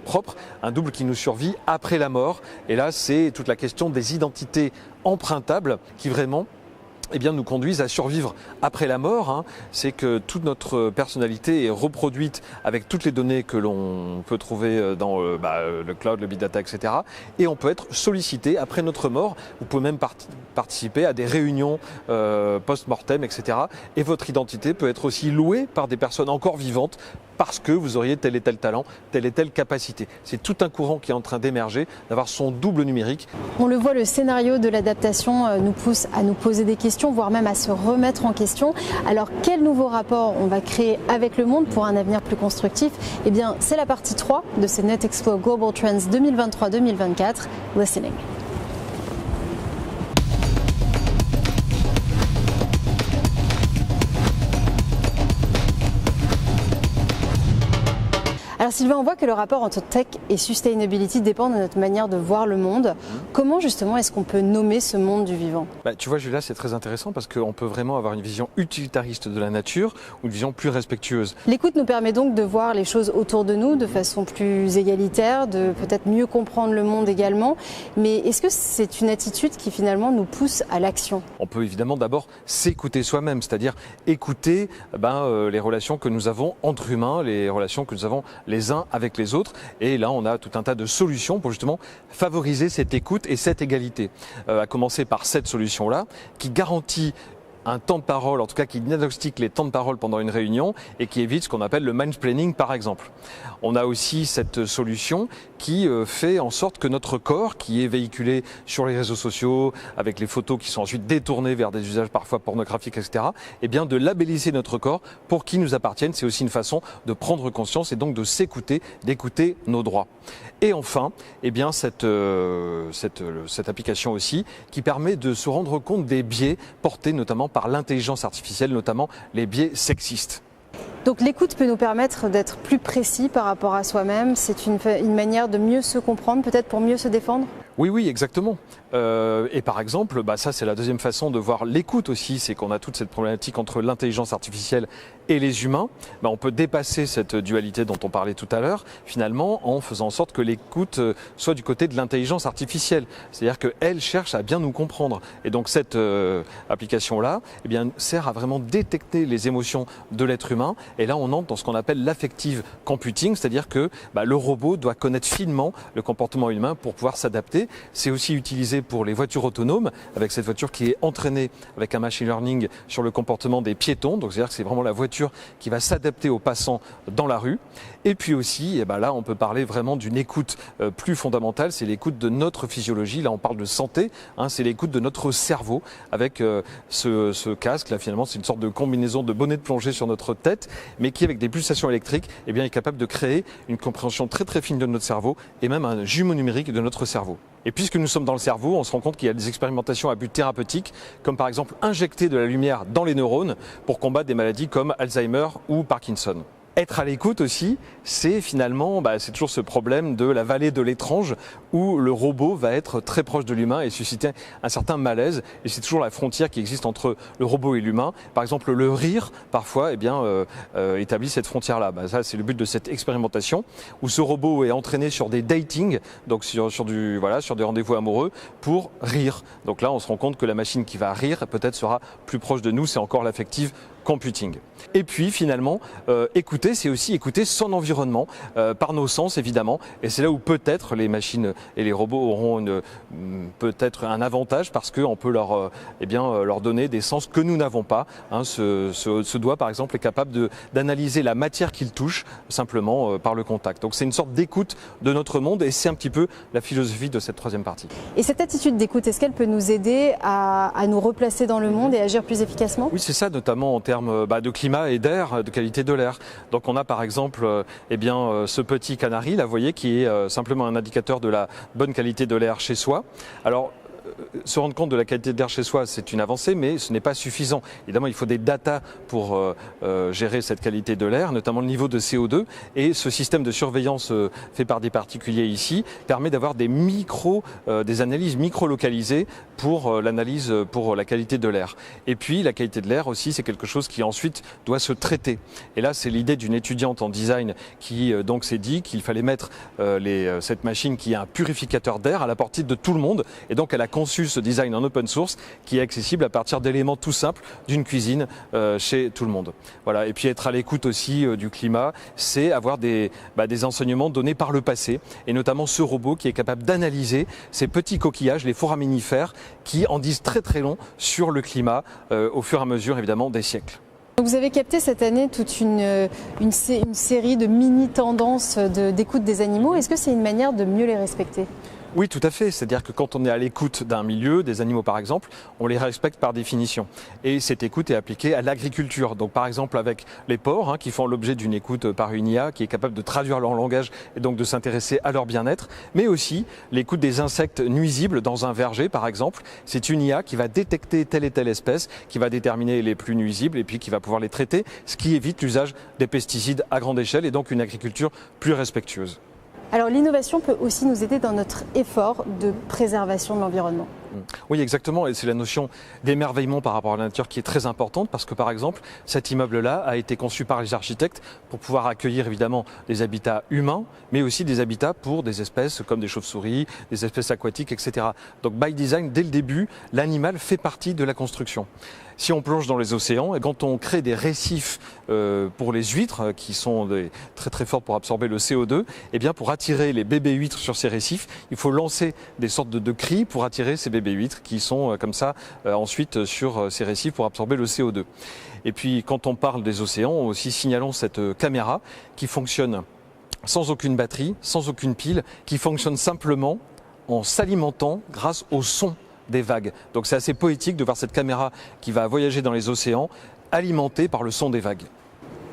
propre, un double qui nous survit après la mort. Et là, c'est toute la question des identités empruntables qui vraiment nous conduisent à survivre après la mort. C'est que toute notre personnalité est reproduite avec toutes les données que l'on peut trouver dans le cloud, le big data, etc. Et on peut être sollicité après notre mort. Vous pouvez même participer à des réunions post-mortem, etc. Et votre identité peut être aussi louée par des personnes encore vivantes parce que vous auriez tel et tel talent, telle et telle capacité. C'est tout un courant qui est en train d'émerger, d'avoir son double numérique.
On le voit, le scénario de l'adaptation nous pousse à nous poser des questions, voire même à se remettre en question. Alors, quel nouveau rapport on va créer avec le monde pour un avenir plus constructif? Eh bien, c'est la partie 3 de ce Netexplo Global Trends 2023-2024, Listening. Alors Sylvain, on voit que le rapport entre tech et sustainability dépend de notre manière de voir le monde. Comment justement est-ce qu'on peut nommer ce monde du vivant?
Tu vois Julia, c'est très intéressant parce qu'on peut vraiment avoir une vision utilitariste de la nature ou une vision plus respectueuse.
L'écoute nous permet donc de voir les choses autour de nous de façon plus égalitaire, de peut-être mieux comprendre le monde également. Mais est-ce que c'est une attitude qui finalement nous pousse à l'action?
On peut évidemment d'abord s'écouter soi-même, c'est-à-dire écouter les relations que nous avons entre humains, les relations que nous avons les uns avec les autres. Et là, on a tout un tas de solutions pour justement favoriser cette écoute et cette égalité. À commencer par cette solution-là, qui garantit un temps de parole, en tout cas qui diagnostique les temps de parole pendant une réunion et qui évite ce qu'on appelle le mansplaining par exemple. On a aussi cette solution qui fait en sorte que notre corps, qui est véhiculé sur les réseaux sociaux, avec les photos qui sont ensuite détournées vers des usages parfois pornographiques, etc., eh bien de labelliser notre corps pour qu'il nous appartienne. C'est aussi une façon de prendre conscience et donc de s'écouter, d'écouter nos droits. Et enfin, eh bien cette application aussi qui permet de se rendre compte des biais portés notamment par l'intelligence artificielle, notamment les biais sexistes.
Donc l'écoute peut nous permettre d'être plus précis par rapport à soi-même. C'est une manière de mieux se comprendre, peut-être pour mieux se défendre?
Oui, exactement. Et par exemple, ça c'est la deuxième façon de voir l'écoute aussi, c'est qu'on a toute cette problématique entre l'intelligence artificielle et les humains. On peut dépasser cette dualité dont on parlait tout à l'heure, finalement, en faisant en sorte que l'écoute soit du côté de l'intelligence artificielle. C'est-à-dire qu'elle cherche à bien nous comprendre. Et donc cette application-là sert à vraiment détecter les émotions de l'être humain. Et là, on entre dans ce qu'on appelle l'affective computing, c'est-à-dire que le robot doit connaître finement le comportement humain pour pouvoir s'adapter. C'est aussi utilisé pour les voitures autonomes, avec cette voiture qui est entraînée avec un machine learning sur le comportement des piétons. Donc c'est-à-dire que c'est vraiment la voiture qui va s'adapter aux passants dans la rue. Et puis aussi, là, on peut parler vraiment d'une écoute plus fondamentale, c'est l'écoute de notre physiologie. Là, on parle de santé, c'est l'écoute de notre cerveau avec ce casque. Là, finalement, c'est une sorte de combinaison de bonnet de plongée sur notre tête, mais qui, avec des pulsations électriques, est capable de créer une compréhension très très fine de notre cerveau et même un jumeau numérique de notre cerveau. Et puisque nous sommes dans le cerveau, on se rend compte qu'il y a des expérimentations à but thérapeutique, comme par exemple injecter de la lumière dans les neurones pour combattre des maladies comme Alzheimer ou Parkinson. Être à l'écoute aussi, c'est finalement, c'est toujours ce problème de la vallée de l'étrange où le robot va être très proche de l'humain et susciter un certain malaise. Et c'est toujours la frontière qui existe entre le robot et l'humain. Par exemple, le rire, parfois, établit cette frontière-là. Ça, c'est le but de cette expérimentation où ce robot est entraîné sur des datings, donc sur des rendez-vous amoureux, pour rire. Donc là, on se rend compte que la machine qui va rire peut-être sera plus proche de nous. C'est encore l'affective computing. Et puis finalement, écouter, c'est aussi écouter son environnement par nos sens évidemment. Et c'est là où peut-être les machines et les robots auront peut-être un avantage parce qu'on peut leur donner des sens que nous n'avons pas. Ce doigt par exemple est capable d'analyser la matière qu'il touche simplement par le contact. Donc c'est une sorte d'écoute de notre monde et c'est un petit peu la philosophie de cette troisième partie.
Et cette attitude d'écoute, est-ce qu'elle peut nous aider à nous replacer dans le monde et agir plus efficacement?
Oui, c'est ça, notamment en termes termes de climat et d'air, de qualité de l'air. Donc on a par exemple ce petit canari, là vous voyez, qui est simplement un indicateur de la bonne qualité de l'air chez soi. Alors, se rendre compte de la qualité de l'air chez soi, c'est une avancée, mais ce n'est pas suffisant. Évidemment, il faut des datas pour gérer cette qualité de l'air, notamment le niveau de CO2. Et ce système de surveillance fait par des particuliers ici permet d'avoir des analyses micro-localisées pour l'analyse pour la qualité de l'air. Et puis, la qualité de l'air aussi, c'est quelque chose qui ensuite doit se traiter. Et là, c'est l'idée d'une étudiante en design qui donc s'est dit qu'il fallait mettre cette machine qui est un purificateur d'air à la portée de tout le monde. Et donc, elle a conçu ce design en open source qui est accessible à partir d'éléments tout simples d'une cuisine chez tout le monde. Voilà. Et puis être à l'écoute aussi du climat, c'est avoir des enseignements donnés par le passé, et notamment ce robot qui est capable d'analyser ces petits coquillages, les foraminifères, qui en disent très très long sur le climat au fur et à mesure évidemment des siècles.
Vous avez capté cette année toute une série de mini-tendances d'écoute des animaux. Est-ce que c'est une manière de mieux les respecter ?
Oui, tout à fait. C'est-à-dire que quand on est à l'écoute d'un milieu, des animaux par exemple, on les respecte par définition. Et cette écoute est appliquée à l'agriculture. Donc par exemple avec les porcs qui font l'objet d'une écoute par une IA qui est capable de traduire leur langage et donc de s'intéresser à leur bien-être. Mais aussi l'écoute des insectes nuisibles dans un verger par exemple. C'est une IA qui va détecter telle et telle espèce, qui va déterminer les plus nuisibles et puis qui va pouvoir les traiter, ce qui évite l'usage des pesticides à grande échelle et donc une agriculture plus respectueuse.
Alors l'innovation peut aussi nous aider dans notre effort de préservation de l'environnement.
Oui, exactement. Et c'est la notion d'émerveillement par rapport à la nature qui est très importante parce que, par exemple, cet immeuble-là a été conçu par les architectes pour pouvoir accueillir évidemment des habitats humains, mais aussi des habitats pour des espèces comme des chauves-souris, des espèces aquatiques, etc. Donc, by design, dès le début, l'animal fait partie de la construction. Si on plonge dans les océans et quand on crée des récifs pour les huîtres qui sont très très fortes pour absorber le CO2, eh bien pour attirer les bébés huîtres sur ces récifs, il faut lancer des sortes de cris pour attirer ces bébés huîtres qui sont comme ça ensuite sur ces récifs pour absorber le CO2. Et puis quand on parle des océans, aussi signalons cette caméra qui fonctionne sans aucune batterie, sans aucune pile, qui fonctionne simplement en s'alimentant grâce au son des vagues. Donc c'est assez poétique de voir cette caméra qui va voyager dans les océans alimentée par le son des vagues.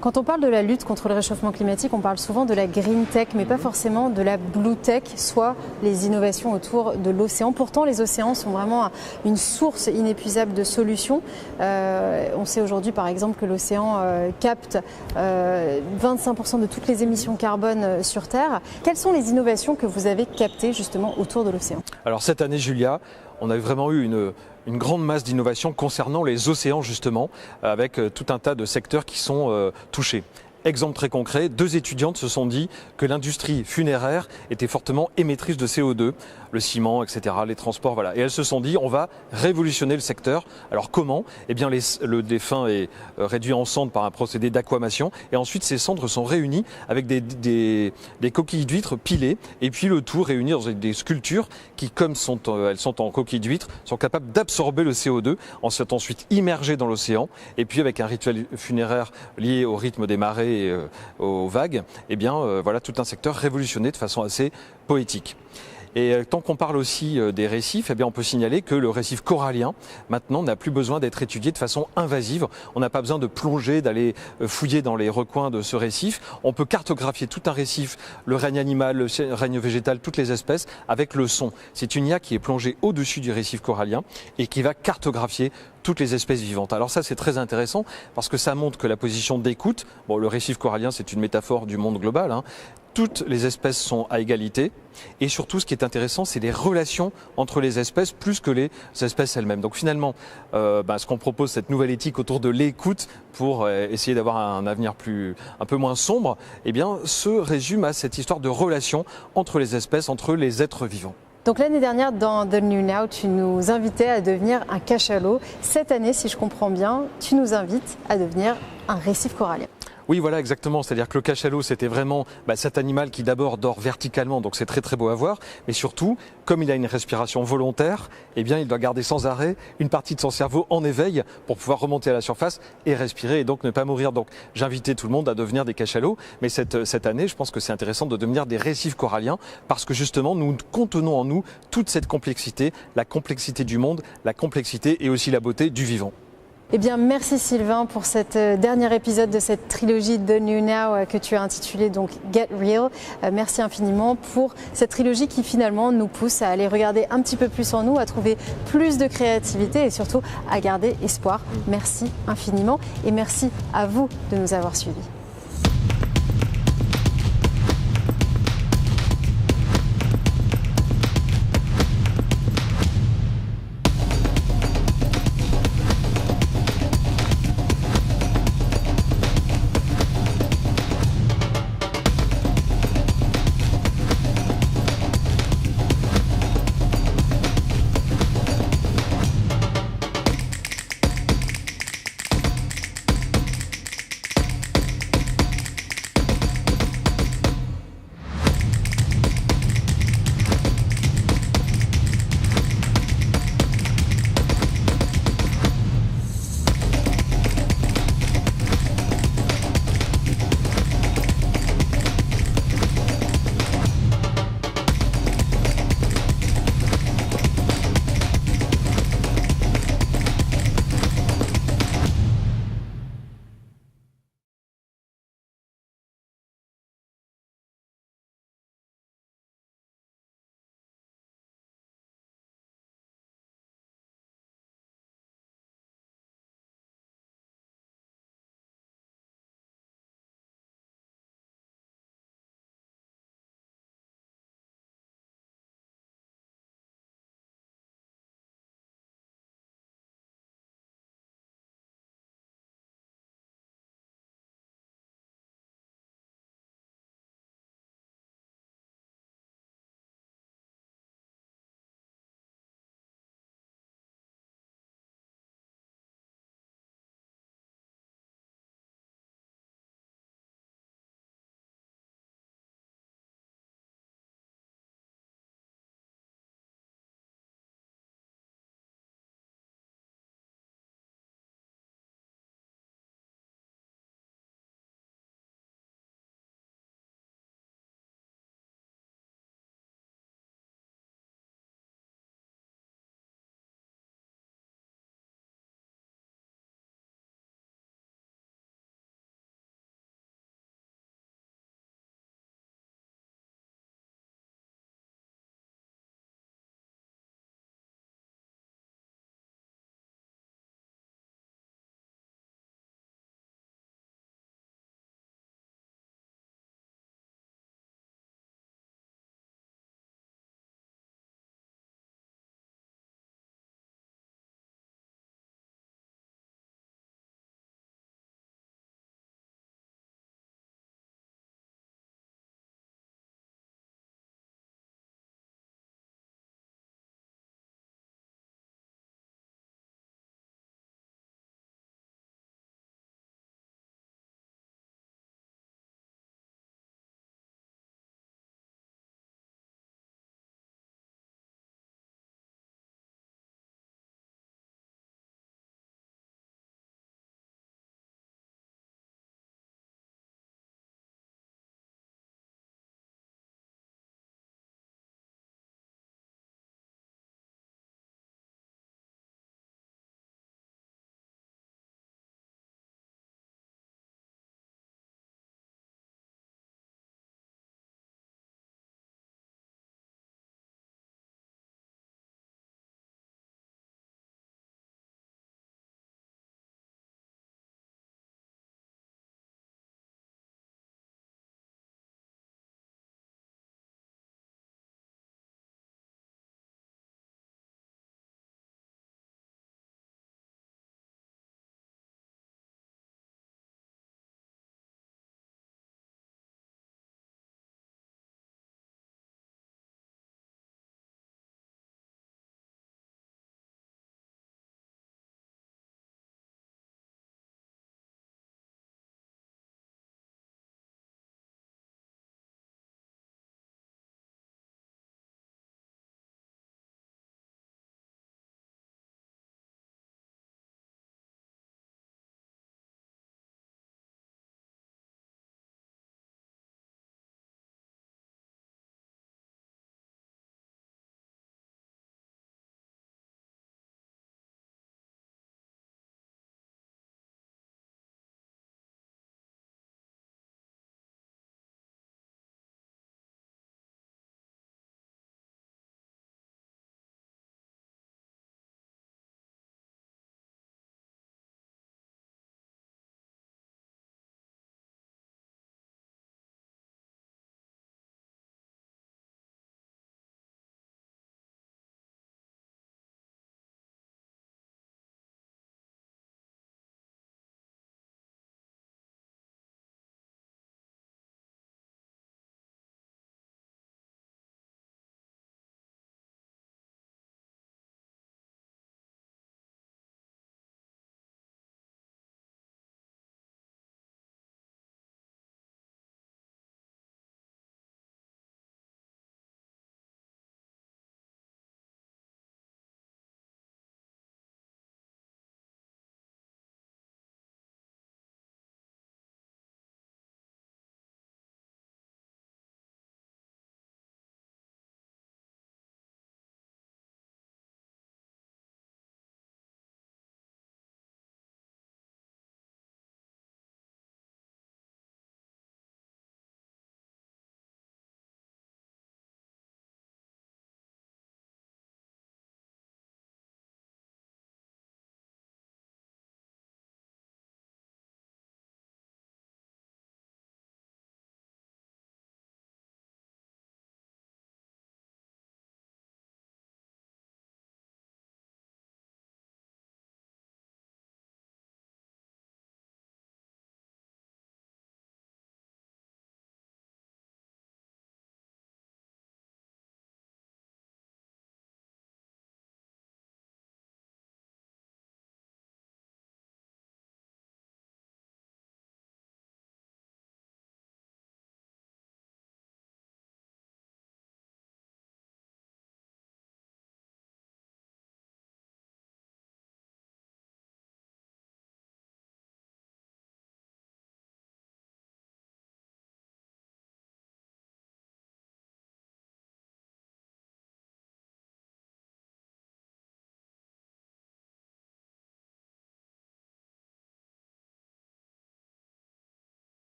Quand on parle de la lutte contre le réchauffement climatique, on parle souvent de la green tech, mais pas forcément de la blue tech, soit les innovations autour de l'océan. Pourtant, les océans sont vraiment une source inépuisable de solutions. On sait aujourd'hui, par exemple, que l'océan capte 25% de toutes les émissions carbone sur Terre. Quelles sont les innovations que vous avez captées justement autour de l'océan ?
Alors cette année, Julia, on a vraiment eu une grande masse d'innovation concernant les océans justement, avec tout un tas de secteurs qui sont touchés. Exemple très concret, 2 étudiantes se sont dit que l'industrie funéraire était fortement émettrice de CO2, le ciment, etc., les transports, voilà. Et elles se sont dit, on va révolutionner le secteur. Alors comment ? Eh bien, le défunt est réduit en cendres par un procédé d'aquamation, et ensuite ces cendres sont réunies avec des coquilles d'huîtres pilées, et puis le tout réuni dans des sculptures qui, comme elles sont en coquilles d'huîtres, sont capables d'absorber le CO2, ensuite immergées dans l'océan, et puis avec un rituel funéraire lié au rythme des marées et aux vagues, eh bien voilà tout un secteur révolutionné de façon assez poétique. Et tant qu'on parle aussi des récifs, eh bien on peut signaler que le récif corallien, maintenant, n'a plus besoin d'être étudié de façon invasive. On n'a pas besoin de plonger, d'aller fouiller dans les recoins de ce récif. On peut cartographier tout un récif, le règne animal, le règne végétal, toutes les espèces, avec le son. C'est une IA qui est plongée au-dessus du récif corallien et qui va cartographier toutes les espèces vivantes. Alors ça, c'est très intéressant parce que ça montre que la position d'écoute, bon, le récif corallien, c'est une métaphore du monde global, toutes les espèces sont à égalité et surtout ce qui est intéressant c'est les relations entre les espèces plus que les espèces elles-mêmes. Donc finalement ce qu'on propose, cette nouvelle éthique autour de l'écoute pour essayer d'avoir un avenir un peu moins sombre, eh bien se résume à cette histoire de relations entre les espèces, entre les êtres vivants.
Donc l'année dernière, dans The New Now, tu nous invitais à devenir un cachalot. Cette année, si je comprends bien, tu nous invites à devenir un récif corallien.
Oui, voilà, exactement. C'est-à-dire que le cachalot, c'était vraiment cet animal qui d'abord dort verticalement, donc c'est très très beau à voir, mais surtout, comme il a une respiration volontaire, eh bien, il doit garder sans arrêt une partie de son cerveau en éveil pour pouvoir remonter à la surface et respirer et donc ne pas mourir. Donc, j'invitais tout le monde à devenir des cachalots, mais cette année, je pense que c'est intéressant de devenir des récifs coralliens parce que justement, nous contenons en nous toute cette complexité, la complexité du monde, la complexité et aussi la beauté du vivant.
Eh bien, merci Sylvain pour cet dernier épisode de cette trilogie The New Now que tu as intitulée donc Get Real. Merci infiniment pour cette trilogie qui finalement nous pousse à aller regarder un petit peu plus en nous, à trouver plus de créativité et surtout à garder espoir. Merci infiniment et merci à vous de nous avoir suivis.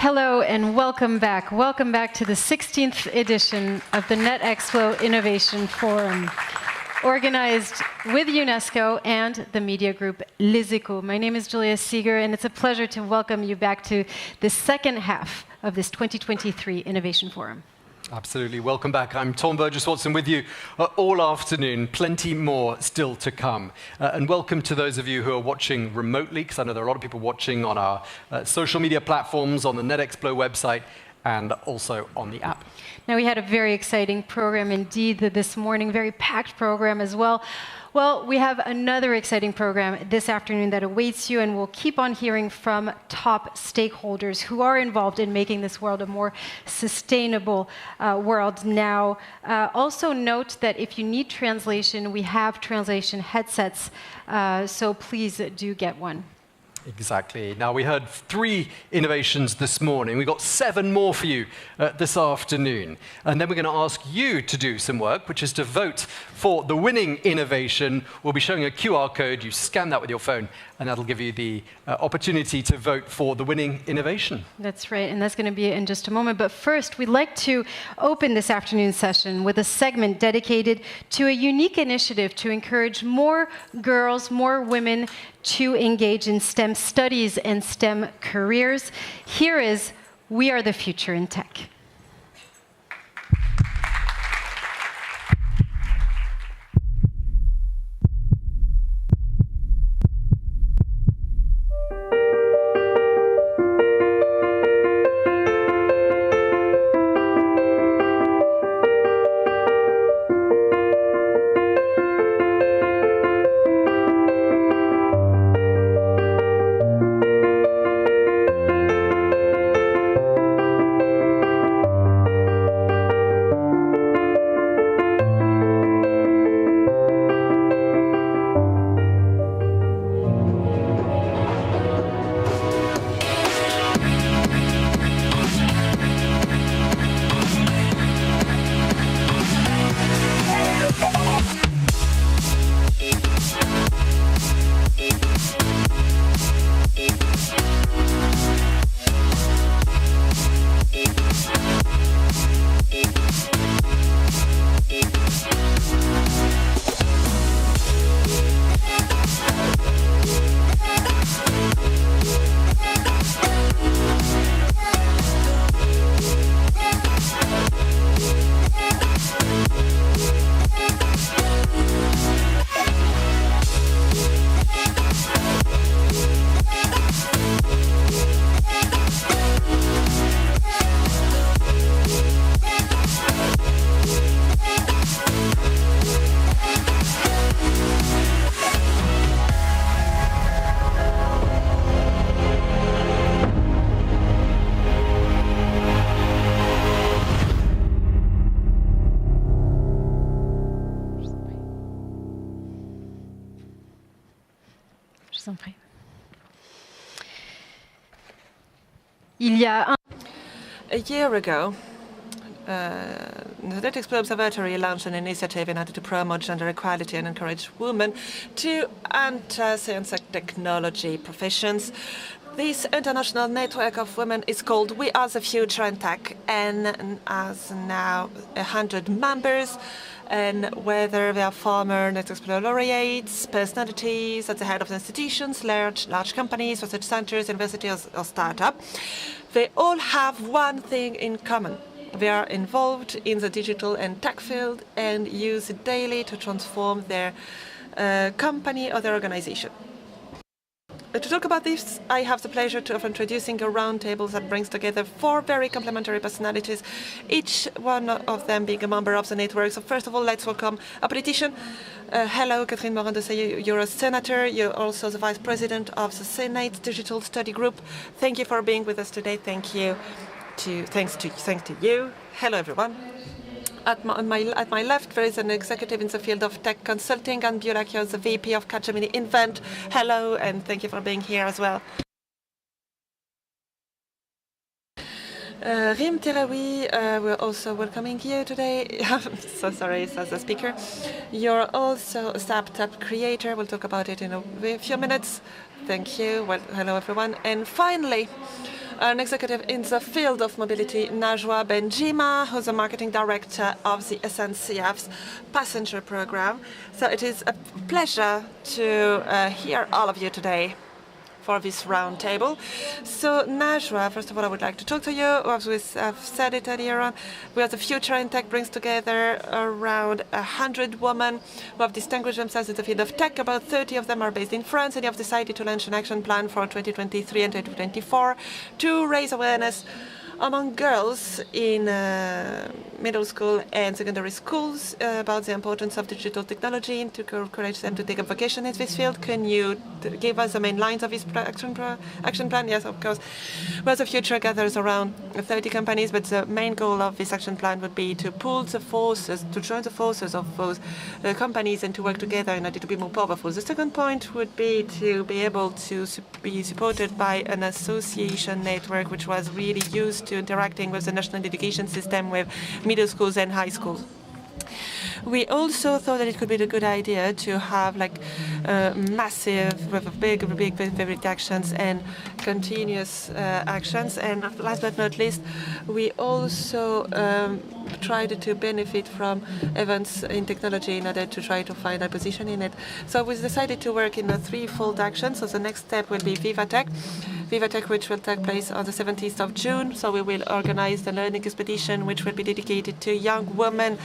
Hello and welcome back. Welcome back to the 16th edition of the Netexplo Innovation Forum, organized with UNESCO and the media group Les Echos. My name is Julia Seeger, and it's a pleasure to welcome you back to the second half of this 2023 Innovation Forum.
Absolutely. Welcome back. I'm Tom Burgess-Watson with you all afternoon. Plenty more still to come. And welcome to those of you who are watching remotely, because I know there are a lot of people watching on our social media platforms, on the Netexplo website, and also on the app.
Now, we had a very exciting program indeed this morning, very packed program as well. Well, we have another exciting program this afternoon that awaits you, and we'll keep on hearing from top stakeholders who are involved in making this world a more sustainable world now. Also note that if you need translation, we have translation headsets, so please do get one.
Exactly. Now, we heard 3 innovations this morning. We've got 7 more for you this afternoon. And then we're going to ask you to do some work, which is to vote for the winning innovation. We'll be showing a QR code. You scan that with your phone, and that'll give you the opportunity to vote for the winning innovation.
That's right, and that's going to be in just a moment. But first, we'd like to open this afternoon's session with a segment dedicated to a unique initiative to encourage more girls, more women to engage in STEM studies and STEM careers. Here is We Are the Future in Tech.
A year ago, the Netexplo Observatory launched an initiative in order to promote gender equality and encourage women to enter science and technology professions. This international network of women is called We Are the Future in Tech, and has now 100 members. And whether they are former Netexplo laureates, personalities at the head of the institutions, large companies, research centers, universities, or startup, they all have one thing in common. They are involved in the digital and tech field and use it daily to transform their company or their organization. To talk about this, I have the pleasure of introducing a roundtable that brings together 4 very complementary personalities, each one of them being a member of the network. So first of all, let's welcome a politician. Hello, Catherine Morin-Desailly. You're a senator. You're also the vice president of the Senate Digital Study Group. Thank you for being with us today. Thanks to you. Hello, everyone. At my left, there is an executive in the field of tech consulting, and Biolacchio is the VP of Capgemini Invent. Hello, and thank you for being here as well. Rim Teraoui, we're also welcoming you today. I'm so sorry, as a speaker. You're also a startup creator. We'll talk about it in a few minutes. Thank you. Well, hello, everyone. And finally, an executive in the field of mobility, Najwa Benjima, who's a marketing director of the SNCF's passenger program. So it is a pleasure to hear all of you today for this roundtable. So Najwa, first of all, I would like to talk to you. As I've said it earlier on, we are the Future in Tech brings together around 100 women who have distinguished themselves in the field of tech. About 30 of them are based in France, and they have decided to launch an action plan for 2023 and 2024 to raise awareness among girls in middle school and secondary schools about the importance of digital technology and to encourage them to take up vocation in this field. Can you give us the main lines of this action plan? Yes, of course. Well, the Future gathers around 30 companies, but the main goal of this action plan would be to pool the forces, to join the forces of those companies and to work together in order to be more powerful. The second point would be to be able to be supported by an association network which was really used to interacting with the national education system with middle schools and high schools. We also thought that it could be a good idea to have like massive, big actions and continuous actions. And last but not least, we also tried to benefit from events in technology in order to try to find a position in it. So we decided to work in a threefold action. So the next step will be VivaTech. VivaTech, which will take place on the 17th of June. So we will organize the learning expedition, which will be dedicated to young women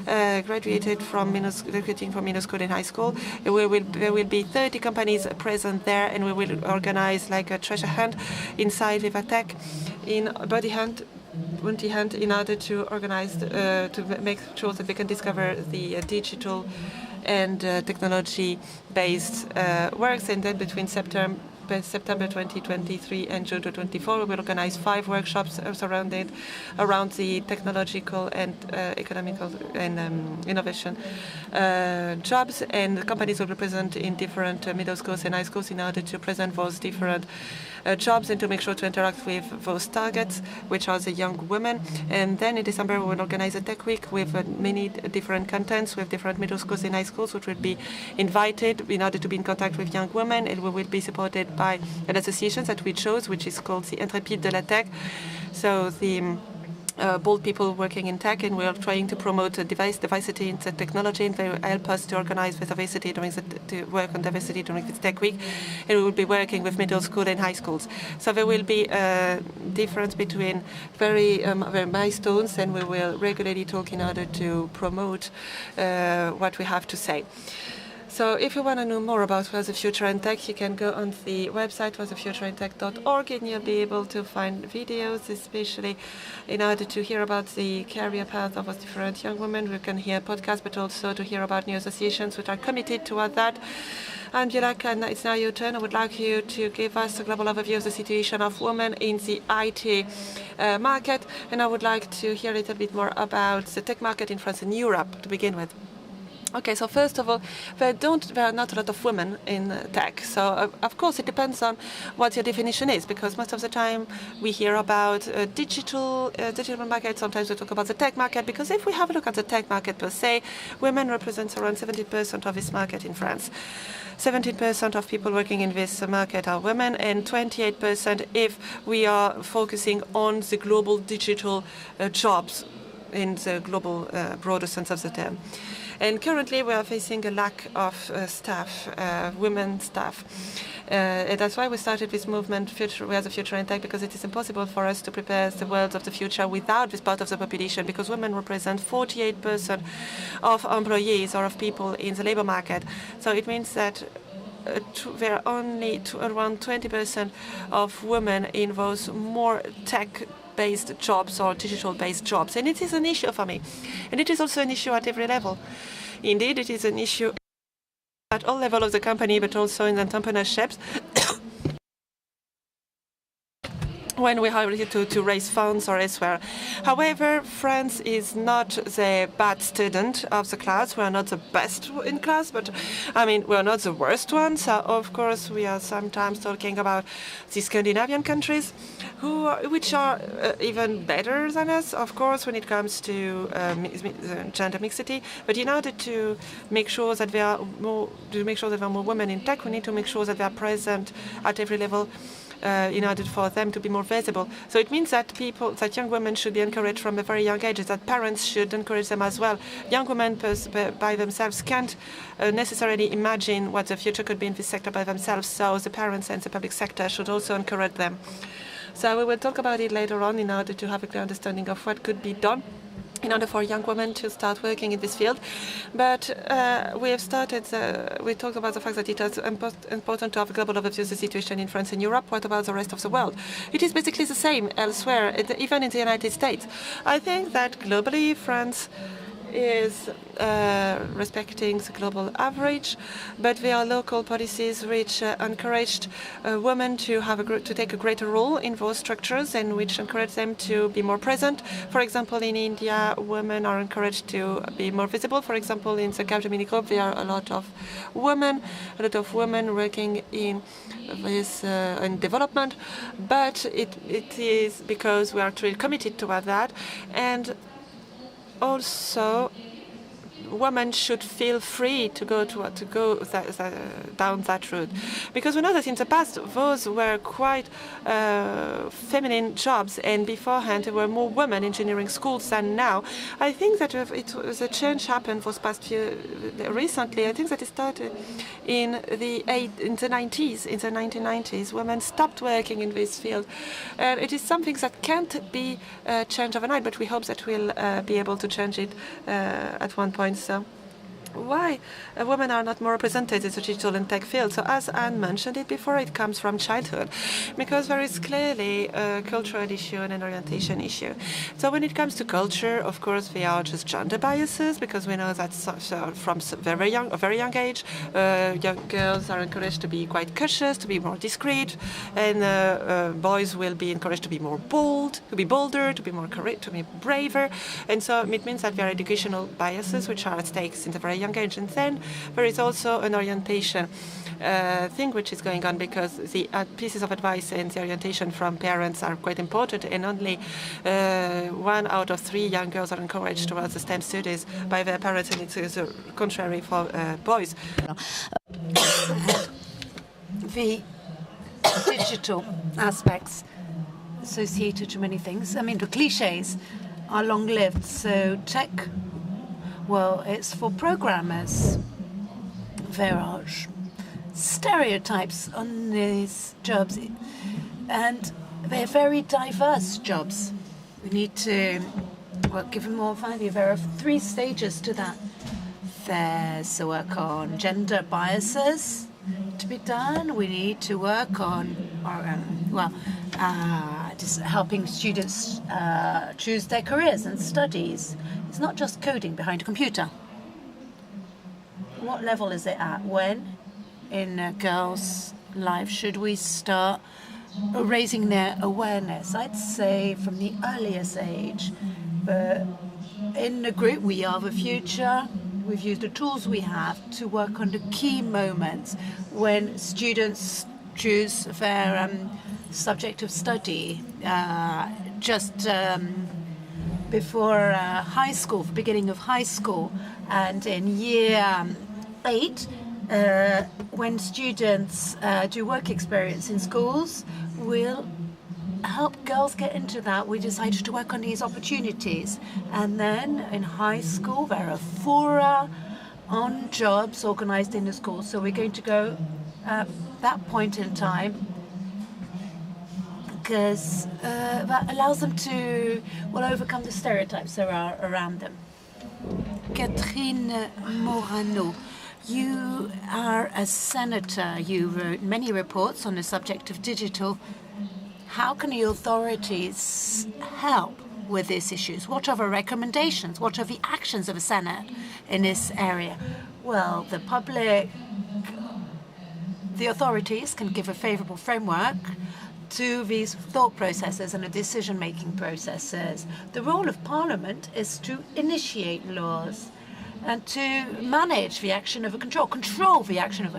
graduating from middle school and high school. There will be 30 companies present there, and we will organize like a treasure hunt inside VivaTech, in body hunt, bounty hunt, in order to organize to make sure that we can discover the digital and technology-based works. And then between September 2023 and June 2024, we will organize 5 workshops surrounded around the technological and economical and innovation jobs. And the companies will be present in different middle schools and high schools in order to present those different jobs and to make sure to interact with those targets, which are the young women. And then in December, we will organize a tech week with many different contents with different middle schools and high schools, which will be invited in order to be in contact with young women. And we will be supported by an association that we chose, which is called the Intrépide de la Tech. So the bold people working in tech, and we are trying to promote diversity in the technology, and they will help us to organize with diversity to work on diversity during this tech week. And we will be working with middle school and high schools. So there will be a difference between very milestones, and we will regularly talk in order to promote what we have to say. So if you want to know more about What's the Future in Tech, you can go on the website what'sthefutureintech.org, and you'll be able to find videos, especially in order to hear about the career path of different young women. We can hear podcasts, but also to hear about new associations which are committed toward that. And Yolaka, it's now your turn. I would like you to give us a global overview of the situation of women in the IT market, and I would like to hear a little bit more about the tech market in France and Europe to begin with. Okay, so first of all, there are not a lot of women in tech. So, of course, it depends on what your definition is, because most of the time we hear about digital market. Sometimes we talk about the tech market, because if we have a look at the tech market per se, women represent around 70% of this market in France. 17% of people working in this market are women, and 28% if we are focusing on the global digital jobs in the global broader sense of the term. And currently, we are facing a lack of staff, women staff. And that's why we started this movement, Where's the Future in Tech, because it is impossible for us to prepare the world of the future without this part of the population, because women represent 48% of employees or of people in the labor market. So it means that there are only around 20% of women in those more tech-based jobs or digital-based jobs. And it is an issue for me. And it is also an issue at every level. Indeed, it is an issue at all levels of the company, but also in entrepreneurships. When we are ready to raise funds or elsewhere. However, France is not the bad student of the class. We are not the best in class, but I mean, we are not the worst ones. So of course, we are sometimes talking about the Scandinavian countries, which are even better than us, of course, when it comes to gender mixity. But in order to make sure that there are more women in tech, we need to make sure that they are present at every level in order for them to be more visible. So it means that young women should be encouraged from a very young age, that parents should encourage them as well. Young women by themselves can't necessarily imagine what the future could be in this sector by themselves, so the parents and the public sector should also encourage them. So we will talk about it later on in order to have a clear understanding of what could be done in order for young women to start working in this field. But we talked about the fact that it is important to have a global overview of the situation in France and Europe. What about the rest of the world? It is basically the same elsewhere, even in the United States. I think that globally, France is respecting the global average, but there are local policies which encouraged women to take a greater role in those structures and which encourage them to be more present. For example, in India, women are encouraged to be more visible. For example, in the Capgemini group, there are a lot of women working in this in development, but it is because we are truly committed toward that. And also, women should feel free to go down that route, because we know that in the past those were quite feminine jobs, and beforehand there were more women engineering schools than now. I think that the change happened for the past recently. I think that it started in the 90s. In the 1990s, women stopped working in this field, and it is something that can't be changed overnight. But we hope that we'll be able to change it at one point. So why women are not more represented in the digital and tech field? So as Anne mentioned it before, it comes from childhood, because there is clearly a cultural issue and an orientation issue. So when it comes to culture, of course, they are just gender biases, because we know that from a very young age, young girls are encouraged to be quite cautious, to be more discreet, and boys will be encouraged to be more bold, to be bolder, to be more courageous, to be braver. And so it means that there are educational biases which are at stake in the very young age. And then there is also an orientation thing which is going on, because the pieces of advice and the orientation from parents are quite important, and only 1 out of 3 young girls are encouraged towards the STEM studies by their parents, and it is the contrary for boys.
The digital aspects associated to many things, I mean, the cliches are long-lived, so tech, well, it's for programmers. There are stereotypes on these jobs, and they're very diverse jobs. We need to give them more value. There are 3 stages to that. There's a work on gender biases to be done. We need to work on just helping students choose their careers and studies. It's not just coding behind a computer. What level is it at? When in a girl's life should we start raising their awareness? I'd say from the earliest age. But in the group, we are the future. We've used the tools we have to work on the key moments when students choose their subject of study. Before high school, beginning of high school, and in year 8, when students do work experience in schools, we'll help girls get into that. We decided to work on these opportunities. And then in high school, there are fora on jobs organized in the school. So we're going to go at that point in time, because that allows them to overcome the stereotypes that are around them. Catherine Morano, you are a senator. You wrote many reports on the subject of digital. How can the authorities help with these issues? What are the recommendations? What are the actions of a Senate in this area? Well, the authorities can give a favorable framework to these thought processes and the decision-making processes. The role of Parliament is to initiate laws and to manage the action of control the action of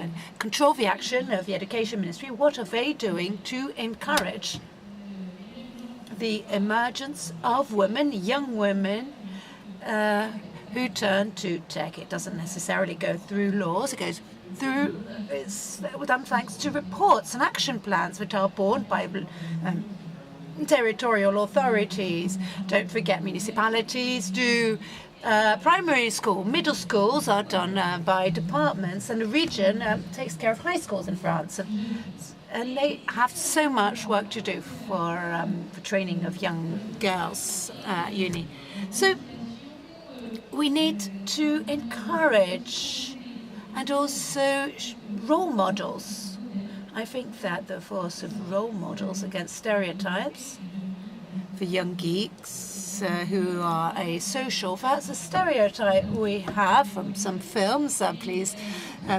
the Education Ministry. What are they doing to encourage the emergence of women, young women, who turn to tech? It doesn't necessarily go through laws. It goes it's done thanks to reports and action plans which are borne by territorial authorities. Don't forget municipalities do primary school. Middle schools are done by departments, and the region takes care of high schools in France. And they have so much work to do for training of young girls at uni. So we need to encourage and also role models. I think that the force of role models against stereotypes for young geeks who are asocial, that's a stereotype we have from some films. Please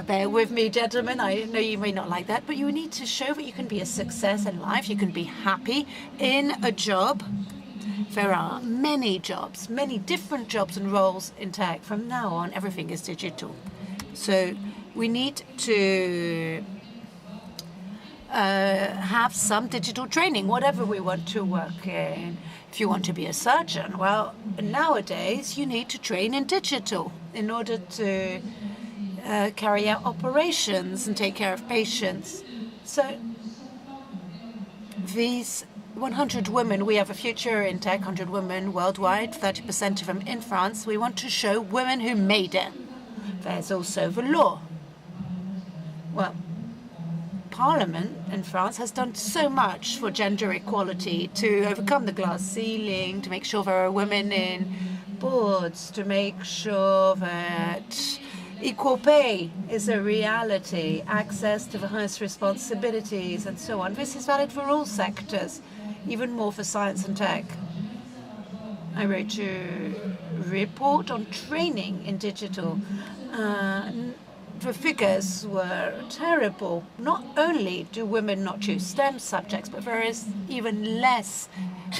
bear with me, gentlemen. I know you may not like that, but you need to show that you can be a success in life, you can be happy in a job. There are many jobs, many different jobs and roles in tech. From now on, everything is digital. So we need to have some digital training, whatever we want to work in. If you want to be a surgeon, well, nowadays you need to train in digital in order to carry out operations and take care of patients. So these 100 women, we have a future in tech, 100 women worldwide, 30% of them in France. We want to show women who made it. There's also the law. Well, Parliament in France has done so much for gender equality, to overcome the glass ceiling, to make sure there are women in boards, to make sure that equal pay is a reality, access to the highest responsibilities, and so on. This is valid for all sectors, even more for science and tech. I wrote a report on training in digital. The figures were terrible. Not only do women not choose STEM subjects, but there is even less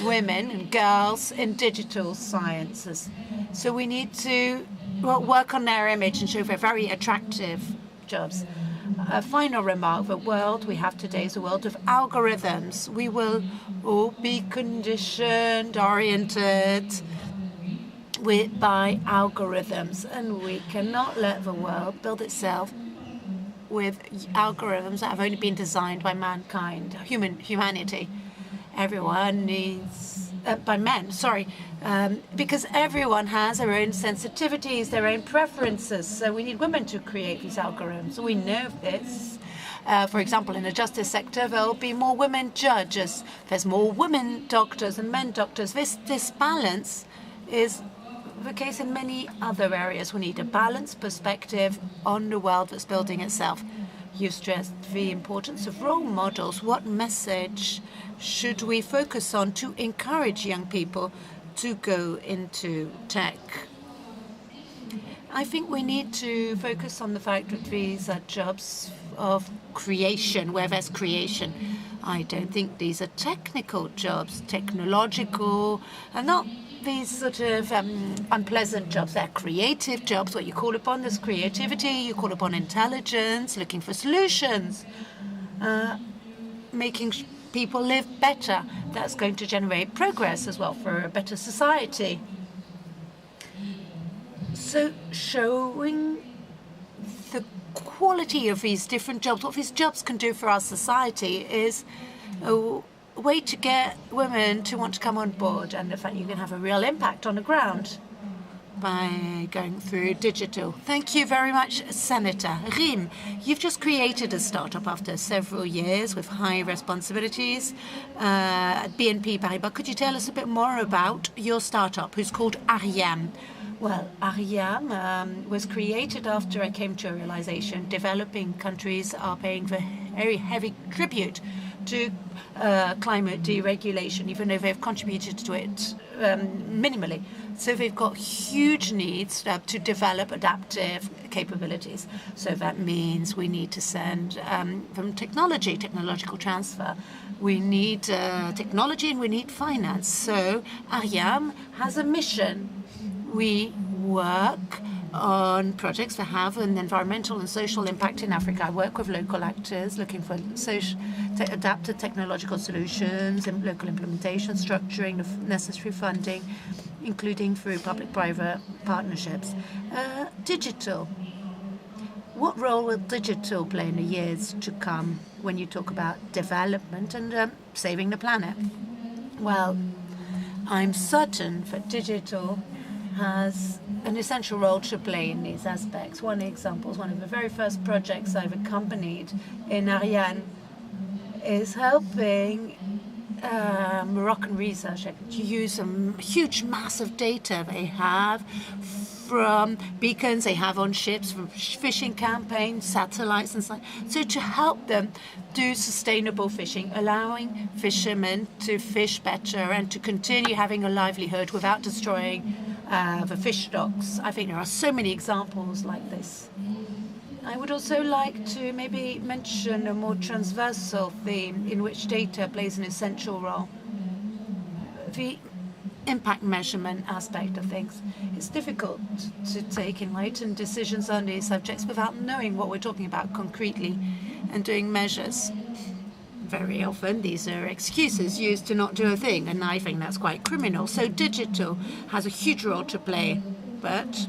women and girls in digital sciences. So we need to work on their image and show they're very attractive jobs. A final remark, the world we have today is a world of algorithms. We will all be conditioned, oriented by algorithms, and we cannot let the world build itself with algorithms that have only been designed by mankind, humanity. Everyone needs by men, sorry, because everyone has their own sensitivities, their own preferences. So we need women to create these algorithms. We know this. For example, in the justice sector, there'll be more women judges. There's more women doctors and men doctors. This balance is the case in many other areas. We need a balanced perspective on the world that's building itself. You stressed the importance of role models. What message should we focus on to encourage young people to go into tech? I think we need to focus on the fact that these are jobs of creation, where there's creation. I don't think these are technical jobs, technological, and not these sort of unpleasant jobs. They're creative jobs. What you call upon this creativity, you call upon intelligence, looking for solutions, making people live better. That's going to generate progress as well for a better society. So showing the quality of these different jobs, what these jobs can do for our society, is a way to get women to want to come on board, and the fact you can have a real impact on the ground by going through digital. Thank you very much, Senator. Rim, you've just created a startup after several years with high responsibilities at BNP Paribas. Could you tell us a bit more about your startup, who's called Ariam? Well, Ariam was created after I came to a realization developing countries are paying very heavy tribute to climate deregulation, even though they've contributed to it minimally. So they've got huge needs to develop adaptive capabilities. So that means we need to send from technological transfer. We need technology and we need finance. So Ariam has a mission. We work on projects that have an environmental and social impact in Africa. I work with local actors looking for adapted technological solutions, and local implementation, structuring of necessary funding, including through public-private partnerships. Digital. What role will digital play in the years to come when you talk about development and saving the planet? Well, I'm certain that digital has an essential role to play in these aspects. One example is one of the very first projects I've accompanied in Ariane is helping Moroccan research to use a huge mass of data they have from beacons they have on ships, from fishing campaigns, satellites and so on. So to help them do sustainable fishing, allowing fishermen to fish better and to continue having a livelihood without destroying the fish stocks. I think there are so many examples like this. I would also like to maybe mention a more transversal theme in which data plays an essential role. The impact measurement aspect of things. It's difficult to take enlightened decisions on these subjects without knowing what we're talking about concretely and doing measures. Very often these are excuses used to not do a thing, and I think that's quite criminal. So digital has a huge role to play, but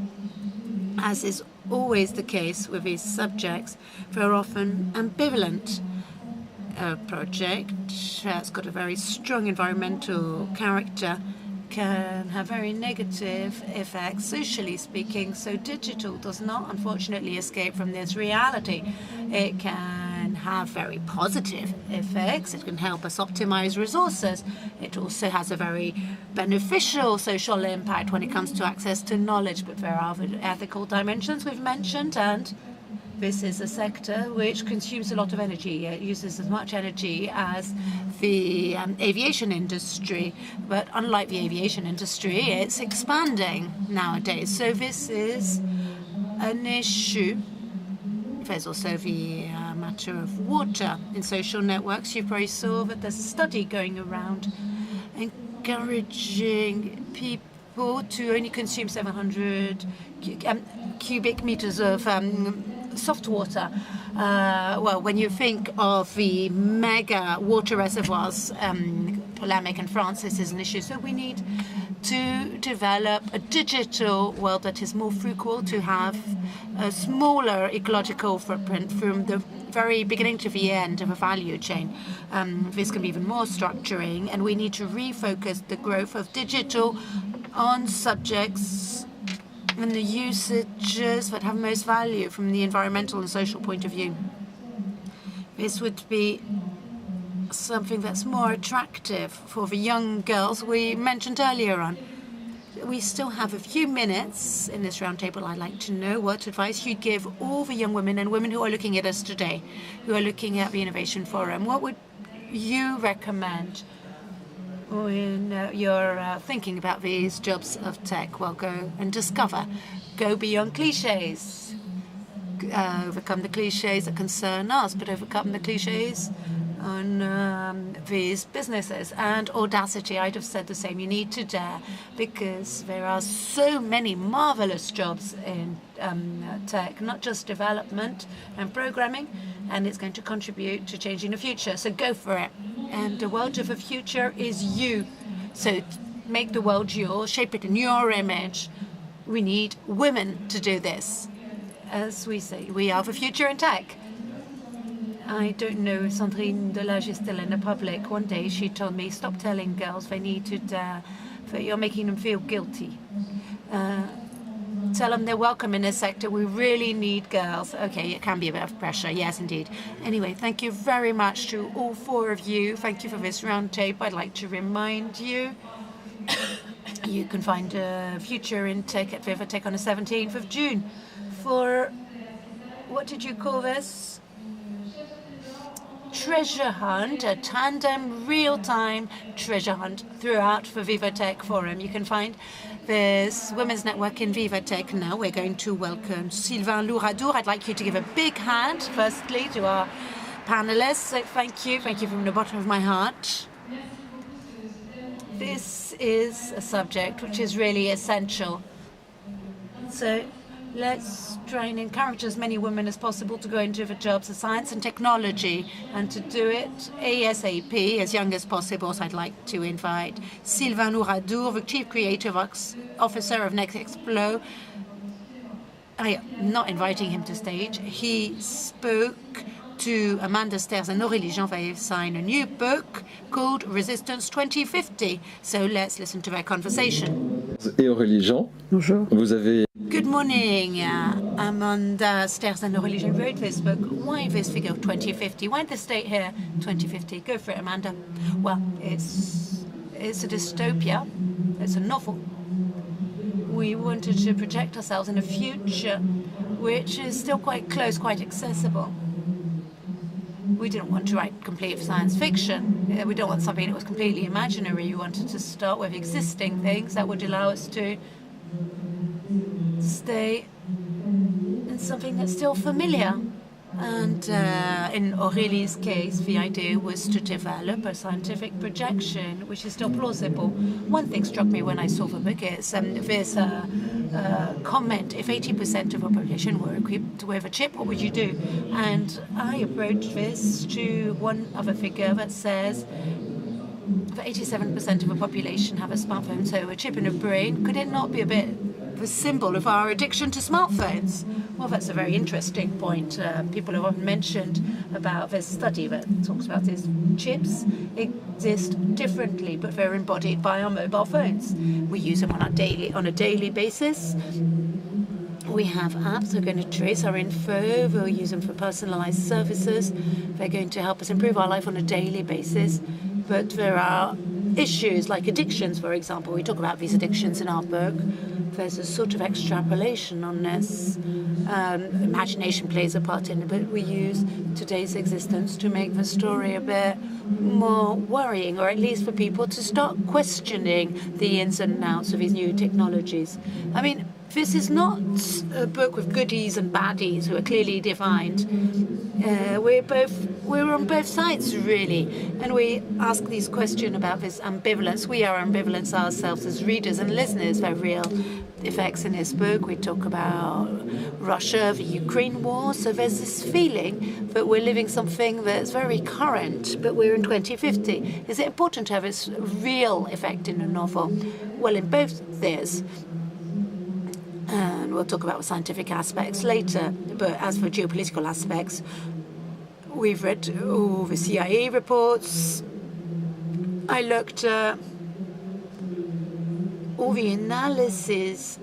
as is always the case with these subjects, they're often ambivalent. A project that's got a very strong environmental character can have very negative effects, socially speaking. So digital does not, unfortunately, escape from this reality. It can have very positive effects. It can help us optimize resources. It also has a very beneficial social impact when it comes to access to knowledge. But there are the ethical dimensions we've mentioned, and this is a sector which consumes a lot of energy. It uses as much energy as the aviation industry. But unlike the aviation industry, it's expanding nowadays. So this is an issue. There's also the matter of water in social networks. You probably saw that there's a study going around encouraging people to only consume 700 cubic meters of soft water. Well, when you think of the mega water reservoirs, Polemic in France, this is an issue. So we need to develop a digital world that is more frugal, to have a smaller ecological footprint from the very beginning to the end of a value chain. This can be even more structuring, and we need to refocus the growth of digital on subjects and the usages that have most value from the environmental and social point of view. This would be something that's more attractive for the young girls we mentioned earlier on. We still have a few minutes in this roundtable. I'd like to know what advice you'd give all the young women and women who are looking at us today, who are looking at the Innovation Forum. What would you recommend when you're thinking about these jobs of tech? Well, go and discover. Go beyond cliches. Overcome the cliches that concern us, but overcome the cliches on these businesses. And audacity, I'd have said the same. You need to dare, because there are so many marvelous jobs in tech, not just development and programming, and it's going to contribute to changing the future. So go for it. And the world of the future is you. So make the world yours, shape it in your image. We need women to do this. As we say, we are the future in tech. I don't know if Sandrine Delage is still in the public. One day she told me, stop telling girls they need to dare, that you're making them feel guilty. Tell them they're welcome in this sector. We really need girls. Okay, it can be a bit of pressure. Yes, indeed. Anyway, thank you very much to all four of you. Thank you for this roundtable. I'd like to remind you, you can find Future in Tech at Vivatech on the 17th of June for, what did you call this? Treasure hunt, a tandem real-time treasure hunt throughout the Vivatech Forum. You can find this Women's Network in Vivatech now. We're going to welcome Sylvain Louradour. I'd like you to give a big hand, firstly, to our panelists. So thank you from the bottom of my heart. This is a subject which is really essential. So let's try and encourage as many women as possible to go into the jobs of science and technology, and to do it ASAP, as young as possible. So I'd like to invite Sylvain Louradour, the Chief Creative Officer of Netexplo, I am not inviting him to stage. He spoke to Amanda Sters and Aurélie Jean sign a new book called Resistance 2050. So let's listen to their conversation.
Et Aurélie Jean, bonjour. Vous avez...
Good morning. Amanda Sters and Aurélie Jean wrote this book. Why this figure of 2050? Why the state here 2050? Go for it, Amanda. Well, it's a dystopia. It's a novel. We wanted to project ourselves in a future which is still quite close, quite accessible. We didn't want to write complete science fiction. We don't want something that was completely imaginary. We wanted to start with existing things that would allow us to stay in something that's still familiar. And in Aurélie's case, the idea was to develop a scientific projection which is still plausible. One thing struck me when I saw the book is there's a comment, if 80% of our population were equipped with a chip, what would you do? And I approached this to one other figure that says that 87% of the population have a smartphone, so a chip in a brain. Could it not be a bit of a symbol of our addiction to smartphones? Well, that's a very interesting point. People have often mentioned about this study that talks about these chips exist differently, but they're embodied by our mobile phones. We use them on a daily basis. We have apps that are going to trace our info. We'll use them for personalized services. They're going to help us improve our life on a daily basis. But there are issues like addictions, for example. We talk about these addictions in our book. There's a sort of extrapolation on this. Imagination plays a part in it, but we use today's existence to make the story a bit more worrying, or at least for people to start questioning the ins and outs of these new technologies. I mean, this is not a book with goodies and baddies who are clearly defined. We're on both sides, really, and we ask these questions about this ambivalence. We are ambivalence ourselves as readers and listeners. There are real effects in this book. We talk about Russia, the Ukraine war. So there's this feeling that we're living something that's very current, but we're in 2050. Is it important to have this real effect in a novel? Well, in both there's. And we'll talk about the scientific aspects later. But as for geopolitical aspects, we've read all the CIA reports. I looked at all the analyses,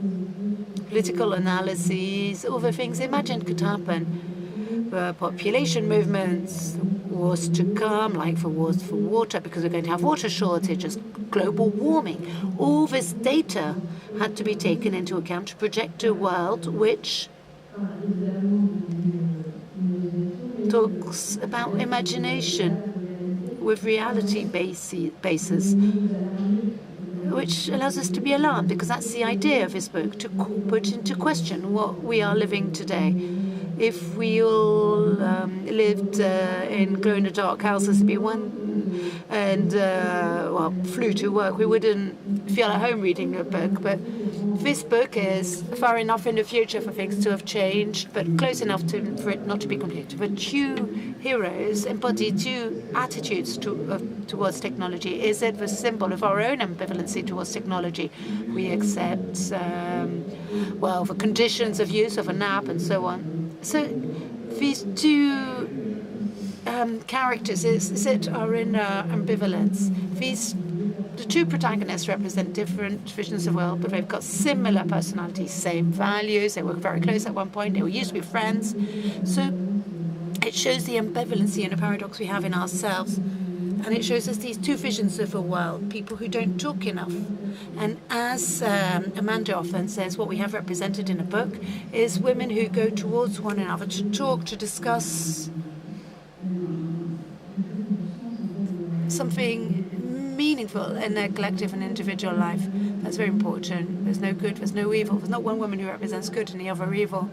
political analyses, all the things imagined could happen. The population movements, wars to come, like for wars for water, because we're going to have water shortages, global warming. All this data had to be taken into account to project a world which talks about imagination with reality bases, which allows us to be alarmed, because that's the idea of this book, to put into question what we are living today. If we all lived in glow-in-the-dark houses to be one and flew to work, we wouldn't feel at home reading a book. But this book is far enough in the future for things to have changed, but close enough for it not to be complete. The two heroes embody two attitudes towards technology. Is it the symbol of our own ambivalency towards technology? We accept, the conditions of use of an app and so on. So these two characters are in ambivalence. The two protagonists represent different visions of the world, but they've got similar personalities, same values. They were very close at one point. They used to be friends. So it shows the ambivalency and the paradox we have in ourselves. And it shows us these two visions of the world, people who don't talk enough. And as Amanda often says, what we have represented in a book is women who go towards one another to talk, to discuss something meaningful in their collective and individual life. That's very important. There's no good, there's no evil. There's not one woman who represents good and the other evil.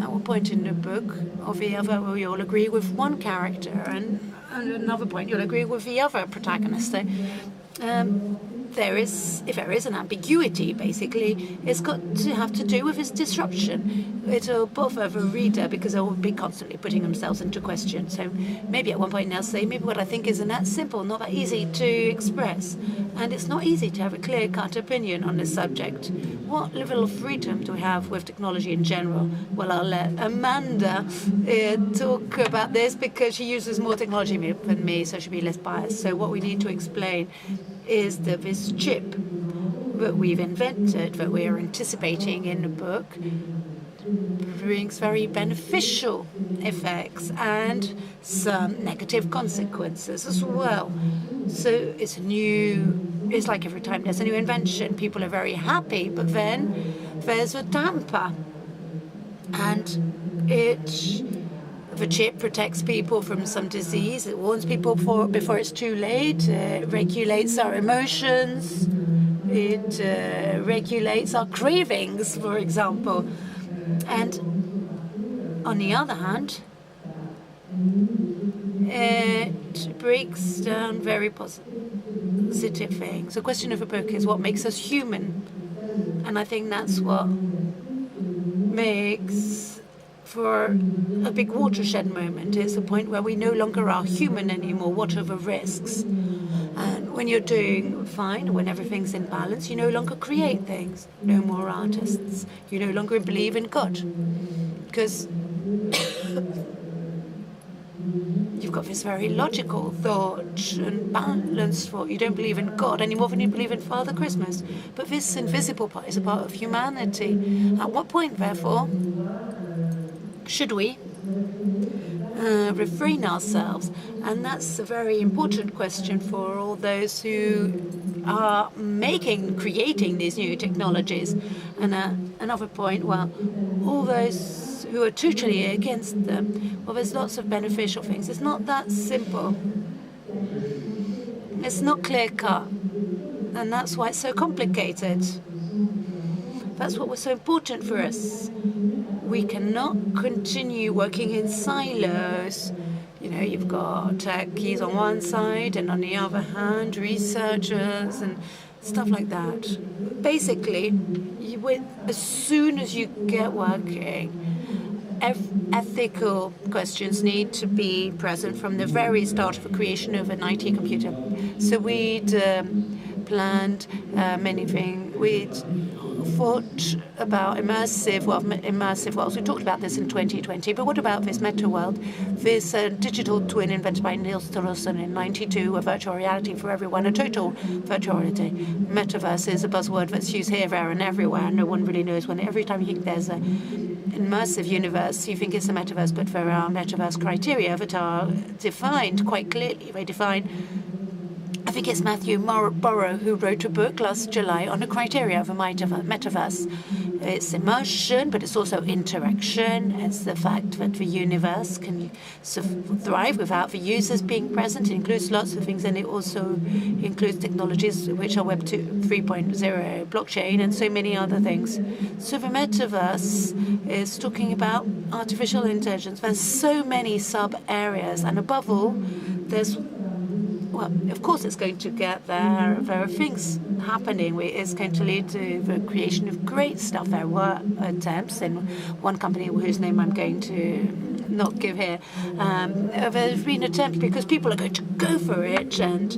At one point in the book or the other, we all agree with one character, and at another point you'll agree with the other protagonist. So, if there is an ambiguity, basically, it's got to have to do with its disruption. It'll bother the reader because they will be constantly putting themselves into question. So maybe at one point they'll say, maybe what I think isn't that simple, not that easy to express. And it's not easy to have a clear-cut opinion on this subject. What level of freedom do we have with technology in general? Well, I'll let Amanda talk about this because she uses more technology than me, so she'll be less biased. So what we need to explain is that this chip that we've invented, that we are anticipating in the book, brings very beneficial effects and some negative consequences as well. So it's like every time there's a new invention, people are very happy, but then there's a damper. And the chip protects people from some disease. It warns people before it's too late. It regulates our emotions. It regulates our cravings, for example. And on the other hand, it breaks down very positive things. The question of the book is what makes us human. And I think that's what makes for a big watershed moment. It's a point where we no longer are human anymore. What are the risks? And when you're doing fine, when everything's in balance, you no longer create things. No more artists. You no longer believe in God. Because you've got this very logical thought and balanced thought. You don't believe in God any more than you believe in Father Christmas. But this invisible part is a part of humanity. At what point, therefore, should we refrain ourselves? And that's a very important question for all those who are creating these new technologies. And another point, well, all those who are totally against them, well, there's lots of beneficial things. It's not that simple. It's not clear-cut. And that's why it's so complicated. That's what was so important for us. We cannot continue working in silos. You know, you've got techies on one side and on the other hand, researchers and stuff like that. Basically, as soon as you get working, ethical questions need to be present from the very start of the creation of an IT computer. So we'd planned many things. We'd thought about immersive worlds. We talked about this in 2020, but what about this meta world? This digital twin invented by Niels Torelson in 1992, a virtual reality for everyone, a total virtual reality. Metaverse is a buzzword that's used here, there, and everywhere. No one really knows when. Every time you think there's an immersive universe, you think it's a metaverse, but there are metaverse criteria that are defined quite clearly. They define. I think it's Matthew Borrow who wrote a book last July on the criteria of a metaverse. It's immersion, but it's also interaction. It's the fact that the universe can thrive without the users being present. It includes lots of things, and it also includes technologies which are Web 3.0, blockchain, and so many other things. So the metaverse is talking about artificial intelligence. There's so many sub-areas, and above all, well, of course it's going to get there. There are things happening. It's going to lead to the creation of great stuff. There were attempts in one company whose name I'm going to not give here. There's been attempts because people are going to go for it, and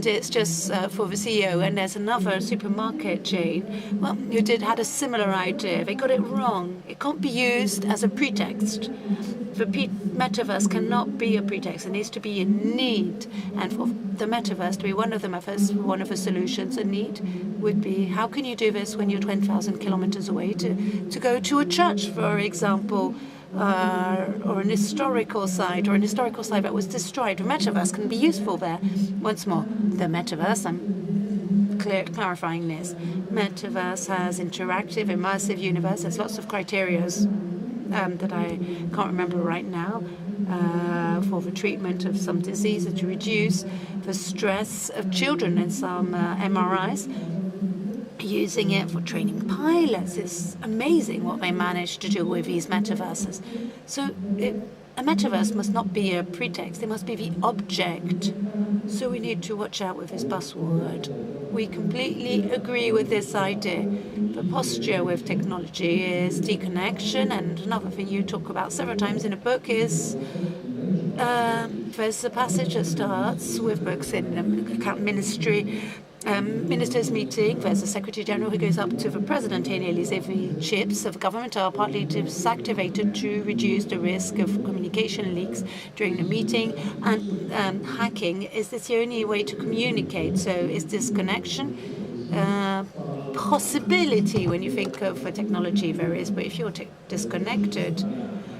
it's just for the CEO. And there's another supermarket chain, well, who had a similar idea. They got it wrong. It can't be used as a pretext. The metaverse cannot be a pretext. It needs to be a need. And for the metaverse to be one of the solutions, a need would be, how can you do this when you're 20,000 kilometers away to go to a church, for example, or an historical site, that was destroyed? The metaverse can be useful there. Once more, the metaverse, I'm clarifying this. Metaverse has interactive, immersive universe. There's lots of criteria that I can't remember right now, for the treatment of some diseases, to reduce the stress of children in some MRIs. Using it for training pilots. It's amazing what they managed to do with these metaverses. So a metaverse must not be a pretext. It must be the object So we need to watch out with this buzzword. We completely agree with this idea. The posture with technology is deconnection, and another thing you talk about several times in a book is there's a passage that starts with books in the ministers' meeting. There's a Secretary General who goes up to the President in Elysee. The chips of government are partly deactivated to reduce the risk of communication leaks during the meeting. And hacking, is this the only way to communicate? So is this connection possibility when you think of technology? There is, but if you're disconnected,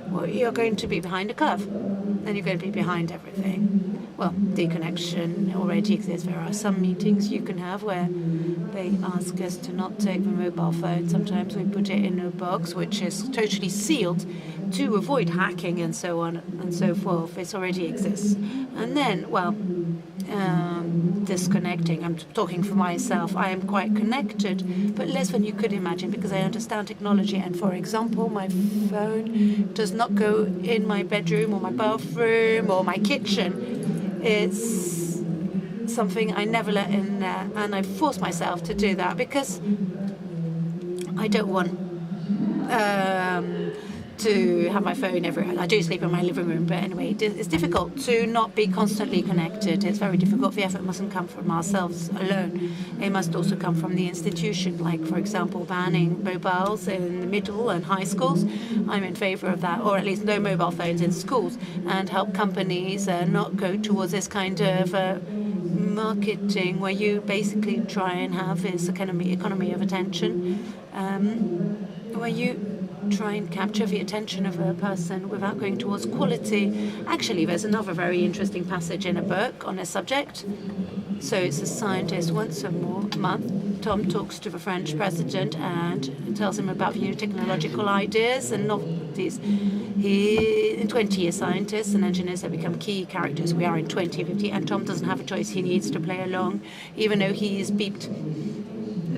well, you're going to be behind a curve, and you're going to be behind everything. Well, deconnection already exists. There are some meetings you can have where they ask us to not take the mobile phone. Sometimes we put it in a box which is totally sealed to avoid hacking and so on and so forth. This already exists. And then, well, disconnecting. I'm talking for myself. I am quite connected, but less than you could imagine because I understand technology. And for example, my phone does not go in my bedroom or my bathroom or my kitchen. It's something I never let in there, and I force myself to do that because I don't want to have my phone everywhere. I do sleep in my living room, but anyway, it's difficult to not be constantly connected. It's very difficult. The effort mustn't come from ourselves alone. It must also come from the institution, like, for example, banning mobiles in the middle and high schools. I'm in favor of that, or at least no mobile phones in schools, and help companies not go towards this kind of marketing where you basically try and have this economy of attention, where you try and capture the attention of a person without going towards quality. Actually, there's another very interesting passage in a book on this subject. So it's a scientist once a month. Tom talks to the French president and tells him about new technological ideas and novelties. In 20 years, scientists and engineers have become key characters. We are in 2050, and Tom doesn't have a choice. He needs to play along, even though he is beeped.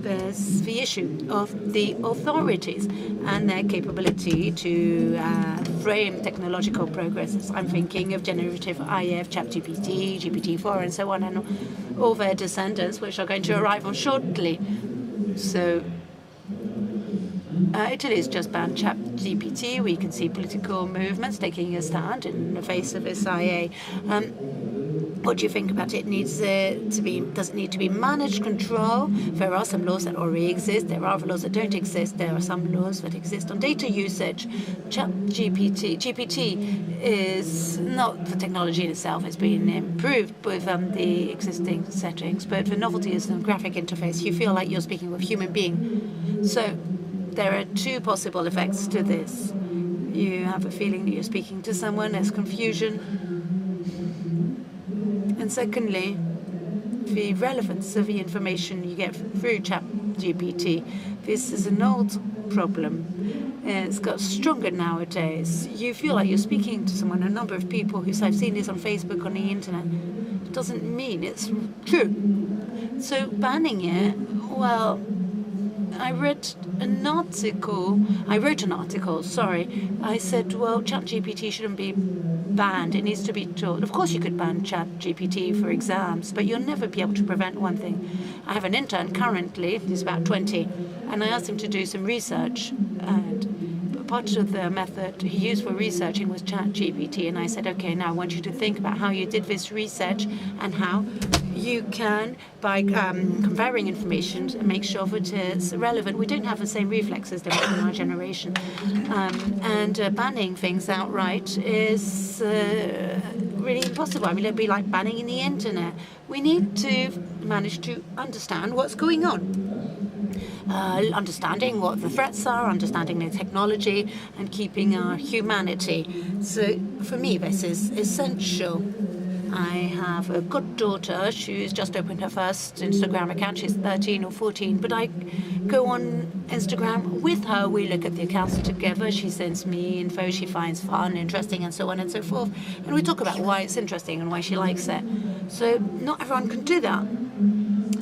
There's the issue of the authorities and their capability to frame technological progress. I'm thinking of generative AI, ChatGPT, GPT-4, and so on, and all their descendants, which are going to arrive on shortly. So Italy has just banned ChatGPT. We can see political movements taking a stand in the face of this IA. What do you think about it? Does it need to be managed, controlled? There are some laws that already exist. There are other laws that don't exist. There are some laws that exist on data usage. GPT is not the technology in itself. It's been improved with the existing settings, but the novelty is the graphic interface. You feel like you're speaking with a human being. So there are two possible effects to this. You have a feeling that you're speaking to someone. There's confusion. And secondly, the relevance of the information you get through ChatGPT. This is an old problem. It's got stronger nowadays. You feel like you're speaking to someone. A number of people who say, I've seen this on Facebook, on the internet. It doesn't mean it's true. So banning it, well, I wrote an article. I said, well, ChatGPT shouldn't be banned. It needs to be taught. Of course you could ban ChatGPT for exams, but you'll never be able to prevent one thing. I have an intern currently, he's about 20, and I asked him to do some research, and part of the method he used for researching was ChatGPT, and I said, okay, now I want you to think about how you did this research and how you can, by comparing information, make sure that it's relevant. We don't have the same reflexes that we have in our generation. And banning things outright is really impossible. I mean, it'd be like banning the internet. We need to manage to understand what's going on. Understanding what the threats are, understanding the technology, and keeping our humanity. So for me, this is essential. I have a goddaughter. She's just opened her first Instagram account. She's 13 or 14. But I go on Instagram with her. We look at the accounts together. She sends me info she finds fun, interesting, and so on and so forth. And we talk about why it's interesting and why she likes it. So not everyone can do that.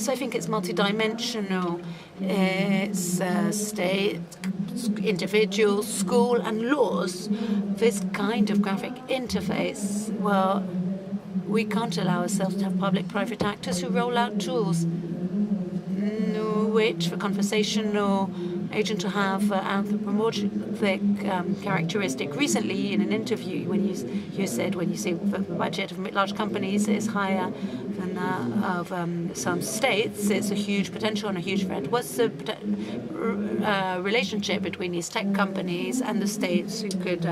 So I think it's multidimensional. It's state, individuals, school, and laws. This kind of graphic interface, well, We can't allow ourselves to have public-private actors who roll out tools which, for conversational agent to have anthropomorphic characteristic. Recently, in an interview, when you said when you say the budget of large companies is higher than that of some states, it's a huge potential and a huge threat. What's the relationship between these tech companies and the states who could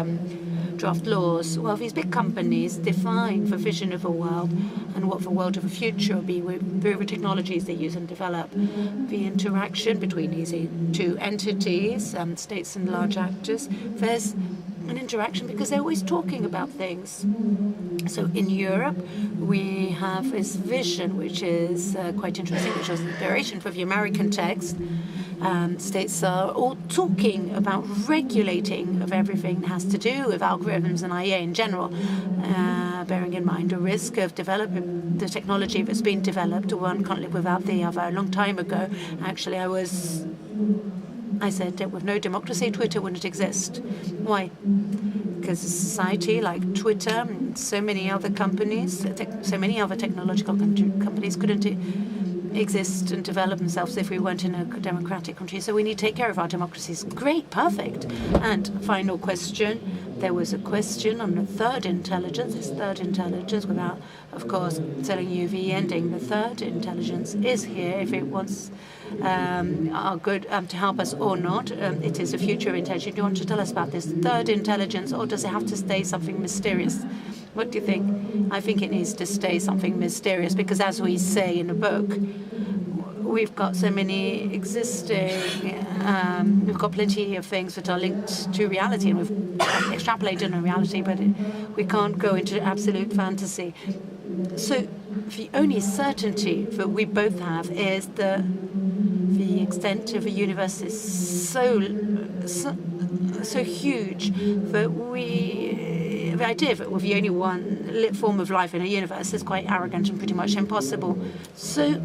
draft laws? Well, these big companies define the vision of a world and what the world of the future will be through the technologies they use and develop. The interaction between these two entities, states and large actors, there's an interaction because they're always talking about things. So in Europe, we have this vision, which is quite interesting, which was the declaration for the American text. States are all talking about regulating of everything that has to do with algorithms and IA in general, bearing in mind the risk of developing the technology that's been developed. One can't live without the other. A long time ago, actually, I said that with no democracy, Twitter wouldn't exist. Why? Because a society like Twitter and so many other companies, so many other technological companies couldn't exist and develop themselves if we weren't in a democratic country. So we need to take care of our democracies. Great, perfect. And final question. There was a question on the third intelligence. This third intelligence, without, of course, telling you the ending. The third intelligence is here if it wants are good to help us or not. It is a future intelligence. Do you want to tell us about this third intelligence, or does it have to stay something mysterious? What do you think? I think it needs to stay something mysterious because, as we say in the book, we've got so many existing, we've got plenty of things that are linked to reality, and we've extrapolated on reality, but we can't go into absolute fantasy. So the only certainty that we both have is the extent of the universe is so huge that the idea that we're the only one form of life in a universe is quite arrogant and pretty much impossible. So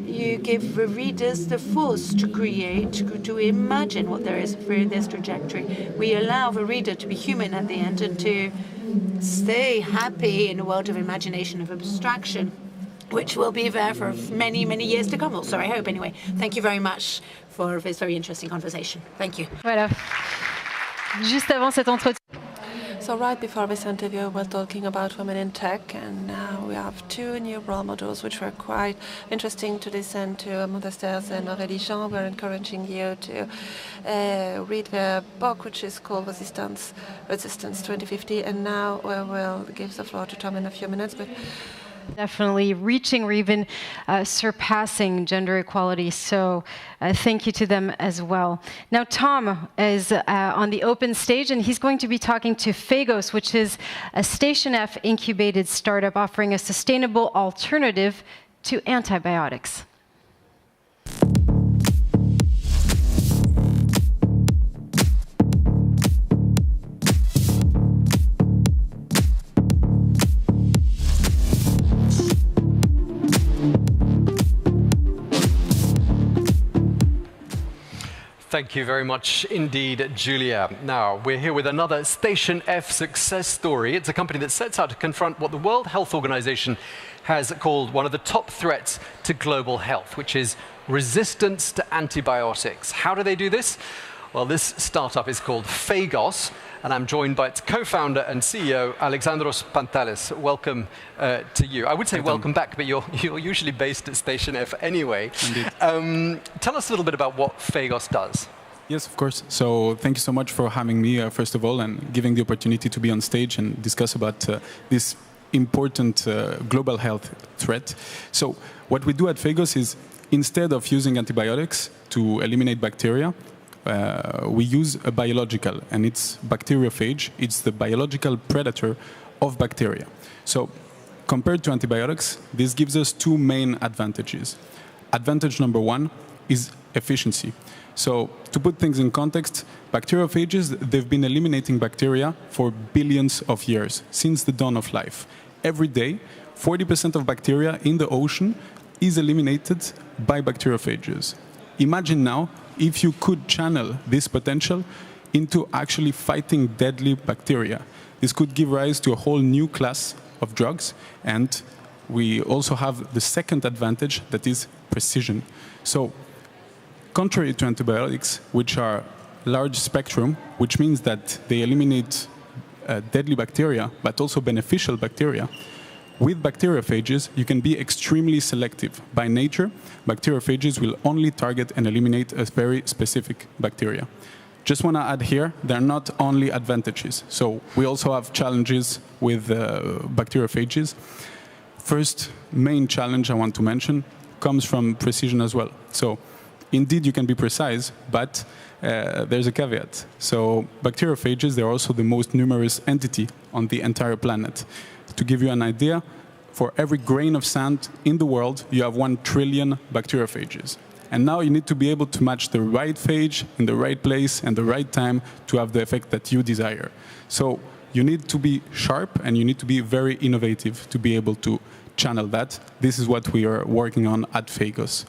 you give the readers the force to create, to imagine what there is through this trajectory. We allow the reader to be human at the end and to stay happy in a world of imagination, of abstraction, which will be there for many, many years to come. Also, I hope, anyway. Thank you very much for this very interesting conversation. Thank you.
Voilà. Juste avant cet entretien.
So right before this interview, we're talking about women in tech, and we have two new role models which were quite interesting to listen to. Modestes and Aurélie Jean. We're encouraging you to read their book, which is called Resistance 2050. And now we will give the floor to Tom in a few minutes. But
definitely reaching or even surpassing gender equality. So thank you to them as well. Now, Tom is on the open stage, and he's going to be talking to Phagos, which is a Station F incubated startup offering a sustainable alternative to antibiotics.
Thank you very much indeed, Julia. Now, we're here with another Station F success story. It's a company that sets out to confront what the World Health Organization has called one of the top threats to global health, which is resistance to antibiotics. How do they do this? Well, this startup is called Phagos, and I'm joined by its co-founder and CEO, Alexandros Pantales. Welcome to you. I would say welcome back, but you're usually based at Station F anyway.
Indeed.
Tell us a little bit about what Phagos does.
Yes, of course. So thank you so much for having me, first of all, and giving the opportunity to be on stage and discuss about this important global health threat. So what we do at Phagos is, instead of using antibiotics to eliminate bacteria, we use a biological, and it's bacteriophage. It's the biological predator of bacteria. So compared to antibiotics, this gives us two main advantages. Advantage number one is efficiency. So to put things in context, bacteriophages, they've been eliminating bacteria for billions of years, since the dawn of life. Every day, 40% of bacteria in the ocean is eliminated by bacteriophages. Imagine now if you could channel this potential into actually fighting deadly bacteria. This could give rise to a whole new class of drugs. And we also have the second advantage, that is precision. So contrary to antibiotics, which are large spectrum, which means that they eliminate deadly bacteria, but also beneficial bacteria, with bacteriophages, you can be extremely selective. By nature, bacteriophages will only target and eliminate a very specific bacteria. Just want to add here, there are not only advantages. So we also have challenges with bacteriophages. First main challenge I want to mention comes from precision as well. So indeed, you can be precise, but there's a caveat. So bacteriophages, they're also the most numerous entity on the entire planet. To give you an idea, for every grain of sand in the world, you have 1 trillion bacteriophages. And now you need to be able to match the right phage in the right place and the right time to have the effect that you desire. So you need to be sharp and you need to be very innovative to be able to channel that. This is what we are working on at Phagos.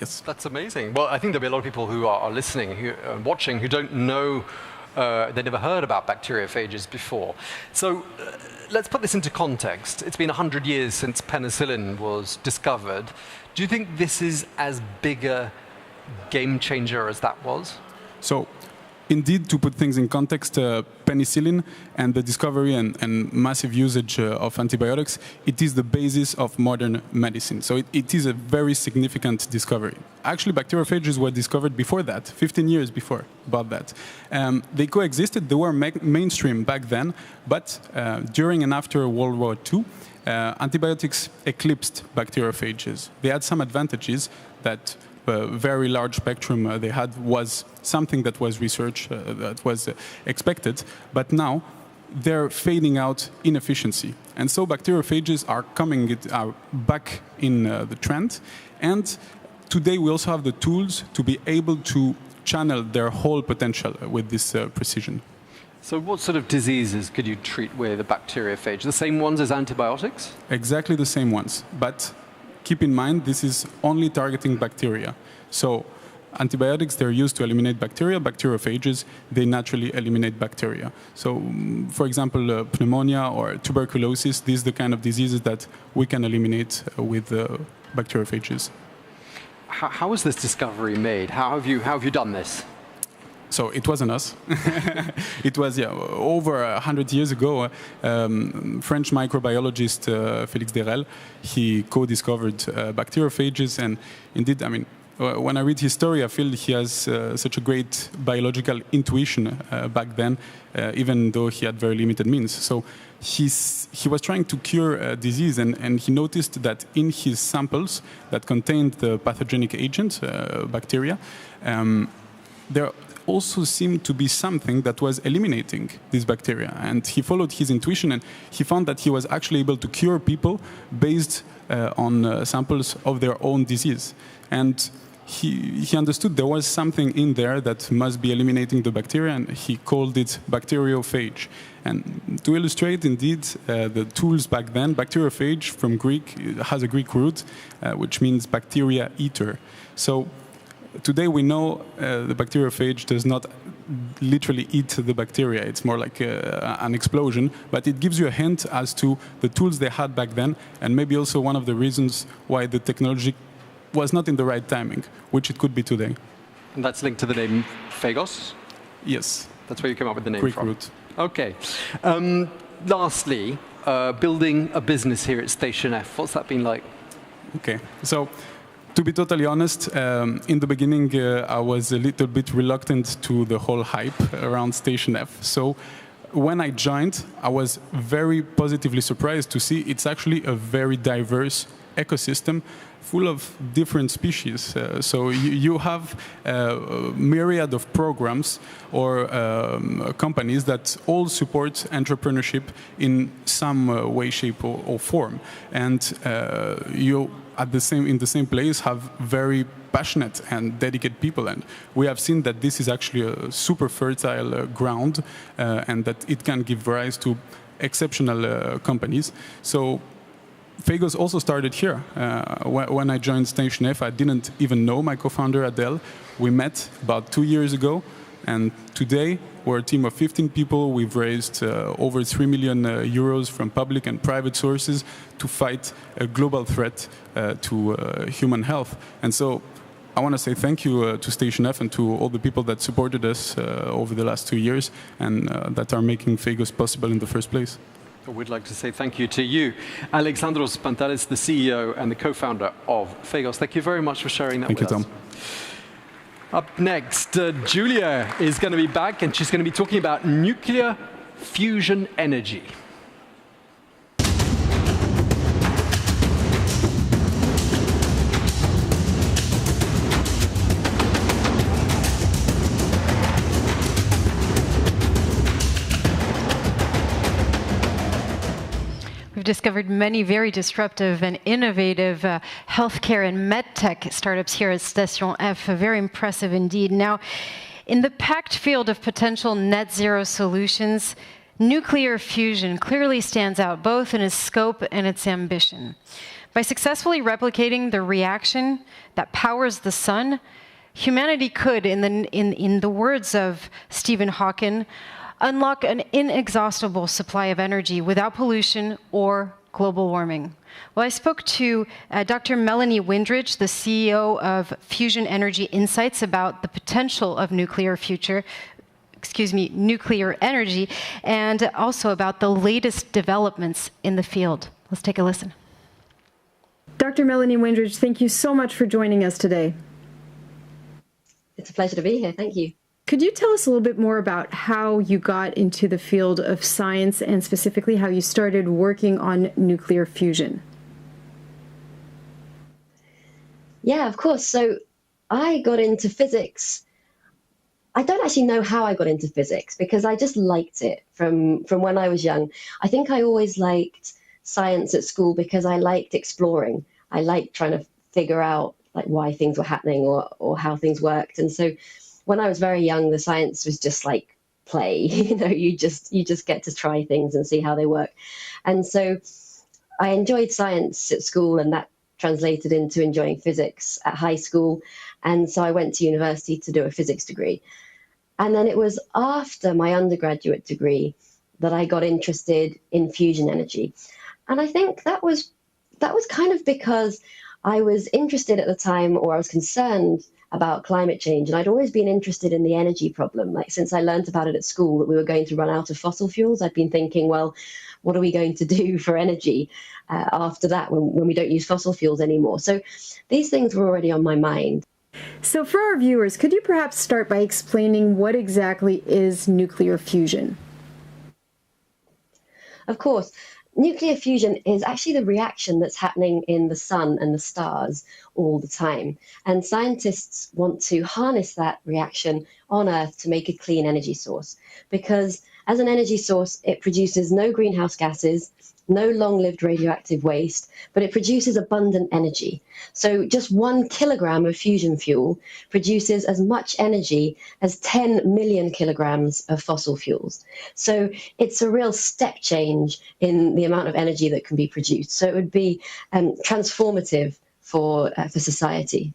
Yes.
That's amazing. Well, I think there'll be a lot of people who are listening, who are watching, who don't know, they never heard about bacteriophages before. So let's put this into context. It's been 100 years since penicillin was discovered. Do you think this is as big a game changer as that was?
So, indeed, to put things in context, penicillin and the discovery and massive usage of antibiotics, it is the basis of modern medicine. So it is a very significant discovery. Actually, bacteriophages were discovered before that, 15 years before, about that. They coexisted, they were mainstream back then, but during and after World War II, antibiotics eclipsed bacteriophages. They had some advantages that very large spectrum they had was something that was researched, that was expected, but now they're fading out in efficiency. And so bacteriophages are are back in the trend. And today we also have the tools to be able to channel their whole potential with this precision.
So what sort of diseases could you treat with a bacteriophage? The same ones as antibiotics?
Exactly the same ones, but keep in mind this is only targeting bacteria. So antibiotics, they're used to eliminate bacteria. Bacteriophages, they naturally eliminate bacteria. So for example, pneumonia or tuberculosis, these are the kind of diseases that we can eliminate with bacteriophages.
How was this discovery made? How have you done this?
So it wasn't us. It was over 100 years ago. French microbiologist Félix Derel, he co-discovered bacteriophages, and indeed, I mean, when I read his story, I feel he has such a great biological intuition back then, even though he had very limited means. So he was trying to cure a disease, and he noticed that in his samples that contained the pathogenic agent, bacteria, there also seemed to be something that was eliminating this bacteria. And he followed his intuition, and he found that he was actually able to cure people based on samples of their own disease. And he understood there was something in there that must be eliminating the bacteria, and he called it bacteriophage. And to illustrate, indeed, the tools back then, bacteriophage from Greek has a Greek root, which means bacteria eater. So today we know the bacteriophage does not literally eat the bacteria. It's more like an explosion, but it gives you a hint as to the tools they had back then, and maybe also one of the reasons why the technology was not in the right timing, which it could be today.
And that's linked to the name Phagos?
Yes.
That's where you came up with the name
Greek
from?
root.
Okay. Lastly, building a business here at Station F. What's that been like?
Okay. So, to be totally honest, in the beginning, I was a little bit reluctant to the whole hype around Station F. So when I joined, I was very positively surprised to see it's actually a very diverse ecosystem full of different species. So you have a myriad of programs or companies that all support entrepreneurship in some way, shape, or form. And you in the same place have very passionate and dedicated people, and we have seen that this is actually a super fertile ground, and that it can give rise to exceptional companies. So Phagos also started here. When I joined Station F, I didn't even know my co-founder Adele. We met about 2 years ago. And today, we're a team of 15 people. We've raised over 3 million euros from public and private sources to fight a global threat to human health. And so I want to say thank you to Station F and to all the people that supported us over the last 2 years and that are making Fagos possible in the first place.
We'd like to say thank you to you, Alexandros Pantalis, the CEO and the co-founder of Fagos. Thank you very much for sharing that with us.
Thank you, Tom.
Up next, Julia is going to be back and she's going to be talking about nuclear fusion energy.
Discovered many very disruptive and innovative healthcare and medtech startups here at Station F. Very impressive indeed. Now, in the packed field of potential net zero solutions, nuclear fusion clearly stands out both in its scope and its ambition. By successfully replicating the reaction that powers the sun, humanity could, in the words of Stephen Hawking, unlock an inexhaustible supply of energy without pollution or global warming. Well, I spoke to Dr. Melanie Windridge, the CEO of Fusion Energy Insights, about the potential of nuclear energy, and also about the latest developments in the field. Let's take a listen.
Dr. Melanie Windridge, thank you so much for joining us today.
It's a pleasure to be here. Thank you.
Could you tell us a little bit more about how you got into the field of science and specifically how you started working on nuclear fusion?
Yeah, of course. So I got into physics. I don't actually know how I got into physics because I just liked it from when I was young. I think I always liked science at school because I liked exploring. I liked trying to figure out like why things were happening or how things worked. And so when I was very young, the science was just like play. You just get to try things and see how they work. And so I enjoyed science at school, and that translated into enjoying physics at high school. And so I went to university to do a physics degree. And then it was after my undergraduate degree that I got interested in fusion energy. And I think that was kind of because I was interested at the time, or I was concerned about climate change. And I'd always been interested in the energy problem. Like since I learned about it at school, that we were going to run out of fossil fuels, I'd been thinking, well, what are we going to do for energy after that when we don't use fossil fuels anymore? So these things were already on my mind.
So for our viewers, could you perhaps start by explaining what exactly is nuclear fusion?
Of course. Nuclear fusion is actually the reaction that's happening in the sun and the stars all the time. And scientists want to harness that reaction on Earth to make a clean energy source. Because as an energy source, it produces no greenhouse gases, no long-lived radioactive waste, but it produces abundant energy. So just 1 kilogram of fusion fuel produces as much energy as 10 million kilograms of fossil fuels. So it's a real step change in the amount of energy that can be produced. So it would be transformative for society.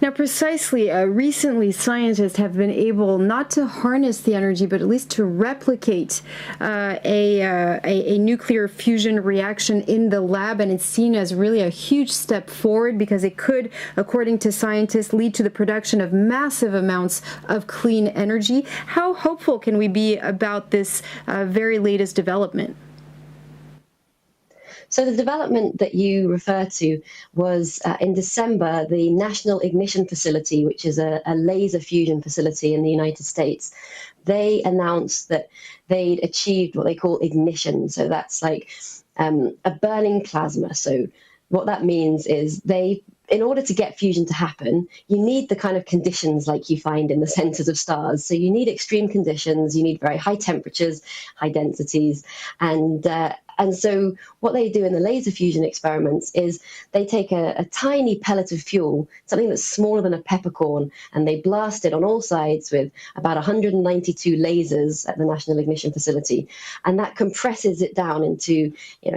Now, precisely, recently scientists have been able not to harness the energy, but at least to replicate a nuclear fusion reaction in the lab, and it's seen as really a huge step forward because it could, according to scientists, lead to the production of massive amounts of clean energy. How hopeful can we be about this very latest development?
So the development that you refer to was in December, the National Ignition Facility, which is a laser fusion facility in the United States. They announced that they'd achieved what they call ignition. So that's like a burning plasma. So what that means is in order to get fusion to happen, you need the kind of conditions like you find in the centers of stars. So you need extreme conditions, you need very high temperatures, high densities, and so what they do in the laser fusion experiments is they take a tiny pellet of fuel, something that's smaller than a peppercorn, and they blast it on all sides with about 192 lasers at the National Ignition Facility. And that compresses it down into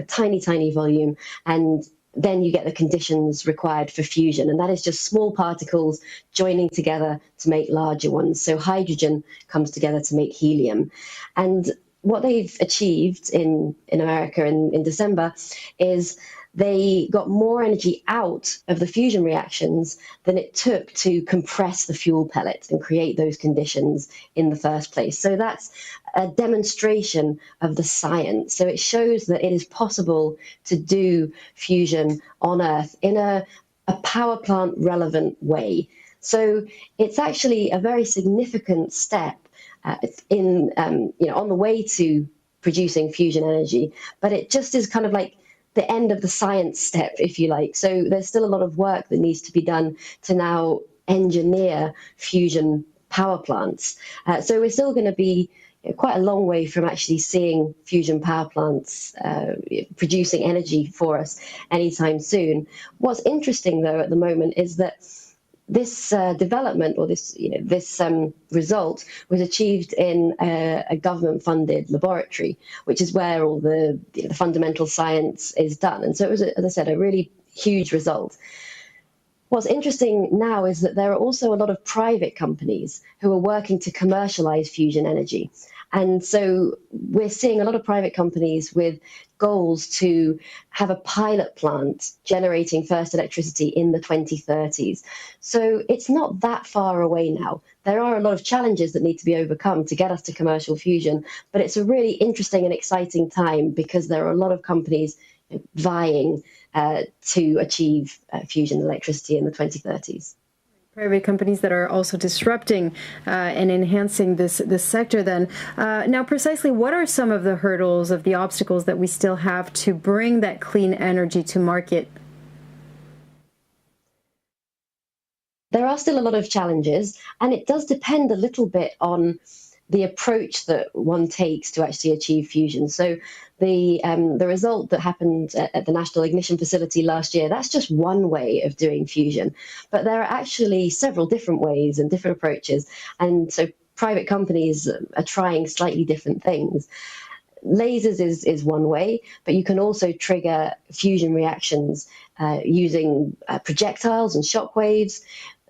tiny, tiny volume. And then you get the conditions required for fusion. And that is just small particles joining together to make larger ones. So hydrogen comes together to make helium. And what they've achieved in America in December is they got more energy out of the fusion reactions than it took to compress the fuel pellets and create those conditions in the first place. So that's a demonstration of the science. So it shows that it is possible to do fusion on Earth in a power plant relevant way. So it's actually a very significant step on the way to producing fusion energy, but it just is kind of like the end of the science step, if you like. So there's still a lot of work that needs to be done to now engineer fusion power plants. So we're still going to be quite a long way from actually seeing fusion power plants producing energy for us anytime soon. What's interesting, though, at the moment is that this development or this result was achieved in a government-funded laboratory, which is where all the fundamental science is done. And so it was, as I said, a really huge result. What's interesting now is that there are also a lot of private companies who are working to commercialize fusion energy. And so we're seeing a lot of private companies with goals to have a pilot plant generating first electricity in the 2030s. So it's not that far away now. There are a lot of challenges that need to be overcome to get us to commercial fusion, but it's a really interesting and exciting time because there are a lot of companies vying to achieve fusion electricity in the 2030s.
Private companies that are also disrupting and enhancing this sector then. Now, precisely what are some of the hurdles, of the obstacles that we still have to bring that clean energy to market?
There are still a lot of challenges, and it does depend a little bit on the approach that one takes to actually achieve fusion. So the result that happened at the National Ignition Facility last year, that's just one way of doing fusion. But there are actually several different ways and different approaches. And so private companies are trying slightly different things. Lasers is one way, but you can also trigger fusion reactions using projectiles and shock waves.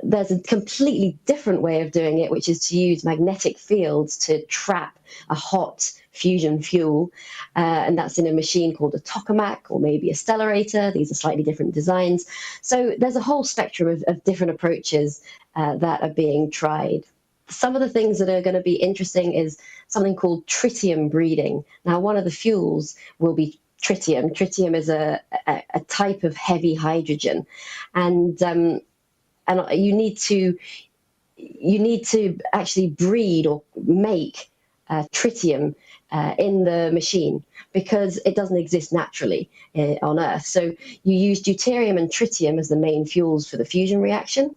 There's a completely different way of doing it, which is to use magnetic fields to trap a hot fusion fuel. And that's in a machine called a tokamak or maybe a stellarator. These are slightly different designs. So there's a whole spectrum of different approaches that are being tried. Some of the things that are going to be interesting is something called tritium breeding. Now, one of the fuels will be tritium. Tritium is a type of heavy hydrogen. And you need to actually breed or make tritium in the machine because it doesn't exist naturally on Earth. So you use deuterium and tritium as the main fuels for the fusion reaction,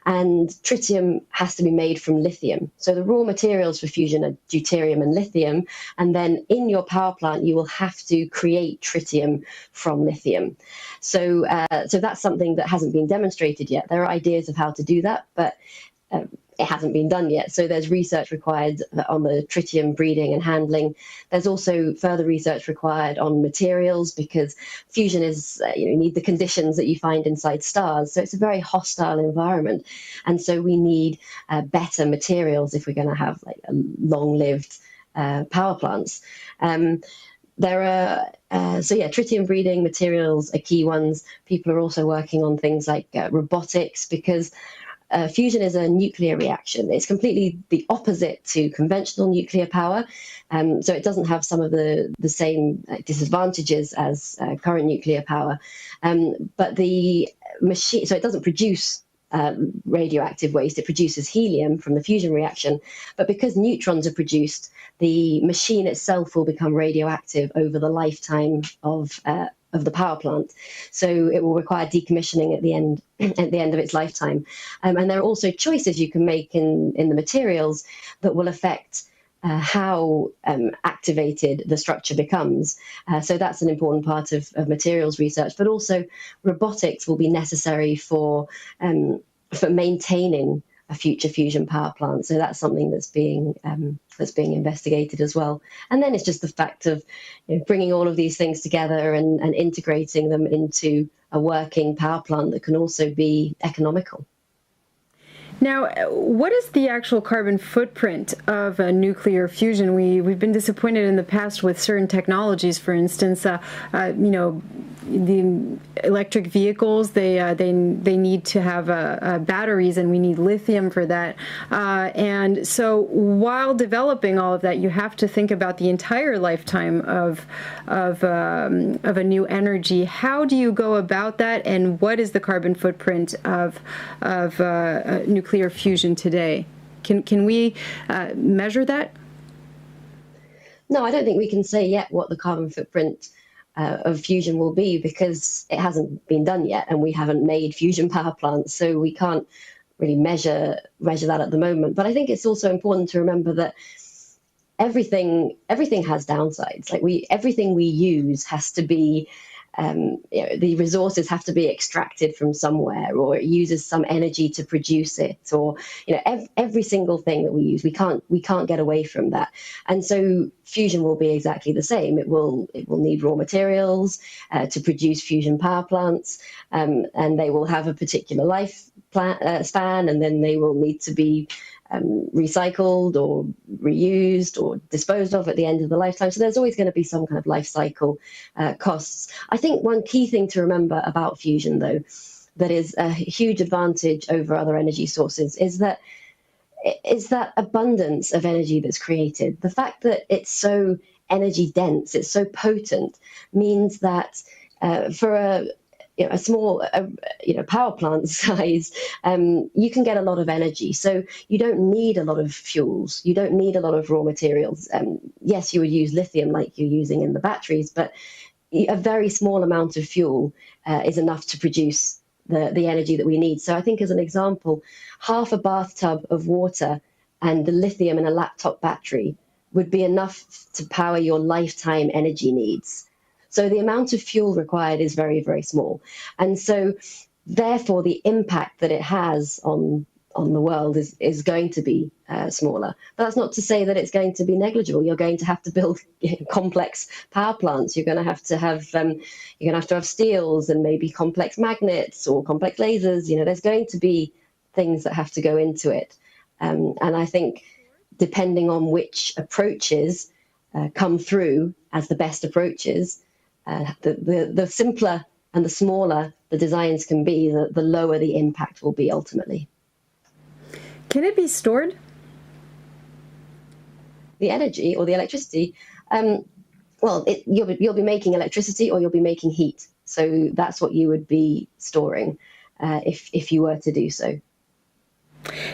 and tritium has to be made from lithium. So the raw materials for fusion are deuterium and lithium, and then in your power plant you will have to create tritium from lithium. So that's something that hasn't been demonstrated yet. There are ideas of how to do that, but it hasn't been done yet. So there's research required on the tritium breeding and handling. There's also further research required on materials because fusion is, you need the conditions that you find inside stars. So it's a very hostile environment. And so we need better materials if we're going to have like long-lived power plants. There are, tritium breeding materials are key ones. People are also working on things like robotics because fusion is a nuclear reaction. It's completely the opposite to conventional nuclear power. So it doesn't have some of the same disadvantages as current nuclear power. But the machine, so it doesn't produce radioactive waste, it produces helium from the fusion reaction. But because neutrons are produced, the machine itself will become radioactive over the lifetime of the power plant. So it will require decommissioning at the end of its lifetime. And there are also choices you can make in the materials that will affect how activated the structure becomes. So that's an important part of materials research, but also robotics will be necessary for maintaining a future fusion power plant. So that's something that's being investigated as well. And then it's just the fact of bringing all of these things together and integrating them into a working power plant that can also be economical.
Now, what is the actual carbon footprint of nuclear fusion? We've been disappointed in the past with certain technologies. For instance, the electric vehicles, they need to have batteries, and we need lithium for that. And so, while developing all of that, you have to think about the entire lifetime of a new energy. How do you go about that, and what is the carbon footprint of nuclear fusion today? Can we measure that?
No, I don't think we can say yet what the carbon footprint of fusion will be, because it hasn't been done yet, and we haven't made fusion power plants, so we can't really measure that at the moment. But I think it's also important to remember that everything has downsides. Like everything we use has to be the resources have to be extracted from somewhere, or it uses some energy to produce it, or every single thing that we use, we can't get away from that. And so fusion will be exactly the same. It will need raw materials to produce fusion power plants, and they will have a particular life span, and then they will need to be recycled or reused or disposed of at the end of the lifetime. So there's always going to be some kind of life cycle costs. I think one key thing to remember about fusion, though, that is a huge advantage over other energy sources is that abundance of energy that's created. The fact that it's so energy dense, it's so potent, means that for a small power plant size, you can get a lot of energy. So you don't need a lot of fuels. You don't need a lot of raw materials. Yes, you would use lithium like you're using in the batteries, but a very small amount of fuel is enough to produce the energy that we need. So I think, as an example, half a bathtub of water and the lithium in a laptop battery would be enough to power your lifetime energy needs. So the amount of fuel required is very, very small. And so therefore the impact that it has on the world is going to be smaller. But that's not to say that it's going to be negligible. You're going to have to build complex power plants. You're going to have steels and maybe complex magnets or complex lasers. There's going to be things that have to go into it. And I think depending on which approaches come through as the best approaches, the simpler and the smaller the designs can be, the lower the impact will be ultimately.
Can it be stored?
The energy or the electricity? You'll be making electricity, or you'll be making heat. So that's what you would be storing if you were to do so.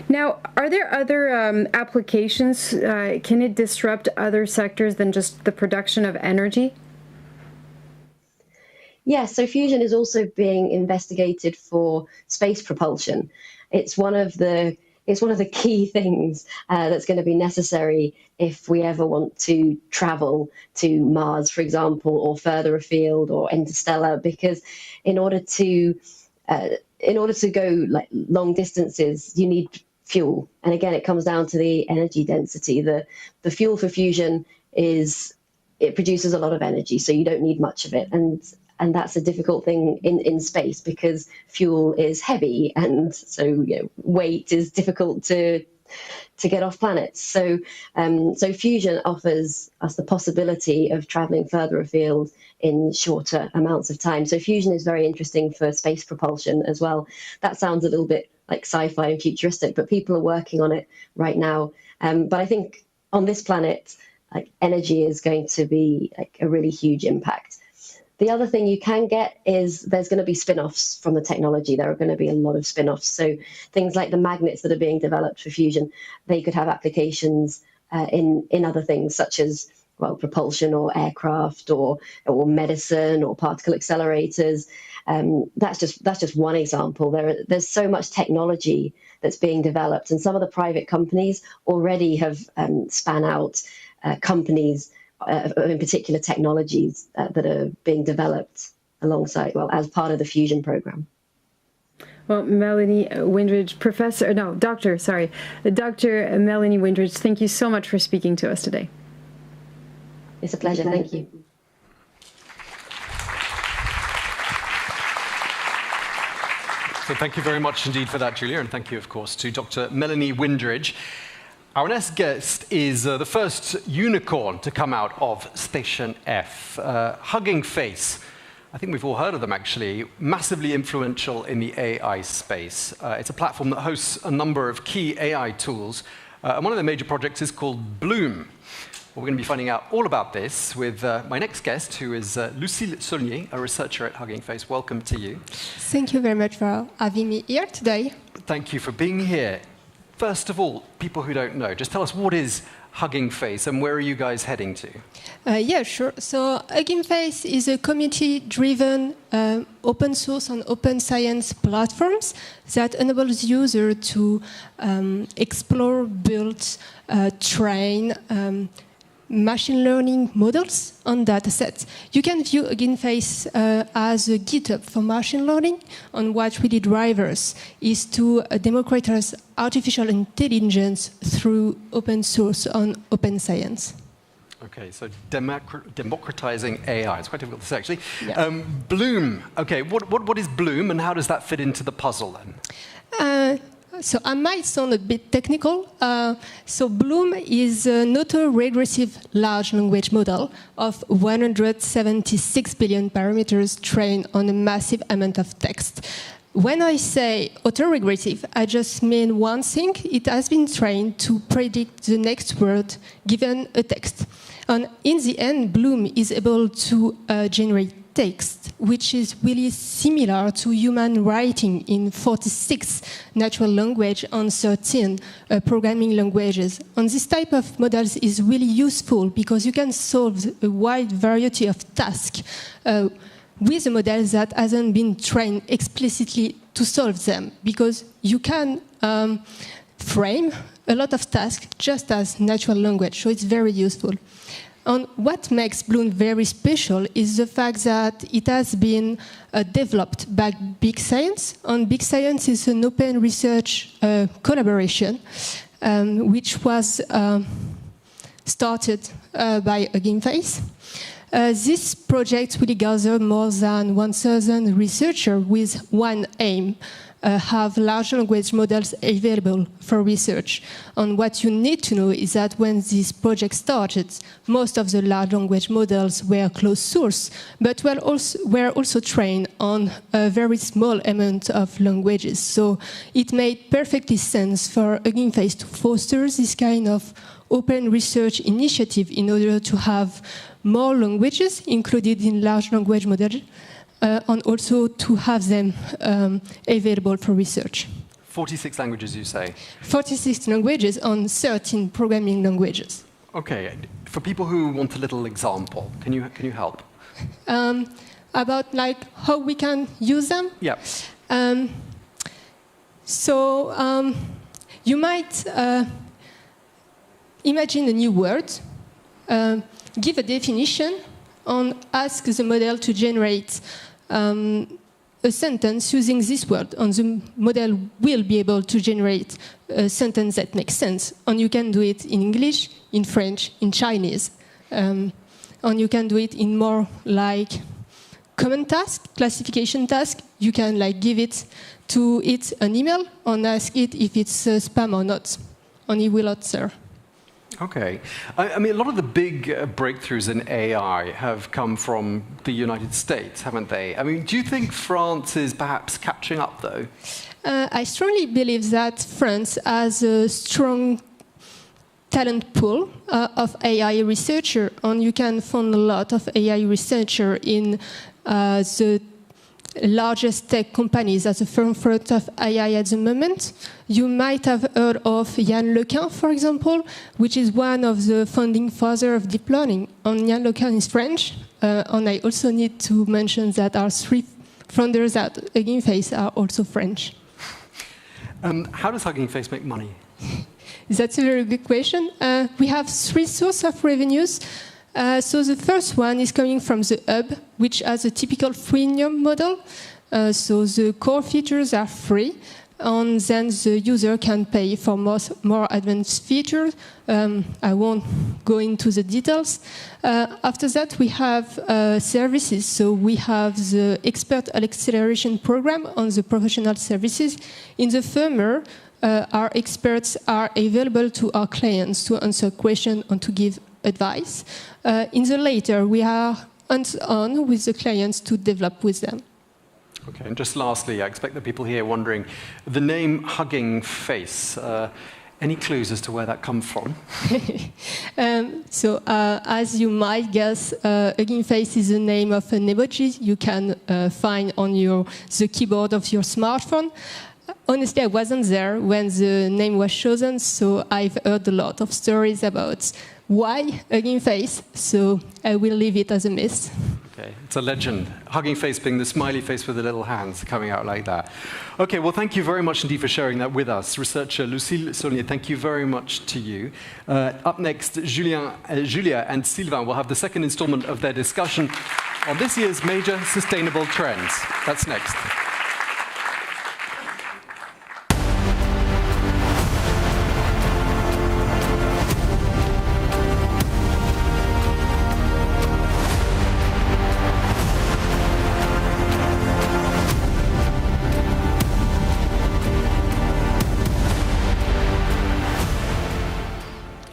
Now, are there other applications? Can it disrupt other sectors than just the production of energy?
Yes, so fusion is also being investigated for space propulsion. It's one of the key things that's going to be necessary if we ever want to travel to Mars, for example, or further afield or interstellar, because in order to go like long distances, you need fuel. And again, it comes down to the energy density. The fuel for fusion it produces a lot of energy, so you don't need much of it. And that's a difficult thing in space, because fuel is heavy, and so weight is difficult to get off planets. So fusion offers us the possibility of traveling further afield in shorter amounts of time. So fusion is very interesting for space propulsion as well. That sounds a little bit like sci-fi and futuristic, but people are working on it right now. But I think on this planet, energy is going to be a really huge impact. The other thing you can get is there's going to be spin-offs from the technology. There are going to be a lot of spin-offs. So things like the magnets that are being developed for fusion, they could have applications in other things, such as propulsion or aircraft or medicine or particle accelerators. That's just one example. There's so much technology that's being developed, and some of the private companies already have span out companies in particular technologies that are being developed alongside, as part of the fusion program.
Well, Melanie Windridge, Dr. Melanie Windridge, thank you so much for speaking to us today.
It's a pleasure. Thank you.
So thank you very much indeed for that, Julia, and thank you, of course, to Dr. Melanie Windridge. Our next guest is the first unicorn to come out of Station F, Hugging Face. I think we've all heard of them, actually. Massively influential in the AI space. It's a platform that hosts a number of key AI tools, and one of their major projects is called Bloom. We're going to be finding out all about this with my next guest, who is Lucille Saulnier, a researcher at Hugging Face. Welcome to you.
Thank you very much for having me here today.
Thank you for being here. First of all, people who don't know, just tell us, what is Hugging Face and where are you guys heading to?
Yeah, sure. So Hugging Face is a community-driven open source and open science platforms that enables users to explore, build, train, machine learning models on data sets. You can view Hugging Face as a GitHub for machine learning, and what really drivers is to democratize artificial intelligence through open source and open science.
Okay, so democratizing AI. It's quite difficult to say, actually.
Yeah.
Bloom. Okay, what is Bloom, and how does that fit into the puzzle, then?
So I might sound a bit technical. So Bloom is an autoregressive large language model of 176 billion parameters trained on a massive amount of text. When I say autoregressive, I just mean one thing. It has been trained to predict the next word given a text. And in the end, Bloom is able to generate text, which is really similar to human writing in 46 natural language and 13 programming languages. And this type of models is really useful because you can solve a wide variety of tasks with a model that hasn't been trained explicitly to solve them, because you can frame a lot of tasks just as natural language, so it's very useful. And what makes Bloom very special is the fact that it has been developed by Big Science. And Big Science is an open research collaboration which was started by Hugging Face. This project really gathered more than 1,000 researchers with one aim: have large language models available for research. And what you need to know is that when this project started, most of the large language models were closed source, but were also trained on a very small amount of languages. So it made perfectly sense for Hugging Face to foster this kind of open research initiative in order to have more languages included in large language models, and also to have them available for research.
46 languages, you say?
46 languages and 13 programming languages.
Okay, for people who want a little example, can you help?
About like how we can use them?
Yeah.
You might imagine a new word, give a definition, and ask the model to generate a sentence using this word, and the model will be able to generate a sentence that makes sense. And you can do it in English, in French, in Chinese. And you can do it in more like common task, classification task. You can like give it to it an email and ask it if it's spam or not, and it will answer.
Okay. I mean, a lot of the big breakthroughs in AI have come from the United States, haven't they? I mean, do you think France is perhaps catching up, though?
I strongly believe that France has a strong talent pool of AI researchers, and you can find a lot of AI researchers in the largest tech companies at the forefront of AI at the moment. You might have heard of Yann Lequin, for example, which is one of the founding fathers of deep learning. And Yann Lequin is French, and I also need to mention that our three founders at Hugging Face are also French.
How does Hugging Face make money?
That's a very good question. We have three sources of revenues. So the first one is coming from the hub, which has a typical freemium model. So the core features are free, and then the user can pay for more advanced features. I won't go into the details. After that, we have services. So we have the expert acceleration program on the professional services. In the former, our experts are available to our clients to answer questions and to give advice. In the later, we are hands-on with the clients to develop with them.
Okay, and just lastly, I expect the people here wondering, the name Hugging Face, any clues as to where that comes from?
As you might guess, Hugging Face is the name of an emoji you can find on the keyboard of your smartphone. Honestly, I wasn't there when the name was chosen, so I've heard a lot of stories about why Hugging Face, so I will leave it as a myth.
Okay, it's a legend. Hugging Face being the smiley face with the little hands coming out like that. Okay, well, thank you very much indeed for sharing that with us. Researcher Lucille Saulnier, thank you very much to you. Up next, Julia and Sylvain will have the second installment of their discussion on this year's major sustainable trends. That's next.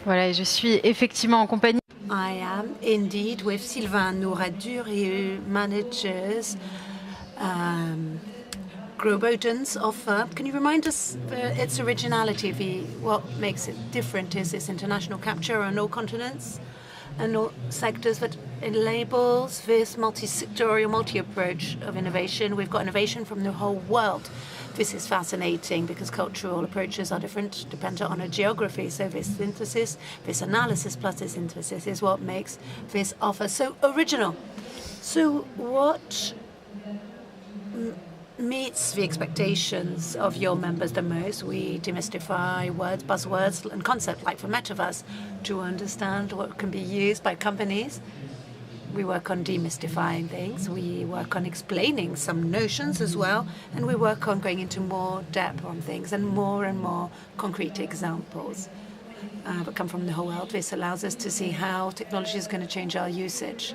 Voilà, je suis effectivement en compagnie.
I am indeed with Sylvain Nouradur, who manages Grobodens offer. Can you remind us its originality? What makes it different? Is this international capture on all continents and all sectors, but in labels, this multi-sectorial, multi-approach of innovation? We've got innovation from the whole world. This is fascinating because cultural approaches are different, dependent on a geography. So this synthesis, this analysis plus this synthesis is what makes this offer so original. So what meets the expectations of your members the most? We demystify words, buzzwords, and concepts like for metaverse to understand what can be used by companies. We work on demystifying things, we work on explaining some notions as well, and we work on going into more depth on things and more concrete examples that come from the whole world. This allows us to see how technology is going to change our usage.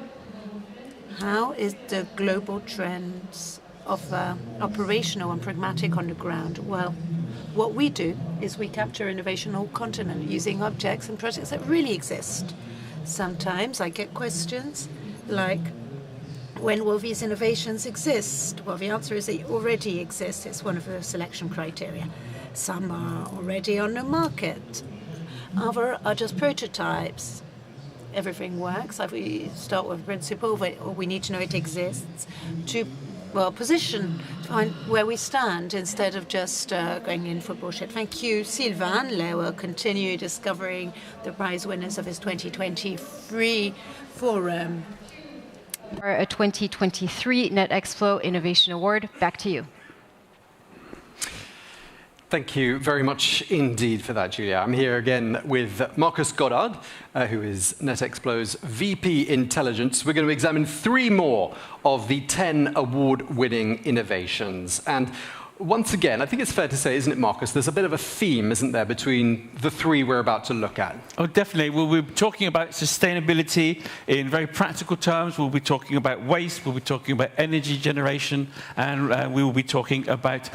How is the global trends of operational and pragmatic on the ground? Well, what we do is we capture innovation on all continents using objects and projects that really exist. Sometimes I get questions like, when will these innovations exist? Well, the answer is they already exist. It's one of the selection criteria. Some are already on the market. Others are just prototypes. Everything works. If we start with principle, we need to know it exists to position, to find where we stand instead of just going in for bullshit. Thank you, Sylvain. They will continue discovering the prize winners of his 2023 forum.
A 2023 Netexplo Innovation Award. Back to you.
Thank you very much indeed for that, Julia. I'm here again with Marcus Goddard, who is Netexplo's VP Intelligence. We're going to examine 3 more of the 10 award-winning innovations. And once again, I think it's fair to say, isn't it, Marcus, there's a bit of a theme, isn't there, between the 3 we're about to look at?
Oh, definitely. We'll be talking about sustainability in very practical terms. We'll be talking about waste. We'll be talking about energy generation. And we will be talking about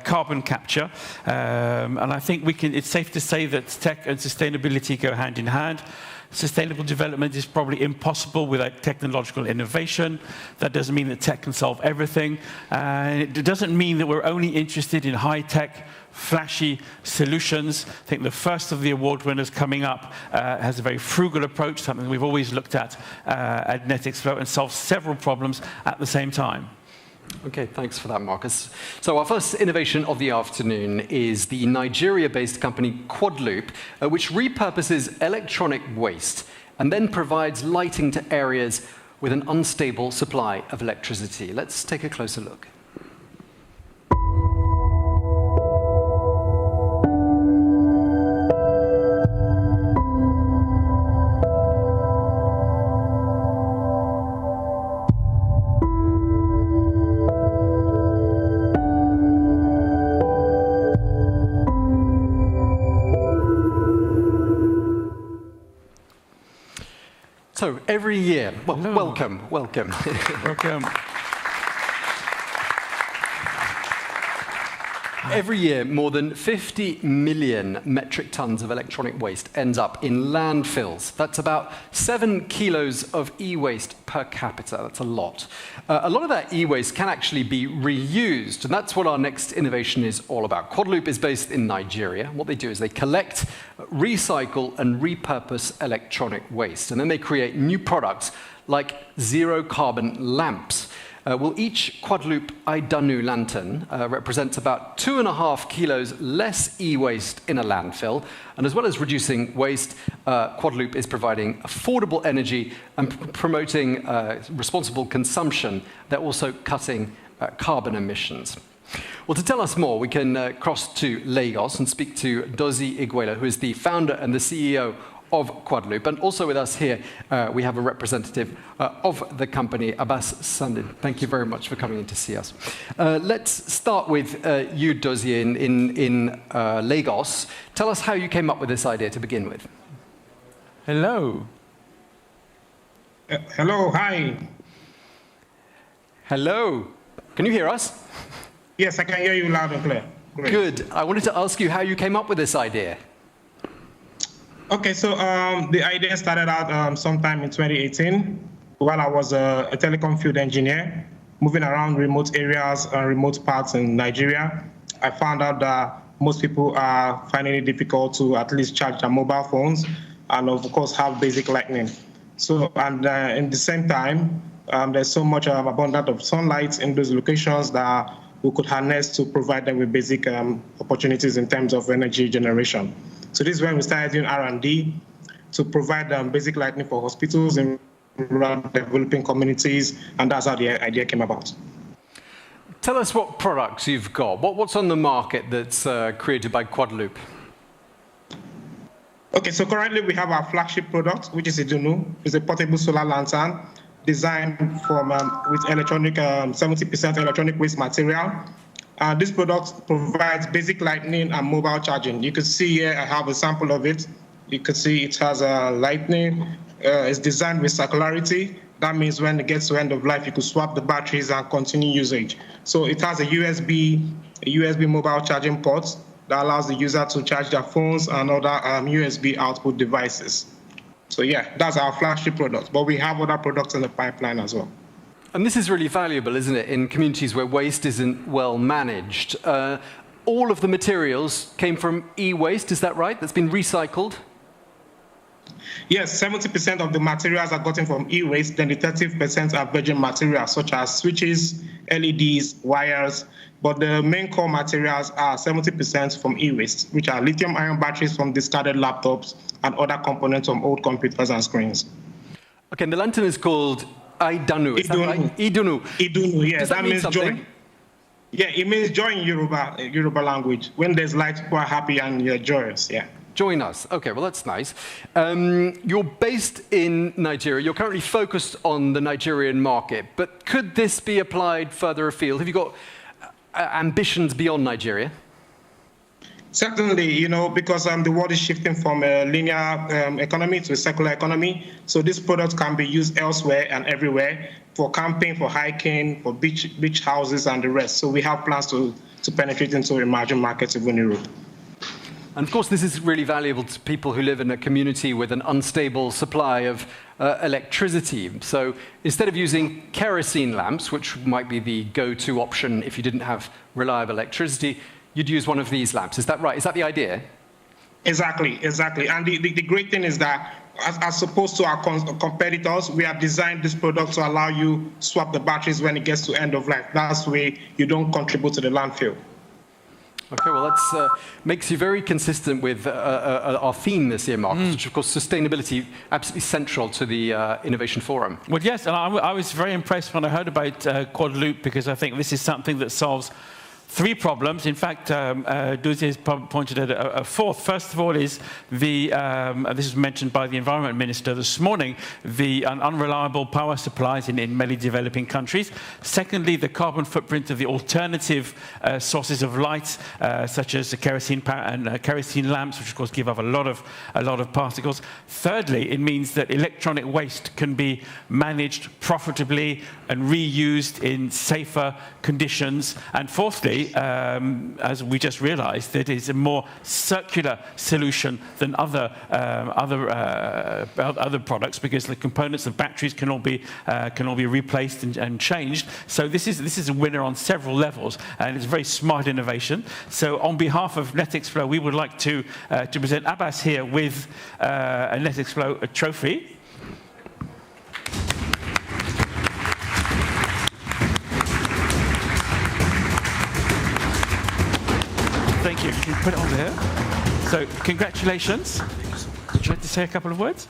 carbon capture. And I think it's safe to say that tech and sustainability go hand in hand. Sustainable development is probably impossible without technological innovation. That doesn't mean that tech can solve everything. It doesn't mean that we're only interested in high-tech, flashy solutions. I think the first of the award winners coming up has a very frugal approach, something we've always looked at Netexplo, and solves several problems at the same time.
Okay, thanks for that, Marcus. So our first innovation of the afternoon is the Nigeria-based company Quadloop, which repurposes electronic waste and then provides lighting to areas with an unstable supply of electricity. Let's take a closer look. So every year, well, welcome.
Welcome.
Every year, more than 50 million metric tons of electronic waste ends up in landfills. That's about 7 kilos of e-waste per capita. That's a lot. A lot of that e-waste can actually be reused, and that's what our next innovation is all about. Quadloop is based in Nigeria. What they do is they collect, recycle, and repurpose electronic waste, and then they create new products like zero-carbon lamps. Well, each Quadloop Idanu lantern represents about 2.5 kilos less e-waste in a landfill. And as well as reducing waste, Quadloop is providing affordable energy and promoting responsible consumption. They're also cutting carbon emissions. Well, to tell us more, we can cross to Lagos and speak to Dozie Iguela, who is the founder and the CEO of Quadloop. And also with us here, we have a representative of the company, Abbas Sandin. Thank you very much for coming in to see us. Let's start with you, Dozie, in Lagos. Tell us how you came up with this idea to begin with.
Hello.
Hello, hi.
Hello. Can you hear us?
Yes, I can hear you loud and clear. Great.
Good. I wanted to ask you how you came up with this idea.
Okay, so the idea started out sometime in 2018 while I was a telecom field engineer moving around remote areas and remote parts in Nigeria. I found out that most people are finding it difficult to at least charge their mobile phones and, of course, have basic lightning. So, and in the same time, there's so much abundance of sunlight in those locations that we could harness to provide them with basic opportunities in terms of energy generation. So this is when we started doing R&D to provide basic lighting for hospitals in rural developing communities, and that's how the idea came about.
Tell us what products you've got. What's on the market that's created by Quadloop?
Okay, so currently we have our flagship product, which is Idunu. It's a portable solar lantern designed from with 70% electronic waste material. This product provides basic lightning and mobile charging. You can see here, I have a sample of it. You can see it has lightning. It's designed with circularity. That means when it gets to end of life, you could swap the batteries and continue usage. So it has a USB mobile charging port that allows the user to charge their phones and other USB output devices. So yeah, that's our flagship product. But we have other products in the pipeline as well.
And this is really valuable, isn't it, in communities where waste isn't well managed. All of the materials came from e-waste, is that right? That's been recycled?
Yes, 70% of the materials are gotten from e-waste, then the 30% are virgin materials, such as switches, LEDs, wires. But the main core materials are 70% from e-waste, which are lithium-ion batteries from discarded laptops and other components from old computers and screens.
Okay, and the lantern is called Idanu, is that right? Idunu.
Idunu, yeah.
Does that mean something?
Joy. Yeah, it means joy in Yoruba language. When there's light, people are happy and you're joyous, yeah.
Join us. Okay, well, that's nice. You're based in Nigeria. You're currently focused on the Nigerian market, but could this be applied further afield? Have you got ambitions beyond Nigeria?
Certainly, because the world is shifting from a linear economy to a circular economy. So this product can be used elsewhere and everywhere for camping, for hiking, for beach houses and the rest. So we have plans to penetrate into emerging markets within Europe.
And of course, this is really valuable to people who live in a community with an unstable supply of electricity. So instead of using kerosene lamps, which might be the go-to option if you didn't have reliable electricity, you'd use one of these lamps. Is that right? Is that the idea?
Exactly. And the great thing is that, as opposed to our competitors, we have designed this product to allow you swap the batteries when it gets to end of life. That's the way you don't contribute to the landfill.
Okay, well, that makes you very consistent with our theme this year, Marcus, which, of course, sustainability absolutely central to the Innovation Forum.
Well, yes, and I was very impressed when I heard about Quadloop, because I think this is something that solves three problems. In fact, Duzi has pointed at a fourth. First of all is this was mentioned by the Environment Minister this morning, the unreliable power supplies in many developing countries. Secondly, the carbon footprint of the alternative sources of light, such as the kerosene lamps, which of course give off a lot of particles. Thirdly, it means that electronic waste can be managed profitably and reused in safer conditions. And fourthly, as we just realized, that is a more circular solution than other products, because the components of batteries can all be replaced and changed. So this is a winner on several levels, and it's a very smart innovation. So on behalf of Netexplo, we would like to present Abbas here with a Netexplo trophy. Thank you. Can you put it on there? So, congratulations. Would you like to say a couple of words?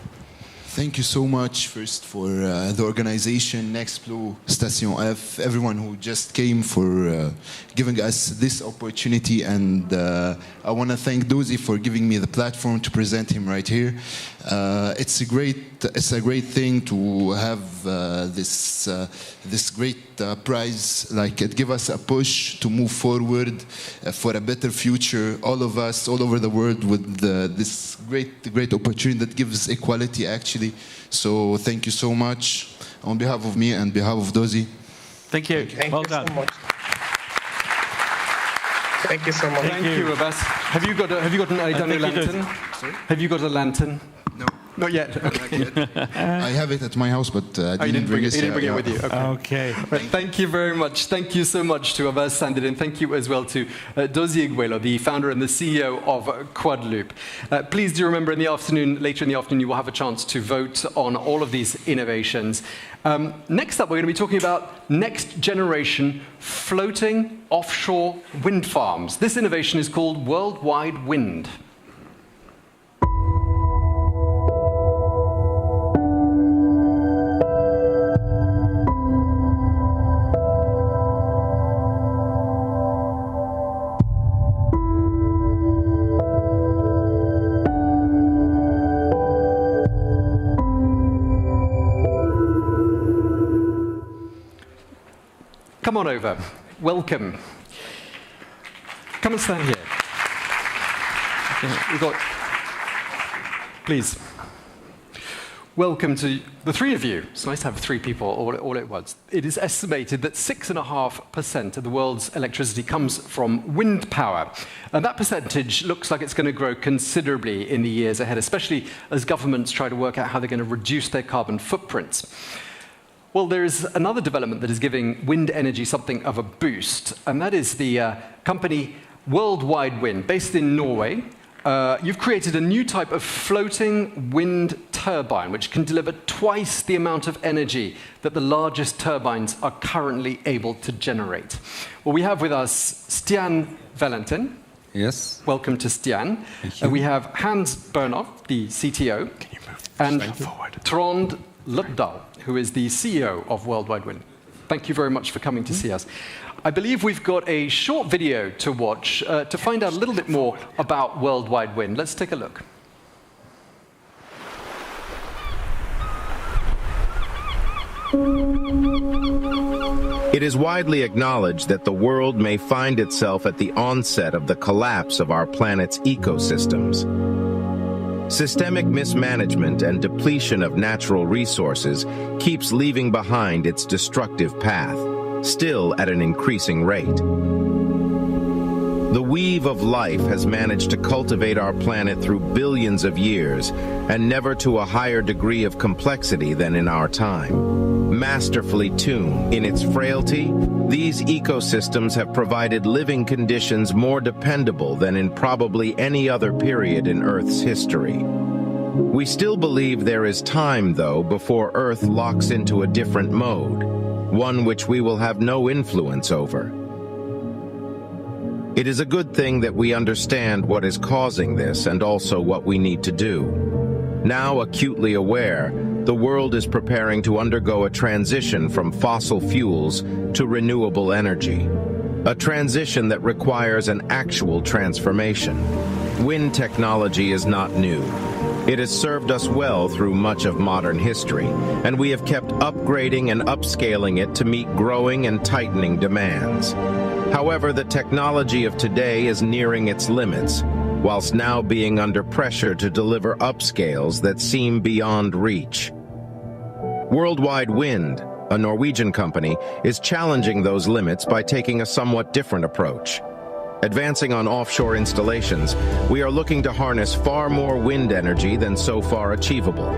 Thank you so much, first, for the organization, Netexplo Station F, everyone who just came for giving us this opportunity. And I want to thank Duzi for giving me the platform to present him right here. It's a great thing to have this great prize. Like, it gives us a push to move forward for a better future. All of us, all over the world, with this great opportunity that gives equality, actually. So thank you so much on behalf of me and behalf of Duzi.
Thank you. Well done.
So much. Thank you so much.
Thank you, Abbas. Have you got an Aidano lantern?
Sorry?
Have you got a lantern?
No.
Not yet. Okay.
I have it at my house, but I didn't bring it.
You didn't bring it with you. Okay.
Right,
thank you very much. Thank you so much to Abbas Sandid, and thank you as well to Dozie Iguelo, the founder and the CEO of Quadloop. Please do remember, later in the afternoon, you will have a chance to vote on all of these innovations. Next up, we're going to be talking about next generation floating offshore wind farms. This innovation is called Worldwide Wind. Come on over. Welcome. Come and stand here. We've got... Please. Welcome to the three of you. It's nice to have three people all at once. It is estimated that 6.5% of the world's electricity comes from wind power. And that percentage looks like it's going to grow considerably in the years ahead, especially as governments try to work out how they're going to reduce their carbon footprints. Well, there is another development that is giving wind energy something of a boost, and that is the company Worldwide Wind, based in Norway. You've created a new type of floating wind turbine, which can deliver twice the amount of energy that the largest turbines are currently able to generate. Well, we have with us Stian Valentin.
Yes.
Welcome to Stian. We have Hans Bernhoff, the CTO.
Can you move
and Trond Lutdahl, who is the CEO of Worldwide Wind. Thank you very much for coming to see us. I believe we've got a short video to watch to find out a little bit more about Worldwide Wind. Let's take a look.
It is widely acknowledged that the world may find itself at the onset of the collapse of our planet's ecosystems. Systemic mismanagement and depletion of natural resources keeps leaving behind its destructive path, still at an increasing rate. The weave of life has managed to cultivate our planet through billions of years, and never to a higher degree of complexity than in our time. Masterfully tuned in its frailty, these ecosystems have provided living conditions more dependable than in probably any other period in Earth's history. We still believe there is time, though, before Earth locks into a different mode, one which we will have no influence over. It is a good thing that we understand what is causing this and also what we need to do. Now acutely aware, the world is preparing to undergo a transition from fossil fuels to renewable energy. a transition that requires an actual transformation. Wind technology is not new. It has served us well through much of modern history, and we have kept upgrading and upscaling it to meet growing and tightening demands. However, the technology of today is nearing its limits, whilst now being under pressure to deliver upscales that seem beyond reach. Worldwide Wind, a Norwegian company, is challenging those limits by taking a somewhat different approach. Advancing on offshore installations, we are looking to harness far more wind energy than so far achievable.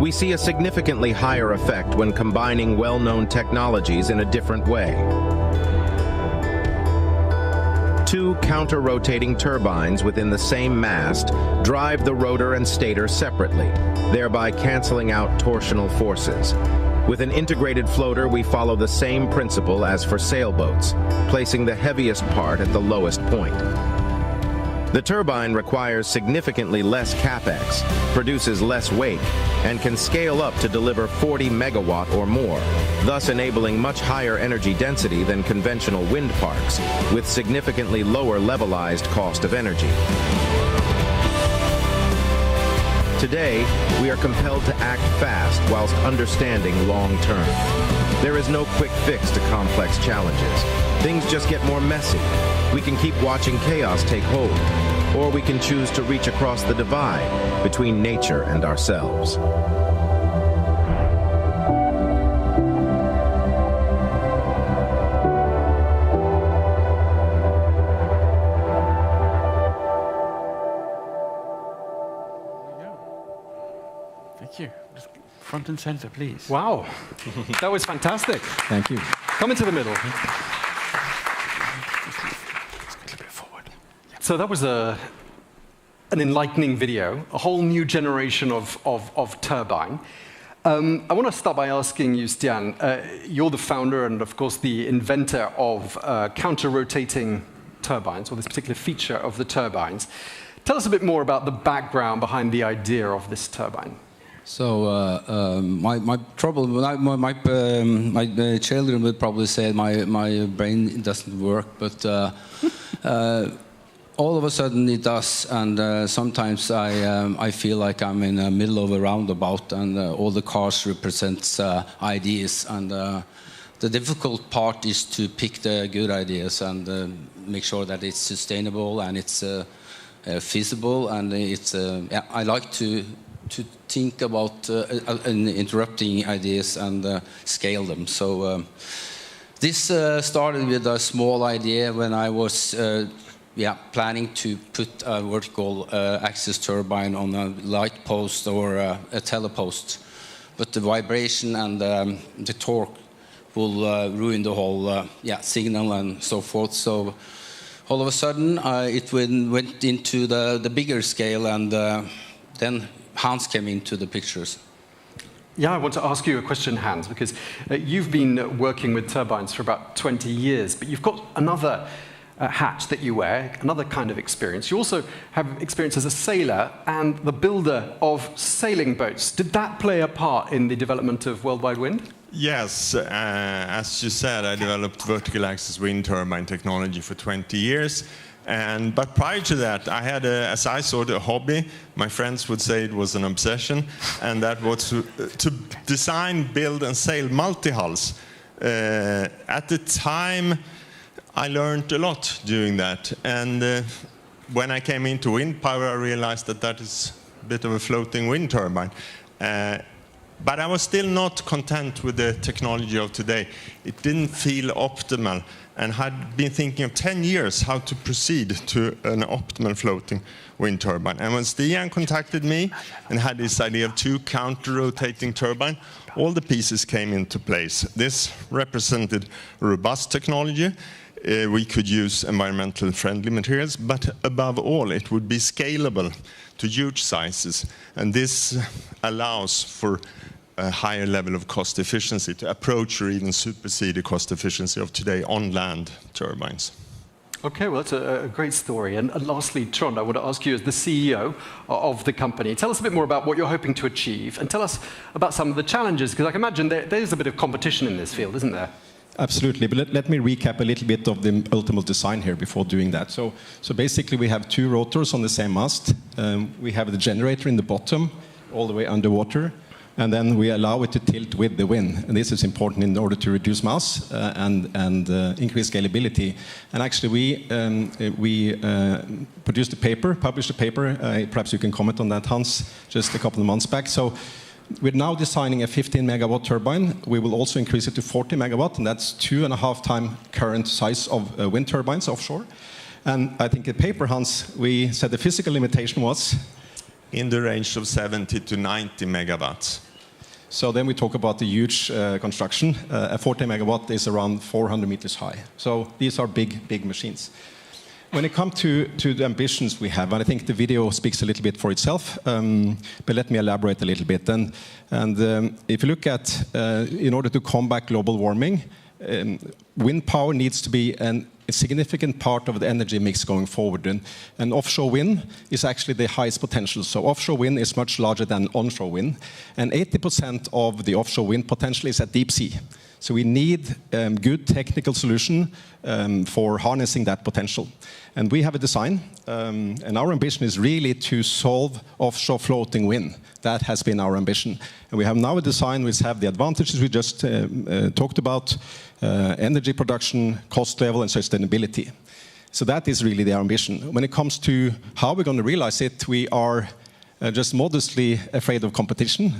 We see a significantly higher effect when combining well-known technologies in a different way. Two counter-rotating turbines within the same mast drive the rotor and stator separately, thereby canceling out torsional forces. With an integrated floater, we follow the same principle as for sailboats, placing the heaviest part at the lowest point. The turbine requires significantly less capex, produces less weight, and can scale up to deliver 40 megawatt or more, thus enabling much higher energy density than conventional wind parks, with significantly lower levelized cost of energy. Today, we are compelled to act fast whilst understanding long-term. There is no quick fix to complex challenges. Things just get more messy. We can keep watching chaos take hold, or we can choose to reach across the divide between nature and ourselves.
Thank you. Front and center, please.
Wow. That was fantastic.
Thank you.
Come into the middle. So that was an enlightening video, a whole new generation of turbine. I want to start by asking you, Stian, you're the founder and, of course, the inventor of counter-rotating turbines, or this particular feature of the turbines. Tell us a bit more about the background behind the idea of this turbine.
So my trouble, my children would probably say my brain doesn't work, but all of a sudden it does, and sometimes I feel like I'm in the middle of a roundabout, and all the cars represent ideas, and the difficult part is to pick the good ideas and make sure that it's sustainable and it's feasible, and it's I like to think about interrupting ideas and scale them. So this started with a small idea when I was planning to put a vertical axis turbine on a light post or a telepost, but the vibration and the torque will ruin the whole signal and so forth. So all of a sudden it went into the bigger scale, and then Hans came into the pictures.
Yeah, I want to ask you a question, Hans, because you've been working with turbines for about 20 years, but you've got another hat that you wear, another kind of experience. You also have experience as a sailor and the builder of sailing boats. Did that play a part in the development of Worldwide Wind?
Yes, as you said, I developed vertical axis wind turbine technology for 20 years. But prior to that, I had, as I saw it, a hobby. My friends would say it was an obsession, and that was to design, build, and sail multi-hulls. At the time, I learned a lot doing that. And when I came into wind power, I realized that that is a bit of a floating wind turbine. But I was still not content with the technology of today. It didn't feel optimal, and had been thinking of 10 years how to proceed to an optimal floating wind turbine. And when Stian contacted me and had this idea of two counter-rotating turbine, all the pieces came into place. This represented robust technology. We could use environmentally friendly materials, but above all, it would be scalable to huge sizes. And this allows for a higher level of cost efficiency to approach or even supersede the cost efficiency of today on land turbines.
Okay, well, that's a great story. And lastly, Trond, I want to ask you as the CEO of the company, tell us a bit more about what you're hoping to achieve, and tell us about some of the challenges, because I can imagine there's a bit of competition in this field, isn't there?
Absolutely, but let me recap a little bit of the ultimate design here before doing that. So basically we have two rotors on the same mast. We have the generator in the bottom, all the way underwater, and then we allow it to tilt with the wind. And this is important in order to reduce mass and increase scalability. And actually we produced a paper, published a paper, perhaps you can comment on that, Hans, just a couple of months back. So we're now designing a 15 megawatt turbine. We will also increase it to 40 megawatt, and that's 2.5 times current size of wind turbines offshore. And I think in paper, Hans, we said the physical limitation was?
In the range of 70 to 90 megawatts.
So then we talk about the huge construction. A 40 megawatt is around 400 meters high. So these are big, big machines. When it comes to the ambitions we have, and I think the video speaks a little bit for itself, but let me elaborate a little bit. And if you look at, in order to combat global warming, wind power needs to be a significant part of the energy mix going forward. And offshore wind is actually the highest potential. So offshore wind is much larger than onshore wind. And 80% of the offshore wind potential is at deep sea. So we need good technical solution for harnessing that potential. And we have a design, and our ambition is really to solve offshore floating wind. That has been our ambition. And we have now a design which have the advantages we just talked about, energy production, cost level, and sustainability. So that is really our ambition. When it comes to how we're going to realize it, we are just modestly afraid of competition.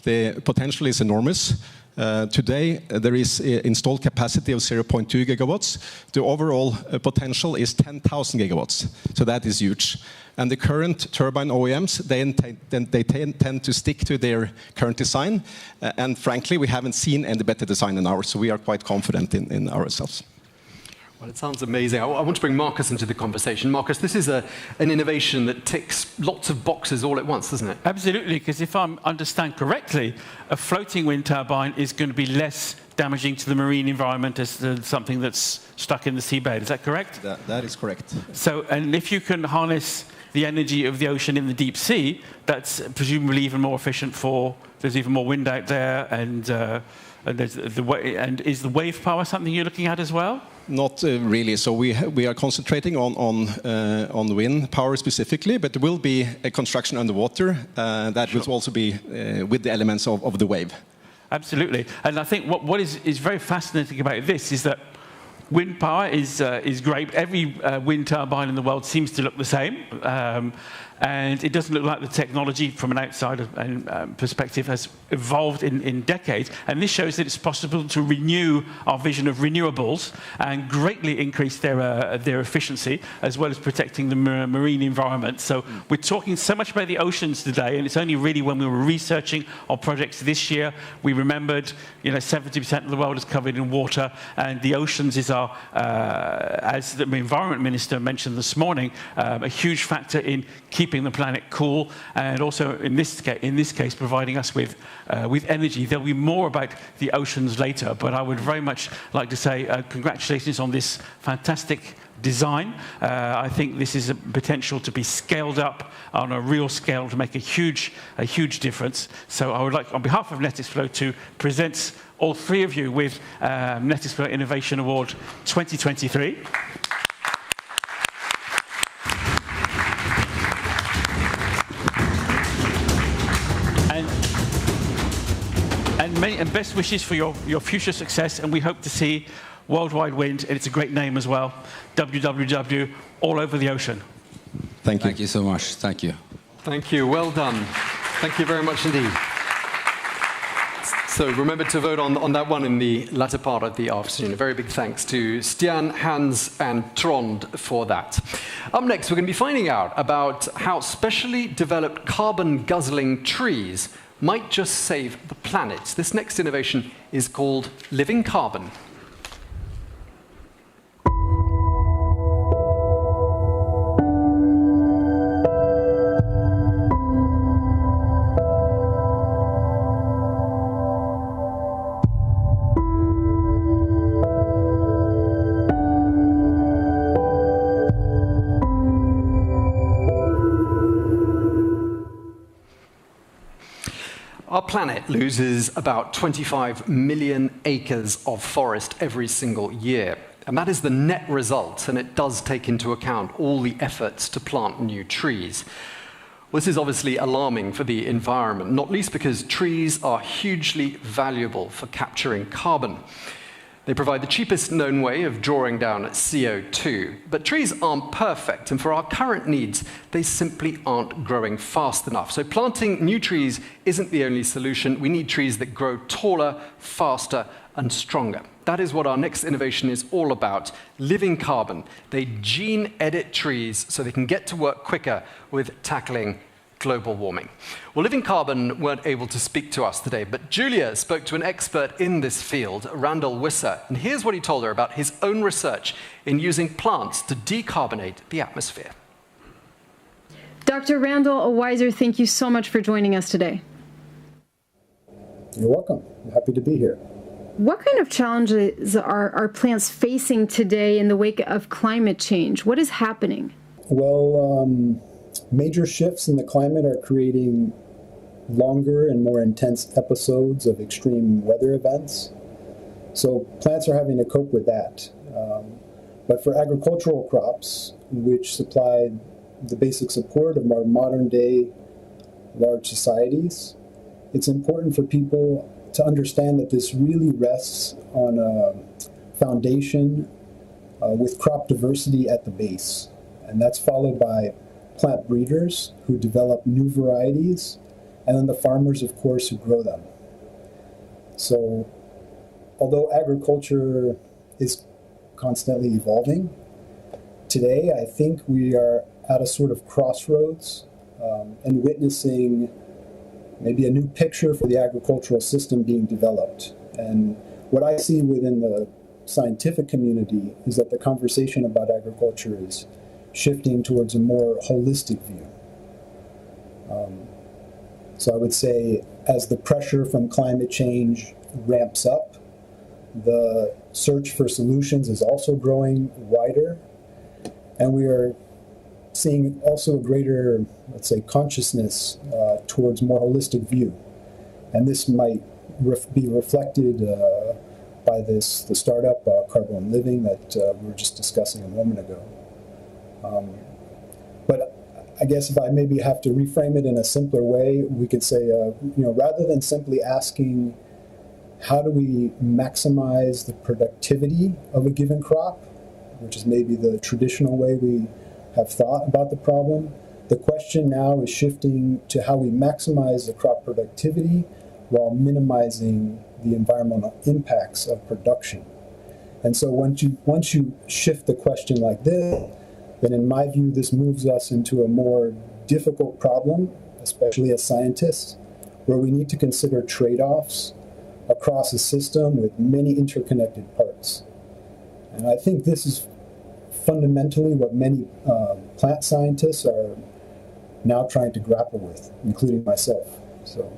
The potential is enormous. Today, there is installed capacity of 0.2 gigawatts. The overall potential is 10,000 gigawatts. So that is huge. And the current turbine OEMs, they tend to stick to their current design. And frankly, we haven't seen any better design than ours. So we are quite confident in ourselves.
Well, it sounds amazing. I want to bring Marcus into the conversation. Marcus, this is an innovation that ticks lots of boxes all at once, doesn't it?
Absolutely, because if I understand correctly, a floating wind turbine is going to be less damaging to the marine environment as something that's stuck in the seabed. Is that correct?
That is correct.
So, and if you can harness the energy of the ocean in the deep sea, that's presumably even more efficient there's even more wind out there, and is the wave power something you're looking at as well?
Not really. So we are concentrating on wind power specifically, but there will be a construction underwater that will also be with the elements of the wave.
Absolutely. And I think what is very fascinating about this is that wind power is great. Every wind turbine in the world seems to look the same. And it doesn't look like the technology from an outside perspective has evolved in decades. And this shows that it's possible to renew our vision of renewables and greatly increase their efficiency, as well as protecting the marine environment. So we're talking so much about the oceans today, and it's only really when we were researching our projects this year, we remembered 70% of the world is covered in water, and the oceans is our, as the Environment Minister mentioned this morning, a huge factor in keeping the planet cool, and also in this case providing us with energy. There'll be more about the oceans later, but I would very much like to say congratulations on this fantastic design. I think this is a potential to be scaled up on a real scale to make a huge difference. So I would like, on behalf of Netexplo, to present all three of you with Netexplo Innovation Award 2023. And best wishes for your future success, and we hope to see Worldwide Wind, and it's a great name as well, WWW, all over the ocean.
Thank you.
Thank you so much. Thank you.
Thank you. Well done. Thank you very much indeed. So remember to vote on that one in the latter part of the afternoon. A very big thanks to Stian, Hans, and Trond for that. Up next, we're going to be finding out about how specially developed carbon-guzzling trees might just save the planet. This next innovation is called Living Carbon. Our planet loses about 25 million acres of forest every single year. And that is the net result, and it does take into account all the efforts to plant new trees. Well, this is obviously alarming for the environment, not least because trees are hugely valuable for capturing carbon. They provide the cheapest known way of drawing down CO2. But trees aren't perfect, and for our current needs, they simply aren't growing fast enough. So planting new trees isn't the only solution. We need trees that grow taller, faster, and stronger. That is what our next innovation is all about, living carbon. They gene edit trees so they can get to work quicker with tackling global warming. Well, Living Carbon weren't able to speak to us today, but Julia spoke to an expert in this field, Randall Wisser, and here's what he told her about his own research in using plants to decarbonate the atmosphere.
Dr. Randall Weiser, thank you so much for joining us today.
You're welcome. I'm happy to be here.
What kind of challenges are plants facing today in the wake of climate change? What is happening?
Well, major shifts in the climate are creating longer and more intense episodes of extreme weather events. So plants are having to cope with that. But for agricultural crops, which supply the basic support of more modern day large societies, it's important for people to understand that this really rests on a foundation with crop diversity at the base. And that's followed by plant breeders who develop new varieties, and then the farmers, of course, who grow them. So although agriculture is constantly evolving, today I think we are at a sort of crossroads and witnessing maybe a new picture for the agricultural system being developed. And what I see within the scientific community is that the conversation about agriculture is shifting towards a more holistic view. So I would say as the pressure from climate change ramps up, the search for solutions is also growing wider, and we are seeing also a greater, let's say, consciousness towards more holistic view. And this might be reflected by the startup Carbon Living that we were just discussing a moment ago. But I guess if I maybe have to reframe it in a simpler way, we could say, rather than simply asking how do we maximize the productivity of a given crop, which is maybe the traditional way we have thought about the problem, the question now is shifting to how we maximize the crop productivity while minimizing the environmental impacts of production. And so once you shift the question like this, then in my view, this moves us into a more difficult problem, especially as scientists, where we need to consider trade-offs across a system with many interconnected parts. And I think this is fundamentally what many plant scientists are now trying to grapple with, including myself. So.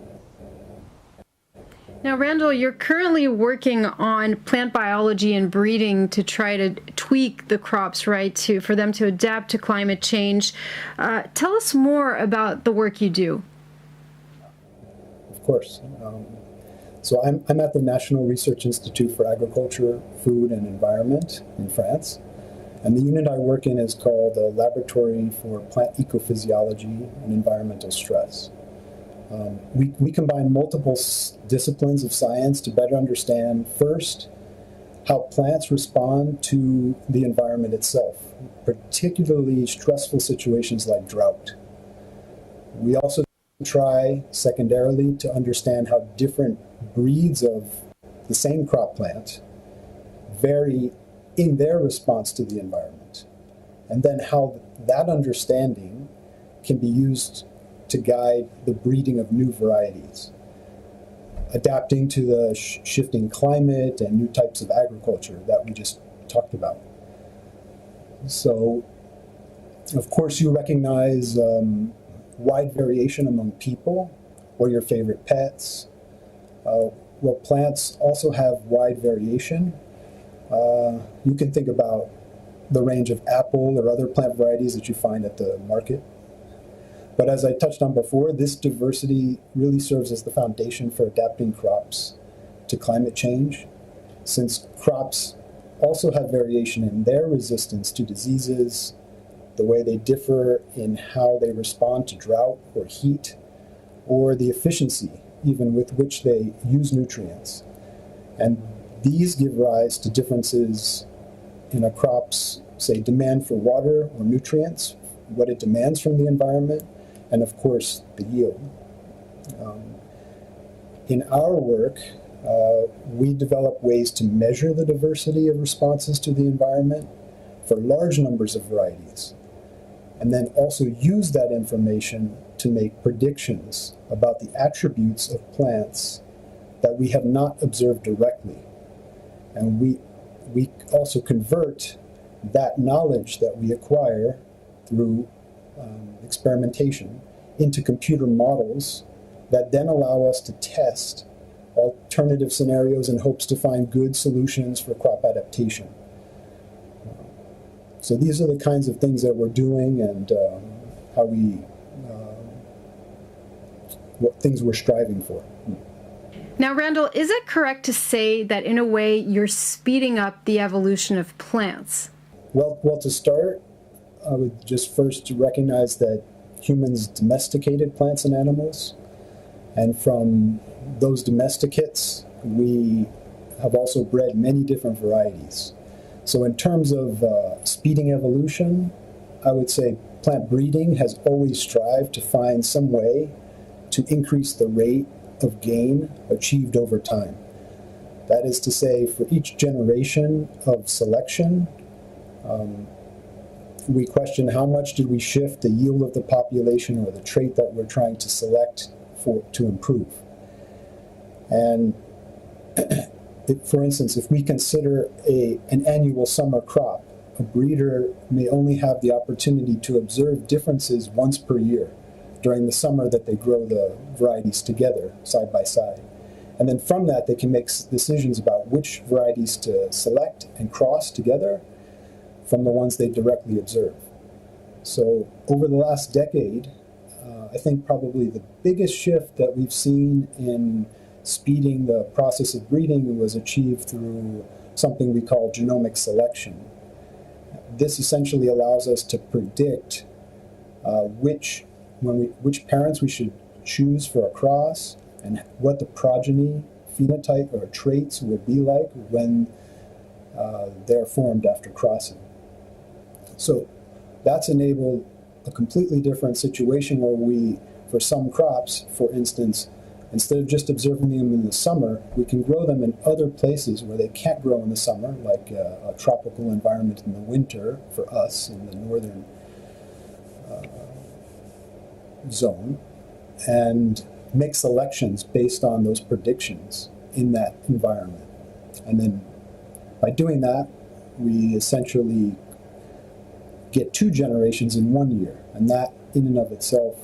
Now, Randall, you're currently working on plant biology and breeding to try to tweak the crops, right, for them to adapt to climate change. Tell us more about the work you do.
Of course. So I'm at the National Research Institute for Agriculture, Food and Environment in France. And the unit I work in is called the Laboratory for Plant Ecophysiology and Environmental Stress. We combine multiple disciplines of science to better understand, first, how plants respond to the environment itself, particularly stressful situations like drought. We also try, secondarily, to understand how different breeds of the same crop plant vary in their response to the environment, and then how that understanding can be used to guide the breeding of new varieties, adapting to the shifting climate and new types of agriculture that we just talked about. So, of course, you recognize wide variation among people or your favorite pets. Well, plants also have wide variation. You can think about the range of apple or other plant varieties that you find at the market. But as I touched on before, this diversity really serves as the foundation for adapting crops to climate change, since crops also have variation in their resistance to diseases, the way they differ in how they respond to drought or heat, or the efficiency even with which they use nutrients. And these give rise to differences in a crop's, say, demand for water or nutrients, what it demands from the environment, and of course, the yield. In our work, we develop ways to measure the diversity of responses to the environment for large numbers of varieties, and then also use that information to make predictions about the attributes of plants that we have not observed directly. And we also convert that knowledge that we acquire through experimentation into computer models that then allow us to test alternative scenarios in hopes to find good solutions for crop adaptation. So these are the kinds of things that we're doing and how we, what things we're striving for.
Now, Randall, is it correct to say that in a way you're speeding up the evolution of plants?
Well, to start, I would just first recognize that humans domesticated plants and animals, and from those domesticates, we have also bred many different varieties. So in terms of speeding evolution, I would say plant breeding has always strived to find some way to increase the rate of gain achieved over time. That is to say, for each generation of selection, we question how much did we shift the yield of the population or the trait that we're trying to select to improve. And for instance, if we consider an annual summer crop, a breeder may only have the opportunity to observe differences once per year during the summer that they grow the varieties together, side by side. And then from that, they can make decisions about which varieties to select and cross together from the ones they directly observe. So over the last decade, I think probably the biggest shift that we've seen in speeding the process of breeding was achieved through something we call genomic selection. This essentially allows us to predict which parents we should choose for a cross and what the progeny phenotype or traits would be like when they're formed after crossing. So that's enabled a completely different situation where we, for some crops, for instance, instead of just observing them in the summer, we can grow them in other places where they can't grow in the summer, like a tropical environment in the winter for us in the northern zone, and make selections based on those predictions in that environment. And then by doing that, we essentially get 2 generations in 1 year, and that in and of itself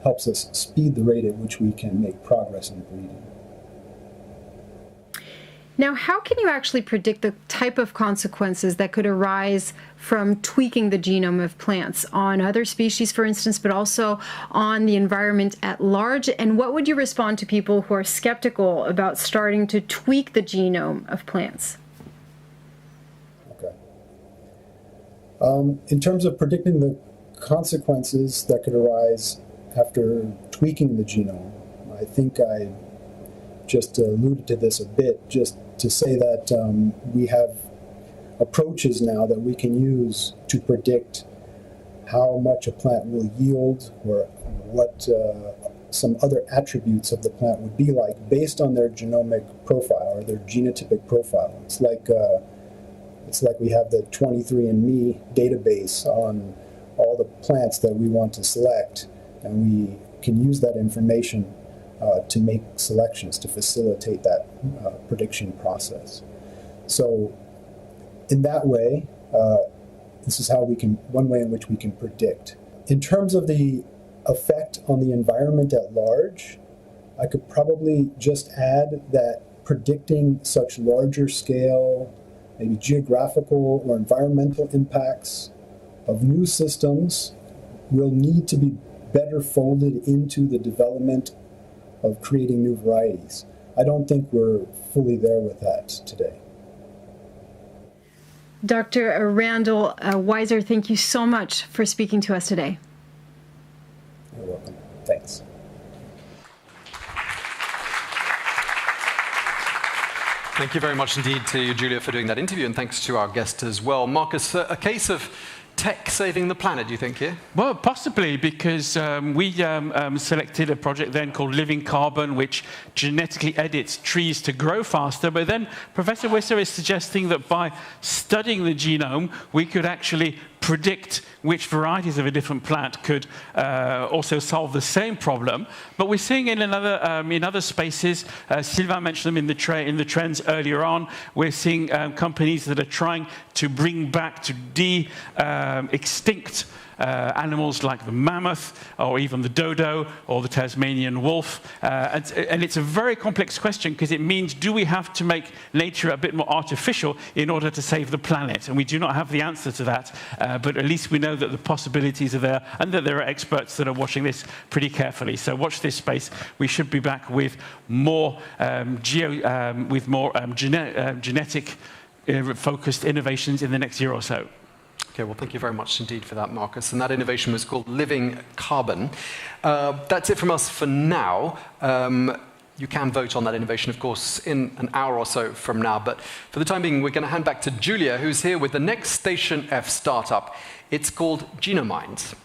helps us speed the rate at which we can make progress in breeding.
Now, how can you actually predict the type of consequences that could arise from tweaking the genome of plants on other species, for instance, but also on the environment at large? And what would you respond to people who are skeptical about starting to tweak the genome of plants?
Okay. In terms of predicting the consequences that could arise after tweaking the genome, I think I just alluded to this a bit, just to say that we have approaches now that we can use to predict how much a plant will yield or what some other attributes of the plant would be like based on their genomic profile or their genotypic profile. It's like we have the 23andMe database on all the plants that we want to select, and we can use that information to make selections to facilitate that prediction process. So in that way, this is how we can, one way in which we can predict. In terms of the effect on the environment at large, I could probably just add that predicting such larger scale, maybe geographical or environmental impacts of new systems will need to be better folded into the development of creating new varieties. I don't think we're fully there with that today.
Dr. Randall Weiser, thank you so much for speaking to us today.
You're welcome. Thanks.
Thank you very much indeed to you, Julia, for doing that interview, and thanks to our guest as well. Marcus, a case of tech saving the planet, do you think, here?
Well, possibly, because we selected a project then called Living Carbon, which genetically edits trees to grow faster. But then Professor Wisser is suggesting that by studying the genome, we could actually predict which varieties of a different plant could also solve the same problem. But we're seeing in other spaces, Sylvain mentioned them in the trends earlier on, we're seeing companies that are trying to bring back to extinct animals like the mammoth, or even the dodo, or the Tasmanian wolf. And it's a very complex question, because it means, do we have to make nature a bit more artificial in order to save the planet? And we do not have the answer to that, but at least we know that the possibilities are there, and that there are experts that are watching this pretty carefully. So watch this space. We should be back with more genetic focused innovations in the next year or so.
Okay, well, thank you very much indeed for that, Marcus. And that innovation was called Living Carbon. That's it from us for now. You can vote on that innovation, of course, in an hour or so from now. But for the time being, we're going to hand back to Julia, who's here with the next Station F startup. It's called Genomind.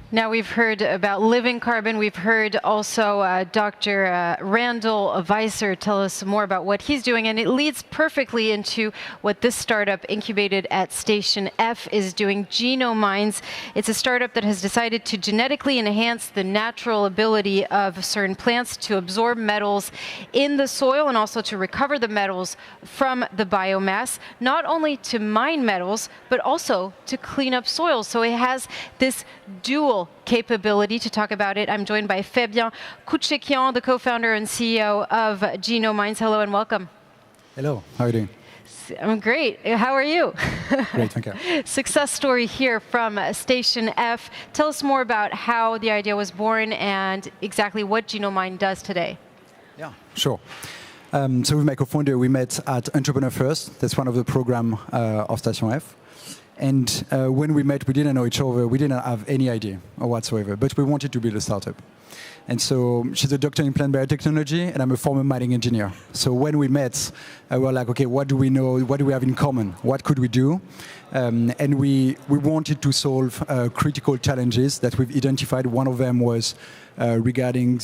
Now we've heard about Living Carbon. We've heard also Dr. Randall Weiser tell us more about what he's doing, and it leads perfectly into what this startup incubated at Station F is doing, Genomind. It's a startup that has decided to genetically enhance the natural ability of certain plants to absorb metals in the soil and also to recover the metals from the biomass, not only to mine metals, but also to clean up soil. So it has this dual capability. To talk about it, I'm joined by Fabien Kouchekian, the co-founder and CEO of Genomind. Hello and welcome.
Hello, how are you doing?
I'm great. How are you?
Great, thank you.
Success story here from Station F. Tell us more about how the idea was born and exactly what Genomind does today.
Yeah, sure. So with my co-founder, we met at Entrepreneur First. That's one of the programs of Station F. And when we met, we didn't know each other. We didn't have any idea whatsoever. But we wanted to build a startup. And so she's a doctor in plant biotechnology, and I'm a former mining engineer. So when we met, we were like, okay, what do we know? What do we have in common? What could we do? And we wanted to solve critical challenges that we've identified. One of them was regarding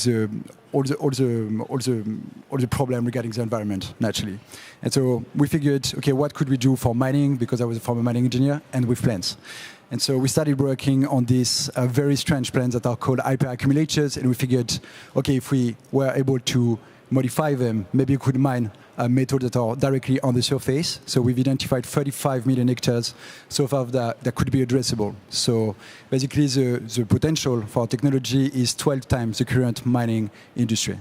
all the problem regarding the environment, naturally. And so we figured, okay, what could we do for mining? Because I was a former mining engineer, and with plants. And so we started working on these very strange plants that are called hyperaccumulators, and we figured, okay, if we were able to modify them, maybe we could mine metals that are directly on the surface. So we've identified 35 million hectares so far that could be addressable. So basically the potential for our technology is 12 times the current mining industry.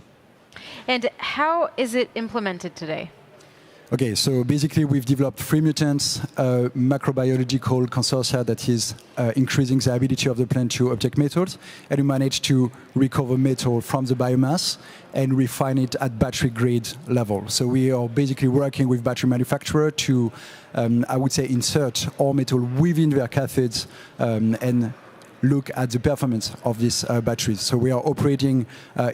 And how is it implemented today?
Okay, so basically we've developed 3 mutants, macrobiological consortia that is increasing the ability of the plant to obtain metals, and we managed to recover metal from the biomass and refine it at battery grade level. So we are basically working with battery manufacturer to, I would say, insert our metal within their cathodes and look at the performance of these batteries. So we are operating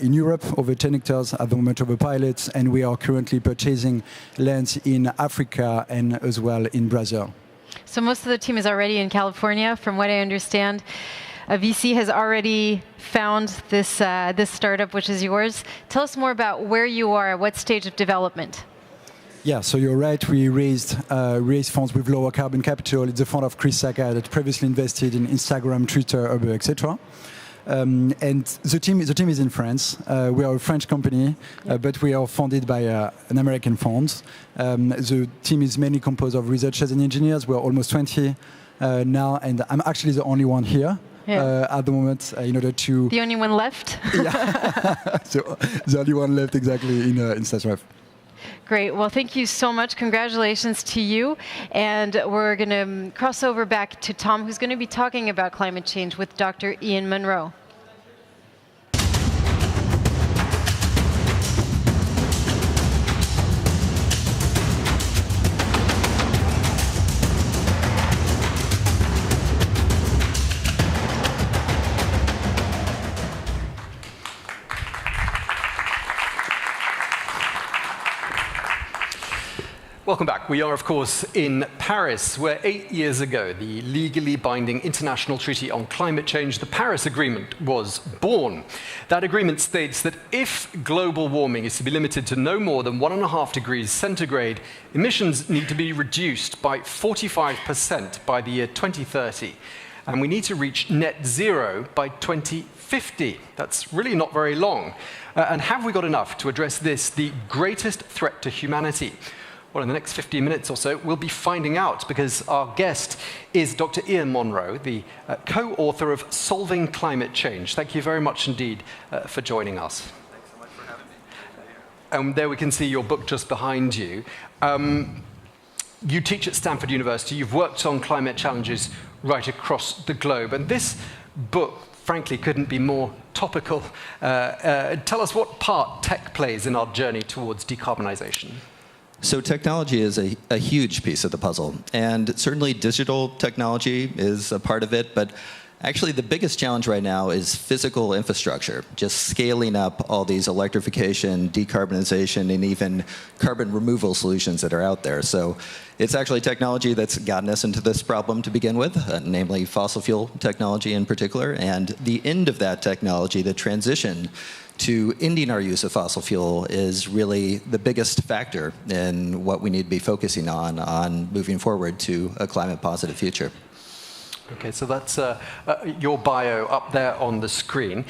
in Europe over 10 hectares at the moment of a pilot, and we are currently purchasing lands in Africa and as well in Brazil.
So most of the team is already in California, from what I understand. A VC has already found this startup, which is yours. Tell us more about where you are, what stage of development.
Yeah, so you're right. We raised funds with lower carbon capital. It's the fund of Chris Sacca that previously invested in Instagram, Twitter, Uber, etc. And the team is in France. We are a French company, but we are funded by an American fund. The team is mainly composed of researchers and engineers. We are almost 20 now, and I'm actually the only one here. At the moment, in order to...
The only one left?
Yeah, so the only one left exactly in Station F.
Great. Well, thank you so much. Congratulations to you. And we're going to cross over back to Tom, who's going to be talking about climate change with Dr. Ian Munro.
Welcome back. We are, of course, in Paris, where 8 years ago, the legally binding International Treaty on Climate Change, the Paris Agreement, was born. That agreement states that if global warming is to be limited to no more than 1.5 degrees centigrade, emissions need to be reduced by 45% by the year 2030. And we need to reach net zero by 2050. That's really not very long. And have we got enough to address this, the greatest threat to humanity? Well, in the next 15 minutes or so, we'll be finding out, because our guest is Dr. Ian Munro, the co-author of Solving Climate Change. Thank you very much indeed for joining us.
Thanks so much for having me.
And there we can see your book just behind you. You teach at Stanford University. You've worked on climate challenges right across the globe. And this book, frankly, couldn't be more topical. Tell us what part tech plays in our journey towards decarbonization.
So technology is a huge piece of the puzzle, and certainly digital technology is a part of it, but actually the biggest challenge right now is physical infrastructure, just scaling up all these electrification, decarbonization, and even carbon removal solutions that are out there. So it's actually technology that's gotten us into this problem to begin with, namely fossil fuel technology in particular, and the end of that technology, the transition to ending our use of fossil fuel, is really the biggest factor in what we need to be focusing on moving forward to a climate-positive future.
Okay, so that's your bio up there on the screen.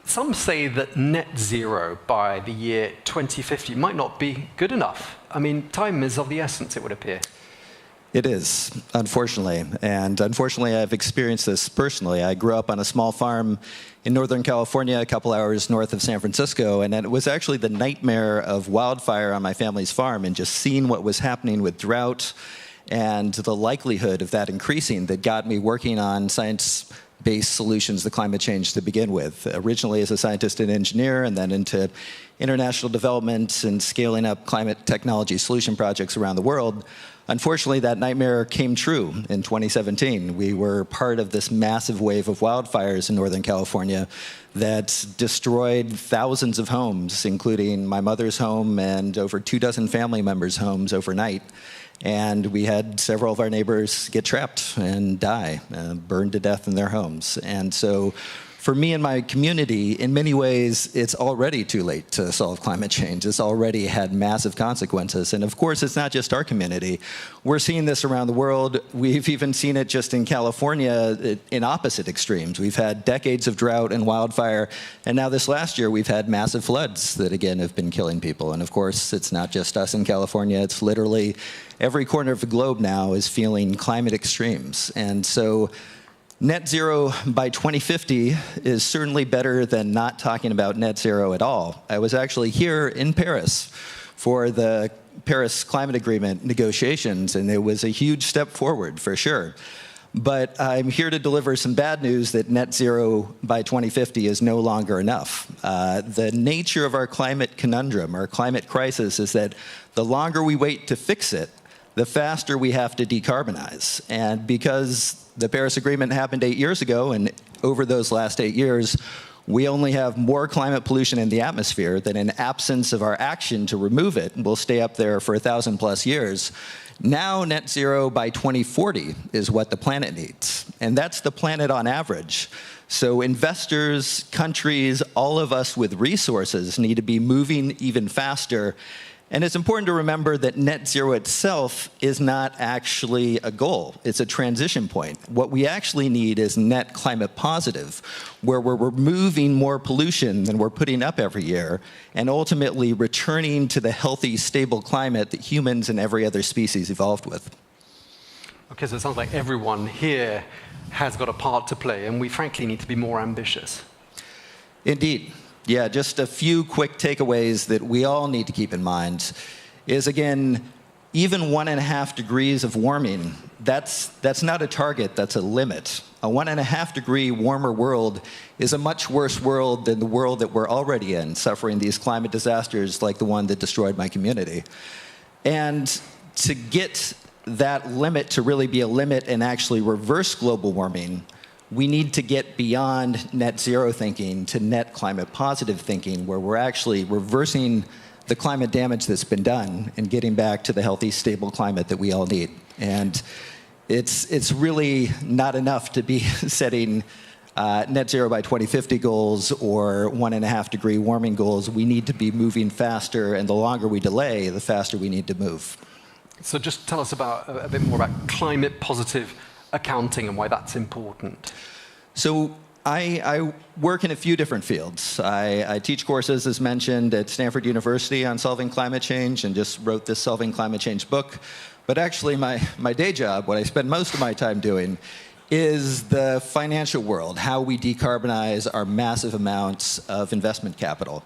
Some say that net zero by the year 2050 might not be good enough. I mean, time is of the essence, it would appear.
It is, unfortunately. And unfortunately, I've experienced this personally. I grew up on a small farm in Northern California, a couple hours north of San Francisco, and it was actually the nightmare of wildfire on my family's farm, and just seeing what was happening with drought and the likelihood of that increasing that got me working on science-based solutions to climate change to begin with. Originally as a scientist and engineer, and then into international development and scaling up climate technology solution projects around the world. Unfortunately, that nightmare came true in 2017. We were part of this massive wave of wildfires in Northern California that destroyed thousands of homes, including my mother's home and over 24 family members' homes overnight. And we had several of our neighbors get trapped and die, burned to death in their homes. And so for me and my community, in many ways, it's already too late to solve climate change. It's already had massive consequences. And of course, it's not just our community. We're seeing this around the world. We've even seen it just in California in opposite extremes. We've had decades of drought and wildfire. And now this last year, we've had massive floods that, again, have been killing people. And of course, it's not just us in California. It's literally every corner of the globe now is feeling climate extremes. And so net zero by 2050 is certainly better than not talking about net zero at all. I was actually here in Paris for the Paris Climate Agreement negotiations, and it was a huge step forward for sure. But I'm here to deliver some bad news that net zero by 2050 is no longer enough. The nature of our climate conundrum, our climate crisis, is that the longer we wait to fix it, the faster we have to decarbonize. And because the Paris Agreement happened 8 years ago, and over those last 8 years, we only have more climate pollution in the atmosphere that, in absence of our action to remove it, will stay up there for 1,000+ years. Now net zero by 2040 is what the planet needs. And that's the planet on average. So investors, countries, all of us with resources need to be moving even faster. And it's important to remember that net zero itself is not actually a goal. It's a transition point. What we actually need is net climate positive, where we're removing more pollution than we're putting up every year, and ultimately returning to the healthy, stable climate that humans and every other species evolved with.
Okay, so it sounds like everyone here has got a part to play, and we frankly need to be more ambitious.
Indeed. Yeah, just a few quick takeaways that we all need to keep in mind is, again, even 1.5 degrees of warming, that's not a target, that's a limit. A 1.5 degree warmer world is a much worse world than the world that we're already in, suffering these climate disasters like the one that destroyed my community. And to get that limit to really be a limit and actually reverse global warming, we need to get beyond net zero thinking to net climate positive thinking, where we're actually reversing the climate damage that's been done and getting back to the healthy, stable climate that we all need. And it's really not enough to be setting net zero by 2050 goals or 1.5 degree warming goals. We need to be moving faster, and the longer we delay, the faster we need to move.
So just tell us about a bit more about climate positive accounting and why that's important.
So I work in a few different fields. I teach courses, as mentioned, at Stanford University on solving climate change, and just wrote this Solving Climate Change book. But actually, my day job, what I spend most of my time doing, is the financial world, how we decarbonize our massive amounts of investment capital.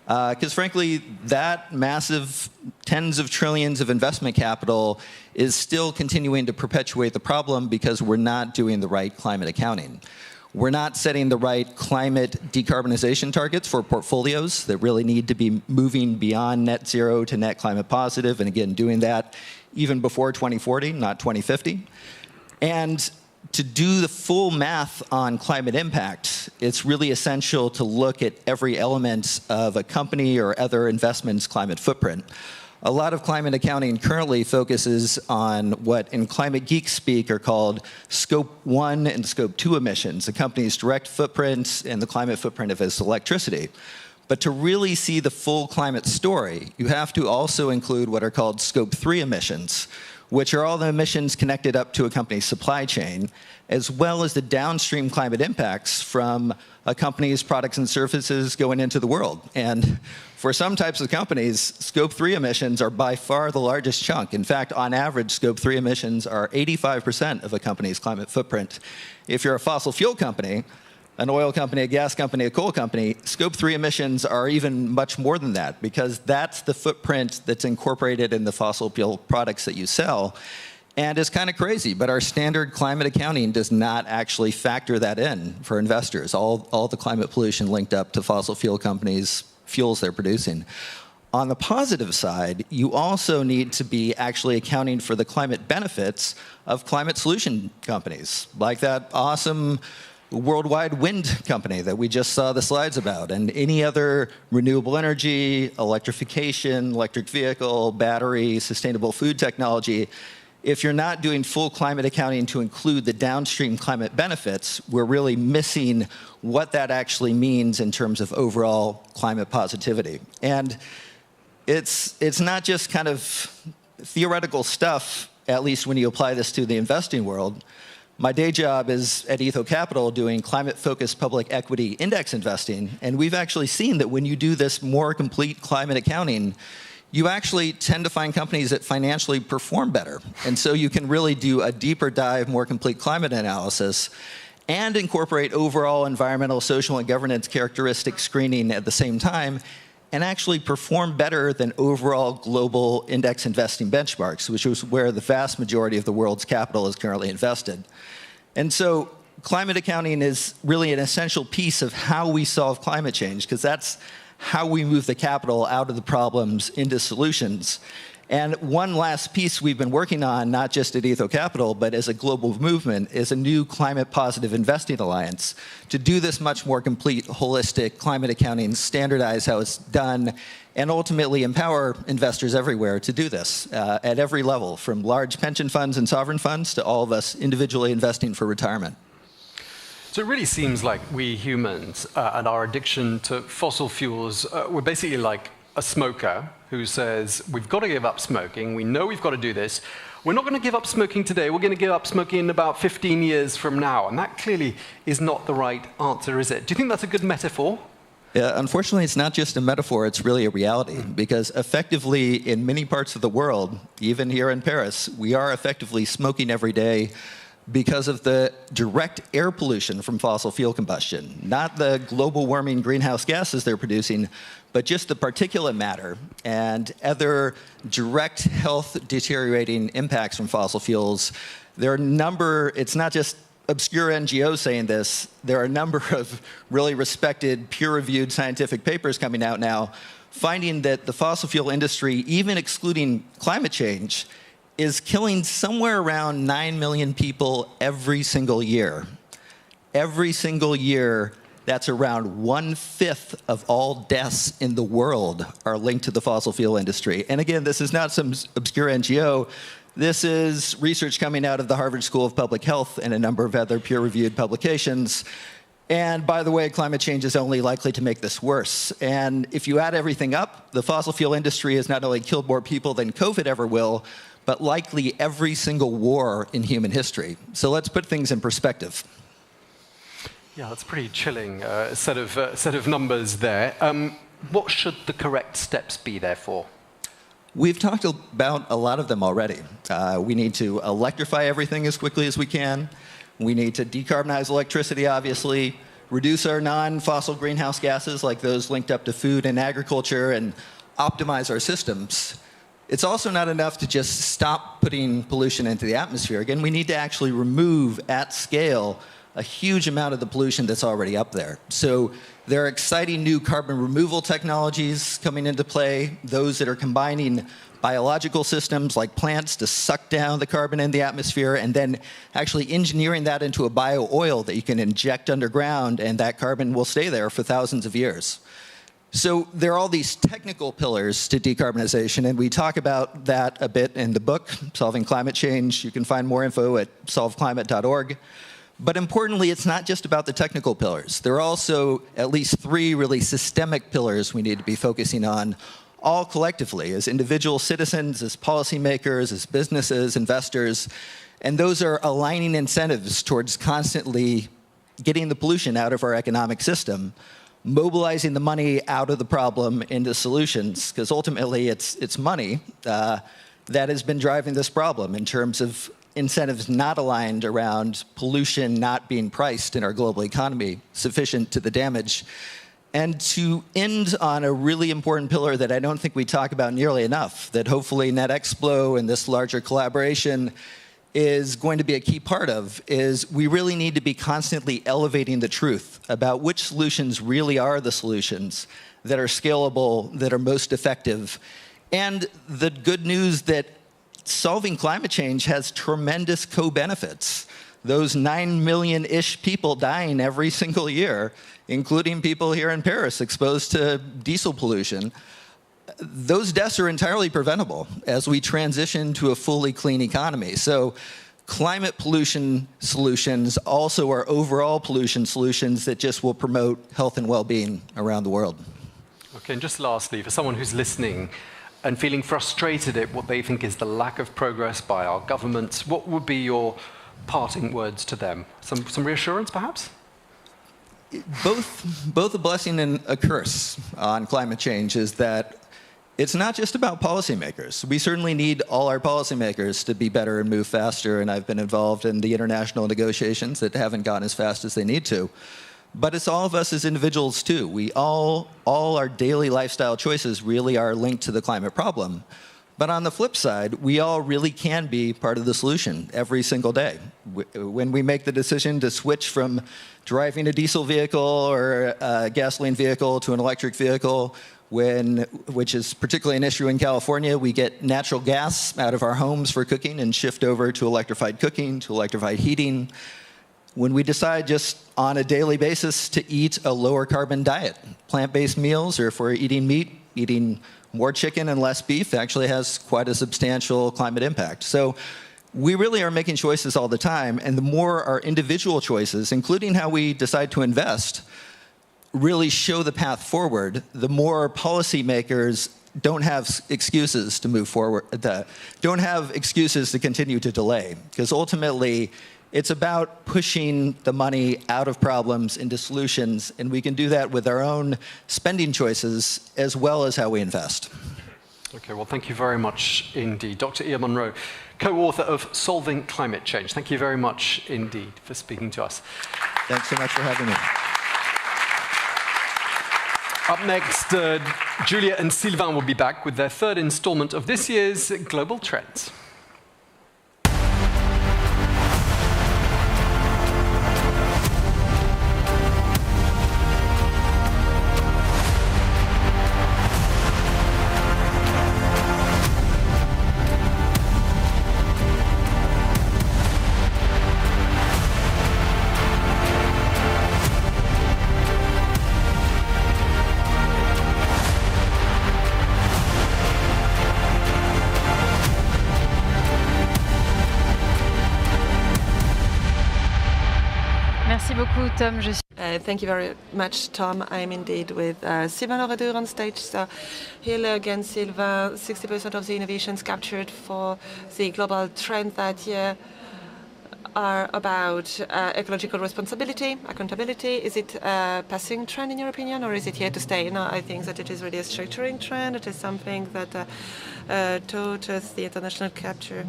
Because frankly, that massive tens of trillions of investment capital is still continuing to perpetuate the problem because we're not doing the right climate accounting. We're not setting the right climate decarbonization targets for portfolios that really need to be moving beyond net zero to net climate positive, and again, doing that even before 2040, not 2050. And to do the full math on climate impact, it's really essential to look at every element of a company or other investment's climate footprint. A lot of climate accounting currently focuses on what in climate geek speak are called Scope 1 and Scope 2 emissions, a company's direct footprint and the climate footprint of its electricity. But to really see the full climate story, you have to also include what are called Scope 3 emissions, which are all the emissions connected up to a company's supply chain, as well as the downstream climate impacts from a company's products and services going into the world. And for some types of companies, Scope 3 emissions are by far the largest chunk. In fact, on average, Scope 3 emissions are 85% of a company's climate footprint. If you're a fossil fuel company, an oil company, a gas company, a coal company, Scope 3 emissions are even much more than that, because that's the footprint that's incorporated in the fossil fuel products that you sell. And it's kind of crazy, but our standard climate accounting does not actually factor that in for investors, all the climate pollution linked up to fossil fuel companies' fuels they're producing. On the positive side, you also need to be actually accounting for the climate benefits of climate solution companies, like that awesome worldwide wind company that we just saw the slides about, and any other renewable energy, electrification, electric vehicle, battery, sustainable food technology. If you're not doing full climate accounting to include the downstream climate benefits, we're really missing what that actually means in terms of overall climate positivity. And it's not just kind of theoretical stuff, at least when you apply this to the investing world. My day job is at Etho Capital doing climate-focused public equity index investing, and we've actually seen that when you do this more complete climate accounting, you actually tend to find companies that financially perform better. And so you can really do a deeper dive, more complete climate analysis and incorporate overall environmental, social, and governance characteristic screening at the same time, and actually perform better than overall global index investing benchmarks, which is where the vast majority of the world's capital is currently invested. And so climate accounting is really an essential piece of how we solve climate change, because that's how we move the capital out of the problems into solutions. And one last piece we've been working on, not just at Etho Capital, but as a global movement, is a new climate positive investing alliance to do this much more complete, holistic climate accounting, standardize how it's done, and ultimately empower investors everywhere to do this at every level, from large pension funds and sovereign funds to all of us individually investing for retirement.
So it really seems like we humans and our addiction to fossil fuels, we're basically like a smoker who says, we've got to give up smoking, we know we've got to do this, we're not going to give up smoking today, we're going to give up smoking in about 15 years from now. And that clearly is not the right answer, is it? Do you think that's a good metaphor?
Yeah, unfortunately, it's not just a metaphor, it's really a reality. Because effectively, in many parts of the world, even here in Paris, we are effectively smoking every day because of the direct air pollution from fossil fuel combustion. Not the global warming greenhouse gases they're producing, but just the particulate matter and other direct health deteriorating impacts from fossil fuels. There are a number, it's not just obscure NGOs saying this, there are a number of really respected, peer-reviewed scientific papers coming out now finding that the fossil fuel industry, even excluding climate change, is killing somewhere around 9 million people every single year. Every single year, that's around 1/5 of all deaths in the world are linked to the fossil fuel industry. And again, this is not some obscure NGO. This is research coming out of the Harvard School of Public Health and a number of other peer-reviewed publications. And by the way, climate change is only likely to make this worse. And if you add everything up, the fossil fuel industry has not only killed more people than COVID ever will, but likely every single war in human history. So let's put things in perspective.
Yeah, that's a pretty chilling set of numbers there. What should the correct steps be, therefore?
We've talked about a lot of them already. We need to electrify everything as quickly as we can. We need to decarbonize electricity, obviously, reduce our non-fossil greenhouse gases, like those linked up to food and agriculture, and optimize our systems. It's also not enough to just stop putting pollution into the atmosphere. Again, we need to actually remove at scale a huge amount of the pollution that's already up there. So there are exciting new carbon removal technologies coming into play, those that are combining biological systems like plants to suck down the carbon in the atmosphere and then actually engineering that into a bio-oil that you can inject underground, and that carbon will stay there for thousands of years. So there are all these technical pillars to decarbonization, and we talk about that a bit in the book, Solving Climate Change. You can find more info at solveclimate.org. But importantly, it's not just about the technical pillars. There are also at least 3 really systemic pillars we need to be focusing on, all collectively, as individual citizens, as policymakers, as businesses, investors. And those are aligning incentives towards constantly getting the pollution out of our economic system, mobilizing the money out of the problem into solutions, because ultimately it's money that has been driving this problem in terms of incentives not aligned around pollution not being priced in our global economy sufficient to the damage. And to end on a really important pillar that I don't think we talk about nearly enough, that hopefully Netexplo and this larger collaboration is going to be a key part of, is we really need to be constantly elevating the truth about which solutions really are the solutions that are scalable, that are most effective. And the good news that solving climate change has tremendous co-benefits. Those 9 million-ish people dying every single year, including people here in Paris exposed to diesel pollution, those deaths are entirely preventable as we transition to a fully clean economy. So climate pollution solutions also are overall pollution solutions that just will promote health and well-being around the world.
Okay, and just lastly, for someone who's listening and feeling frustrated at what they think is the lack of progress by our governments, what would be your parting words to them? Some reassurance, perhaps?
Both a blessing and a curse on climate change is that it's not just about policymakers. We certainly need all our policymakers to be better and move faster, and I've been involved in the international negotiations that haven't gone as fast as they need to. But it's all of us as individuals, too. We all our daily lifestyle choices really are linked to the climate problem. But on the flip side, we all really can be part of the solution every single day. When we make the decision to switch from driving a diesel vehicle or a gasoline vehicle to an electric vehicle, which is particularly an issue in California, we get natural gas out of our homes for cooking and shift over to electrified cooking, to electrified heating. When we decide just on a daily basis to eat a lower carbon diet, plant-based meals, or if we're eating meat, eating more chicken and less beef actually has quite a substantial climate impact. So we really are making choices all the time, and the more our individual choices, including how we decide to invest, really show the path forward, the more policymakers don't have excuses to move forward, don't have excuses to continue to delay, because ultimately it's about pushing the money out of problems into solutions, and we can do that with our own spending choices as well as how we invest.
Okay, well, thank you very much indeed. Dr. Ian Munro, co-author of Solving Climate Change. Thank you very much indeed for speaking to us.
Thanks so much for having me.
Up next, Julia and Sylvain will be back with their third installment of this year's Global Trends.
Tom,
thank you very much, Tom. I'm indeed with Sylvain Loredour on stage. So here again, Sylvain, 60% of the innovations captured for the global trend that year are about ecological responsibility, accountability. Is it a passing trend in your opinion, or is it here to stay? No, I think that it is really a structuring trend. It is something that taught us the international capture,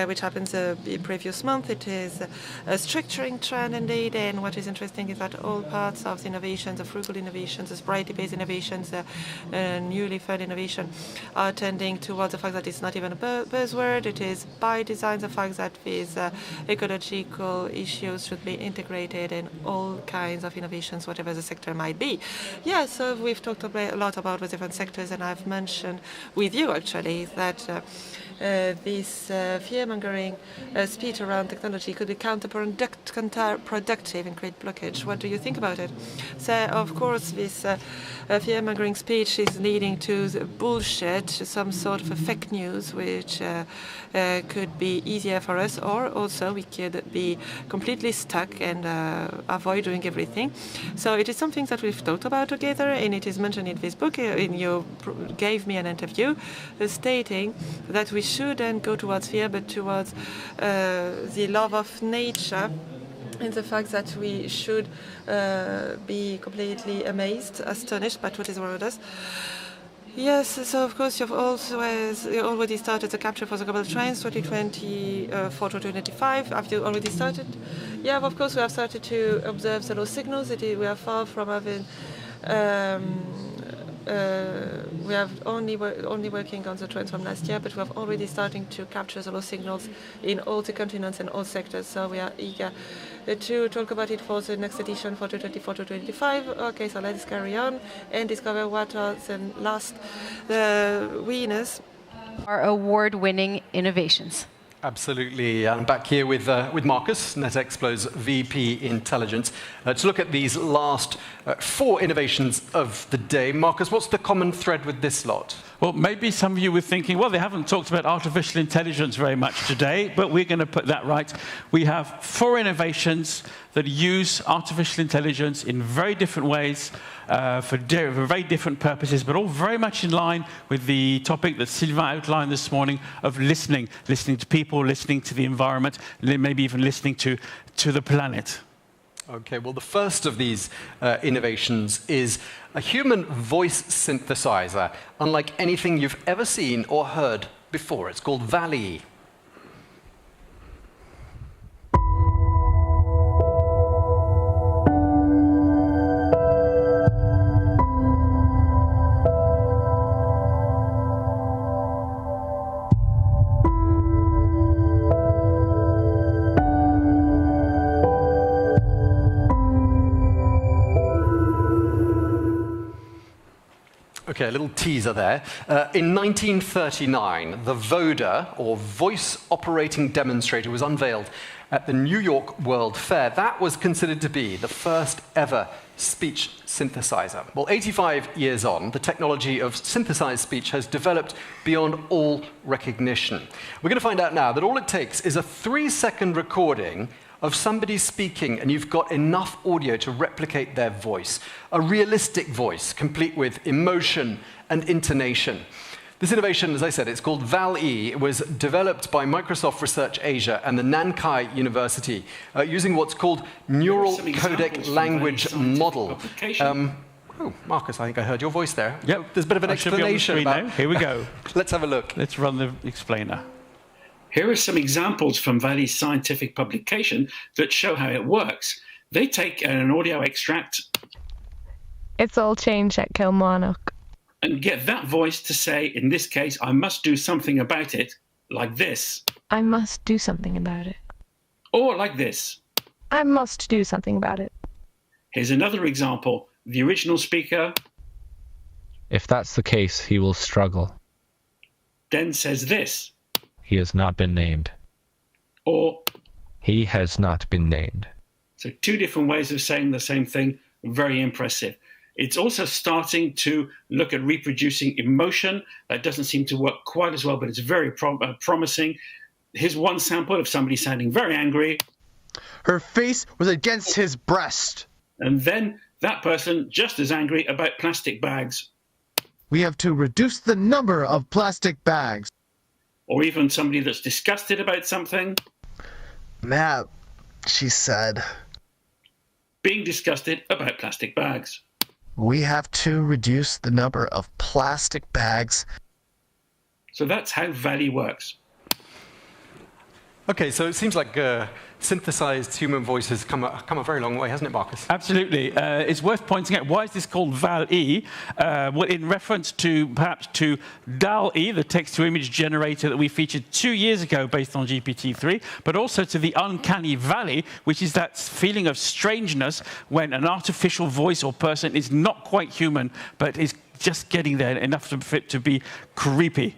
which happens the previous month. It is a structuring trend indeed, and what is interesting is that all parts of the innovations, the frugal innovations, the sobriety-based innovations, newly found innovation, are tending towards the fact that it's not even a buzzword. It is by design the fact that these ecological issues should be integrated in all kinds of innovations, whatever the sector might be. Yeah, so we've talked a lot about the different sectors, and I've mentioned with you actually that this fear-mongering speech around technology could be counterproductive and create blockage. What do you think about it? So, of course, this fear-mongering speech is leading to bullshit, some sort of a fake news, which could be easier for us, or also we could be completely stuck and avoid doing everything. So it is something that we've talked about together, and it is mentioned in this book. You gave me an interview stating that we shouldn't go towards fear, but towards the love of nature, and the fact that we should be completely amazed, astonished by what is around us. Yes, so of course you've already started the capture for the global trends 2024 to 2025. Have you already started? Yeah, of course we have started to observe the low signals. We are far from having. We have only working on the trends from last year, but we have already starting to capture the low signals in all the continents and all sectors. So we are eager to talk about it for the next edition for 2024 to 2025. Okay, so let's carry on and discover what are the last winners.
Our award-winning innovations.
Absolutely. I'm back here with Marcus, Netexplo's VP Intelligence, to look at these last 4 innovations of the day. Marcus, what's the common thread with this lot?
Well, maybe some of you were thinking, well, they haven't talked about artificial intelligence very much today, but we're going to put that right. We have 4 innovations that use artificial intelligence in very different ways, for very different purposes, but all very much in line with the topic that Sylvain outlined this morning of listening to people, listening to the environment, maybe even listening to the planet.
Okay, well, the first of these innovations is a human voice synthesizer, unlike anything you've ever seen or heard before. It's called Valley. Okay, a little teaser there. In 1939, the VODA, or Voice Operating Demonstrator, was unveiled at the New York World Fair. That was considered to be the first ever speech synthesizer. Well, 85 years on, the technology of synthesized speech has developed beyond all recognition. We're going to find out now that all it takes is a 3-second recording of somebody speaking and you've got enough audio to replicate their voice, a realistic voice, complete with emotion and intonation. This innovation, as I said, it's called VAL-E. It was developed by Microsoft Research Asia and the Nankai University using what's called neural codec language model. Oh, Marcus, I think I heard your voice there.
Yep.
There's a bit of an explanation about...
Here we go.
Let's have a look.
Let's run the explainer. Here are some examples from VAL-E's scientific publication that show how it works. They take an audio extract.
It's all changed at Kilmarnock.
And get that voice to say, in this case, I must do something about it, like this.
I must do something about it.
Or like this.
I must do something about it.
Here's another example. The original speaker...
If that's the case, he will struggle.
Then says this.
He has not been named.
Or...
He has not been named.
So 2 different ways of saying the same thing. Very impressive. It's also starting to look at reproducing emotion. That doesn't seem to work quite as well, but it's very promising. Here's one sample of somebody sounding very angry.
Her face was against his breast.
And then that person just as angry about plastic bags.
We have to reduce the number of plastic bags.
Or even somebody that's disgusted about something.
Matt, she said.
Being disgusted about plastic bags.
We have to reduce the number of plastic bags.
So that's how VAL-E works.
Okay, so it seems like synthesized human voice has come a very long way, hasn't it, Marcus?
Absolutely. It's worth pointing out, why is this called VAL-E? Well, in reference to, perhaps, to DAL-E, the text-to-image generator that we featured 2 years ago based on GPT-3, but also to the uncanny valley, which is that feeling of strangeness when an artificial voice or person is not quite human, but is just getting there enough for it to be creepy.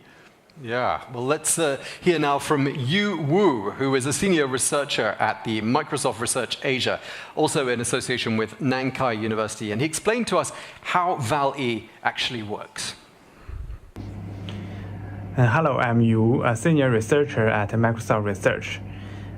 Yeah, well, let's hear now from Yu Wu, who is a senior researcher at the Microsoft Research Asia, also in association with Nankai University, and he explained to us how VAL-E actually works.
Hello, I'm Yu, a senior researcher at Microsoft Research.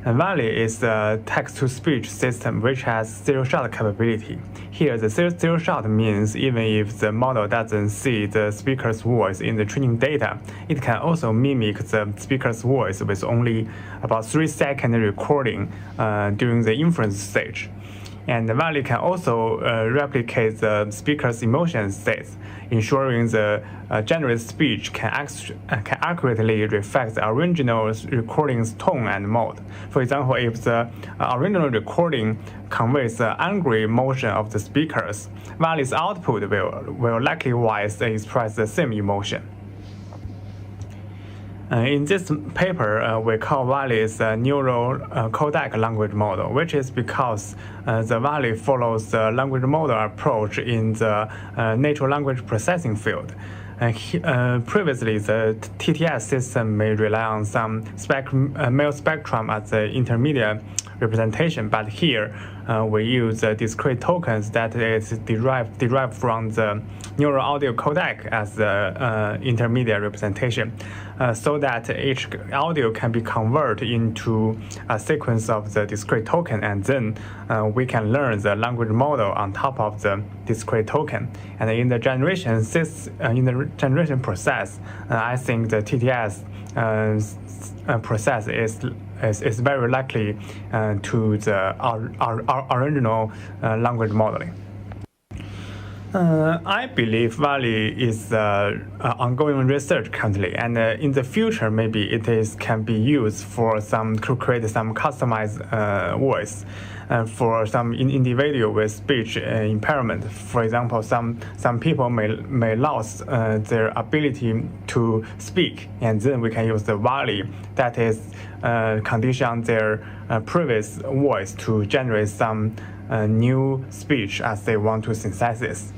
VAL-E is a text-to-speech system which has zero-shot capability. Here, the zero-shot means even if the model doesn't see the speaker's voice in the training data, it can also mimic the speaker's voice with only about 3-second recording during the inference stage. And VAL-E can also replicate the speaker's emotion states, ensuring the generated speech can accurately reflect the original recording's tone and mode. For example, if the original recording conveys the angry emotion of the speakers, VAL-E's output will likewise express the same emotion. In this paper, we call VAL-E's neural codec language model, which is because the VAL-E follows the language model approach in the natural language processing field. Previously, the TTS system may rely on some male spectrum as the intermediate representation, but here we use discrete tokens that is derived from the neural audio codec as the intermediate representation, so that each audio can be converted into a sequence of the discrete token, and then we can learn the language model on top of the discrete token. And in the generation process, I think the TTS process is very likely to the original language modeling. I believe VAL-E is ongoing research currently, and in the future maybe can be used for to create some customized voice for some individual with speech impairment. For example, some people may lose their ability to speak, and then we can use the VAL-E that is condition their previous voice to generate some new speech as they want to synthesize.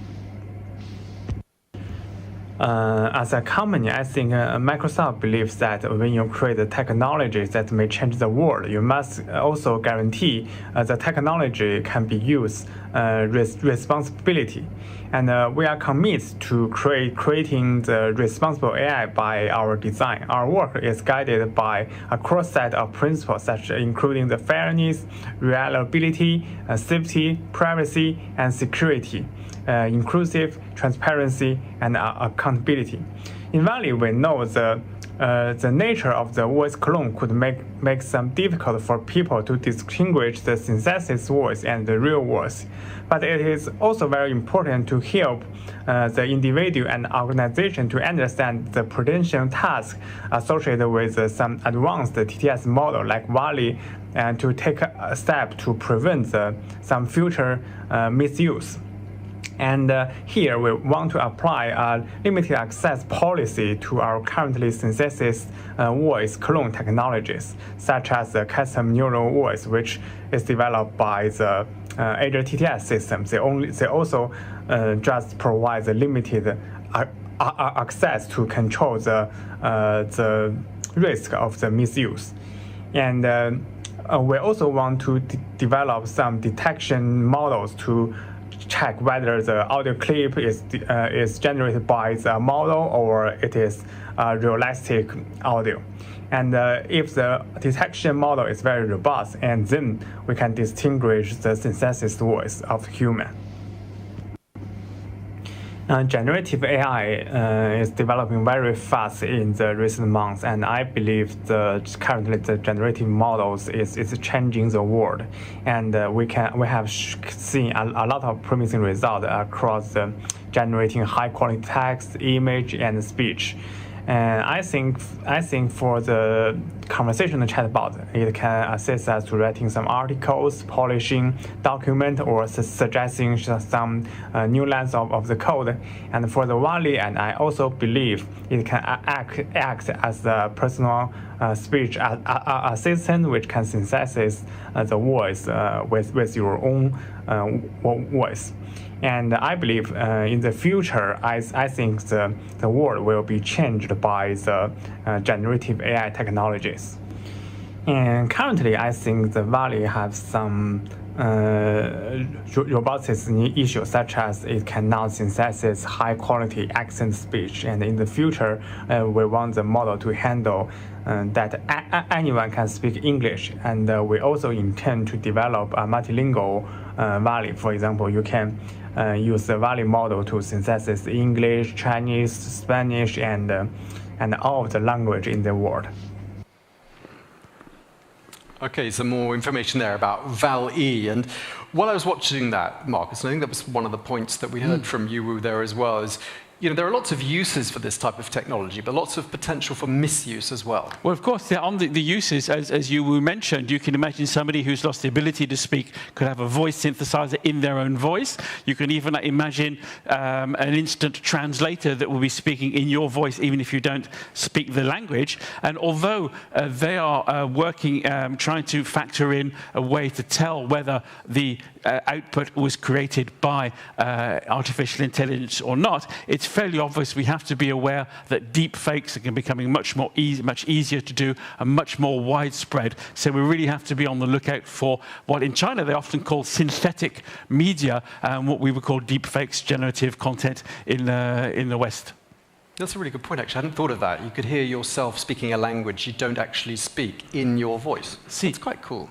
as a company, I think Microsoft believes that when you create the technologies that may change the world, you must also guarantee the technology can be used responsibly. And we are committed to creating the responsible AI by our design. Our work is guided by a cross set of principles, including the fairness, reliability, safety, privacy, and security, inclusive, transparency, and accountability. In Valley, we know the nature of the voice clone could make some difficult for people to distinguish the synthesis voice and the real voice. But it is also very important to help the individual and organization to understand the potential tasks associated with some advanced TTS model like Valley, and to take a step to prevent some future misuse. And here we want to apply a limited access policy to our currently synthesis voice clone technologies, such as the custom neural voice, which is developed by the Azure TTS system. They also just provide the limited access to control the risk of the misuse. And we also want to develop some detection models to check whether the audio clip is generated by the model or it is realistic audio. And if the detection model is very robust, and then we can distinguish the synthesis voice of human. Generative AI is developing very fast in the recent months, and I believe currently the generative models is changing the world, and we have seen a lot of promising results across generating high quality text, image, and speech. And I think for the conversational chatbot, it can assist us to writing some articles, polishing document, or suggesting some new lines of the code. And for the Valley, and I also believe it can act as the personal speech assistant, which can synthesize the voice with your own voice. And I believe in the future, I think the world will be changed by the generative AI technologies. And currently, I think the Valley has some robotics issues, such as it cannot synthesize high-quality accent speech. And in the future, we want the model to handle that anyone can speak English. And we also intend to develop a multilingual Valley. For example, you can use the Valley model to synthesize English, Chinese, Spanish, and all of the language in the world.
Okay, some more information there about Val-E. And while I was watching that, Marcus, and I think that was one of the points that we heard from Yuwu there as well, is there are lots of uses for this type of technology, but lots of potential for misuse as well.
Well, of course, on the uses, as you mentioned, you can imagine somebody who's lost the ability to speak could have a voice synthesizer in their own voice. You can even imagine an instant translator that will be speaking in your voice, even if you don't speak the language. And although they are working, trying to factor in a way to tell whether the output was created by artificial intelligence or not, it's fairly obvious we have to be aware that deep fakes are becoming much easier to do and much more widespread. So we really have to be on the lookout for what in China they often call synthetic media, and what we would call deep fakes, generative content in the West.
That's a really good point, actually. I hadn't thought of that. You could hear yourself speaking a language you don't actually speak in your voice. It's quite cool.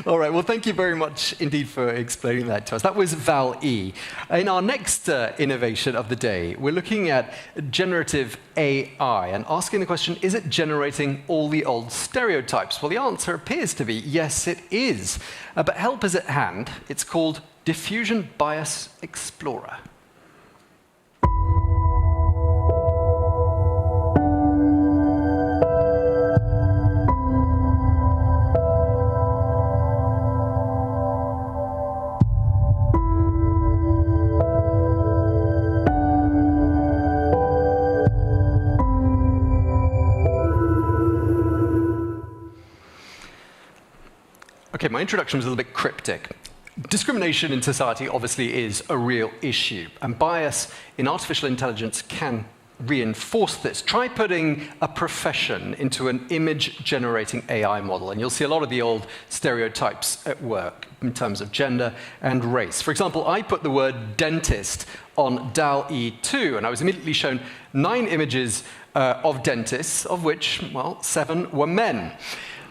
All right, well, thank you very much indeed for explaining that to us. That was Val-E. In our next innovation of the day, we're looking at generative AI and asking the question, is it generating all the old stereotypes? Well, the answer appears to be yes, it is. But help is at hand. It's called Diffusion Bias Explorer. Okay, my introduction was a little bit cryptic. Discrimination in society obviously is a real issue, and bias in artificial intelligence can reinforce this. Try putting a profession into an image-generating AI model, and you'll see a lot of the old stereotypes at work in terms of gender and race. For example, I put the word dentist on DALL-E 2, and I was immediately shown 9 images of dentists, of which, well, 7 were men.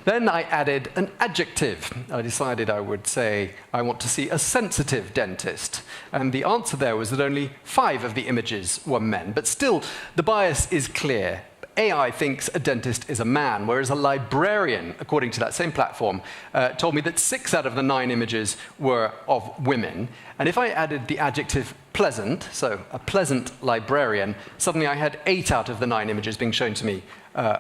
Then I added an adjective. I decided I would say, I want to see a sensitive dentist. And the answer there was that only 5 of the images were men. But still, the bias is clear. AI thinks a dentist is a man, whereas a librarian, according to that same platform, told me that 6 out of the 9 images were of women. And if I added the adjective pleasant, so a pleasant librarian, suddenly I had 8 out of the 9 images being shown to me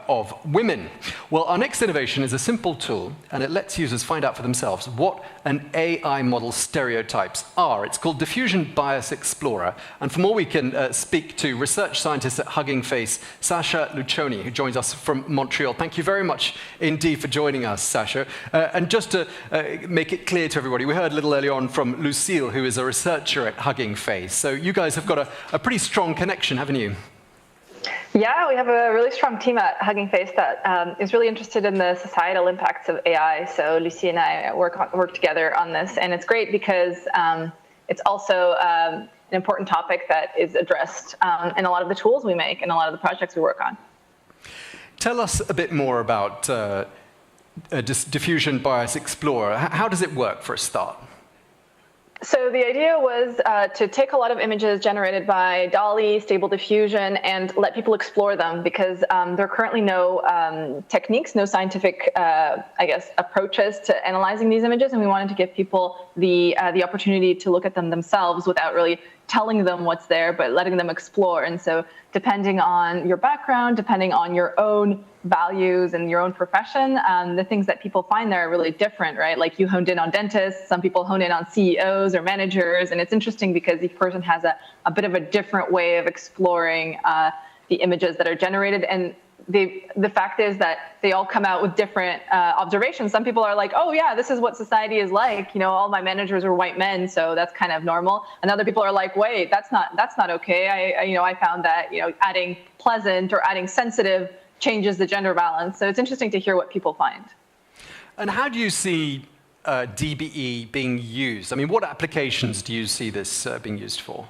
of women. Well, our next innovation is a simple tool, and it lets users find out for themselves what an AI model stereotypes are. It's called Diffusion Bias Explorer, and for more we can speak to research scientist at Hugging Face, Sasha Lucioni, who joins us from Montreal. Thank you very much indeed for joining us, Sasha. And just to make it clear to everybody, we heard a little earlier on from Lucille, who is a researcher at Hugging Face. So you guys have got a pretty strong connection, haven't you?
Yeah, we have a really strong team at Hugging Face that is really interested in the societal impacts of AI. So Lucy and I work together on this, and it's great because it's also an important topic that is addressed in a lot of the tools we make and a lot of the projects we work on.
Tell us a bit more about Diffusion Bias Explorer. How does it work for a start?
So the idea was to take a lot of images generated by DALL-E, Stable Diffusion, and let people explore them because there are currently no techniques, no scientific, approaches to analyzing these images, and we wanted to give people the opportunity to look at them themselves without really telling them what's there, but letting them explore. And so depending on your background, depending on your own values and your own profession, the things that people find there are really different, right? Like you honed in on dentists, some people hone in on CEOs or managers, and it's interesting because each person has a bit of a different way of exploring the images that are generated. And the fact is that they all come out with different observations. Some people are like, oh yeah, this is what society is like. You know, all my managers are white men, so that's kind of normal. And other people are like, wait, that's not okay. I found that adding pleasant or adding sensitive changes the gender balance. So it's interesting to hear what people find. And how do you see DBE being used? I mean, what applications do you see this being used for?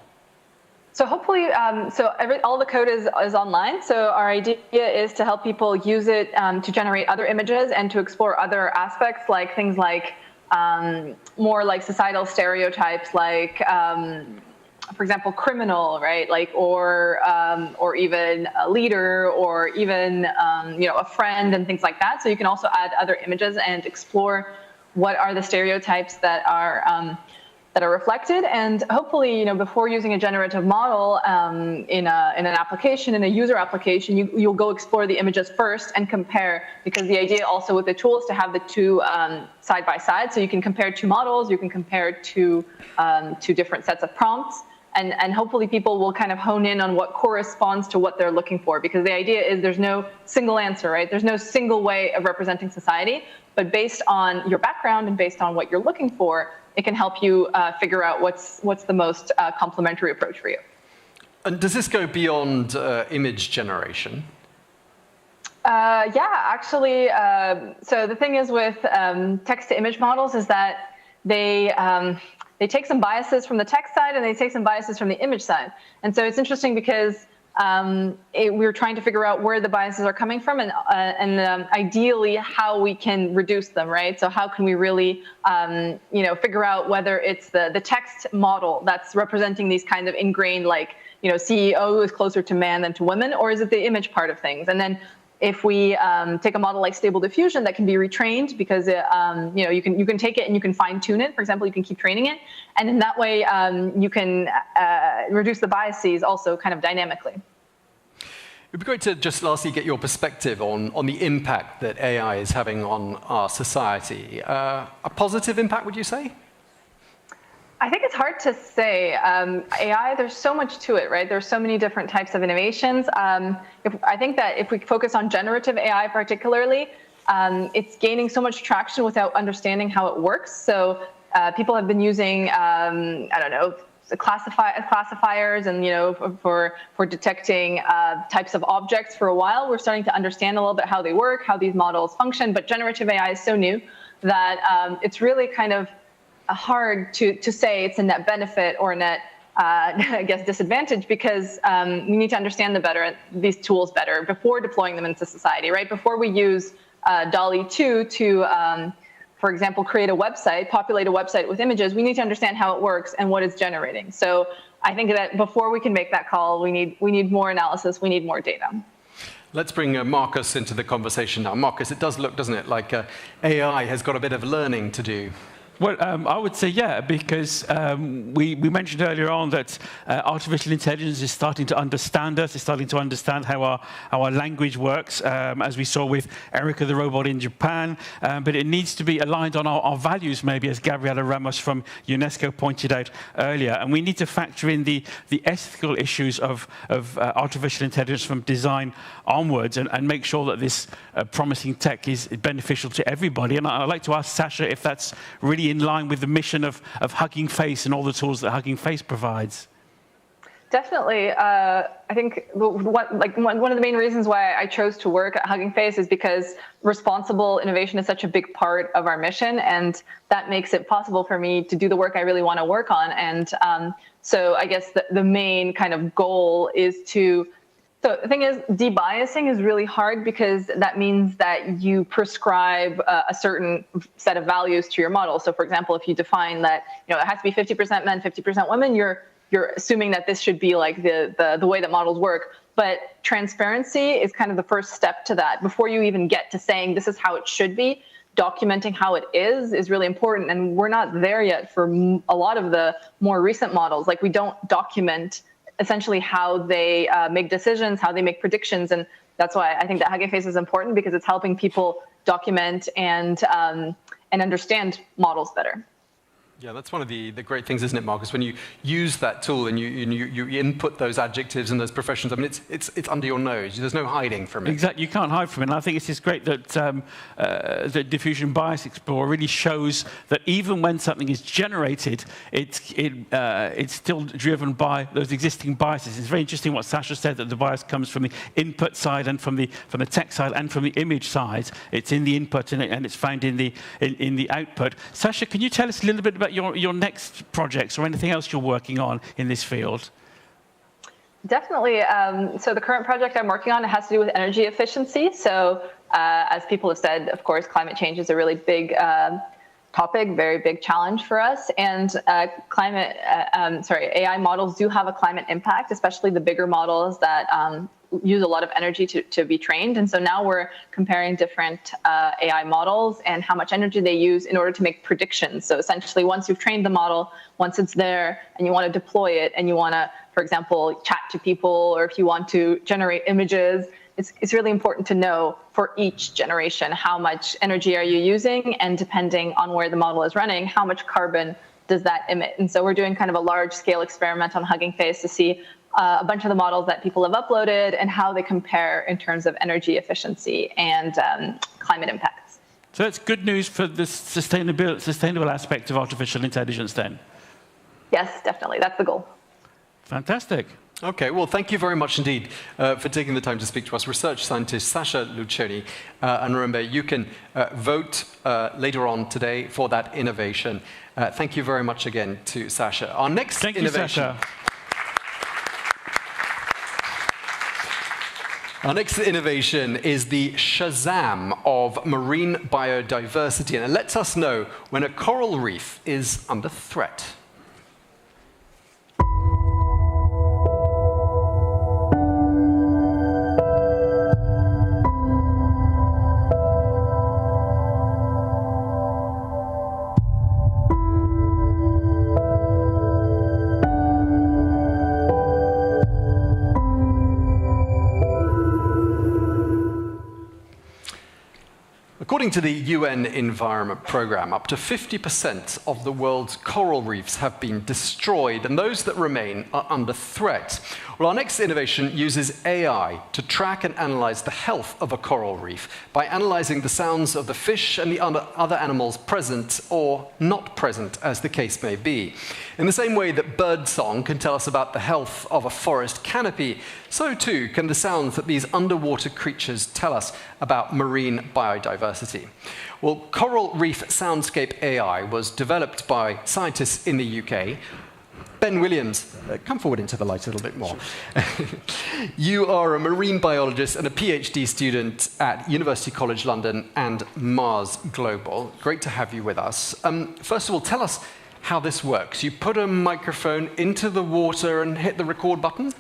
So hopefully, all the code is online. So our idea is to help people use it to generate other images and to explore other aspects, like things like more like societal stereotypes, like for example, criminal, right? Like or even a leader, or even a friend, and things like that. So you can also add other images and explore what are the stereotypes that are reflected, and hopefully, before using a generative model in an application, in a user application, you'll go explore the images first and compare, because the idea also with the tool is to have the two side by side, so you can compare 2 models, you can compare two different sets of prompts, and hopefully people will kind of hone in on what corresponds to what they're looking for, because the idea is there's no single answer, right? There's no single way of representing society, but based on your background and based on what you're looking for, it can help you figure out what's the most complementary approach for you. And does this go beyond image generation? Yeah, actually. So the thing is with text-to-image models is that they take some biases from the text side and they take some biases from the image side. And so it's interesting because we're trying to figure out where the biases are coming from and ideally how we can reduce them, right? So how can we really, figure out whether it's the text model that's representing these kind of ingrained, like, CEO is closer to man than to women, or is it the image part of things? And then if we take a model like Stable Diffusion that can be retrained, because you can take it and you can fine tune it. For example, you can keep training it, and in that way you can reduce the biases also kind of dynamically. It'd be great to just lastly get your perspective on the impact that AI is having on our society. A positive impact, would you say? I think it's hard to say. AI, there's so much to it, right? There's so many different types of innovations. I think that if we focus on generative AI particularly, it's gaining so much traction without understanding how it works. So people have been using, I don't know, classifiers and for detecting types of objects for a while. We're starting to understand a little bit how they work, how these models function, but generative AI is so new that it's really kind of hard to say it's a net benefit or a net I guess disadvantage, because we need to understand these tools better before deploying them into society, right? Before we use DALL-E 2 to for example, create a website, populate a website with images, we need to understand how it works and what it's generating. So I think that before we can make that call, we need more analysis, we need more data.
Let's bring Marcus into the conversation now. Marcus, it does look, doesn't it, like AI has got a bit of learning to do.
Well, I would say yeah, because we mentioned earlier on that artificial intelligence is starting to understand us, it's starting to understand how our language works, as we saw with Erica the robot in Japan, but it needs to be aligned on our values, maybe, as Gabriela Ramos from UNESCO pointed out earlier. And we need to factor in the ethical issues of artificial intelligence from design onwards and make sure that this promising tech is beneficial to everybody. And I'd like to ask Sasha if that's really in line with the mission of Hugging Face and all the tools that Hugging Face provides.
Definitely. I think one of the main reasons why I chose to work at Hugging Face is because responsible innovation is such a big part of our mission, and that makes it possible for me to do the work I really want to work on. And so I guess the main kind of goal is to So the thing is, debiasing is really hard because that means that you prescribe a certain set of values to your model. So for example, if you define that it has to be 50% men, 50% women, you're assuming that this should be like the way that models work. But transparency is kind of the first step to that. Before you even get to saying this is how it should be, documenting how it is really important. And we're not there yet for a lot of the more recent models. Like we don't document essentially how they make decisions, how they make predictions. And that's why I think that Hugging Face is important, because it's helping people document and understand models better.
Yeah, that's one of the great things, isn't it, Marcus? When you use that tool and you input those adjectives and those professions, I mean, it's under your nose. There's no hiding from it.
Exactly, you can't hide from it. And I think it's just great that the Diffusion Bias Explorer really shows that even when something is generated, it's still driven by those existing biases. It's very interesting what Sasha said, that the bias comes from the input side and from the text side and from the image side. It's in the input and it's found in the output. Sasha, can you tell us a little bit about your next projects or anything else you're working on in this field?
Definitely. So the current project I'm working on, it has to do with energy efficiency. So as people have said, of course, climate change is a really big topic, very big challenge for us. And AI models do have a climate impact, especially the bigger models that use a lot of energy to be trained. And so now we're comparing different AI models and how much energy they use in order to make predictions. So essentially, once you've trained the model, once it's there and you want to deploy it and you want to, for example, chat to people, or if you want to generate images, it's really important to know for each generation how much energy are you using, and depending on where the model is running, how much carbon does that emit. And so we're doing kind of a large-scale experiment on Hugging Face to see a bunch of the models that people have uploaded and how they compare in terms of energy efficiency and climate impacts.
So that's good news for the sustainable aspect of artificial intelligence then?
Yes, definitely. That's the goal.
Fantastic.
Okay, well, thank you very much indeed for taking the time to speak to us, research scientist Sasha Luciani. And remember, you can vote later on today for that innovation. Thank you very much again to Sasha. Our next innovation.
Thank you, Sasha.
Our next innovation is the Shazam of marine biodiversity, and it lets us know when a coral reef is under threat. According to the UN Environment Programme, up to 50% of the world's coral reefs have been destroyed, and those that remain are under threat. Well, our next innovation uses AI to track and analyze the health of a coral reef by analyzing the sounds of the fish and the other animals present or not present, as the case may be. In the same way that birdsong can tell us about the health of a forest canopy, so too can the sounds that these underwater creatures tell us about marine biodiversity. Well, Coral Reef Soundscape AI was developed by scientists in the UK. Ben Williams, come forward into the light a little bit more. You are a marine biologist and a PhD student at University College London and Mars Global. Great to have you with us. First of all, tell us how this works. You put a microphone into the water and hit the record button?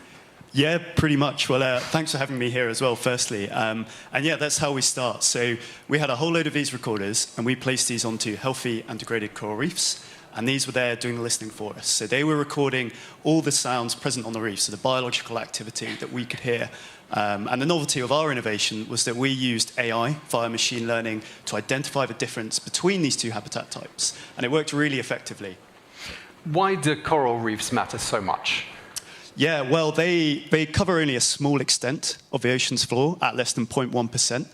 Yeah, pretty much. Well, thanks for having me here as well, firstly. And yeah, that's how we start. So we had a whole load of these recorders, and we placed these onto healthy and degraded coral reefs. And these were there doing the listening for us. So they were recording all the sounds present on the reef, so the biological activity that we could hear. And the novelty of our innovation was that we used AI via machine learning to identify the difference between these two habitat types. And it worked really effectively.
Why do coral reefs matter so much?
Yeah, well, they cover only a small extent of the ocean's floor, at less than 0.1%.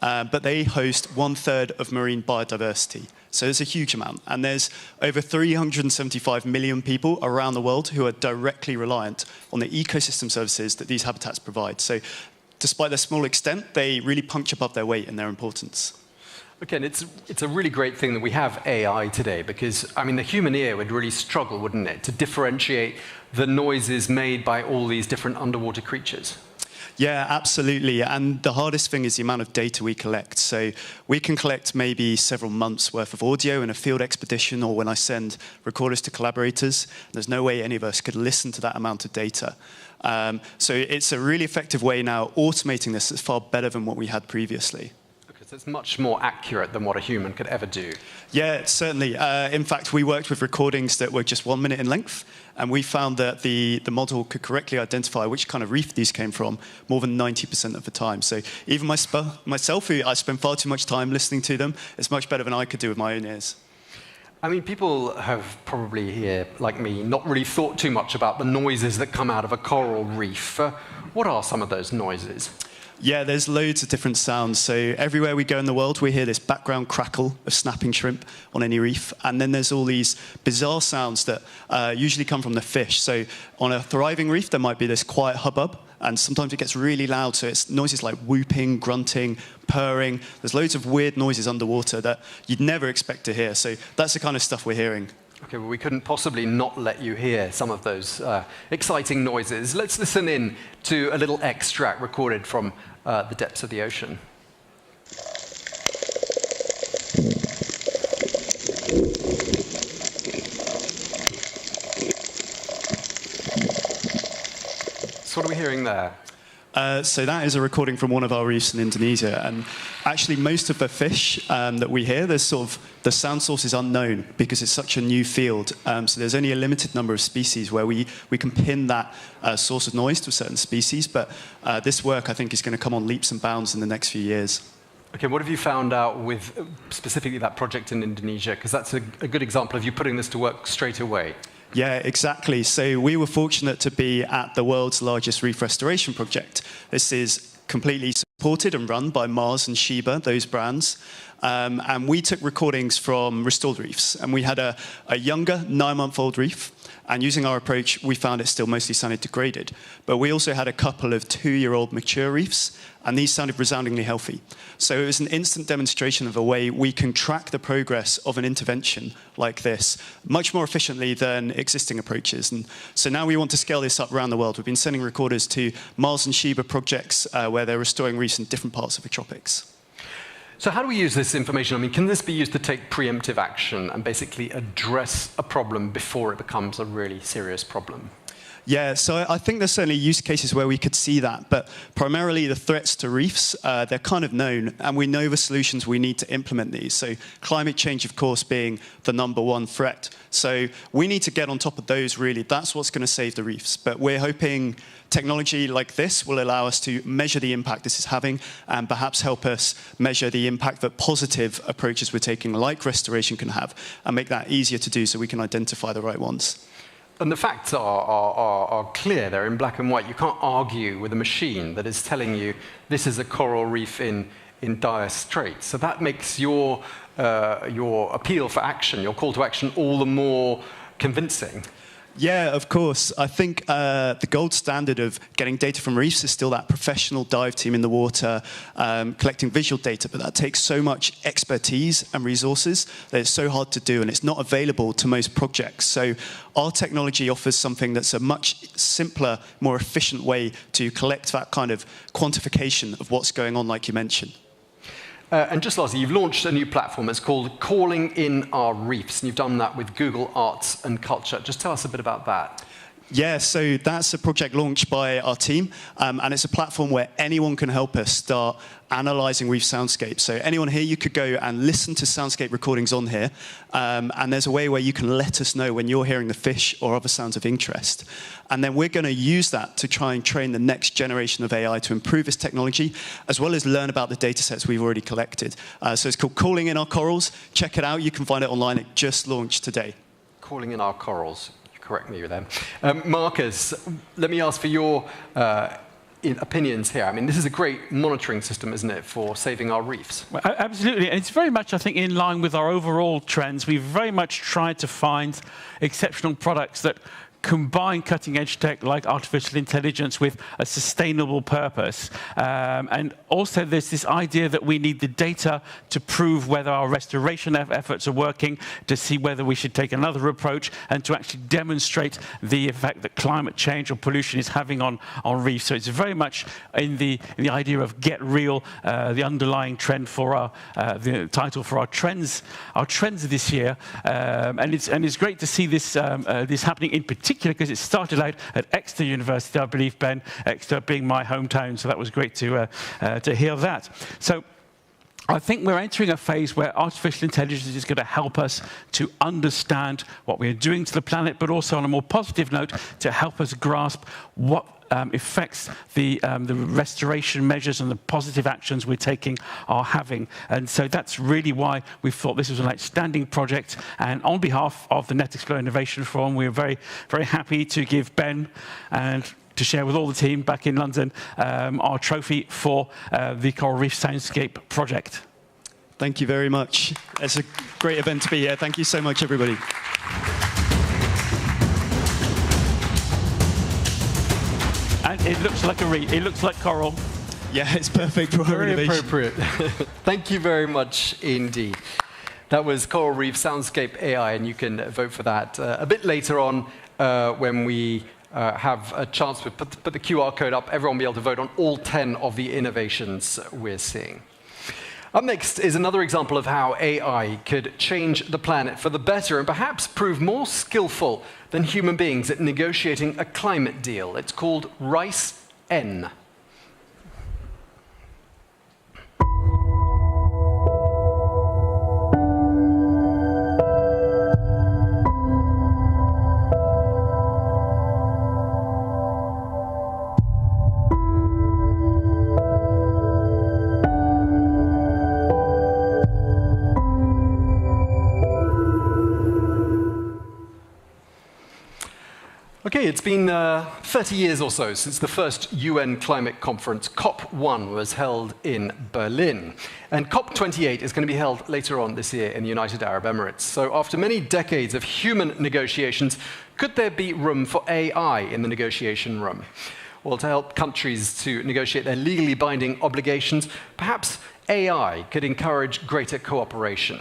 But they host 1/3 of marine biodiversity. So it's a huge amount. And there's over 375 million people around the world who are directly reliant on the ecosystem services that these habitats provide. So despite their small extent, they really punch above their weight in their importance.
Okay, and it's a really great thing that we have AI today because, I mean, the human ear would really struggle, wouldn't it, to differentiate the noises made by all these different underwater creatures.
Yeah, absolutely. And the hardest thing is the amount of data we collect. So we can collect maybe several months' worth of audio in a field expedition or when I send recorders to collaborators. There's no way any of us could listen to that amount of data. So it's a really effective way now. Automating this is far better than what we had previously.
So it's much more accurate than what a human could ever do.
Yeah, certainly. In fact, we worked with recordings that were just 1 minute in length, and we found that the model could correctly identify which kind of reef these came from more than 90% of the time. So even myself, who I spend far too much time listening to them, it's much better than I could do with my own ears.
I mean, people have probably here, like me, not really thought too much about the noises that come out of a coral reef. What are some of those noises?
Yeah, there's loads of different sounds. So everywhere we go in the world, we hear this background crackle of snapping shrimp on any reef. And then there's all these bizarre sounds that usually come from the fish. So on a thriving reef, there might be this quiet hubbub. And sometimes it gets really loud. So it's noises like whooping, grunting, purring. There's loads of weird noises underwater that you'd never expect to hear. So that's the kind of stuff we're hearing.
Okay, well, we couldn't possibly not let you hear some of those exciting noises. Let's listen in to a little extract recorded from the depths of the ocean. So what are we hearing there?
So that is a recording from one of our reefs in Indonesia. And actually, most of the fish that we hear, there's sort of the sound source is unknown because it's such a new field. So there's only a limited number of species where we can pin that source of noise to a certain species. But this work, I think, is going to come on leaps and bounds in the next few years.
Okay, what have you found out with specifically that project in Indonesia? Because that's a good example of you putting this to work straight away.
Yeah, exactly. So we were fortunate to be at the world's largest reef restoration project. This is completely supported and run by Mars and Sheba, those brands. And we took recordings from restored reefs. And we had a younger 9-month-old reef. And using our approach, we found it still mostly sounded degraded. But we also had a couple of 2-year-old mature reefs, and these sounded resoundingly healthy. So it was an instant demonstration of a way we can track the progress of an intervention like this much more efficiently than existing approaches. And so now we want to scale this up around the world. We've been sending recorders to Mars and Sheba projects where they're restoring reefs in different parts of the tropics.
So how do we use this information? I mean, can this be used to take preemptive action and basically address a problem before it becomes a really serious problem?
Yeah, so I think there's certainly use cases where we could see that, but primarily the threats to reefs, they're kind of known, and we know the solutions we need to implement these. So climate change, of course, being the #1 threat. So we need to get on top of those, really. That's what's going to save the reefs. But we're hoping technology like this will allow us to measure the impact this is having and perhaps help us measure the impact that positive approaches we're taking, like restoration, can have, and make that easier to do so we can identify the right ones.
And the facts are clear. They're in black and white. You can't argue with a machine that is telling you this is a coral reef in dire straits. So that makes your appeal for action, your call to action, all the more convincing.
Yeah, of course. I think the gold standard of getting data from reefs is still that professional dive team in the water collecting visual data, but that takes so much expertise and resources that it's so hard to do, and it's not available to most projects. So our technology offers something that's a much simpler, more efficient way to collect that kind of quantification of what's going on, like you mentioned.
And just lastly, you've launched a new platform. It's called Calling in Our Reefs, and you've done that with Google Arts and Culture. Just tell us a bit about that.
Yeah, so that's a project launched by our team, and it's a platform where anyone can help us start analyzing reef soundscapes. So anyone here, you could go and listen to soundscape recordings on here, and there's a way where you can let us know when you're hearing the fish or other sounds of interest. And then we're going to use that to try and train the next generation of AI to improve this technology, as well as learn about the data sets we've already collected. So it's called Calling in Our Corals. Check it out. You can find it online. It just launched today.
Calling in Our Corals. Correct me there. Marcus, let me ask for your opinions here. I mean, this is a great monitoring system, isn't it, for saving our reefs?
Well, absolutely. And it's very much, I think, in line with our overall trends. We've very much tried to find exceptional products that combine cutting-edge tech like artificial intelligence with a sustainable purpose. And also there's this idea that we need the data to prove whether our restoration efforts are working, to see whether we should take another approach, and to actually demonstrate the effect that climate change or pollution is having on reefs. So it's very much in the idea of get real, the underlying trend for the title for our trends this year. And it's great to see this happening in particular, because it started out at Exeter University, I believe, Ben, Exeter being my hometown, so that was great to hear that. So I think we're entering a phase where artificial intelligence is going to help us to understand what we're doing to the planet, but also on a more positive note, to help us grasp what effects the restoration measures and the positive actions we're taking are having. And so that's really why we thought this was an outstanding project. And on behalf of the Netexplo Innovation Forum, we're very, very happy to give Ben and to share with all the team back in London our trophy for the Coral Reef Soundscape project.
Thank you very much. It's a great event to be here. Thank you so much, everybody.
And it looks like a reef. It looks like coral.
Yeah, it's perfect for our innovation.
Very appropriate. Thank you very much indeed. That was Coral Reef Soundscape AI, and you can vote for that a bit later on when we have a chance to put the QR code up. Everyone will be able to vote on all 10 of the innovations we're seeing. Up next is another example of how AI could change the planet for the better and perhaps prove more skillful than human beings at negotiating a climate deal. It's called RICE-N. Okay, it's been 30 years or so since the first UN climate conference, COP1, was held in Berlin. And COP28 is going to be held later on this year in the United Arab Emirates. So after many decades of human negotiations, could there be room for AI in the negotiation room? Well, to help countries to negotiate their legally binding obligations, perhaps AI could encourage greater cooperation.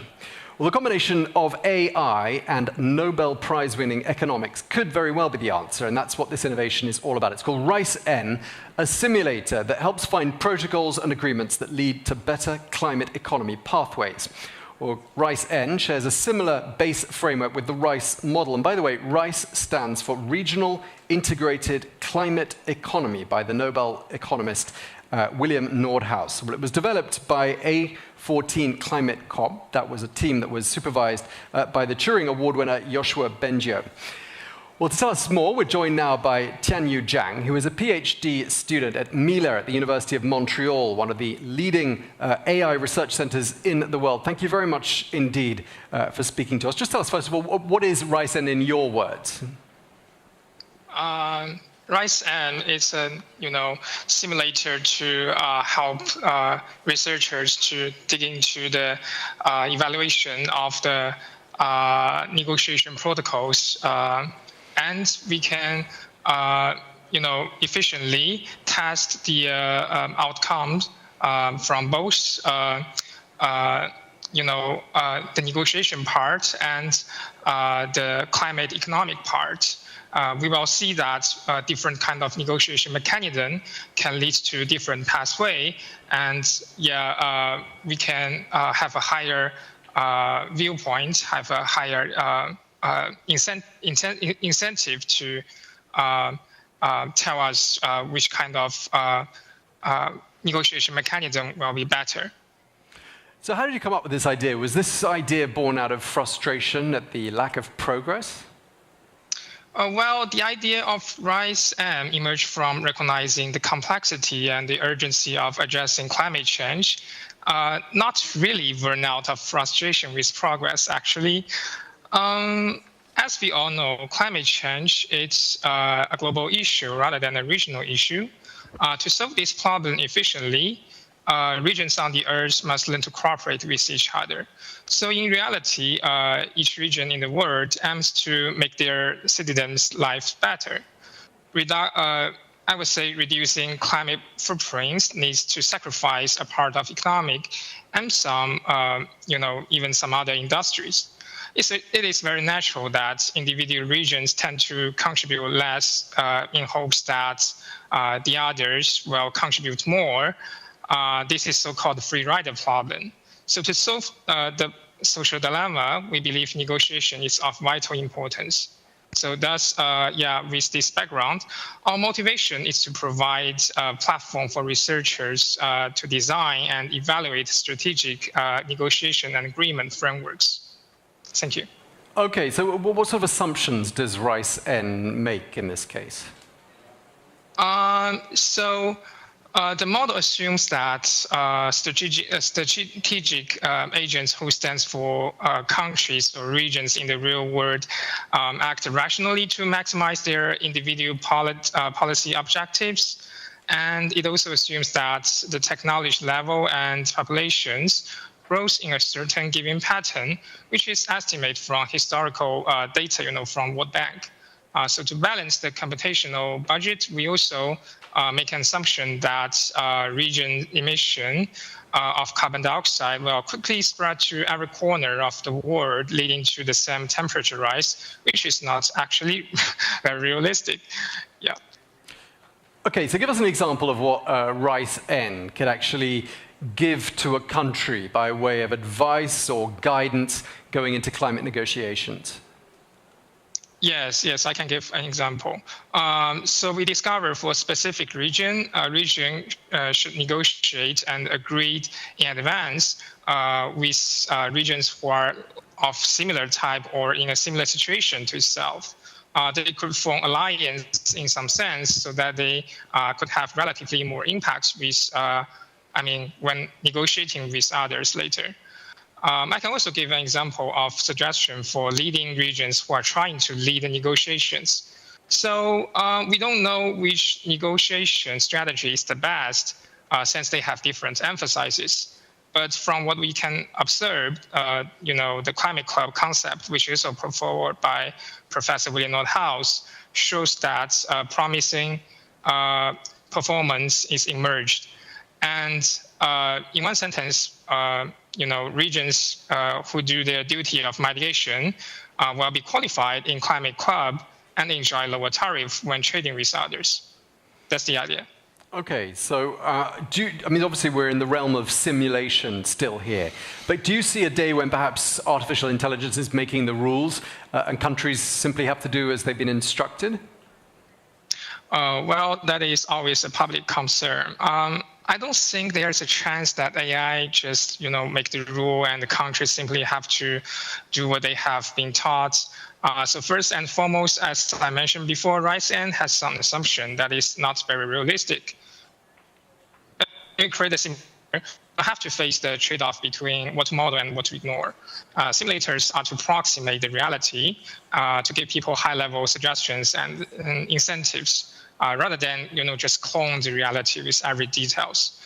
Well, the combination of AI and Nobel Prize-winning economics could very well be the answer, and that's what this innovation is all about. It's called RICE-N, a simulator that helps find protocols and agreements that lead to better climate economy pathways. Well, RICE-N shares a similar base framework with the RICE model. And by the way, RICE stands for Regional Integrated Climate Economy by the Nobel economist William Nordhaus. Well, it was developed by A14 Climate Corp. That was a team that was supervised by the Turing Award winner Joshua Bengio. Well, to tell us more, we're joined now by Tianyu Zhang, who is a PhD student at Miller at the University of Montreal, one of the leading AI research centers in the world. Thank you very much indeed for speaking to us. Just tell us, first of all, what is RICE-N in your words?
RISE-M is a simulator to help researchers to dig into the evaluation of the negotiation protocols, and we can efficiently test the outcomes from both the negotiation part and the climate economic part. We will see that different kind of negotiation mechanism can lead to different pathway, and we can have a higher viewpoint, have a higher incentive to tell us which kind of negotiation mechanism will be better.
So how did you come up with this idea? Was this idea born out of frustration at the lack of progress?
Well, the idea of RISE-M emerged from recognizing the complexity and the urgency of addressing climate change, not really born out of frustration with progress, actually. As we all know, climate change is a global issue rather than a regional issue. To solve this problem efficiently, regions on the Earth must learn to cooperate with each other. So in reality, each region in the world aims to make their citizens' lives better. I would say reducing climate footprints needs to sacrifice a part of economic and some, even some other industries. It is very natural that individual regions tend to contribute less in hopes that the others will contribute more. This is so-called free rider problem. So to solve the social dilemma, we believe negotiation is of vital importance. So thus, with this background, our motivation is to provide a platform for researchers to design and evaluate strategic negotiation and agreement frameworks. Thank you.
Okay, so what sort of assumptions does RISE-M make in this case?
The model assumes that strategic agents who stands for countries or regions in the real world act rationally to maximize their individual policy objectives. And it also assumes that the technology level and populations grows in a certain given pattern, which is estimated from historical data, from World Bank. So to balance the computational budget, we also make an assumption that region emission of carbon dioxide will quickly spread to every corner of the world, leading to the same temperature rise, which is not actually very realistic. Yeah.
Okay, so give us an example of what RISE-M could actually give to a country by way of advice or guidance going into climate negotiations.
Yes, I can give an example. So we discovered for a specific region, a region should negotiate and agree in advance with regions who are of similar type or in a similar situation to itself. They could form alliance in some sense so that they could have relatively more impacts with, when negotiating with others later. I can also give an example of suggestion for leading regions who are trying to lead the negotiations. So we don't know which negotiation strategy is the best since they have different emphases. But from what we can observe, the Climate Club concept, which is also put forward by Professor William Nordhaus, shows that promising performance is emerged. And in one sentence, regions who do their duty of mitigation will be qualified in Climate Club and enjoy lower tariff when trading with others. That's the idea.
Okay, so obviously we're in the realm of simulation still here, but do you see a day when perhaps artificial intelligence is making the rules and countries simply have to do as they've been instructed?
Well, that is always a public concern. I don't think there's a chance that AI just, make the rule and the countries simply have to do what they have been taught. So first and foremost, as I mentioned before, RISE-M has some assumption that is not very realistic. It creates a have to face the trade-off between what to model and what to ignore. Simulators are to approximate the reality, to give people high-level suggestions and incentives, rather than just clone the reality with every details.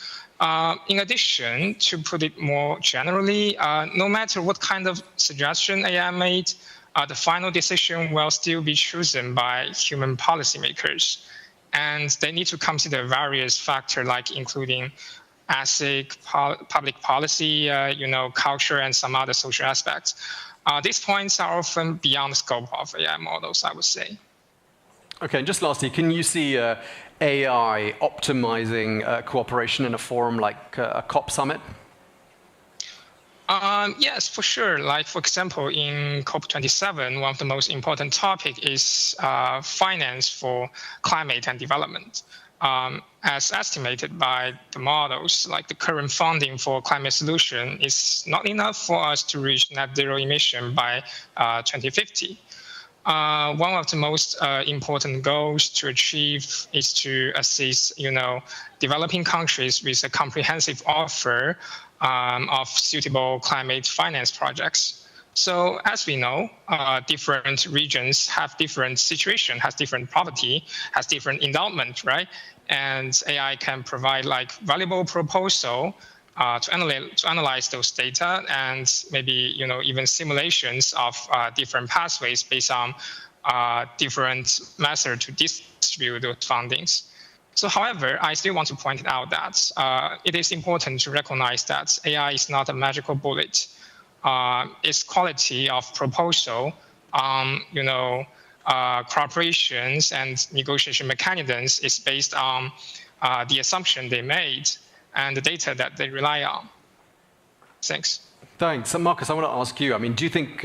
In addition, to put it more generally, no matter what kind of suggestion AI made, the final decision will still be chosen by human policymakers. And they need to consider various factors, like including ethics, public policy, culture, and some other social aspects. These points are often beyond the scope of AI models, I would say.
Okay, and just lastly, can you see AI optimizing cooperation in a forum like a COP summit?
Yes, for sure. Like, for example, in COP27, one of the most important topics is finance for climate and development. As estimated by the models, like the current funding for climate solution is not enough for us to reach net zero emission by 2050. One of the most important goals to achieve is to assist, developing countries with a comprehensive offer of suitable climate finance projects. So as we know, different regions have different situation, has different poverty, has different endowment, right? And AI can provide valuable proposal to analyze those data and maybe even simulations of different pathways based on different methods to distribute those fundings. So, however, I still want to point out that it is important to recognize that AI is not a magical bullet. Its quality of proposal, cooperations and negotiation mechanisms is based on the assumption they made and the data that they rely on. Thanks.
Thanks. So Marcus, I want to ask you, do you think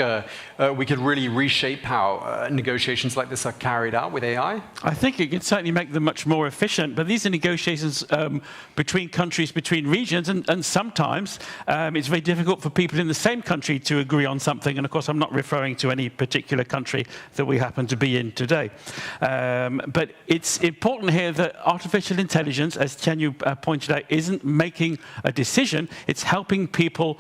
we could really reshape how negotiations like this are carried out with AI?
I think it could certainly make them much more efficient, but these are negotiations between countries, between regions, and sometimes it's very difficult for people in the same country to agree on something, and of course I'm not referring to any particular country that we happen to be in today. But it's important here that artificial intelligence, as Tianyu pointed out, isn't making a decision, it's helping people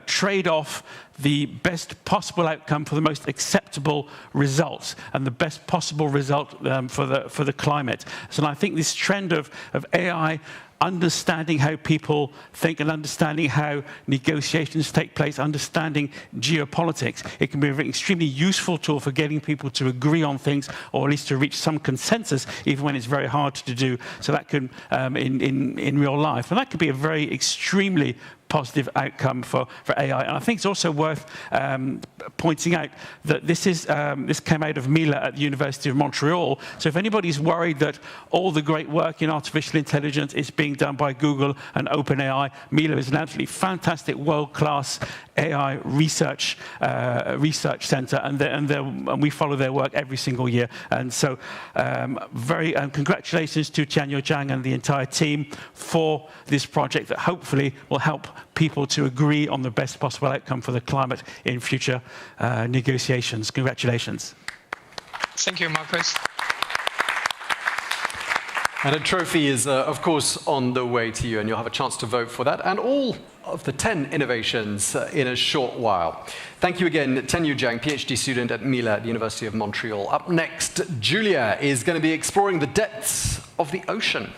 trade off the best possible outcome for the most acceptable results and the best possible result for the climate. So I think this trend of AI understanding how people think and understanding how negotiations take place, understanding geopolitics, it can be an extremely useful tool for getting people to agree on things, or at least to reach some consensus, even when it's very hard to do. So that can, in real life, and that could be a very extremely positive outcome for AI. And I think it's also worth pointing out that this came out of Mila at the University of Montreal. So if anybody's worried that all the great work in artificial intelligence is being done by Google and OpenAI, Mila is an absolutely fantastic world-class AI research center, and we follow their work every single year. And so congratulations to Tianyu Zhang and the entire team for this project that hopefully will help people to agree on the best possible outcome for the climate in future negotiations. Congratulations.
Thank you, Marcus.
And a trophy is, of course, on the way to you, and you'll have a chance to vote for that, and all of the 10 innovations in a short while. Thank you again, Tianyu Zhang, PhD student at Mila at the University of Montreal. Up next, Julia is going to be exploring the depths of the ocean.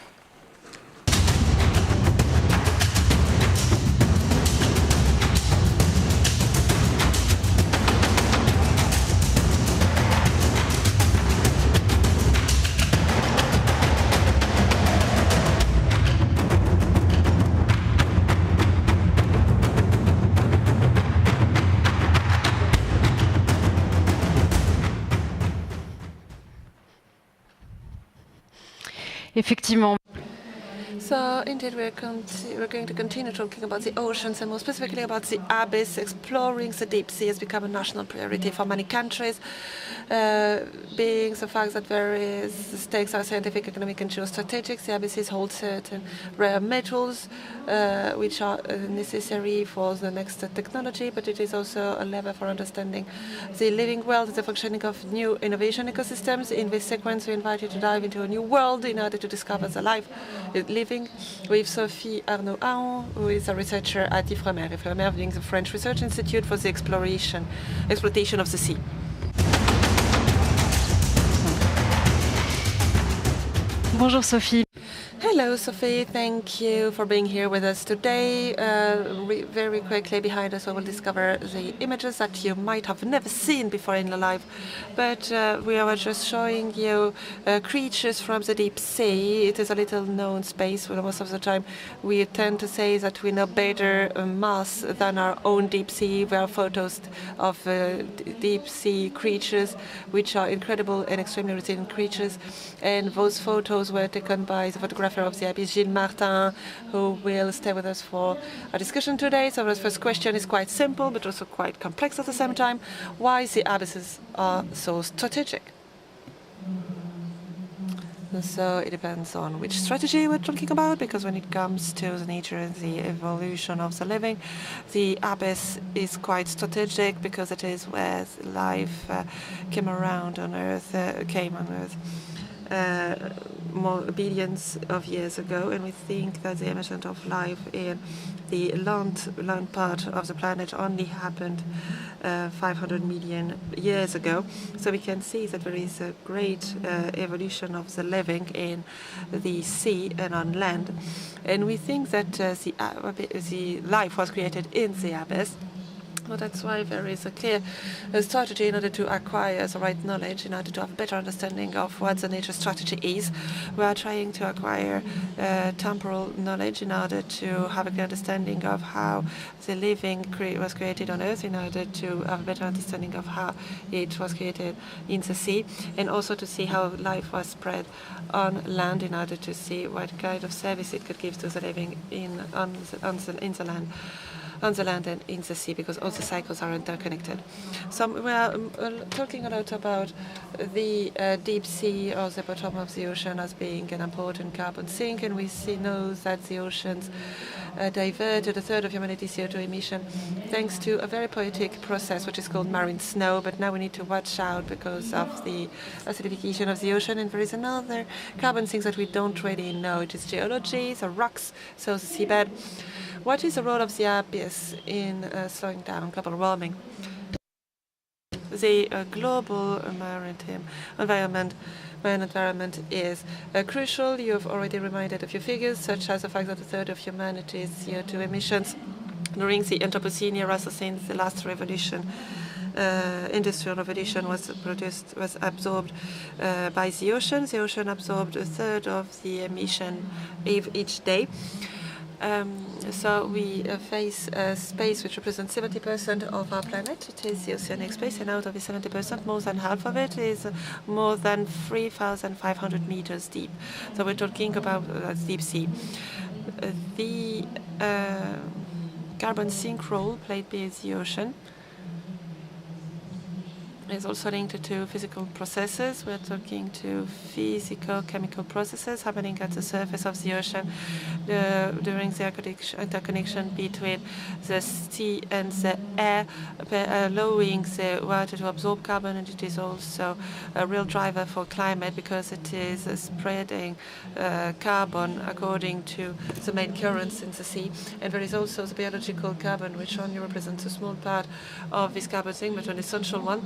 Effectivement.
So indeed, we're going to continue talking about the oceans and more specifically about the abyss. Exploring the deep sea has become a national priority for many countries, being the fact that various stakes are scientific, economic and geostrategic. The abysses hold certain rare metals which are necessary for the next technology, but it is also a lever for understanding the living world, the functioning of new innovation ecosystems. In this sequence, we invite you to dive into a new world in order to discover the living talking with Sophie Arnaud-Aon, who is a researcher at IFREMER. IFREMER being the French Research Institute for the Exploitation of the Sea.
Bonjour Sophie.
Hello, Sophie. Thank you for being here with us today. Very quickly behind us, we will discover the images that you might have never seen before in your life. But we are just showing you creatures from the deep sea. It is a little known space where most of the time we tend to say that we know better Mars than our own deep sea. We have photos of deep sea creatures, which are incredible and extremely resilient creatures. And those photos were taken by the photographer of the abyss, Gilles Martin, who will stay with us for a discussion today. So the first question is quite simple, but also quite complex at the same time. Why the abysses are so strategic? So it depends on which strategy we're talking about, because when it comes to the nature and the evolution of the living, the abyss is quite strategic because it is where life came on Earth. More billions of years ago, and we think that the emergence of life in the land part of the planet only happened 500 million years ago. So we can see that there is a great evolution of the living in the sea and on land, and we think that the life was created in the abyss. Well, that's why there is a clear strategy in order to acquire the right knowledge, in order to have a better understanding of what the nature strategy is. We are trying to acquire temporal knowledge in order to have a good understanding of how the living was created on Earth, in order to have a better understanding of how it was created in the sea, and also to see how life was spread on land, in order to see what kind of service it could give to the living on the land and in the sea, because all the cycles are interconnected. So we are talking a lot about the deep sea or the bottom of the ocean as being an important carbon sink, and we know that the oceans diverted a third of humanity's CO2 emission thanks to a very poetic process which is called marine snow. But now we need to watch out because of the acidification of the ocean, and there is another carbon sink that we don't really know. It is geology, the rocks, so the seabed. What is the role of the abyss in slowing down global warming? The global maritime environment is crucial. You've already reminded a few figures, such as the fact that a third of humanity's CO2 emissions during the Anthropocene era, so since the last revolution, industrial revolution, was absorbed by the ocean. The ocean absorbed a third of the emission each day. So we face a space which represents 70% of our planet. It is the oceanic space, and out of the 70%, more than half of it is more than 3,500 meters deep. So we're talking about deep sea. The carbon sink role played by the ocean is also linked to physical processes. We're talking to physical, chemical processes happening at the surface of the ocean during the interconnection between the sea and the air, allowing the water to absorb carbon, and it is also a real driver for climate because it is spreading carbon according to the main currents in the sea. And there is also the biological carbon, which only represents a small part of this carbon thing, but an essential one.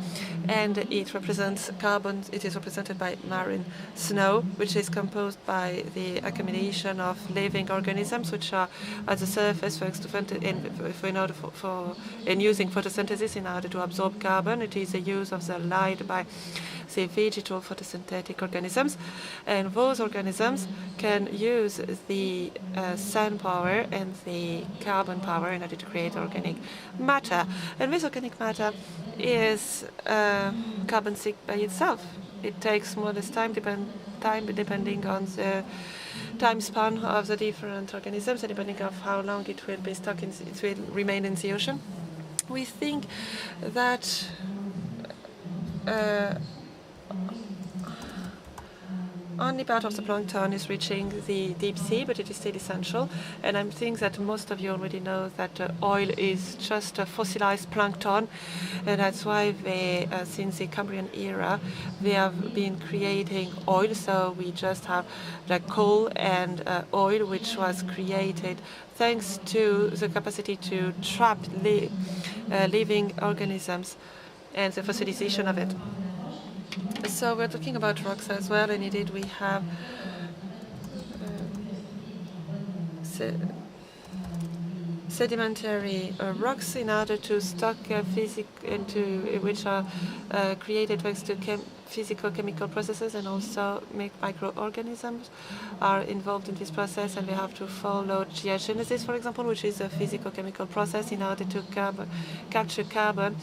And it represents carbon. It is represented by marine snow, which is composed by the accumulation of living organisms, which are at the surface in using photosynthesis in order to absorb carbon. It is the use of the light by the vegetal photosynthetic organisms, and those organisms can use the sun power and the carbon power in order to create organic matter. And this organic matter is carbon sink by itself. It takes more or less time depending on the time span of the different organisms and depending on how long it will be stuck it will remain in the ocean. We think that only part of the plankton is reaching the deep sea, but it is still essential. And I think that most of you already know that oil is just a fossilized plankton, and that's why they, since the Cambrian era, they have been creating oil. So we just have the coal and oil, which was created thanks to the capacity to trap living organisms and the fossilization of it. So we're talking about rocks as well, and indeed we have sedimentary rocks in order to stock which are created thanks to physical-chemical processes, and also microorganisms are involved in this process, and we have to follow geogenesis, for example, which is a physical-chemical process in order to capture carbon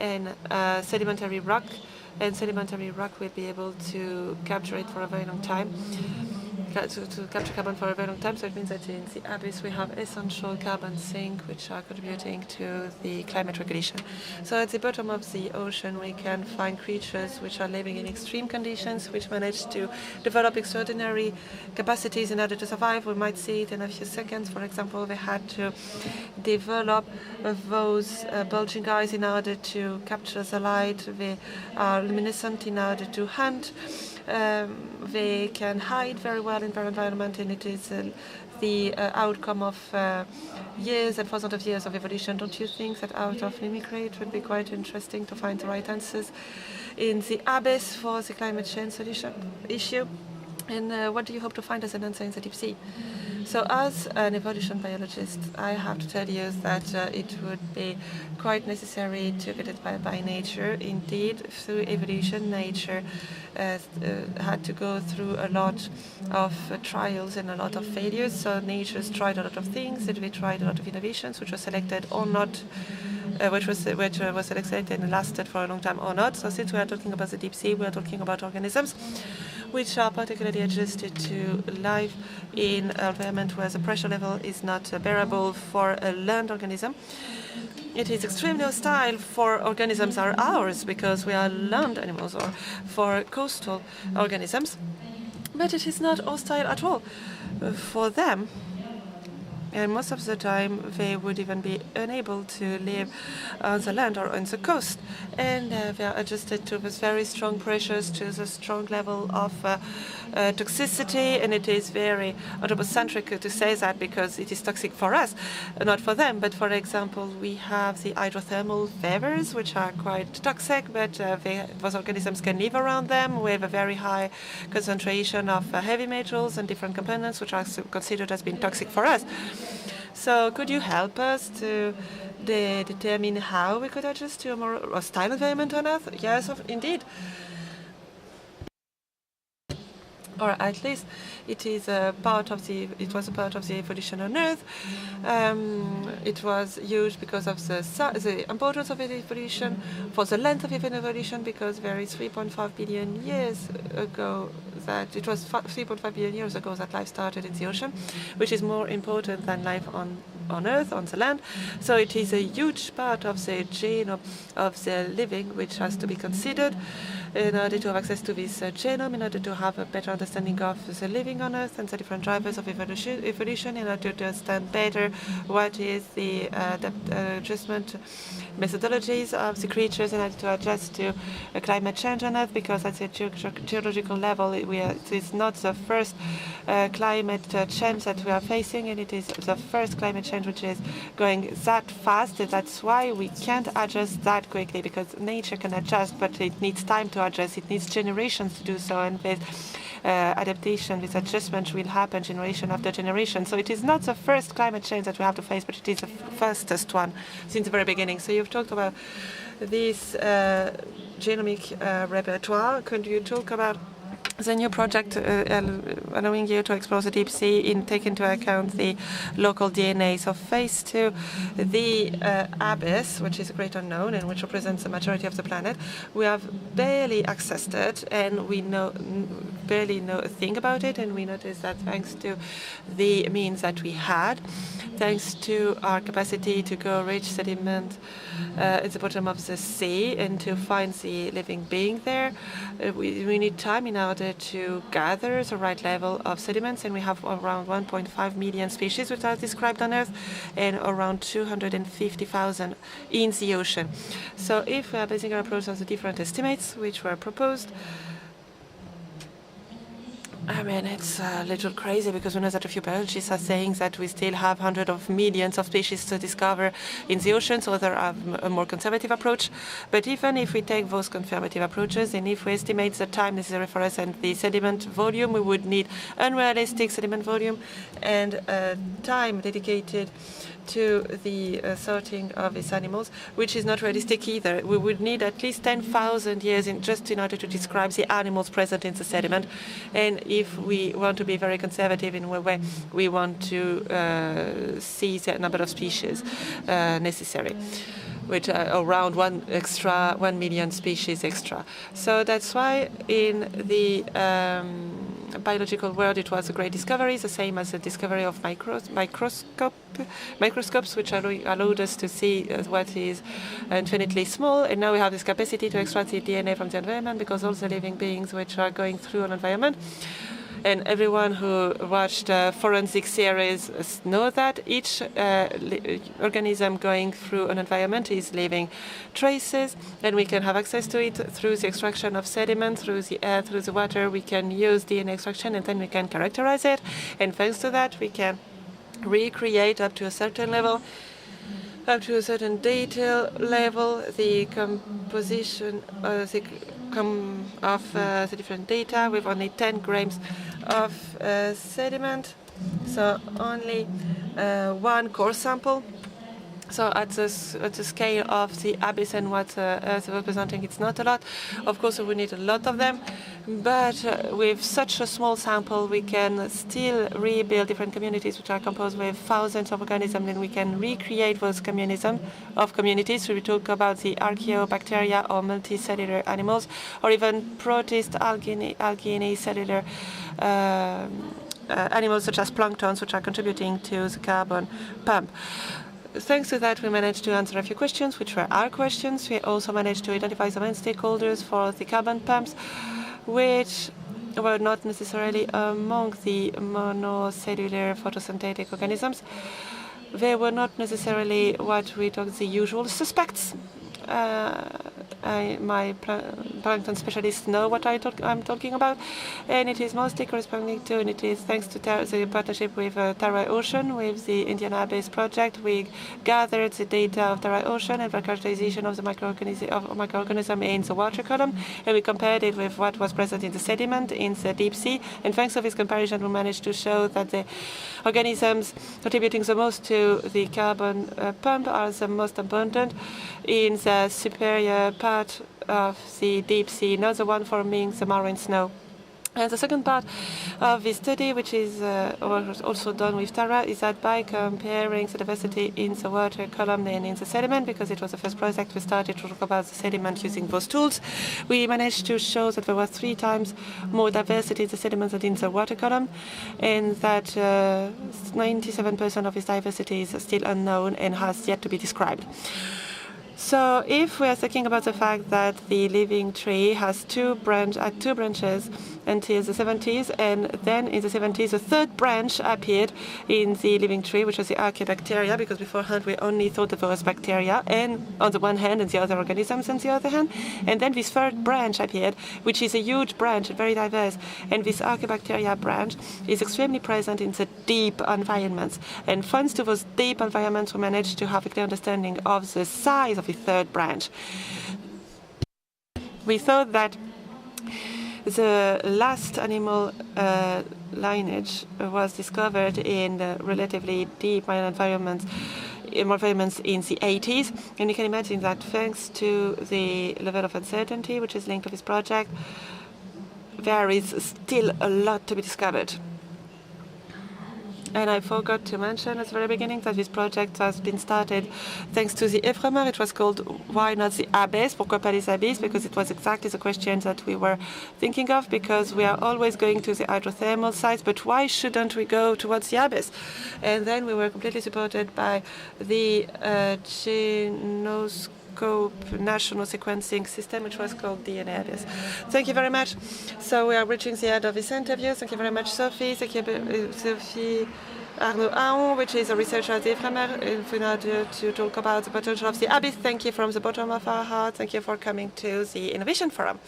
and sedimentary rock. And sedimentary rock will be able to capture it for a very long time, to capture carbon for a very long time. So it means that in the abyss we have essential carbon sinks which are contributing to the climate regulation. So at the bottom of the ocean we can find creatures which are living in extreme conditions, which manage to develop extraordinary capacities in order to survive. We might see it in a few seconds. For example, they had to develop those bulging eyes in order to capture the light. They are luminescent in order to hunt. They can hide very well in their environment, and it is the outcome of years and thousands of years of evolution. Don't you think that out of mimicry it would be quite interesting to find the right answers in the abyss for the climate change issue? And what do you hope to find as an answer in the deep sea? So as an evolution biologist, I have to tell you that it would be quite necessary to get it by nature. Indeed, through evolution, nature had to go through a lot of trials and a lot of failures. So nature's tried a lot of things, and we tried a lot of innovations, which were selected or not, which was selected and lasted for a long time or not. So since we are talking about the deep sea, we are talking about organisms which are particularly adjusted to life in an environment where the pressure level is not bearable for a land organism. It is extremely hostile for organisms are ours, because we are land animals, or for coastal organisms. But it is not hostile at all for them. And most of the time, they would even be unable to live on the land or on the coast. And they are adjusted to these very strong pressures, to the strong level of toxicity. And it is very anthropocentric to say that, because it is toxic for us, not for them. But for example, we have the hydrothermal vapors, which are quite toxic, but those organisms can live around them with a very high concentration of heavy metals and different components, which are considered as being toxic for us. So could you help us to determine how we could adjust to a more hostile environment on Earth? Yes, indeed. Or at least it was a part of the evolution on Earth. It was huge because of the importance of evolution, for the length of evolution, because there is 3.5 billion years ago that it was 3.5 billion years ago that life started in the ocean, which is more important than life on Earth, on the land. So it is a huge part of the genome of the living which has to be considered in order to have access to this genome, in order to have a better understanding of the living on Earth and the different drivers of evolution, in order to understand better what is the adjustment methodologies of the creatures in order to adjust to climate change on Earth, because at the geological level, it is not the first climate change that we are facing, and it is the first climate change which is going that fast. That's why we can't adjust that quickly, because nature can adjust, but it needs time to adjust. It needs generations to do so, and this adaptation, this adjustment will happen generation after generation. So it is not the first climate change that we have to face, but it is the fastest one since the very beginning. So you've talked about this genomic repertoire. Could you talk about the new project allowing you to explore the deep sea and take into account the local DNA? So phase 2, the abyss, which is a great unknown and which represents the majority of the planet, we have barely accessed it, and we barely know a thing about it, and we notice that thanks to the means that we had, thanks to our capacity to go reach sediment at the bottom of the sea and to find the living being there, we need time in order order to gather the right level of sediments, and we have around 1.5 million species which are described on Earth, and around 250,000 in the ocean. So if we are basing our approach on the different estimates which were proposed, I mean, it's a little crazy because we know that a few biologists are saying that we still have hundreds of millions of species to discover in the ocean, so there are a more conservative approach. But even if we take those conservative approaches, and if we estimate the time necessary for us and the sediment volume, we would need unrealistic sediment volume and time dedicated to the sorting of these animals, which is not realistic either. We would need at least 10,000 years just in order to describe the animals present in the sediment. And if we want to be very conservative in a way, we want to see the number of species necessary, which are around 1 million species extra. So that's why in the biological world it was a great discovery, the same as the discovery of microscopes, which allowed us to see what is infinitely small. And now we have this capacity to extract the DNA from the environment, because all the living beings which are going through an environment, and everyone who watched forensic series know that each organism going through an environment is leaving traces, and we can have access to it through the extraction of sediment, through the air, through the water. We can use DNA extraction, and then we can characterize it. And thanks to that, we can recreate up to a certain level, up to a certain detail level, the composition of the different data with only 10 grams of sediment, so only one core sample. So at the scale of the abyss and what Earth is representing, it's not a lot. Of course, we need a lot of them, but with such a small sample, we can still rebuild different communities which are composed with thousands of organisms, and we can recreate those communities. So we talk about the archaeobacteria or multicellular animals, or even protist algae cellular animals such as planktons, which are contributing to the carbon pump. Thanks to that, we managed to answer a few questions, which were our questions. We also managed to identify the main stakeholders for the carbon pumps, which were not necessarily among the monocellular photosynthetic organisms. They were not necessarily what we talk the usual suspects. My plankton specialists know what I'm talking about, and it is mostly corresponding to, and it is thanks to the partnership with Tarai Ocean, with the Indian Abyss project. We gathered the data of Tarai Ocean and the characterization of the microorganism in the water column, and we compared it with what was present in the sediment in the deep sea. And thanks to this comparison, we managed to show that the organisms contributing the most to the carbon pump are the most abundant in the superior part of the deep sea, not the one forming the marine snow. And the second part of this study, which is also done with Tara, is that by comparing the diversity in the water column and in the sediment, because it was the first project we started to talk about the sediment using those tools, we managed to show that there was 3 times more diversity in the sediment than in the water column, and that 97% of this diversity is still unknown and has yet to be described. So if we are thinking about the fact that the living tree has 2 branches until the 70s, and then in the 70s a 3rd branch appeared in the living tree, which was the archaeobacteria, because beforehand we only thought that there was bacteria and on the one hand and the other organisms on the other hand. And then this 3rd branch appeared, which is a huge branch, very diverse, and this archaeobacteria branch is extremely present in the deep environments. And thanks to those deep environments, we managed to have a clear understanding of the size of the 3rd branch. We thought that the last animal lineage was discovered in relatively deep marine environments in the 80s, and you can imagine that thanks to the level of uncertainty which is linked to this project, there is still a lot to be discovered. And I forgot to mention at the very beginning that this project has been started thanks to the Ephraimer. It was called Why Not the Abyss? Pourquoi pas les abysses? Because it was exactly the question that we were thinking of, because we are always going to the hydrothermal sites, but why shouldn't we go towards the abyss? And then we were completely supported by the scope national sequencing system, which was called DNABS. Thank you very much. So we are reaching the end of this interview. Thank you very much, Sophie. Thank you, Sophie Arnaud-Aon, which is a researcher at the IFREMER, to talk about the potential of the abyss. Thank you from the bottom of our heart. Thank you for coming to the Innovation Forum.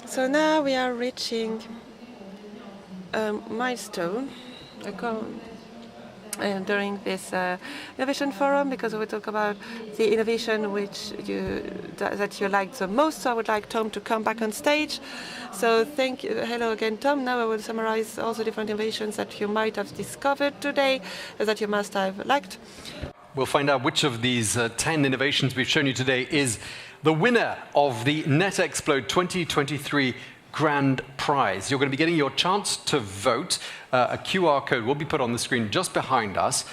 So now we are reaching a milestone during this Innovation Forum, because we talk about the innovation that you liked the most. So I would like Tom to come back on stage. So thank you. Hello again, Tom. Now I will summarize all the different innovations that you might have discovered today, that you must have liked.
We'll find out which of these 10 innovations we've shown you today is the winner of the Netexplo 2023 Grand Prize. You're going to be getting your chance to vote. A QR code will be put on the screen just behind us,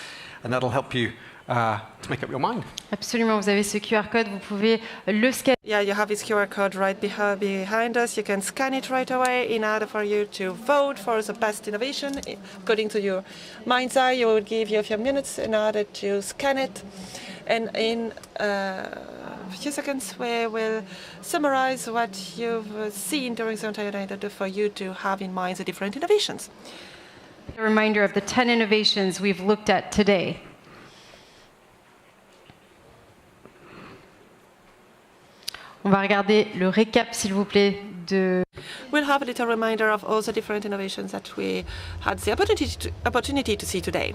and that'll help you to make up your mind.
Absolument, vous avez ce QR code, vous pouvez le scanner.
Yeah, you have this QR code right behind us. You can scan it right away in order for you to vote for the best innovation. According to your mind's eye, you will give you a few minutes in order to scan it. And in a few seconds, we will summarize what you've seen during the entire night for you to have in mind the different innovations.
A reminder of the 10 innovations we've looked at today. On va regarder le récap, s'il vous plaît, de...
We'll have a little reminder of all the different innovations that we had the opportunity to see today.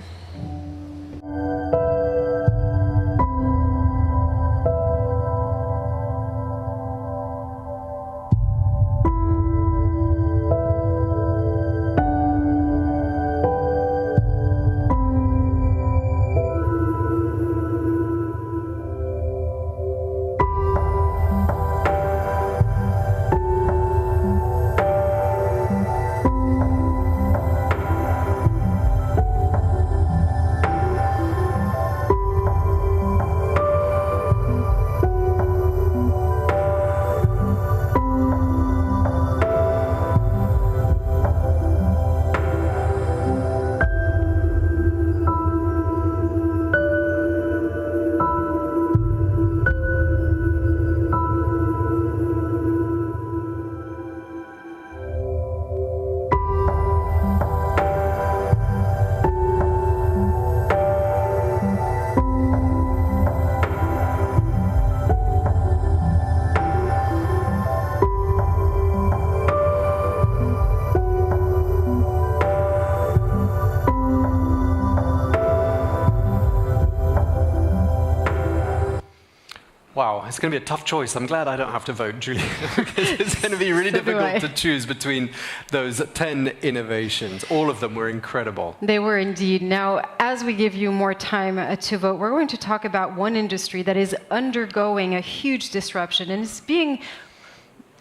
Wow, it's going to be a tough choice. I'm glad I don't have to vote, Julia, because it's going to be really difficult to choose between those 10 innovations. All of them were incredible.
They were indeed. Now, as we give you more time to vote, we're going to talk about one industry that is undergoing a huge disruption and is being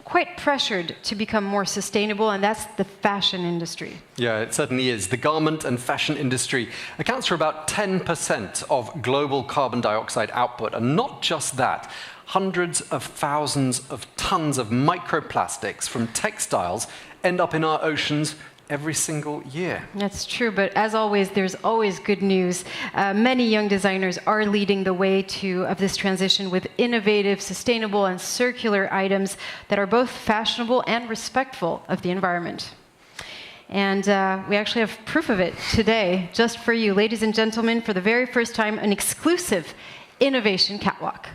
quite pressured to become more sustainable, and that's the fashion industry.
Yeah, it certainly is. The garment and fashion industry accounts for about 10% of global carbon dioxide output. And not just that, hundreds of thousands of tons of microplastics from textiles end up in our oceans every single year.
That's true, but as always, there's always good news. Many young designers are leading the way of this transition with innovative, sustainable, and circular items that are both fashionable and respectful of the environment. And we actually have proof of it today, just for you, ladies and gentlemen, for the very first time, an exclusive innovation catwalk.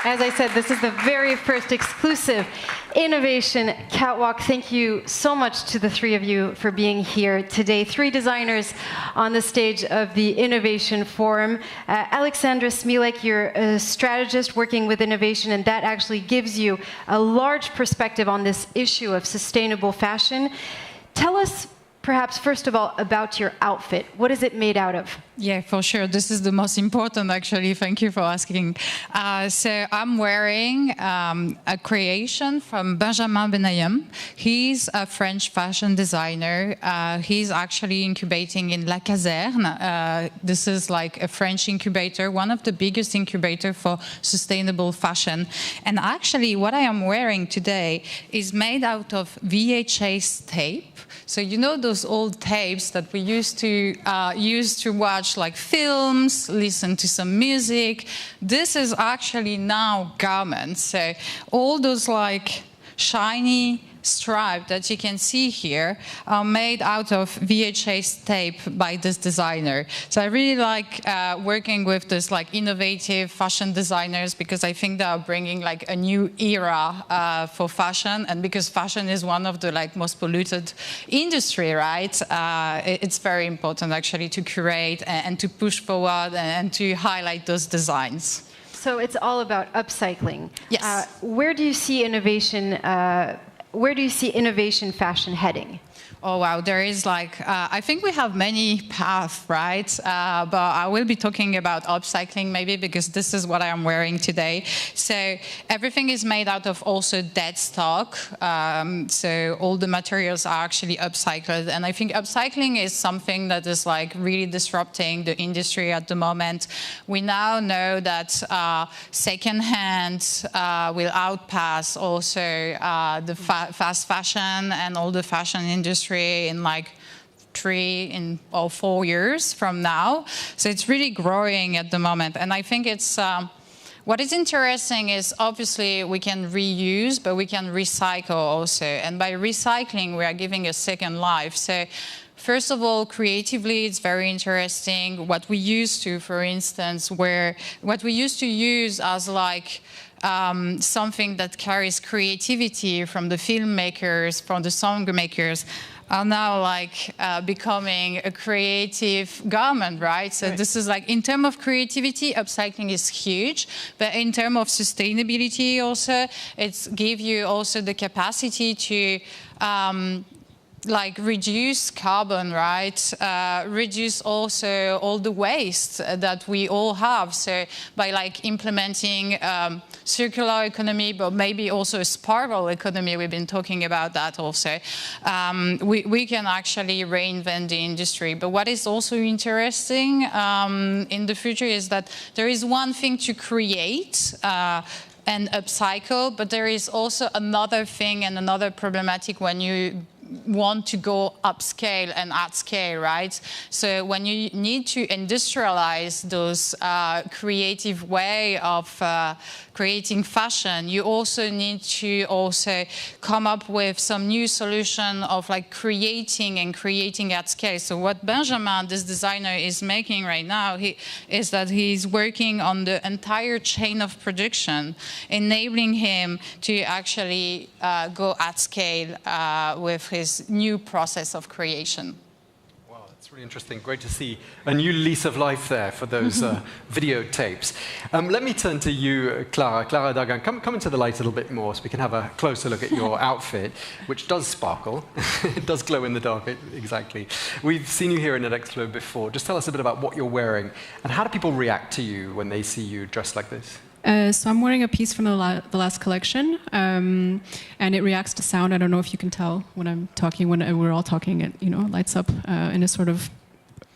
As I said, this is the very first exclusive Innovation Catwalk. Thank you so much to the three of you for being here today. Three designers on the stage of the Innovation Forum. Alexandra Smilek, you're a strategist working with innovation, and that actually gives you a large perspective on this issue of sustainable fashion. Tell us, perhaps, first of all, about your outfit. What is it made out of?
Yeah, for sure. This is the most important, actually. Thank you for asking. So I'm wearing a creation from Benjamin Benayem. He's a French fashion designer. He's actually incubating in La Caserne. This is like a French incubator, one of the biggest incubators for sustainable fashion. And actually, what I am wearing today is made out of VHS tape. So you know those old tapes that we used to watch like films, listen to some music. This is actually now garments. So all those like shiny stripes that you can see here are made out of VHS tape by this designer. So I really like working with this like innovative fashion designers, because I think they are bringing like a new era for fashion, and because fashion is one of the like most polluted industry, right? It's very important actually to curate and to push forward and to highlight those designs.
So it's all about upcycling.
Yes.
Where do you see innovation? Where do you see innovation fashion heading?
Oh, wow. There is like, I think we have many paths, right? But I will be talking about upcycling maybe, because this is what I am wearing today. So everything is made out of also dead stock. So all the materials are actually upcycled. And I think upcycling is something that is like really disrupting the industry at the moment. We now know that secondhand will outpass also the fast fashion and all the fashion industry in like 3 or 4 years from now. So it's really growing at the moment. And I think it's, what is interesting is obviously we can reuse, but we can recycle also. And by recycling, we are giving a second life. So first of all, creatively, it's very interesting. What we used to, for instance, what we used to use as like something that carries creativity from the filmmakers, from the song makers, are now like becoming a creative garment, right? So this is like, in terms of creativity, upcycling is huge, but in terms of sustainability also, it's give you also the capacity to like reduce carbon, right? Reduce also all the waste that we all have. So by like implementing circular economy, but maybe also a spiral economy, we've been talking about that also, we can actually reinvent the industry. But what is also interesting in the future is that there is one thing to create and upcycle, but there is also another thing and another problematic when you want to go upscale and at scale, right? So when you need to industrialize those creative way of creating fashion, you also need to also come up with some new solution of like creating at scale. So what Benjamin, this designer, is making right now is that he's working on the entire chain of production, enabling him to actually go at scale with his new process of creation.
Wow, that's really interesting. Great to see a new lease of life there for those videotapes. Let me turn to you, Clara. Clara Dagan, come into the light a little bit more so we can have a closer look at your outfit, which does sparkle. It does glow in the dark, exactly. We've seen you here in Netexplo before. Just tell us a bit about what you're wearing, and how do people react to you when they see you dressed like this?
So I'm wearing a piece from the last collection, and it reacts to sound. I don't know if you can tell when I'm talking, when we're all talking, it lights up in a sort of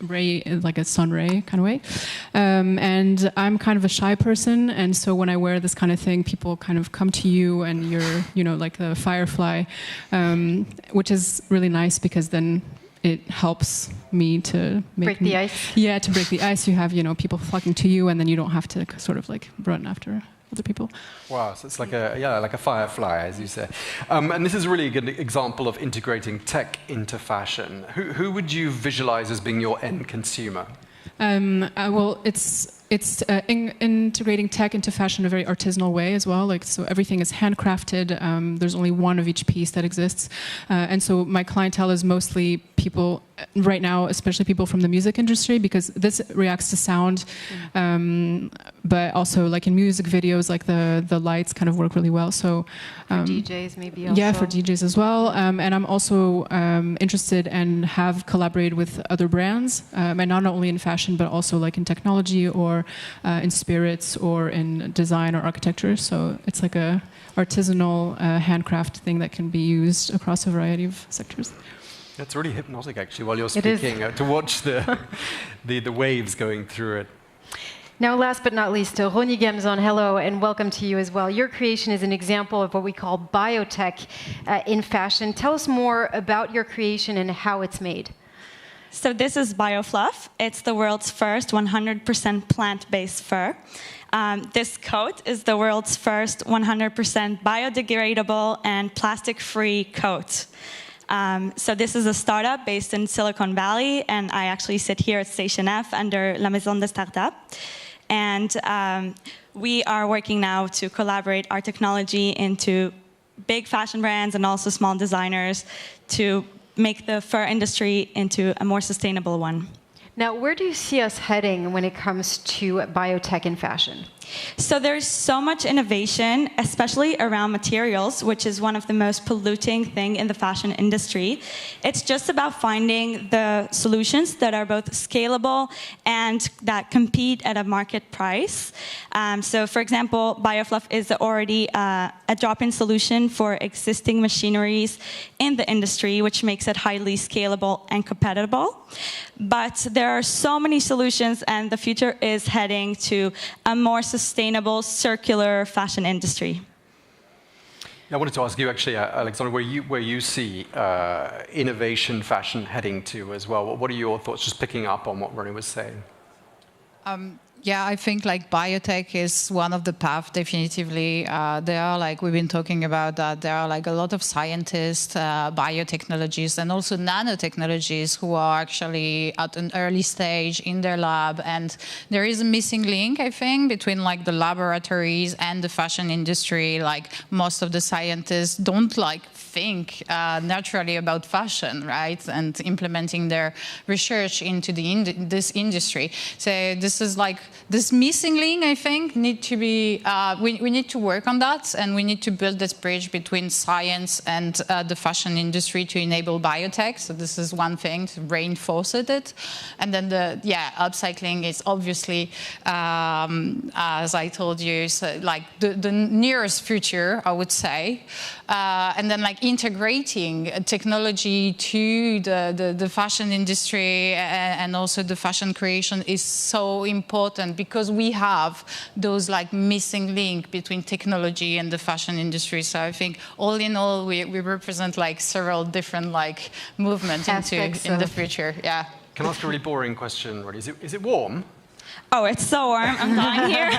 ray, like a sun ray kind of way. And I'm kind of a shy person, and so when I wear this kind of thing, people kind of come to you, and you're, like a firefly, which is really nice, because then it helps me to
break the ice.
Yeah, to break the ice. You have, people flocking to you, and then you don't have to sort of like run after other people.
Wow, so it's like a firefly, as you say. And this is really a good example of integrating tech into fashion. Who would you visualize as being your end consumer?
Well, it's it's integrating tech into fashion in a very artisanal way as well. Like, so everything is handcrafted. There's only one of each piece that exists. And so my clientele is mostly people right now, especially people from the music industry, because this reacts to sound, but also like in music videos, like the lights kind of work really well. So
for DJs maybe also.
Yeah, for DJs as well. And I'm also interested and have collaborated with other brands, and not only in fashion, but also like in technology or in spirits or in design or architecture. So it's like a artisanal handcraft thing that can be used across a variety of sectors.
It's really hypnotic, actually, while you're speaking, to watch the waves going through it.
Now, last but not least, Ronnie Gamzon, hello, and welcome to you as well. Your creation is an example of what we call biotech in fashion. Tell us more about your creation and how it's made.
So this is BioFluff. It's the world's first 100% plant-based fur. This coat is the world's first 100% biodegradable and plastic-free coat. So this is a startup based in Silicon Valley, and I actually sit here at Station F under La Maison de Startup. And we are working now to collaborate our technology into big fashion brands and also small designers to make the fur industry into a more sustainable one.
Now, where do you see us heading when it comes to biotech in fashion?
So there's so much innovation, especially around materials, which is one of the most polluting things in the fashion industry. It's just about finding the solutions that are both scalable and that compete at a market price. So for example, BioFluff is already a drop-in solution for existing machineries in the industry, which makes it highly scalable and compatible. But there are so many solutions, and the future is heading to a more sustainable, circular fashion industry.
I wanted to ask you, actually, Alexandra, where you see innovation fashion heading to as well. What are your thoughts, just picking up on what Ronnie was saying?
Yeah, I think like biotech is one of the paths, definitively. There are, like we've been talking about that, there are like a lot of scientists, biotechnologists, and also nanotechnologists who are actually at an early stage in their lab. And there is a missing link, I think, between like the laboratories and the fashion industry. Like most of the scientists don't like think naturally about fashion, right? And implementing their research into this industry. So this is like, this missing link, I think, need to be, we need to work on that, and we need to build this bridge between science and the fashion industry to enable biotech. So this is one thing, to reinforce it. And then upcycling is obviously, as I told you, so like the nearest future, I would say. And then like integrating technology to the fashion industry and also the fashion creation is so important, because we have those like missing link between technology and the fashion industry. So I think all in all, we represent like several different like movements in the future. Yeah. Can
I ask a really boring question, Roddy? Is it warm?
Oh, it's so warm. I'm dying here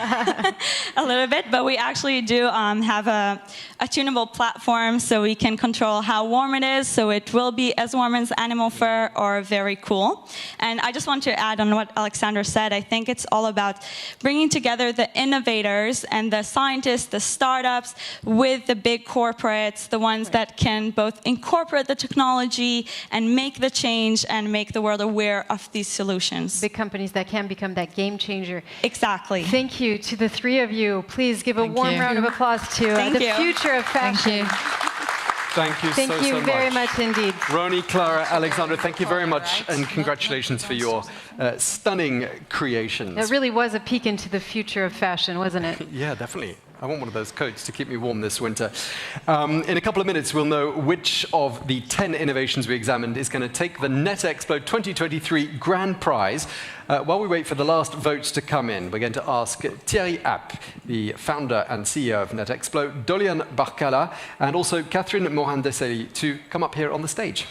a little bit. But we actually do have a tunable platform, so we can control how warm it is. So it will be as warm as animal fur or very cool. And I just want to add on what Alexandra said. I think it's all about bringing together the innovators and the scientists, the startups, with the big corporates, the ones that can both incorporate the technology and make the change and make the world aware of these solutions.
Big companies that can become that game changer.
Exactly.
Thank you to the three of you. Please give a warm round of applause to the future of fashion.
Thank you so much.
Thank you very much indeed.
Ronnie, Clara, Alexandra, thank you very much, and congratulations for your stunning creations.
It really was a peek into the future of fashion, wasn't it?
Yeah, definitely. I want one of those coats to keep me warm this winter. In a couple of minutes, we'll know which of the 10 innovations we examined is going to take the Netexplo 2023 Grand Prize. While we wait for the last votes to come in, we're going to ask Thierry App, the founder and CEO of Netexplo, Dolian Barkala, and also Catherine Morin-Desailly to come up here on the stage.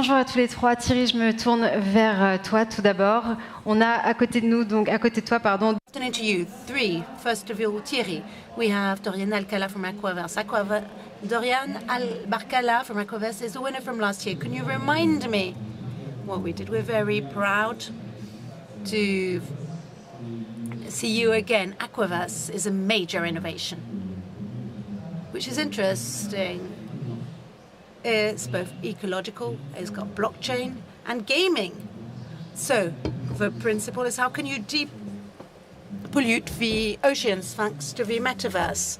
bonjour à tous les trois. Thierry, je me tourne vers toi tout d'abord. On a à côté de nous, donc à côté de toi, pardon.
Afternoon to you. Three. First of all, Thierry. We have Dorian Alcala from Aquaverse. Dorian Albarcala from Aquaverse is the winner from last year. Can you remind me what we did? We're very proud to see you again. Aquaverse is a major innovation, which is interesting. It's both ecological, it's got blockchain and gaming. So the principle is how can you depollute the oceans thanks to the metaverse?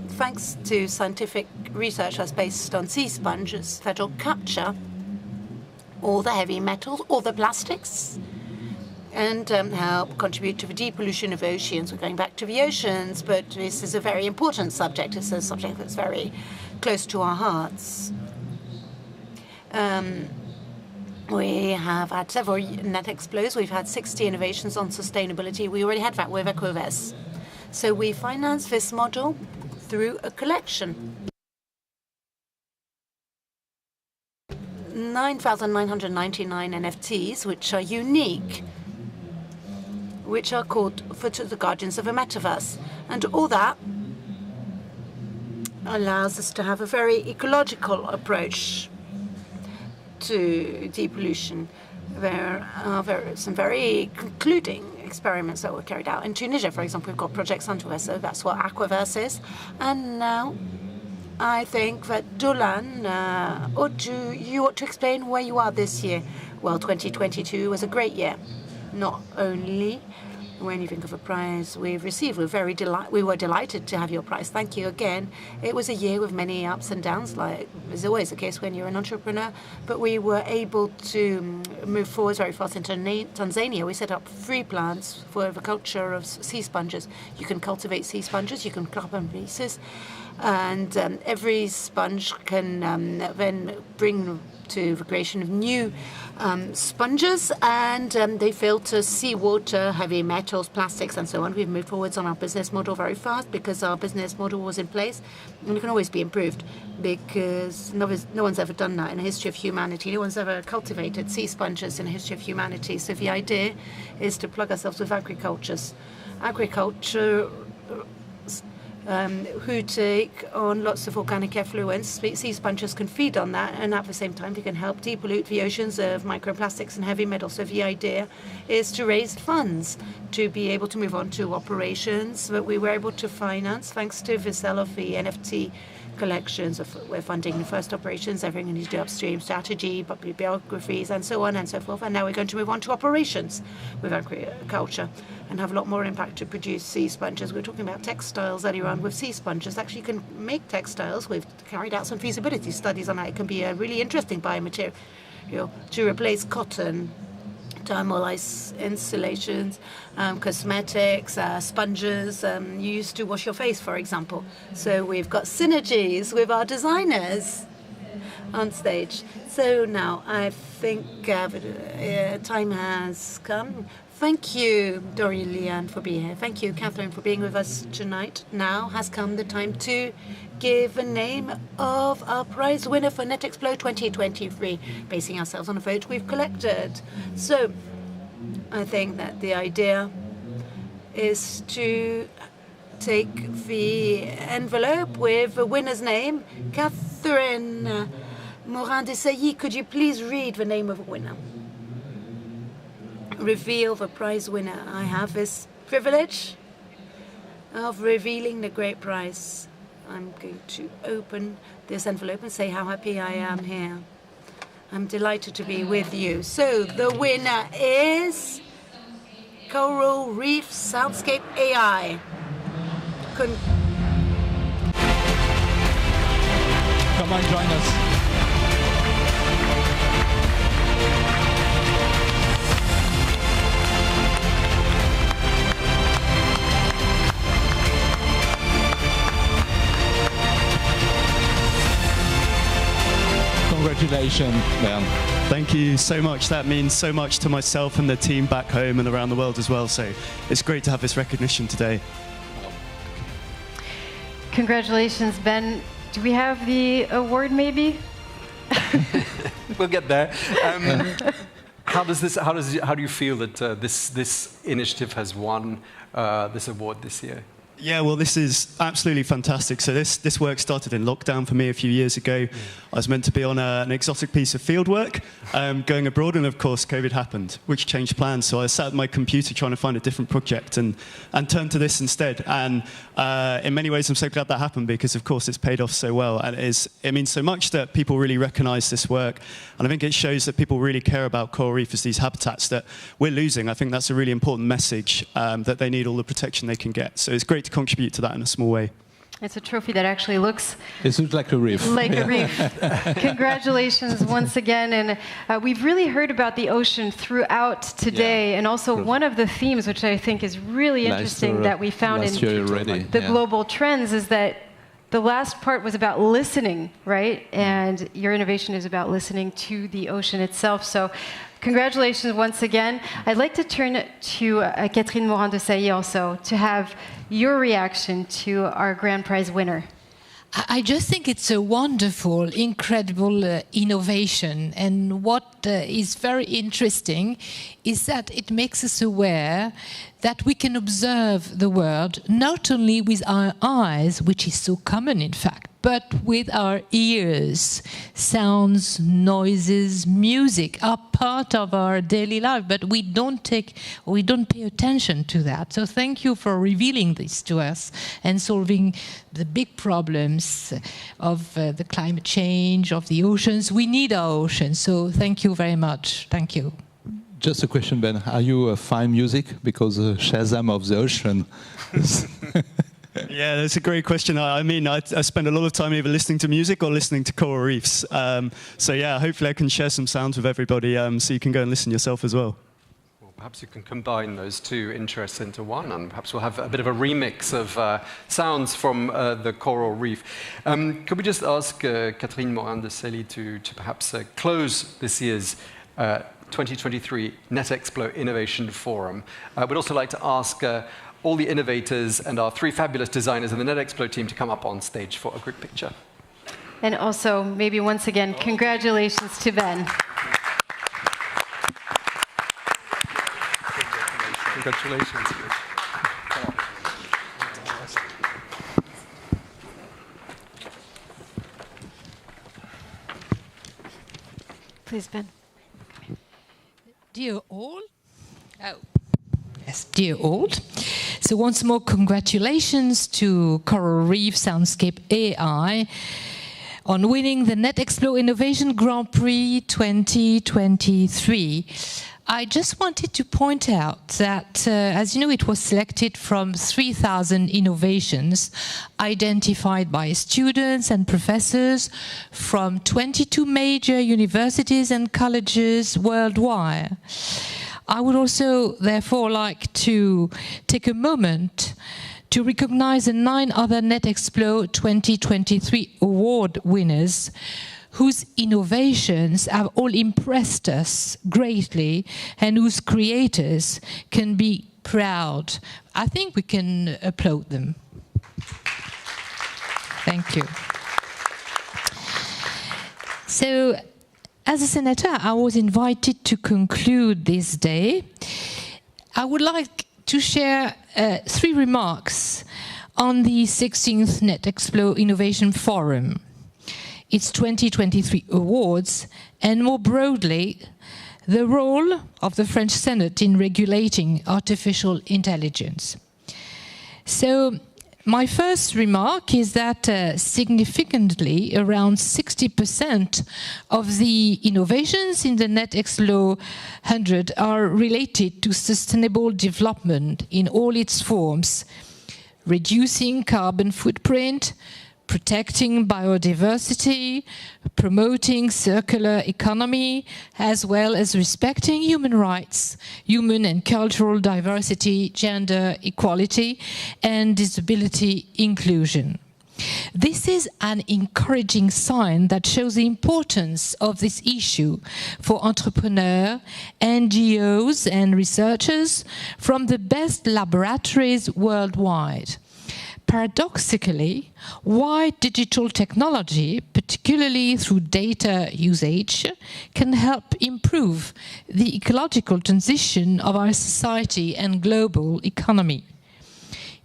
Thanks to scientific research that's based on sea sponges that will capture all the heavy metals, all the plastics, and help contribute to the depollution of oceans. We're going back to the oceans, but this is a very important subject. It's a subject that's very close to our hearts. We have had several Netexplos. We've had 60 innovations on sustainability. We already had that with Aquaverse. So we finance this model through a collection. 9,999 NFTs, which are unique, which are called for the Guardians of a Metaverse. And all that allows us to have a very ecological approach to depollution. There are some very concluding experiments that were carried out. In Tunisia, for example, we've got Project Santoverse, so that's what Aquaverse is. And now I think that Dolan, you ought to explain where you are this year. Well, 2022 was a great year. Not only when you think of a prize we've received, we were delighted to have your prize. Thank you again. It was a year with many ups and downs, like is always the case when you're an entrepreneur, but we were able to move forward very fast into Tanzania. We set up 3 plants for the culture of sea sponges. You can cultivate sea sponges, you can cut them pieces, and every sponge can then bring to the creation of new sponges, and they filter seawater, heavy metals, plastics, and so on. We've moved forwards on our business model very fast because our business model was in place, and it can always be improved because no one's ever done that in the history of humanity. No one's ever cultivated sea sponges in the history of humanity. So the idea is to plug ourselves with agriculture who take on lots of organic effluents. Sea sponges can feed on that, and at the same time they can help depollute the oceans of microplastics and heavy metals. So the idea is to raise funds to be able to move on to operations that we were able to finance thanks to the sale of the NFT collections. We're funding the first operations, everything needs to do upstream strategy, bibliographies, and so on and so forth. And now we're going to move on to operations with agriculture and have a lot more impact to produce sea sponges. We were talking about textiles earlier on. With sea sponges, actually you can make textiles. We've carried out some feasibility studies on that. It can be a really interesting biomaterial to replace cotton, thermal insulations, cosmetics, sponges used to wash your face, for example. So we've got synergies with our designers on stage. So now I think time has come. Thank you, Dorian Leanne, for being here. Thank you, Catherine, for being with us tonight. Now has come the time to give a name of our prize winner for Netexplo 2023, basing ourselves on a vote we've collected. So I think that the idea is to take the envelope with the winner's name. Catherine Morin-Desailly, could you please read the name of the winner? Reveal the prize winner. I have this privilege of revealing the great prize. I'm going to open this envelope and say how happy I am here. I'm delighted to be with you. So the winner is Coral Reef Soundscape AI. Come
on, join us. Congratulations, man.
Thank you so much. That means so much to myself and the team back home and around the world as well. So it's great to have this recognition today.
Congratulations, Ben. Do we have the award, maybe?
We'll get there. How do you feel that this initiative has won this award this year?
Yeah, well, this is absolutely fantastic. So this work started in lockdown for me a few years ago. I was meant to be on an exotic piece of field work, going abroad, and of course COVID happened, which changed plans. So I sat at my computer trying to find a different project and turned to this instead. And in many ways, I'm so glad that happened because, of course, it's paid off so well. And it means so much that people really recognize this work. And I think it shows that people really care about coral reef as these habitats that we're losing. I think that's a really important message, that they need all the protection they can get. So it's great to contribute to that in a small way.
It's a trophy that actually looks...
It looks like a reef.
Like a reef. Congratulations once again. And we've really heard about the ocean throughout today. And also one of the themes, which I think is really interesting, that we found in the global trends is that the last part was about listening, right? And your innovation is about listening to the ocean itself. So congratulations once again. I'd like to turn to Catherine Morin-Desailly also to have your reaction to our grand prize winner.
I just think it's a wonderful, incredible innovation. And what is very interesting is that it makes us aware that we can observe the world not only with our eyes, which is so common in fact, but with our ears. Sounds, noises, music are part of our daily life, but we don't pay attention to that. So thank you for revealing this to us and solving the big problems of the climate change, of the oceans. We need our oceans, so thank you very much. Thank you.
Just a question, Ben. Are you a fine music? Because Shazam of the ocean.
Yeah, that's a great question. I mean, I spend a lot of time either listening to music or listening to coral reefs. So yeah, hopefully I can share some sounds with everybody so you can go and listen yourself as well.
Well, perhaps you can combine those two interests into one, and perhaps we'll have a bit of a remix of sounds from the coral reef. Could we just ask Catherine Morin-Desailly to perhaps close this year's 2023 Netexplo Innovation Forum? We'd also like to ask all the innovators and our three fabulous designers in the Netexplo team to come up on stage for a group picture.
And also, maybe once again, congratulations to Ben.
Congratulations.
Please, Ben.
Dear all, yes, dear all. So once more, congratulations to Coral Reef Soundscape AI on winning the Netexplo Innovation Grand Prix 2023. I just wanted to point out that, as you know, it was selected from 3,000 innovations identified by students and professors from 22 major universities and colleges worldwide. I would also, therefore, like to take a moment to recognize the 9 other Netexplo 2023 award winners whose innovations have all impressed us greatly and whose creators can be proud. I think we can applaud them. Thank you. So, as a senator, I was invited to conclude this day. I would like to share 3 remarks on the 16th Netexplo Innovation Forum, its 2023 awards, and more broadly, the role of the French Senate in regulating artificial intelligence. So, my first remark is that significantly, around 60% of the innovations in the Netexplo 100 are related to sustainable development in all its forms, reducing carbon footprint, protecting biodiversity, promoting circular economy, as well as respecting human rights, human and cultural diversity, gender equality, and disability inclusion. This is an encouraging sign that shows the importance of this issue for entrepreneurs, NGOs, and researchers from the best laboratories worldwide. paradoxically, why digital technology, particularly through data usage, can help improve the ecological transition of our society and global economy.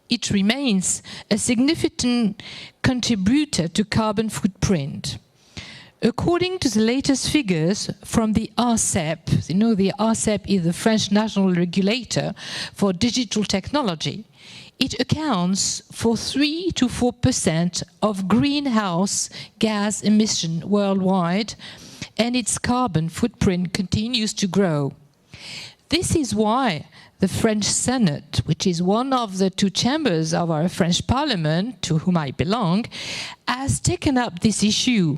It remains a significant contributor to carbon footprint. According to the latest figures from the ARCEP, the ARCEP is the French national regulator for digital technology, it accounts for 3 to 4% of greenhouse gas emission worldwide, and its carbon footprint continues to grow. This is why the French Senate, which is one of the two chambers of our French Parliament, to whom I belong, has taken up this issue.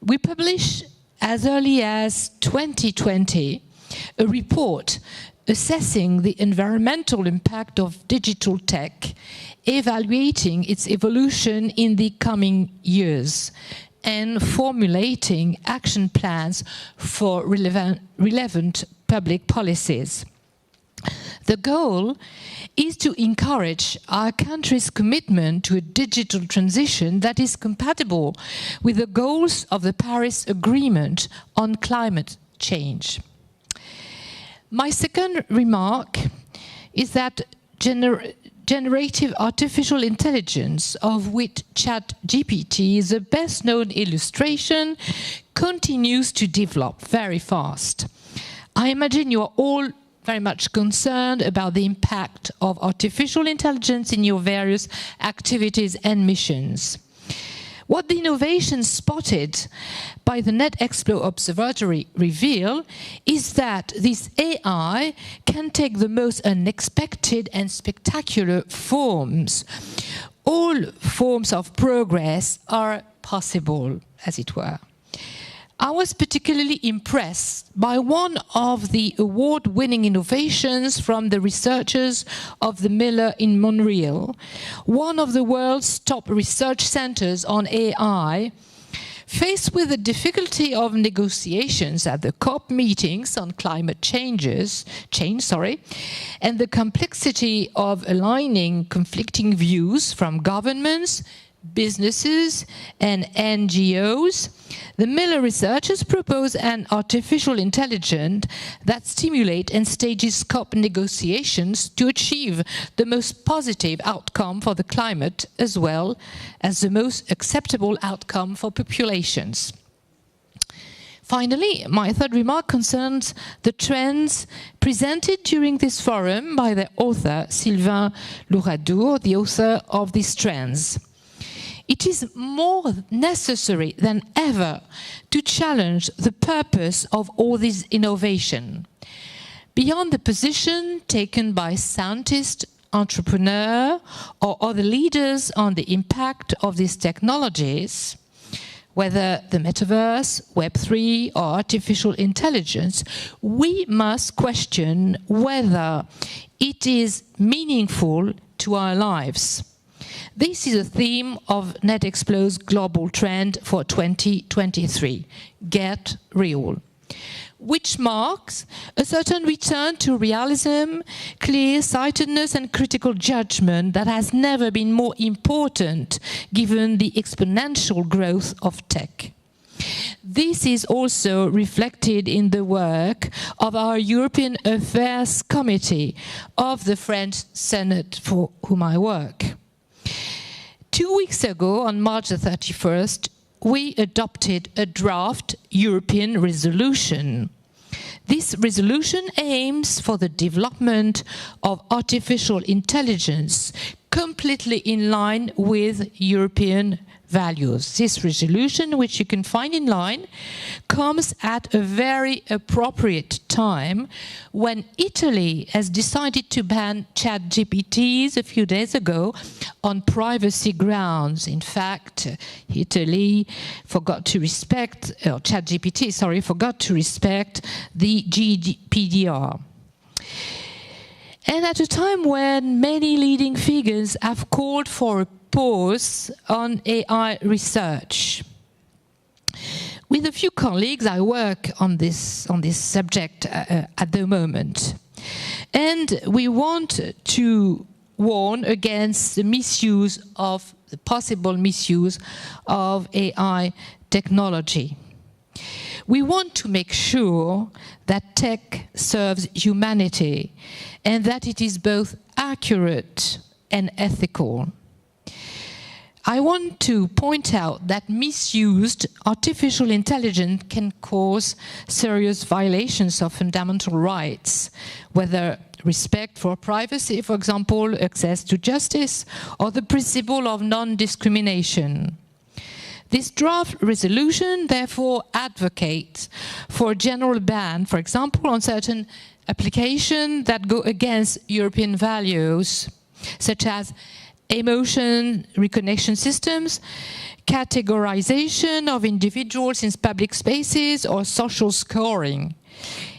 We published as early as 2020 a report assessing the environmental impact of digital tech, evaluating its evolution in the coming years, and formulating action plans for relevant public policies. The goal is to encourage our country's commitment to a digital transition that is compatible with the goals of the Paris Agreement on climate change. My second remark is that generative artificial intelligence, of which ChatGPT is the best known illustration, continues to develop very fast. I imagine you are all very much concerned about the impact of artificial intelligence in your various activities and missions. What the innovations spotted by the Netexplo Observatory reveal is that this AI can take the most unexpected and spectacular forms. All forms of progress are possible, as it were. I was particularly impressed by one of the award-winning innovations from the researchers of the Miller in Montreal, one of the world's top research centers on AI. Faced with the difficulty of negotiations at the COP meetings on climate change, and the complexity of aligning conflicting views from governments, businesses and NGOs, the Miller researchers propose an artificial intelligence that stimulates and stages COP negotiations to achieve the most positive outcome for the climate as well as the most acceptable outcome for populations. Finally, my third remark concerns the trends presented during this forum by the author Sylvain Louradour, the author of these trends. It is more necessary than ever to challenge the purpose of all this innovation. Beyond the position taken by scientists, entrepreneurs, or other leaders on the impact of these technologies, whether the metaverse, Web3, or artificial intelligence, we must question whether it is meaningful to our lives. This is a theme of Netexplo's global trend for 2023, Get Real, which marks a certain return to realism, clear-sightedness and critical judgment that has never been more important given the exponential growth of tech. This is also reflected in the work of our European Affairs Committee of the French Senate, for whom I work. 2 weeks ago, on March the 31st, we adopted a draft European resolution. This resolution aims for the development of artificial intelligence completely in line with European values. This resolution, which you can find in line, comes at a very appropriate time when Italy has decided to ban ChatGPTs a few days ago on privacy grounds. In fact, Italy forgot to respect, ChatGPT, forgot to respect the GDPR. And at a time when many leading figures have called for a pause on AI research. With a few colleagues, I work on this subject at the moment. And we want to warn against the misuse of the possible misuse of AI technology. We want to make sure that tech serves humanity and that it is both accurate and ethical. I want to point out that misused artificial intelligence can cause serious violations of fundamental rights, whether respect for privacy, for example, access to justice, or the principle of non-discrimination. This draft resolution therefore advocates for a general ban, for example, on certain applications that go against European values, such as emotion recognition systems, categorization of individuals in public spaces, or social scoring.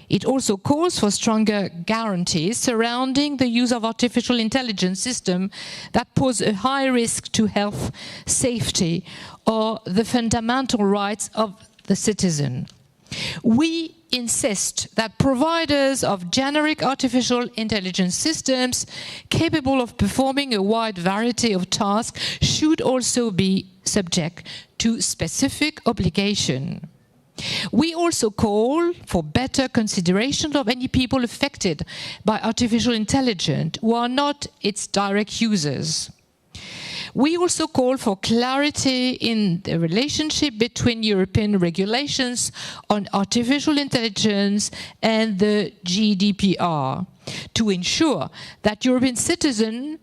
It also calls for stronger guarantees surrounding the use of artificial intelligence systems that pose a high risk to health, safety, or the fundamental rights of the citizen. We insist that providers of generic artificial intelligence systems capable of performing a wide variety of tasks should also be subject to specific obligation. We also call for better consideration of any people affected by artificial intelligence who are not its direct users. We also call for clarity in the relationship between European regulations on artificial intelligence and the GDPR to ensure that European citizens'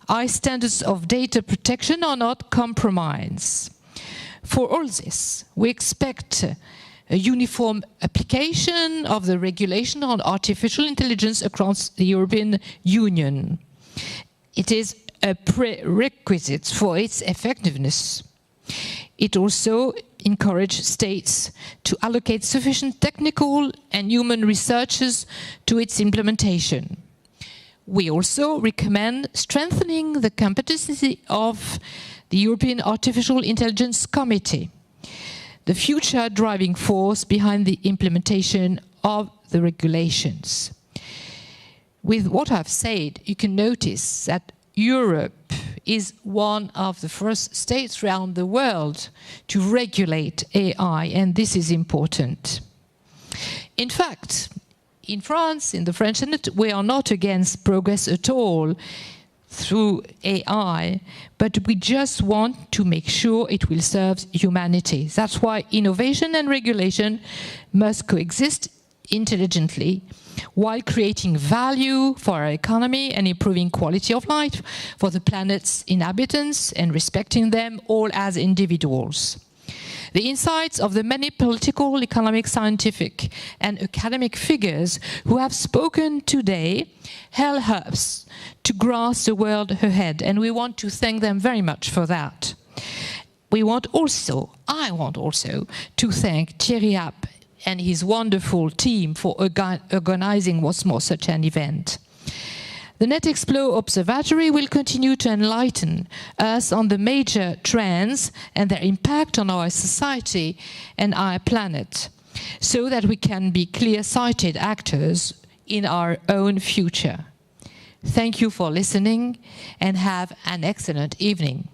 high standards of data protection are not compromised. For all this, we expect a uniform application of the regulation on artificial intelligence across the European Union. It is a prerequisite for its effectiveness. It also encourages states to allocate sufficient technical and human researchers to its implementation. We also recommend strengthening the competency of the European Artificial Intelligence Committee, the future driving force behind the implementation of the regulations. With what I've said, you can notice that Europe is one of the first states around the world to regulate AI, and this is important. In fact, in France, in the French Senate, we are not against progress at all through AI, but we just want to make sure it will serve humanity. That's why innovation and regulation must coexist intelligently while creating value for our economy and improving quality of life for the planet's inhabitants and respecting them all as individuals. The insights of the many political, economic, scientific, and academic figures who have spoken today help us to grasp the world ahead, and we want to thank them very much for that. I want also to thank Thierry App and his wonderful team for organizing once more such an event. The Netexplo Observatory will continue to enlighten us on the major trends and their impact on our society and our planet, so that we can be clear-sighted actors in our own future. Thank you for listening and have an excellent evening.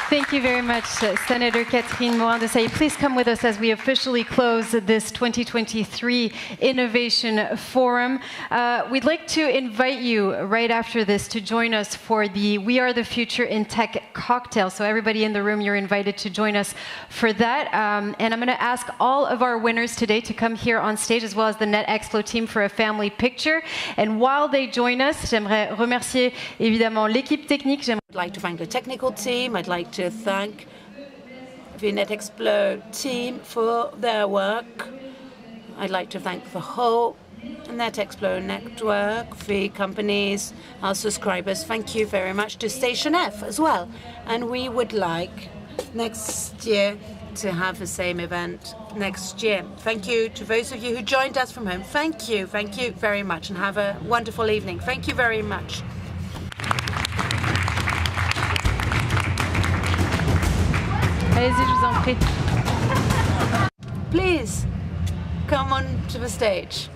Thank you very much, Senator Catherine Morin-Desailly. Please come with us as we officially close this 2023 Innovation Forum. We'd like to invite you right after this to join us for the We Are the Future in Tech cocktail. So everybody in the room, you're invited to join us for that. And I'm going to ask all of our winners today to come here on stage, as well as the Netexplo team, for a family picture. And while they join us, j'aimerais remercier évidemment l'équipe technique.
I'd like to thank the technical team. I'd like to thank the Netexplo team for their work. I'd like to thank the whole Netexplo network, the companies, our subscribers. Thank you very much to Station F as well. And we would like next year to have the same event next year. Thank you to those of you who joined us from home. Thank you very much, and have a wonderful evening. Thank you very much.
Allez-y, je vous en prie.
Please come on to the stage.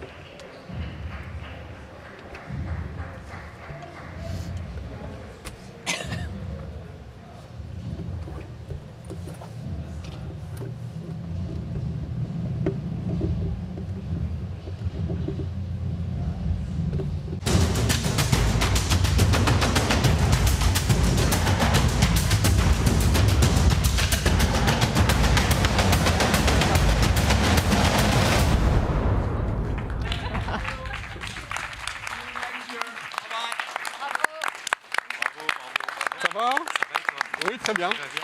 bien.